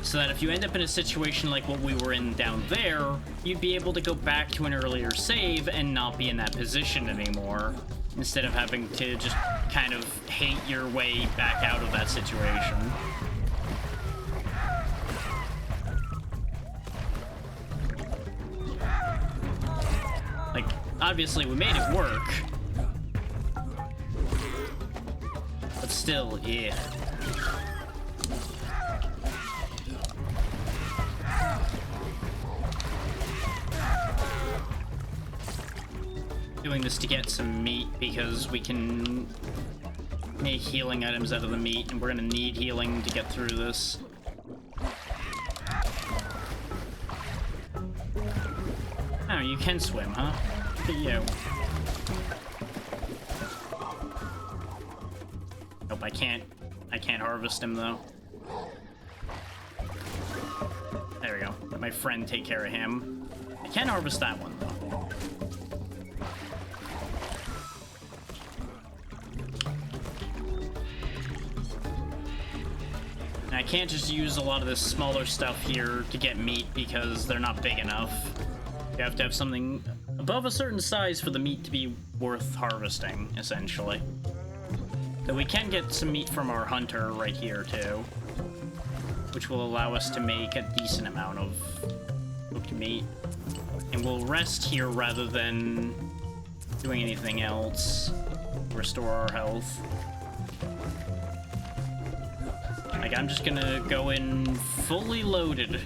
Speaker 1: So that if you end up in a situation like what we were in down there, you'd be able to go back to an earlier save and not be in that position anymore, instead of having to just kind of hate your way back out of that situation. Like, obviously we made it work, but still, yeah. Doing this to get some meat because we can make healing items out of the meat, and we're gonna need healing to get through this. Oh, you can swim, huh? Look at you. Nope, I can't harvest him though. There we go. Let my friend take care of him. I can harvest that one though. I can't just use a lot of this smaller stuff here to get meat because they're not big enough. You have to have something above a certain size for the meat to be worth harvesting, essentially. So we can get some meat from our hunter right here, too, which will allow us to make a decent amount of cooked meat. And we'll rest here rather than doing anything else. restore our health. Like, I'm just gonna go in fully loaded.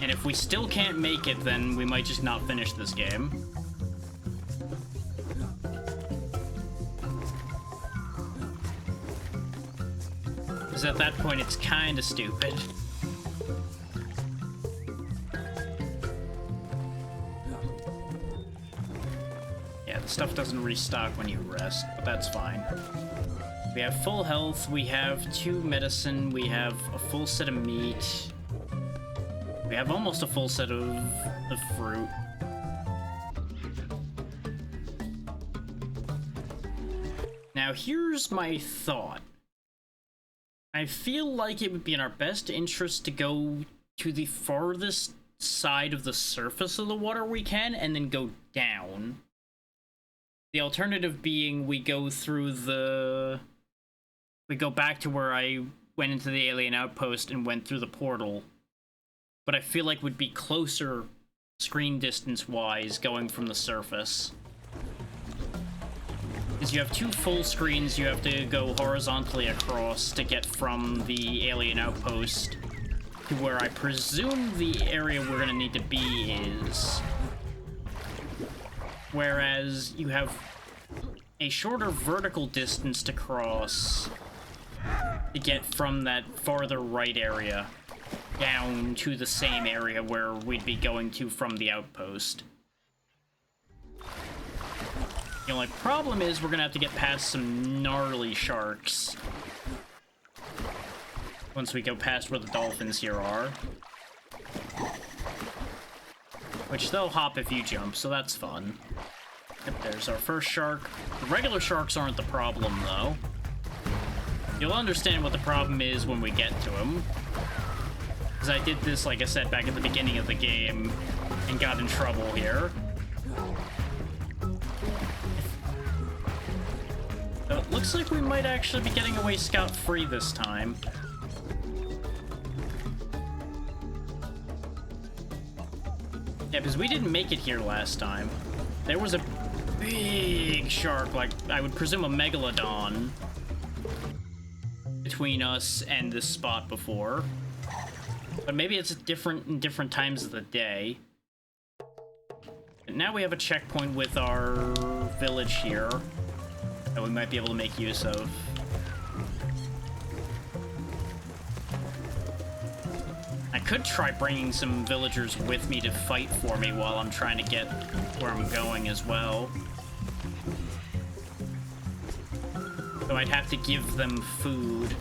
Speaker 1: And if we still can't make it, then we might just not finish this game. Because at that point, it's kinda stupid. Yeah, the stuff doesn't restock when you rest, but that's fine. We have full health, we have 2 medicine, we have a full set of meat. We have almost a full set of fruit. Now, here's my thought. I feel like it would be in our best interest to go to the farthest side of the surface of the water we can, and then go down. The alternative being we go through the... We go back to where I went into the alien outpost and went through the portal. But I feel like would be closer screen distance-wise going from the surface. Because you have 2 full screens, you have to go horizontally across to get from the alien outpost to where I presume the area we're gonna need to be is. Whereas you have a shorter vertical distance to cross to get from that farther right area down to the same area where we'd be going to from the outpost. The only problem is we're gonna have to get past some gnarly sharks once we go past where the dolphins here are. Which they'll hop if you jump, so that's fun. Yep, there's our first shark. The regular sharks aren't the problem, though. You'll understand what the problem is when we get to them. Because I did this, like I said, back at the beginning of the game and got in trouble here. So it looks like we might actually be getting away scot-free this time. Yeah, because we didn't make it here last time. There was a big shark, like I would presume a megalodon, between us and this spot before. But maybe it's different in different times of the day. But now we have a checkpoint with our village here that we might be able to make use of. I could try bringing some villagers with me to fight for me while I'm trying to get where I'm going as well. So I'd have to give them food,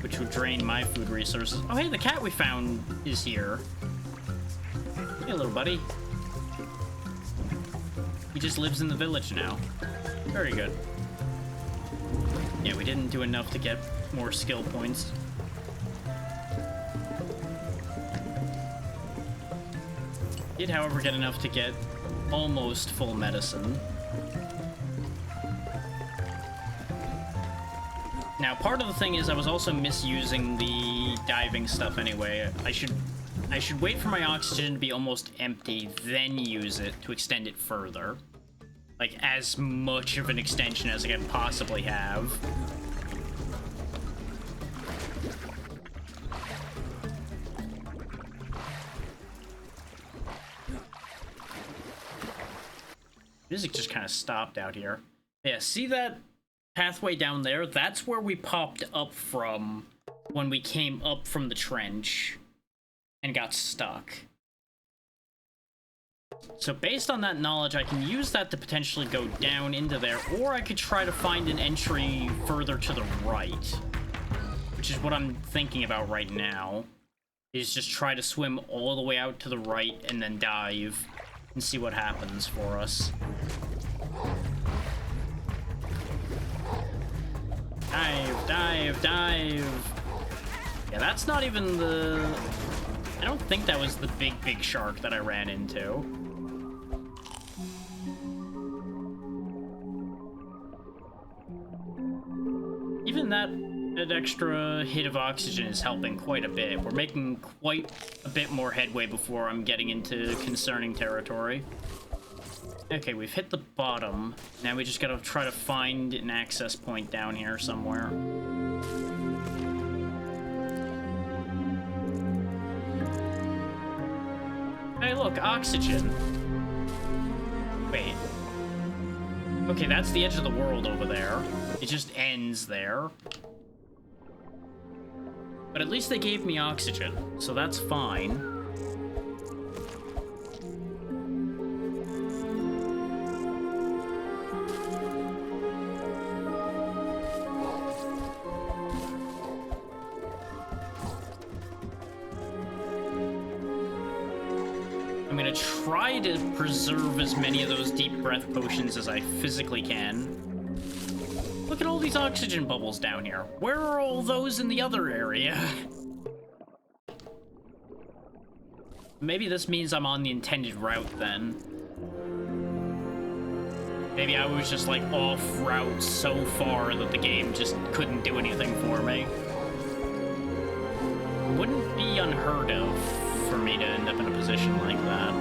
Speaker 1: which would drain my food resources. Oh, hey, the cat we found is here. Hey, little buddy. He just lives in the village now. Very good. Yeah, we didn't do enough to get more skill points. Did, however, get enough to get almost full medicine. Now, part of the thing is I was also misusing the diving stuff anyway. I should wait for my oxygen to be almost empty, then use it to extend it further. Like, as much of an extension as I can possibly have. Music just kind of stopped out here. Yeah, see that pathway down there? That's where we popped up from when we came up from the trench and got stuck. So based on that knowledge, I can use that to potentially go down into there, or I could try to find an entry further to the right, which is what I'm thinking about right now, is just try to swim all the way out to the right and then dive and see what happens for us. Dive, dive, dive. Yeah, that's not even the... I don't think that was the big shark that I ran into. Even that extra hit of oxygen is helping quite a bit. We're making quite a bit more headway before I'm getting into concerning territory. Okay, we've hit the bottom. Now we just gotta try to find an access point down here somewhere. Hey, look, oxygen. Wait. Okay, that's the edge of the world over there. It just ends there. But at least they gave me oxygen, so that's fine. I'm gonna try to preserve as many of those deep breath potions as I physically can. Look at all these oxygen bubbles down here. Where are all those in the other area? Maybe this means I'm on the intended route then. Maybe I was just like off route so far that the game just couldn't do anything for me. Wouldn't be unheard of for me to end up in a position like that.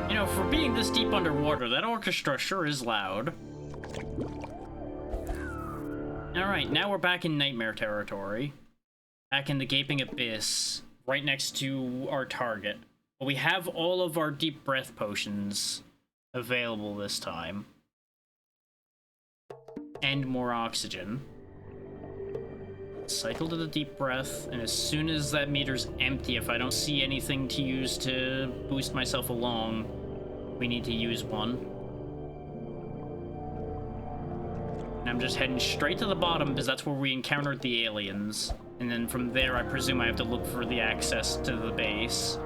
Speaker 1: You know, for being this deep underwater, that orchestra sure is loud. Alright, now we're back in nightmare territory. Back in the gaping abyss, right next to our target. But we have all of our deep breath potions available this time. And more oxygen. Cycle to the deep breath, and as soon as that meter's empty, if I don't see anything to use to boost myself along, we need to use one. And I'm just heading straight to the bottom because that's where we encountered the aliens. And then from there, I presume I have to look for the access to the base.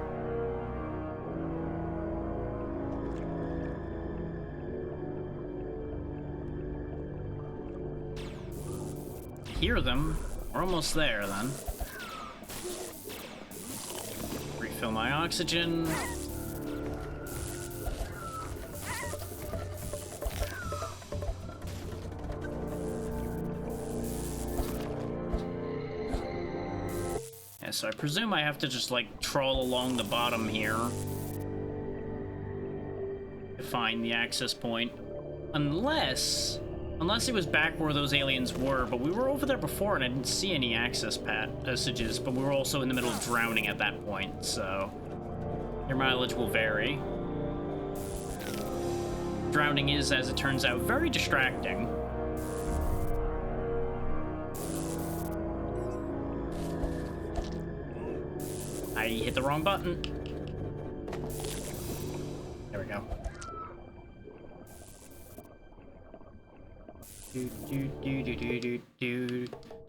Speaker 1: Hear them. We're almost there, then. Refill my oxygen. Yeah, so I presume I have to just, like, trawl along the bottom here to find the access point. Unless it was back where those aliens were, but we were over there before and I didn't see any access passages, but we were also in the middle of drowning at that point, so your mileage will vary. Drowning is, as it turns out, very distracting. I hit the wrong button. There we go.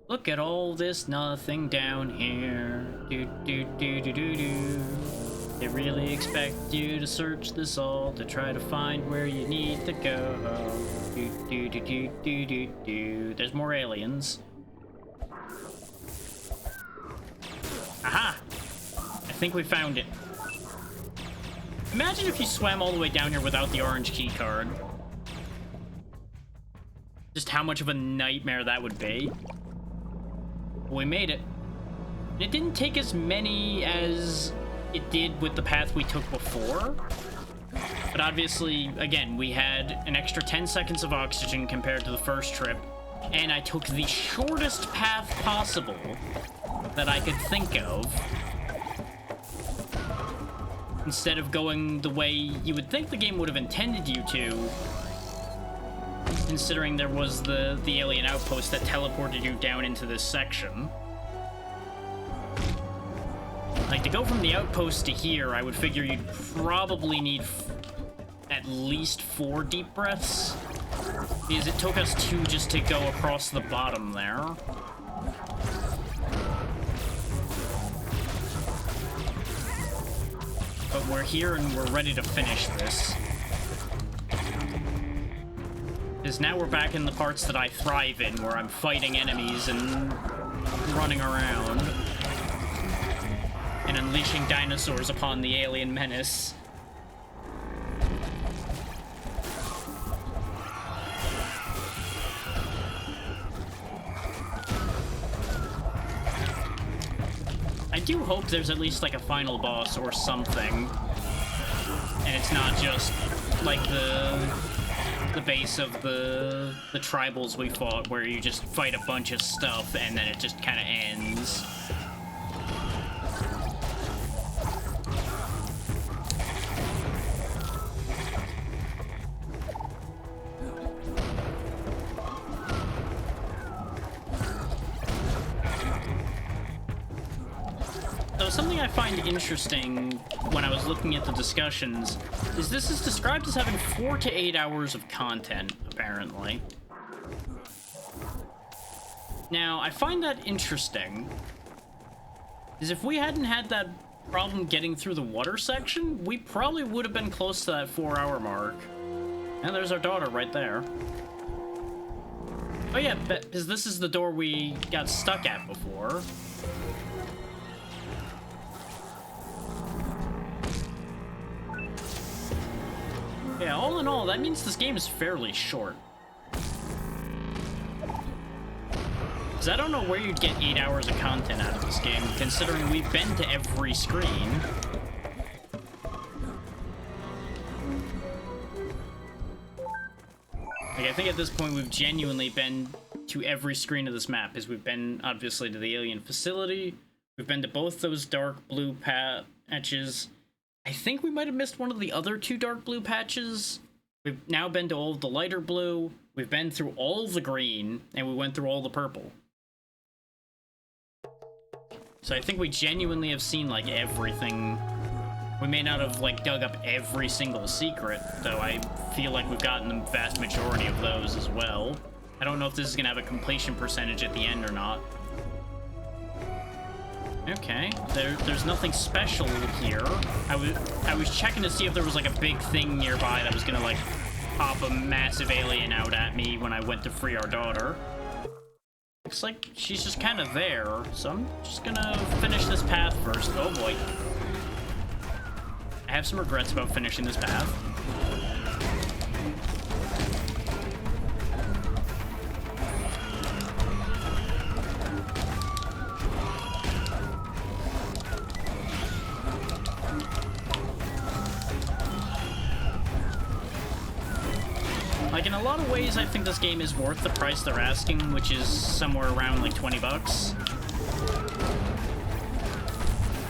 Speaker 1: Look at all this nothing down here. They really expect you to search this all to try to find where you need to go. There's more aliens. Aha! I think we found it. Imagine if you swam all the way down here without the orange key card. Just how much of a nightmare that would be. We made it. It didn't take as many as it did with the path we took before. But obviously, again, we had an extra 10 seconds of oxygen compared to the first trip. And I took the shortest path possible that I could think of. Instead of going the way you would think the game would have intended you to. Considering there was the alien outpost that teleported you down into this section. Like, to go from the outpost to here, I would figure you'd probably need at least 4 deep breaths. Because it took us 2 just to go across the bottom there. But we're here and we're ready to finish this. Because now we're back in the parts that I thrive in, where I'm fighting enemies and running around. And unleashing dinosaurs upon the alien menace. do hope there's at least like a final boss or something, and it's not just like the base of the tribals we fought, where you just fight a bunch of stuff and then it just kind of ends. So something I find interesting when I was looking at the discussions is this is described as having 4 to 8 hours of content, apparently. Now, I find that interesting, is if we hadn't had that problem getting through the water section, we probably would have been close to that 4-hour mark. And there's our daughter right there. Oh yeah, because this is the door we got stuck at before. Yeah, all in all, that means this game is fairly short. Because I don't know where you'd get 8 hours of content out of this game, considering we've been to every screen. Like, I think at this point we've genuinely been to every screen of this map, as we've been, obviously, to the alien facility. We've been to both those dark blue patches. I think we might have missed one of the other 2 dark blue patches. We've now been to all of the lighter blue. We've been through all of the green, and we went through all the purple. So I think we genuinely have seen, like, everything. We may not have, like, dug up every single secret, though I feel like we've gotten the vast majority of those as well. I don't know if this is gonna have a completion percentage at the end or not. Okay, there's nothing special here. I was checking to see if there was like a big thing nearby that was gonna like pop a massive alien out at me when I went to free our daughter. Looks like she's just kind of there, so I'm just gonna finish this path first. Oh boy. I have some regrets about finishing this path. Like, in a lot of ways, I think this game is worth the price they're asking, which is somewhere around, like, 20 bucks.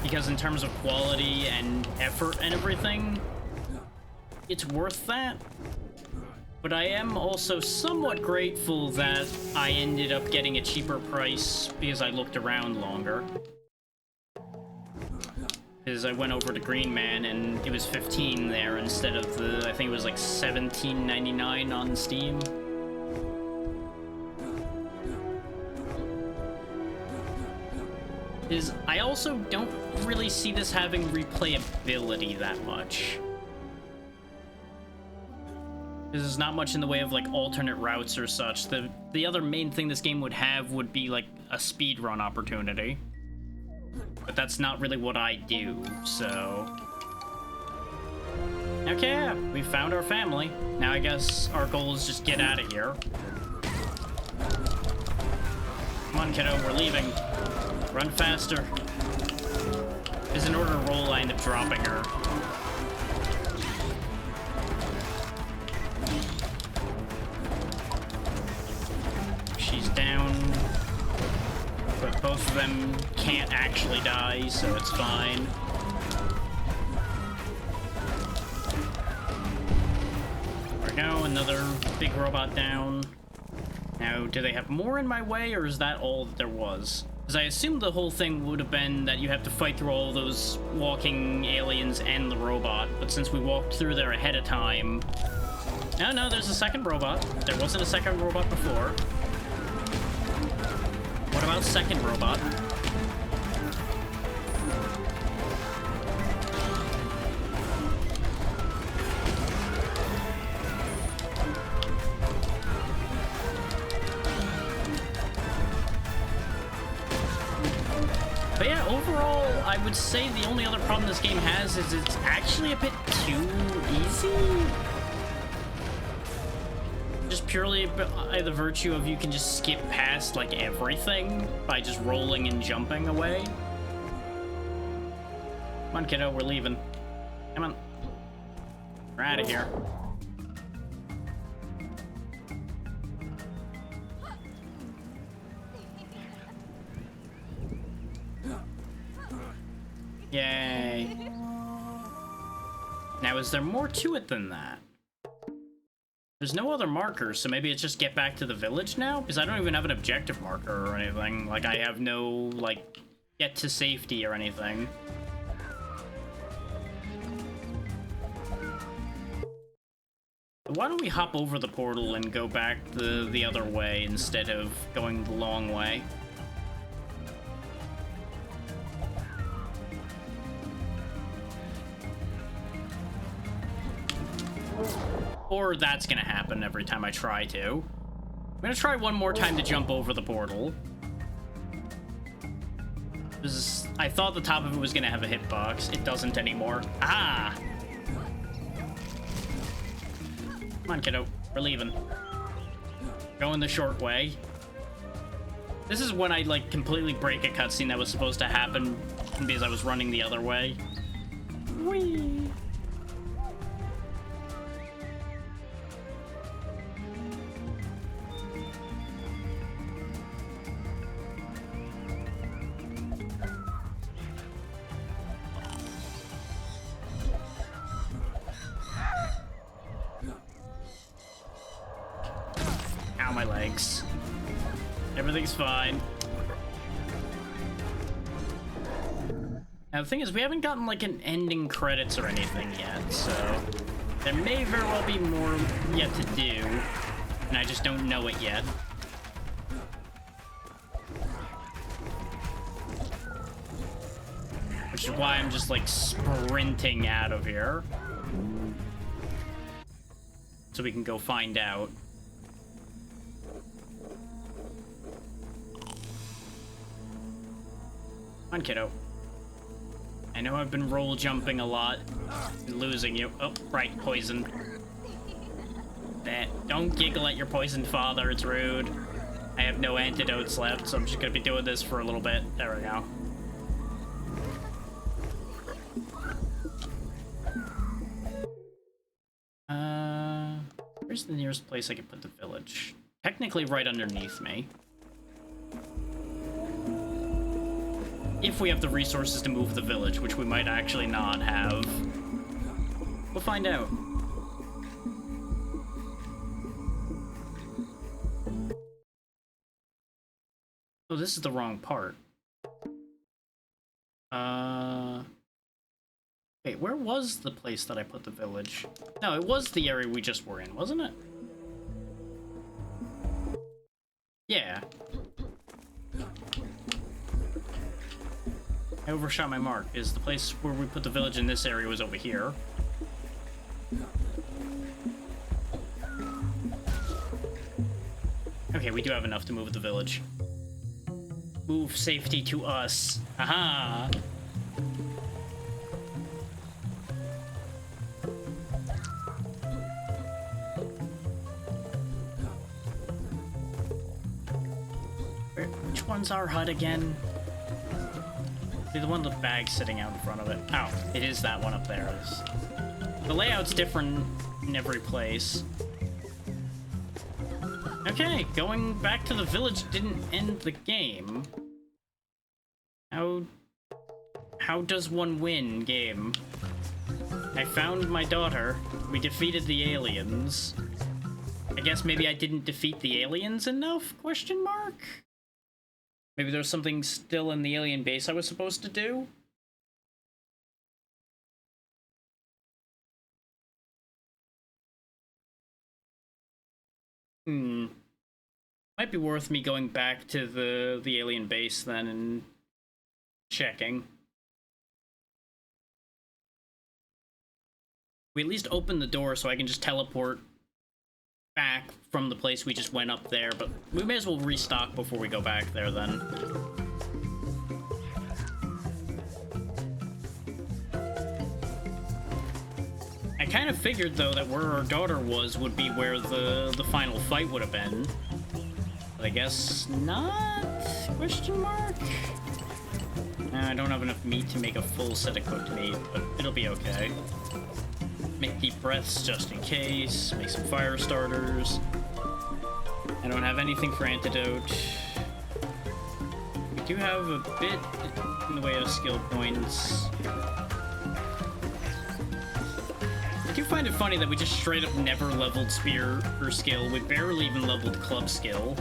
Speaker 1: Because in terms of quality and effort and everything, it's worth that. But I am also somewhat grateful that I ended up getting a cheaper price because I looked around longer. Because I went over to Green Man and it was $15 there instead of the, I think it was like $17.99 on Steam. Is I also don't really see this having replayability that much. There's not much in the way of like alternate routes or such. The other main thing this game would have would be like a speedrun opportunity. But that's not really what I do, so... Okay, yeah, we found our family. Now I guess our goal is just get out of here. Come on, kiddo, we're leaving. Run faster. Because in order to roll, I end up dropping her. She's down. But both of them can't actually die, so it's fine. There we go, another big robot down. Now, do they have more in my way, or is that all that there was? Because I assumed the whole thing would have been that you have to fight through all those walking aliens and the robot, but since we walked through there ahead of time... No, there's a second robot. There wasn't a second robot before. What about second robot? But yeah, overall, I would say the only other problem this game has is it's actually a bit too easy. Just purely by the virtue of you can just skip past, like, everything by just rolling and jumping away. Come on, kiddo, we're leaving. Come on. We're out of here. Yay. Now, is there more to it than that? There's no other markers, so maybe it's just get back to the village now? Because I don't even have an objective marker or anything. Like, I have no, like, get to safety or anything. Why don't we hop over the portal and go back the other way instead of going the long way? Or that's gonna happen every time I try to. I'm gonna try one more time to jump over the portal. I thought the top of it was gonna have a hitbox. It doesn't anymore. Ah! Come on, kiddo. We're leaving. Going the short way. This is when I, like, completely break a cutscene that was supposed to happen because I was running the other way. Whee! Ow, my legs. Everything's fine. Now, the thing is, we haven't gotten, like, an ending credits or anything yet, so there may very well be more yet to do, and I just don't know it yet. Which is why I'm just, like, sprinting out of here. So we can go find out. Come on, kiddo. I know I've been roll jumping a lot and losing you. Oh, right, poison. Don't giggle at your poisoned father, it's rude. I have no antidotes left, so I'm just gonna be doing this for a little bit. There we go. Where's the nearest place I can put the village? Technically right underneath me. If we have the resources to move the village, which we might actually not have. We'll find out. Oh, this is the wrong part. Wait, where was the place that I put the village? No, it was the area we just were in, wasn't it? Yeah. I overshot my mark. Is the place where we put the village in this area was over here. Okay, we do have enough to move the village. Move safety to us. Aha! Which one's our hut again? The one with the bag sitting out in front of it. Oh, it is that one up there. The layout's different in every place. Okay, going back to the village didn't end the game. How does one win game? I found my daughter. We defeated the aliens. I guess maybe I didn't defeat the aliens enough? Question mark? Maybe there's something still in the alien base I was supposed to do? Might be worth me going back to the alien base then and checking. We at least open the door so I can just teleport back from the place we just went up there, but we may as well restock before we go back there then. I kind of figured though that where our daughter was would be where the final fight would have been. But I guess not? Question mark? I don't have enough meat to make a full set of cooked meat, but it'll be okay. Make deep breaths just in case. Make some fire starters. I don't have anything for antidote. We do have a bit in the way of skill points. I do find it funny that we just straight up never leveled spear or skill. We barely even leveled club skill.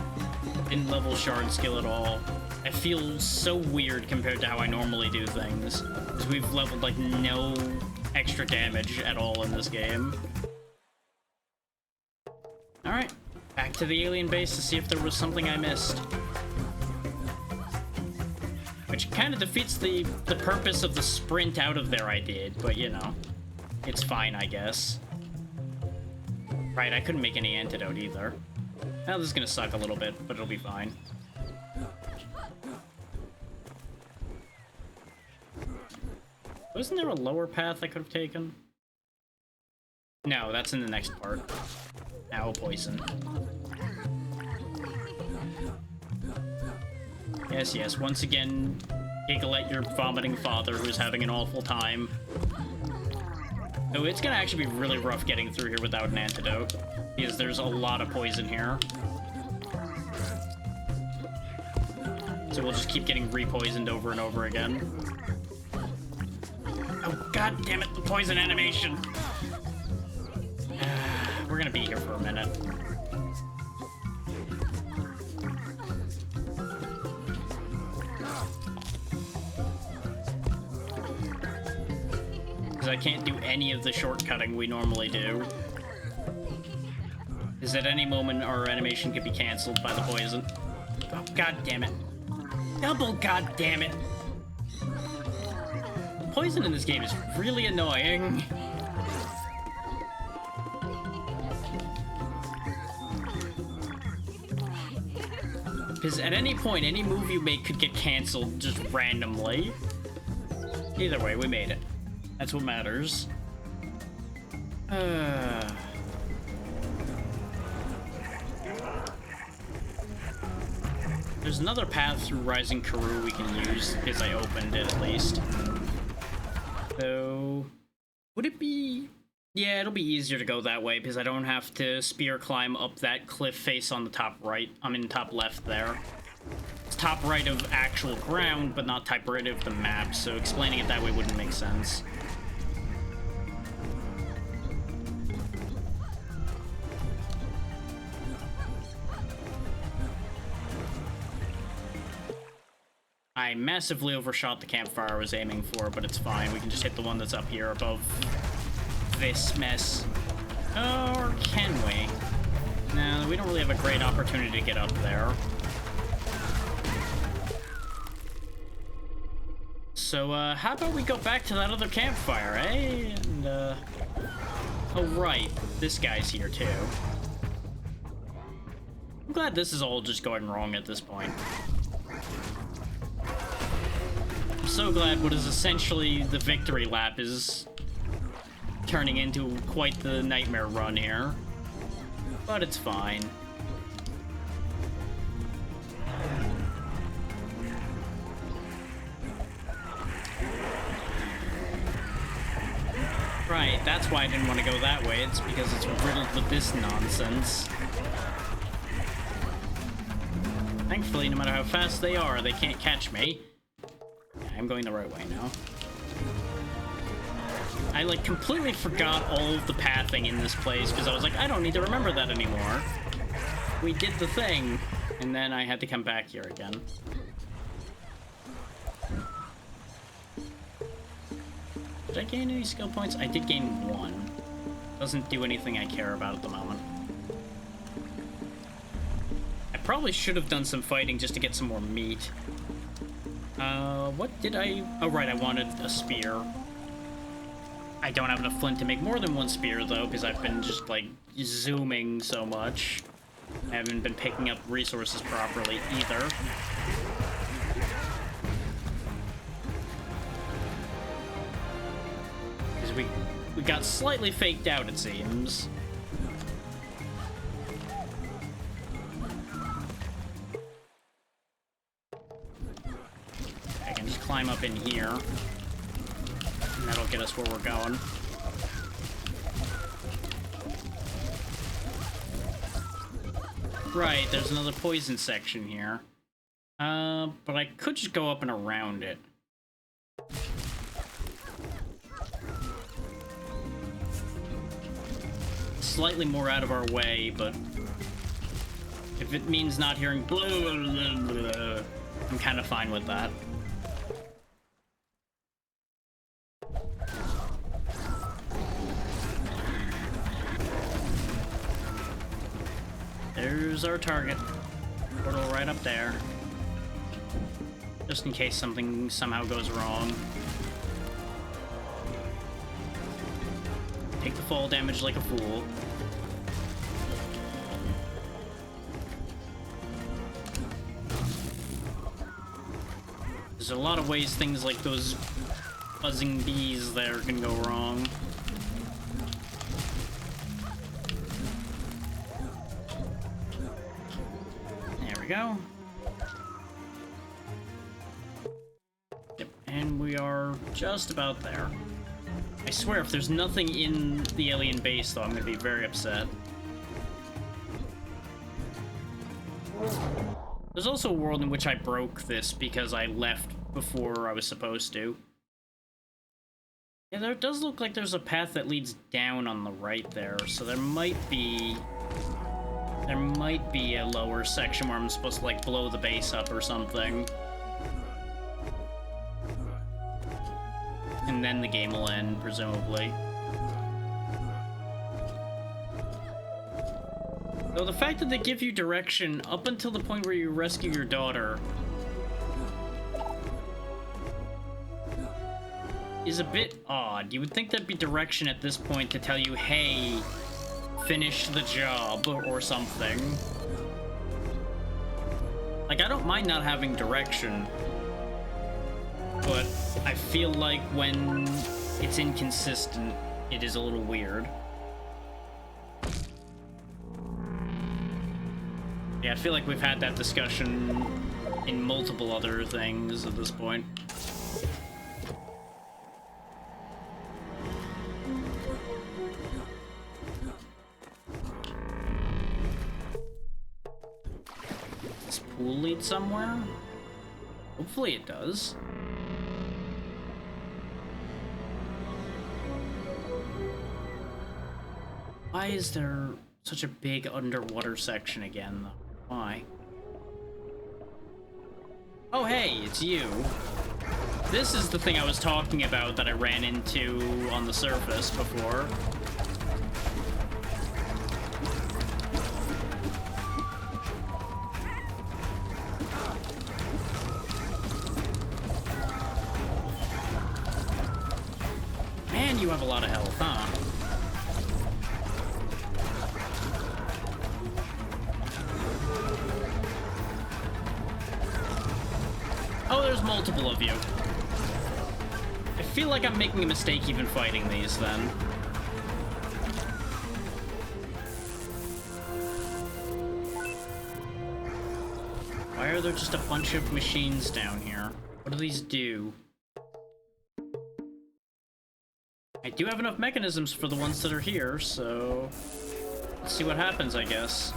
Speaker 1: Didn't level shard skill at all. I feel so weird compared to how I normally do things, because we've leveled like no extra damage at all in this game. Alright, back to the alien base to see if there was something I missed. Which kind of defeats the purpose of the sprint out of there I did, but you know, it's fine, I guess. Right, I couldn't make any antidote either. Now this is gonna suck a little bit, but it'll be fine. Wasn't there a lower path I could have taken? No, that's in the next part. Owl poison. Yes, yes, once again, giggle at your vomiting father who's having an awful time. Oh, it's gonna actually be really rough getting through here without an antidote, because there's a lot of poison here. So we'll just keep getting re-poisoned over and over again. Oh, god damn it, the poison animation! We're gonna be here for a minute. Because I can't do any of the shortcutting we normally do. Because at any moment our animation could be cancelled by the poison. Oh, god damn it. Double god damn it! Poison in this game is really annoying. Because at any point, any move you make could get cancelled just randomly. Either way, we made it. That's what matters. There's another path through Rising Karoo we can use, because I opened it at least. So, would it be... Yeah, it'll be easier to go that way, because I don't have to spear climb up that cliff face on the top right. I mean, top left there. It's top right of actual ground, but not top right of the map, so explaining it that way wouldn't make sense. I massively overshot the campfire I was aiming for, but it's fine. We can just hit the one that's up here above this mess. Or can we? No, we don't really have a great opportunity to get up there. So, how about we go back to that other campfire, eh? And, oh, right. This guy's here, too. I'm glad this is all just going wrong at this point. I'm so glad what is essentially the victory lap is turning into quite the nightmare run here. But it's fine. Right, that's why I didn't want to go that way. It's because it's riddled with this nonsense. Thankfully, no matter how fast they are, they can't catch me. I'm going the right way now. I, like, completely forgot all of the pathing in this place, because I was like, I don't need to remember that anymore. We did the thing, and then I had to come back here again. Did I gain any skill points? I did gain 1. Doesn't do anything I care about at the moment. I probably should have done some fighting just to get some more meat. What did I... Oh, right, I wanted a spear. I don't have enough flint to make more than one spear, though, because I've been just, like, zooming so much. I haven't been picking up resources properly, either. Because we got slightly faked out, it seems. climb up in here. And that'll get us where we're going. Right, there's another poison section here. But I could just go up and around it. Slightly more out of our way, but if it means not hearing blue, I'm kind of fine with that. There's our target. Portal right up there. Just in case something somehow goes wrong. Take the fall damage like a fool. There's a lot of ways things like those buzzing bees there can go wrong. There we go. Yep, and we are just about there. I swear, if there's nothing in the alien base, though, I'm gonna be very upset. There's also a world in which I broke this because I left before I was supposed to. Yeah, there does look like there's a path that leads down on the right there, so there might be a lower section where I'm supposed to, like, blow the base up or something. And then the game will end, presumably. Though the fact that they give you direction up until the point where you rescue your daughter is a bit odd. You would think there'd be direction at this point to tell you, hey, finish the job or something. Like, I don't mind not having direction, but I feel like when it's inconsistent, it is a little weird. Yeah, I feel like we've had that discussion in multiple other things at this point. Does this pool lead somewhere? Hopefully it does. Why is there such a big underwater section again, though? Why? Oh, hey, it's you. This is the thing I was talking about that I ran into on the surface before. Man, you have a lot of health, huh? Oh, there's multiple of you. I feel like I'm making a mistake even fighting these, then. Why are there just a bunch of machines down here? What do these do? I do have enough mechanisms for the ones that are here, so... let's see what happens, I guess.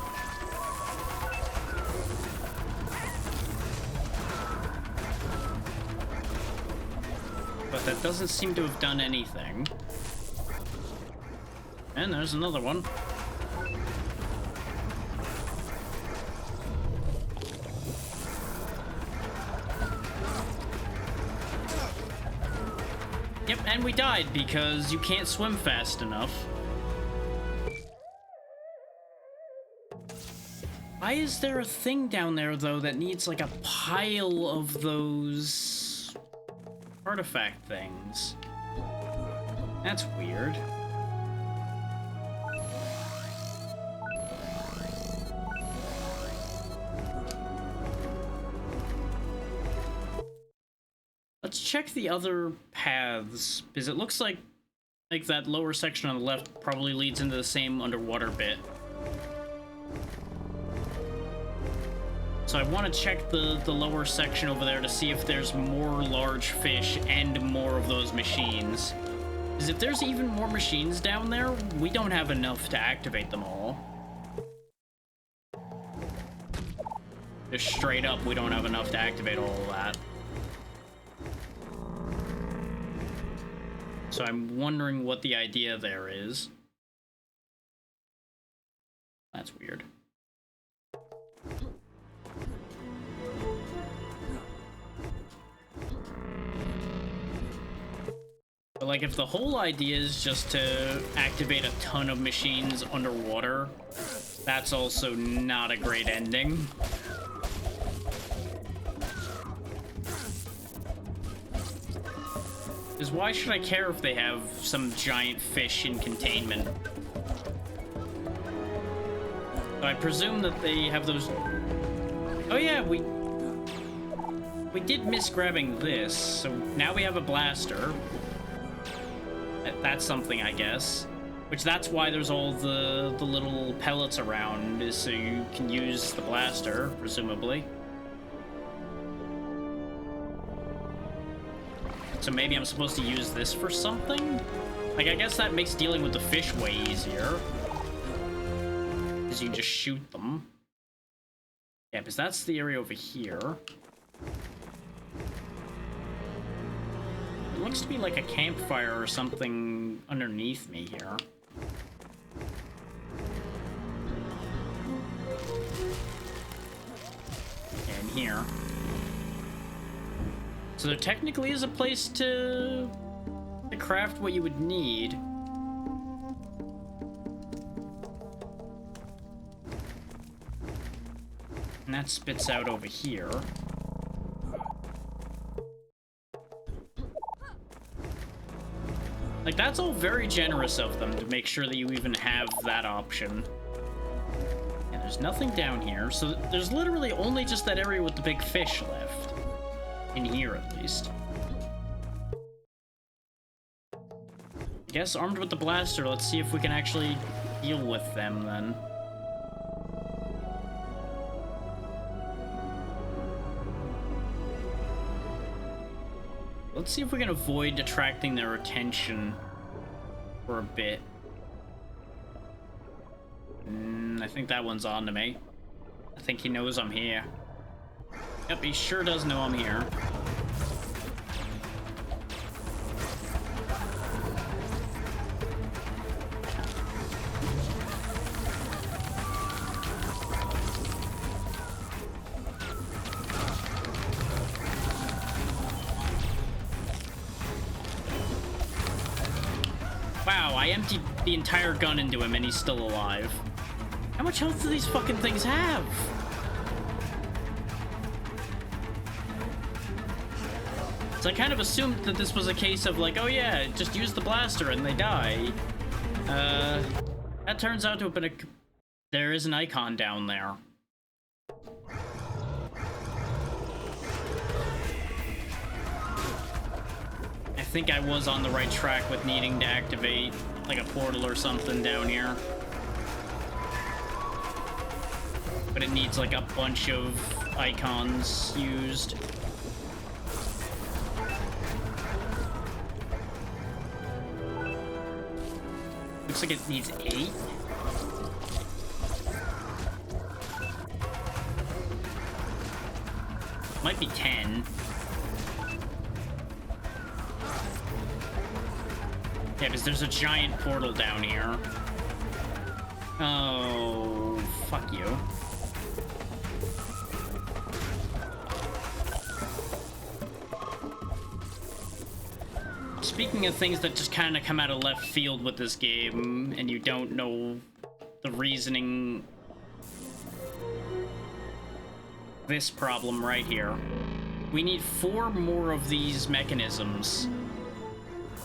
Speaker 1: But that doesn't seem to have done anything. And there's another one. Yep, and we died because you can't swim fast enough. Why is there a thing down there, though, that needs, like, a pile of those artifact things? That's weird. Let's check the other paths, because it looks like that lower section on the left probably leads into the same underwater bit. So I want to check the lower section over there to see if there's more large fish and more of those machines. Because if there's even more machines down there, we don't have enough to activate them all. Just straight up, we don't have enough to activate all of that. So I'm wondering what the idea there is. That's weird. But like, if the whole idea is just to activate a ton of machines underwater, that's also not a great ending. Because why should I care if they have some giant fish in containment? So I presume that they have those... Oh yeah, we did miss grabbing this, so now we have a blaster. That's something, I guess. Which, that's why there's all the little pellets around, is so you can use the blaster, presumably. So maybe I'm supposed to use this for something? Like, I guess that makes dealing with the fish way easier. Because you can just shoot them. Yeah, because that's the area over here. It looks to be like a campfire or something underneath me here. And here. So there technically is a place to craft what you would need. And that spits out over here. Like, that's all very generous of them to make sure that you even have that option. And there's nothing down here, so there's literally only just that area with the big fish left. In here, at least. I guess armed with the blaster, let's see if we can actually deal with them, then. Let's see if we can avoid attracting their attention for a bit. I think that one's on to me. I think he knows I'm here. Yep, he sure does know I'm here. Wow, I emptied the entire gun into him and he's still alive. How much health do these fucking things have? So I kind of assumed that this was a case of like, oh yeah, just use the blaster and they die. That turns out to have been a... There is an icon down there. I think I was on the right track with needing to activate like a portal or something down here. But it needs like a bunch of icons used. Looks like it needs 8. Might be 10. Yeah, because there's a giant portal down here. Oh, fuck you. Speaking of things that just kind of come out of left field with this game, and you don't know the reasoning... This problem right here. We need 4 more of these mechanisms.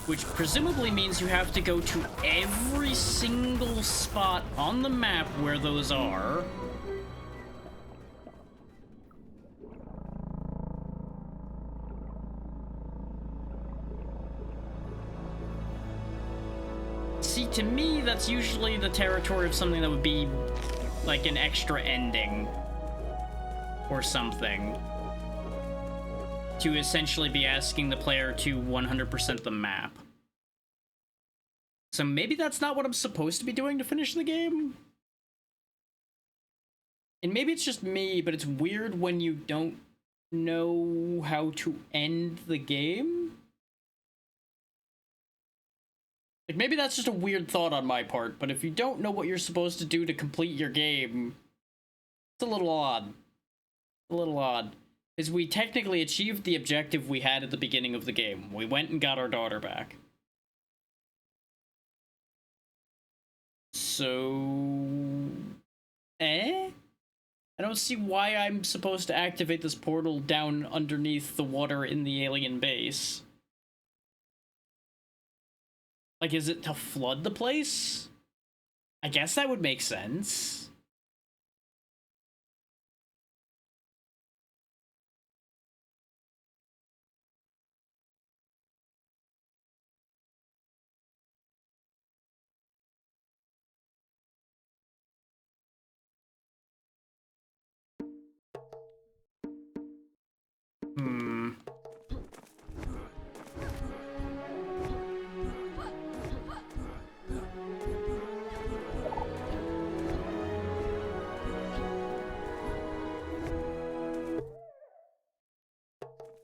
Speaker 1: Which presumably means you have to go to every single spot on the map where those are. See, to me, that's usually the territory of something that would be like an extra ending. or something to essentially be asking the player to 100% the map. So maybe that's not what I'm supposed to be doing to finish the game? And maybe it's just me, but it's weird when you don't know how to end the game. Like, maybe that's just a weird thought on my part, but if you don't know what you're supposed to do to complete your game, it's a little odd. A little odd. Because we technically achieved the objective we had at the beginning of the game. We went and got our daughter back. So... I don't see why I'm supposed to activate this portal down underneath the water in the alien base. Like, is it to flood the place? I guess that would make sense.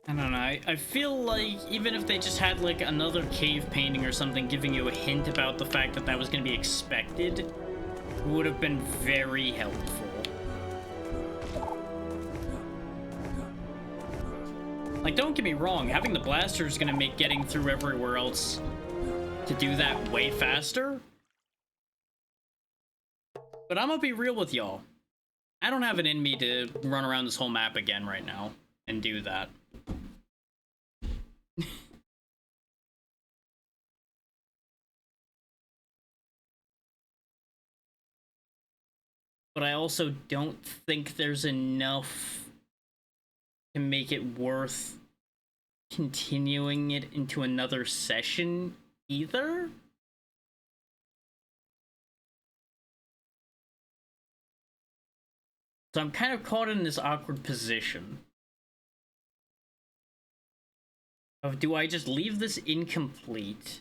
Speaker 1: I don't know, I feel like even if they just had like another cave painting or something giving you a hint about the fact that that was going to be expected, would have been very helpful. Like, don't get me wrong, having the blaster is going to make getting through everywhere else to do that way faster. But I'm gonna be real with y'all. I don't have it in me to run around this whole map again right now and do that. But I also don't think there's enough to make it worth continuing it into another session either. So I'm kind of caught in this awkward position of, do I just leave this incomplete?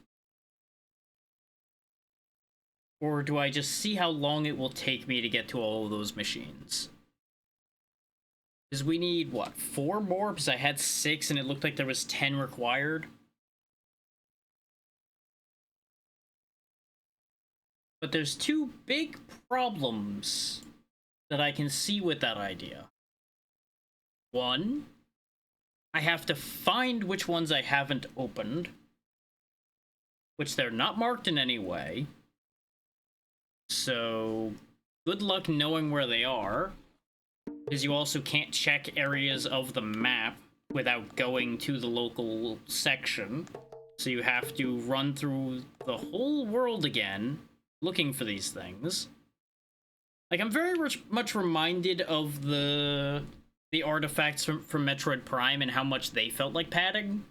Speaker 1: Or do I just see how long it will take me to get to all of those machines? Because we need, what, 4 more? Because I had 6 and it looked like there was 10 required. But there's 2 big problems that I can see with that idea. One, I have to find which ones I haven't opened, which they're not marked in any way. So, good luck knowing where they are, because you also can't check areas of the map without going to the local section. So you have to run through the whole world again, looking for these things. Like, I'm very much reminded of the artifacts from Metroid Prime and how much they felt like padding.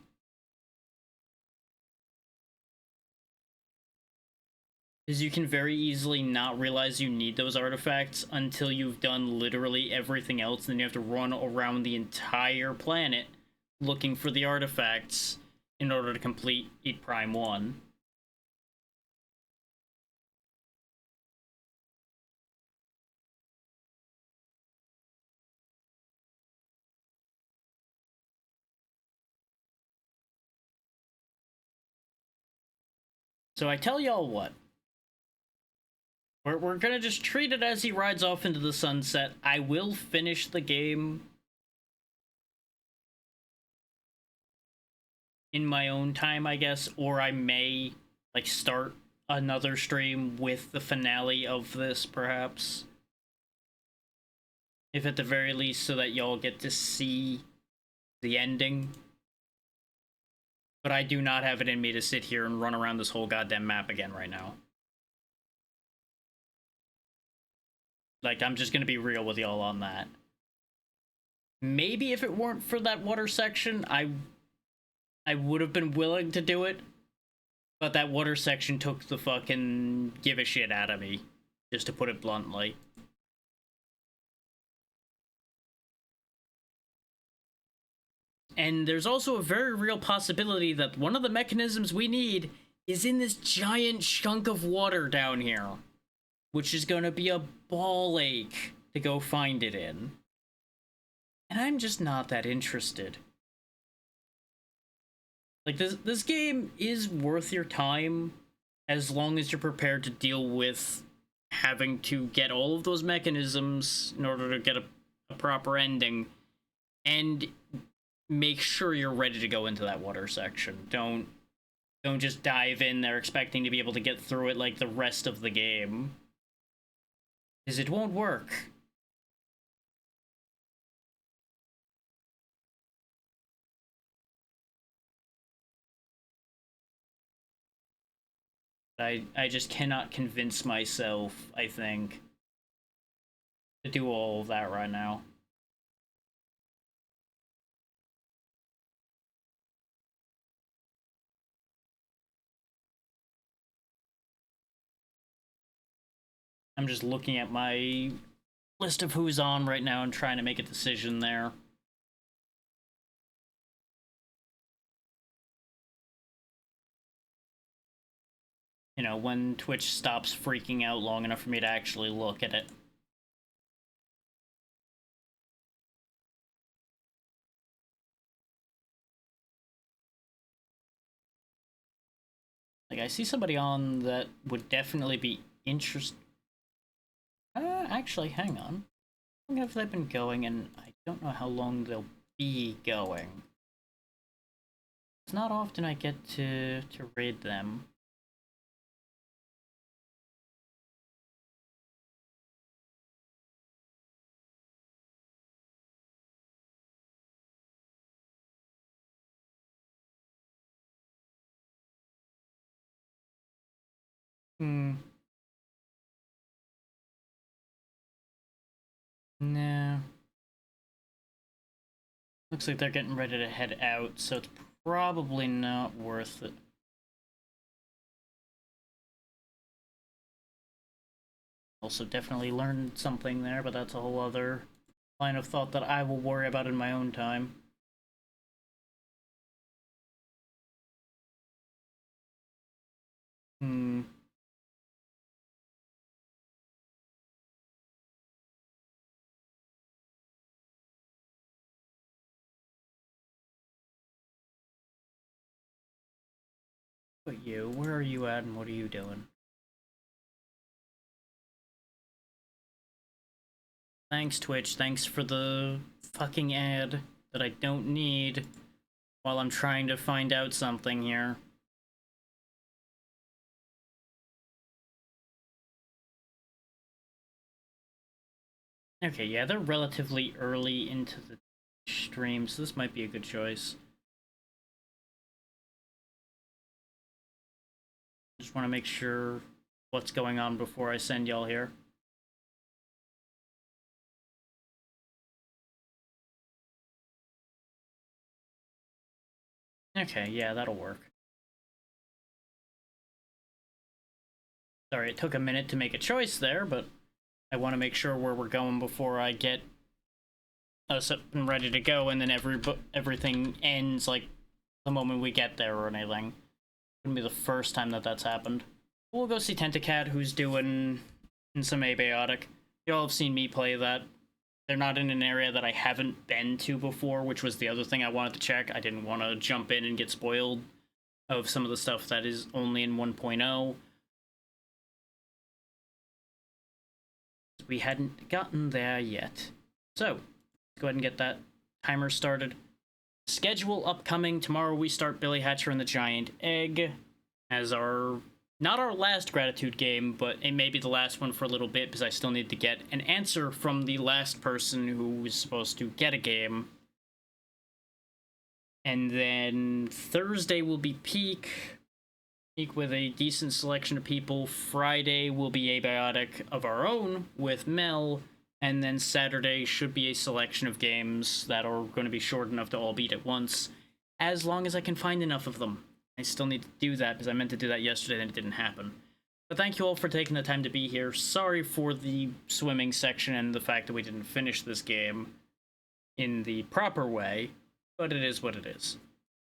Speaker 1: Because you can very easily not realize you need those artifacts until you've done literally everything else, and then you have to run around the entire planet looking for the artifacts in order to complete Eat Prime 1. So I tell y'all what. We're gonna just treat it as he rides off into the sunset. I will finish the game in my own time, I guess, or I may, like, start another stream with the finale of this, perhaps. If at the very least, so that y'all get to see the ending. But I do not have it in me to sit here and run around this whole goddamn map again right now. Like, I'm just gonna be real with y'all on that. Maybe if it weren't for that water section, I would have been willing to do it. But that water section took the fucking give a shit out of me, just to put it bluntly. And there's also a very real possibility that one of the mechanisms we need is in this giant chunk of water down here, which is going to be a ball ache to go find it in. And I'm just not that interested. Like, this game is worth your time as long as you're prepared to deal with having to get all of those mechanisms in order to get a proper ending, and make sure you're ready to go into that water section. Don't just dive in there expecting to be able to get through it like the rest of the game, because it won't work. I just cannot convince myself, I think, to do all of that right now. I'm just looking at my list of who's on right now and trying to make a decision there. You know, when Twitch stops freaking out long enough for me to actually look at it. Like, I see somebody on that would definitely be interested. Actually, hang on. How long have they been going, and I don't know how long they'll be going. It's not often I get to raid them. Nah. Looks like they're getting ready to head out, so it's probably not worth it. Also definitely learned something there, but that's a whole other line of thought that I will worry about in my own time. But you, where are you at and what are you doing? Thanks, Twitch. Thanks for the fucking ad that I don't need while I'm trying to find out something here. Okay, yeah, they're relatively early into the stream, so this might be a good choice. Just want to make sure what's going on before I send y'all here. Okay, yeah, that'll work. Sorry, it took a minute to make a choice there, but I want to make sure where we're going before I get us up and ready to go, and then everything ends like the moment we get there or anything. It's gonna be the first time that that's happened. We'll go see Tentacat, who's doing some abiotic. Y'all have seen me play that. They're not in an area that I haven't been to before, which was the other thing I wanted to check. I didn't want to jump in and get spoiled of some of the stuff that is only in 1.0. We hadn't gotten there yet. So, let's go ahead and get that timer started. Schedule upcoming. Tomorrow we start Billy Hatcher and the Giant Egg as our, not our last gratitude game, but it may be the last one for a little bit because I still need to get an answer from the last person who was supposed to get a game. And then Thursday will be Peak with a decent selection of people. Friday will be abiotic of our own with Mel, and then Saturday should be a selection of games that are going to be short enough to all beat at once, as long as I can find enough of them. I still need to do that because I meant to do that yesterday and it didn't happen. But thank you all for taking the time to be here. Sorry for the swimming section and the fact that we didn't finish this game in the proper way. but it is what it is.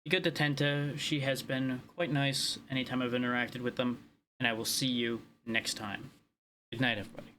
Speaker 1: Be good to Tenta. She has been quite nice anytime I've interacted with them, and I will see you next time. Good night, everybody.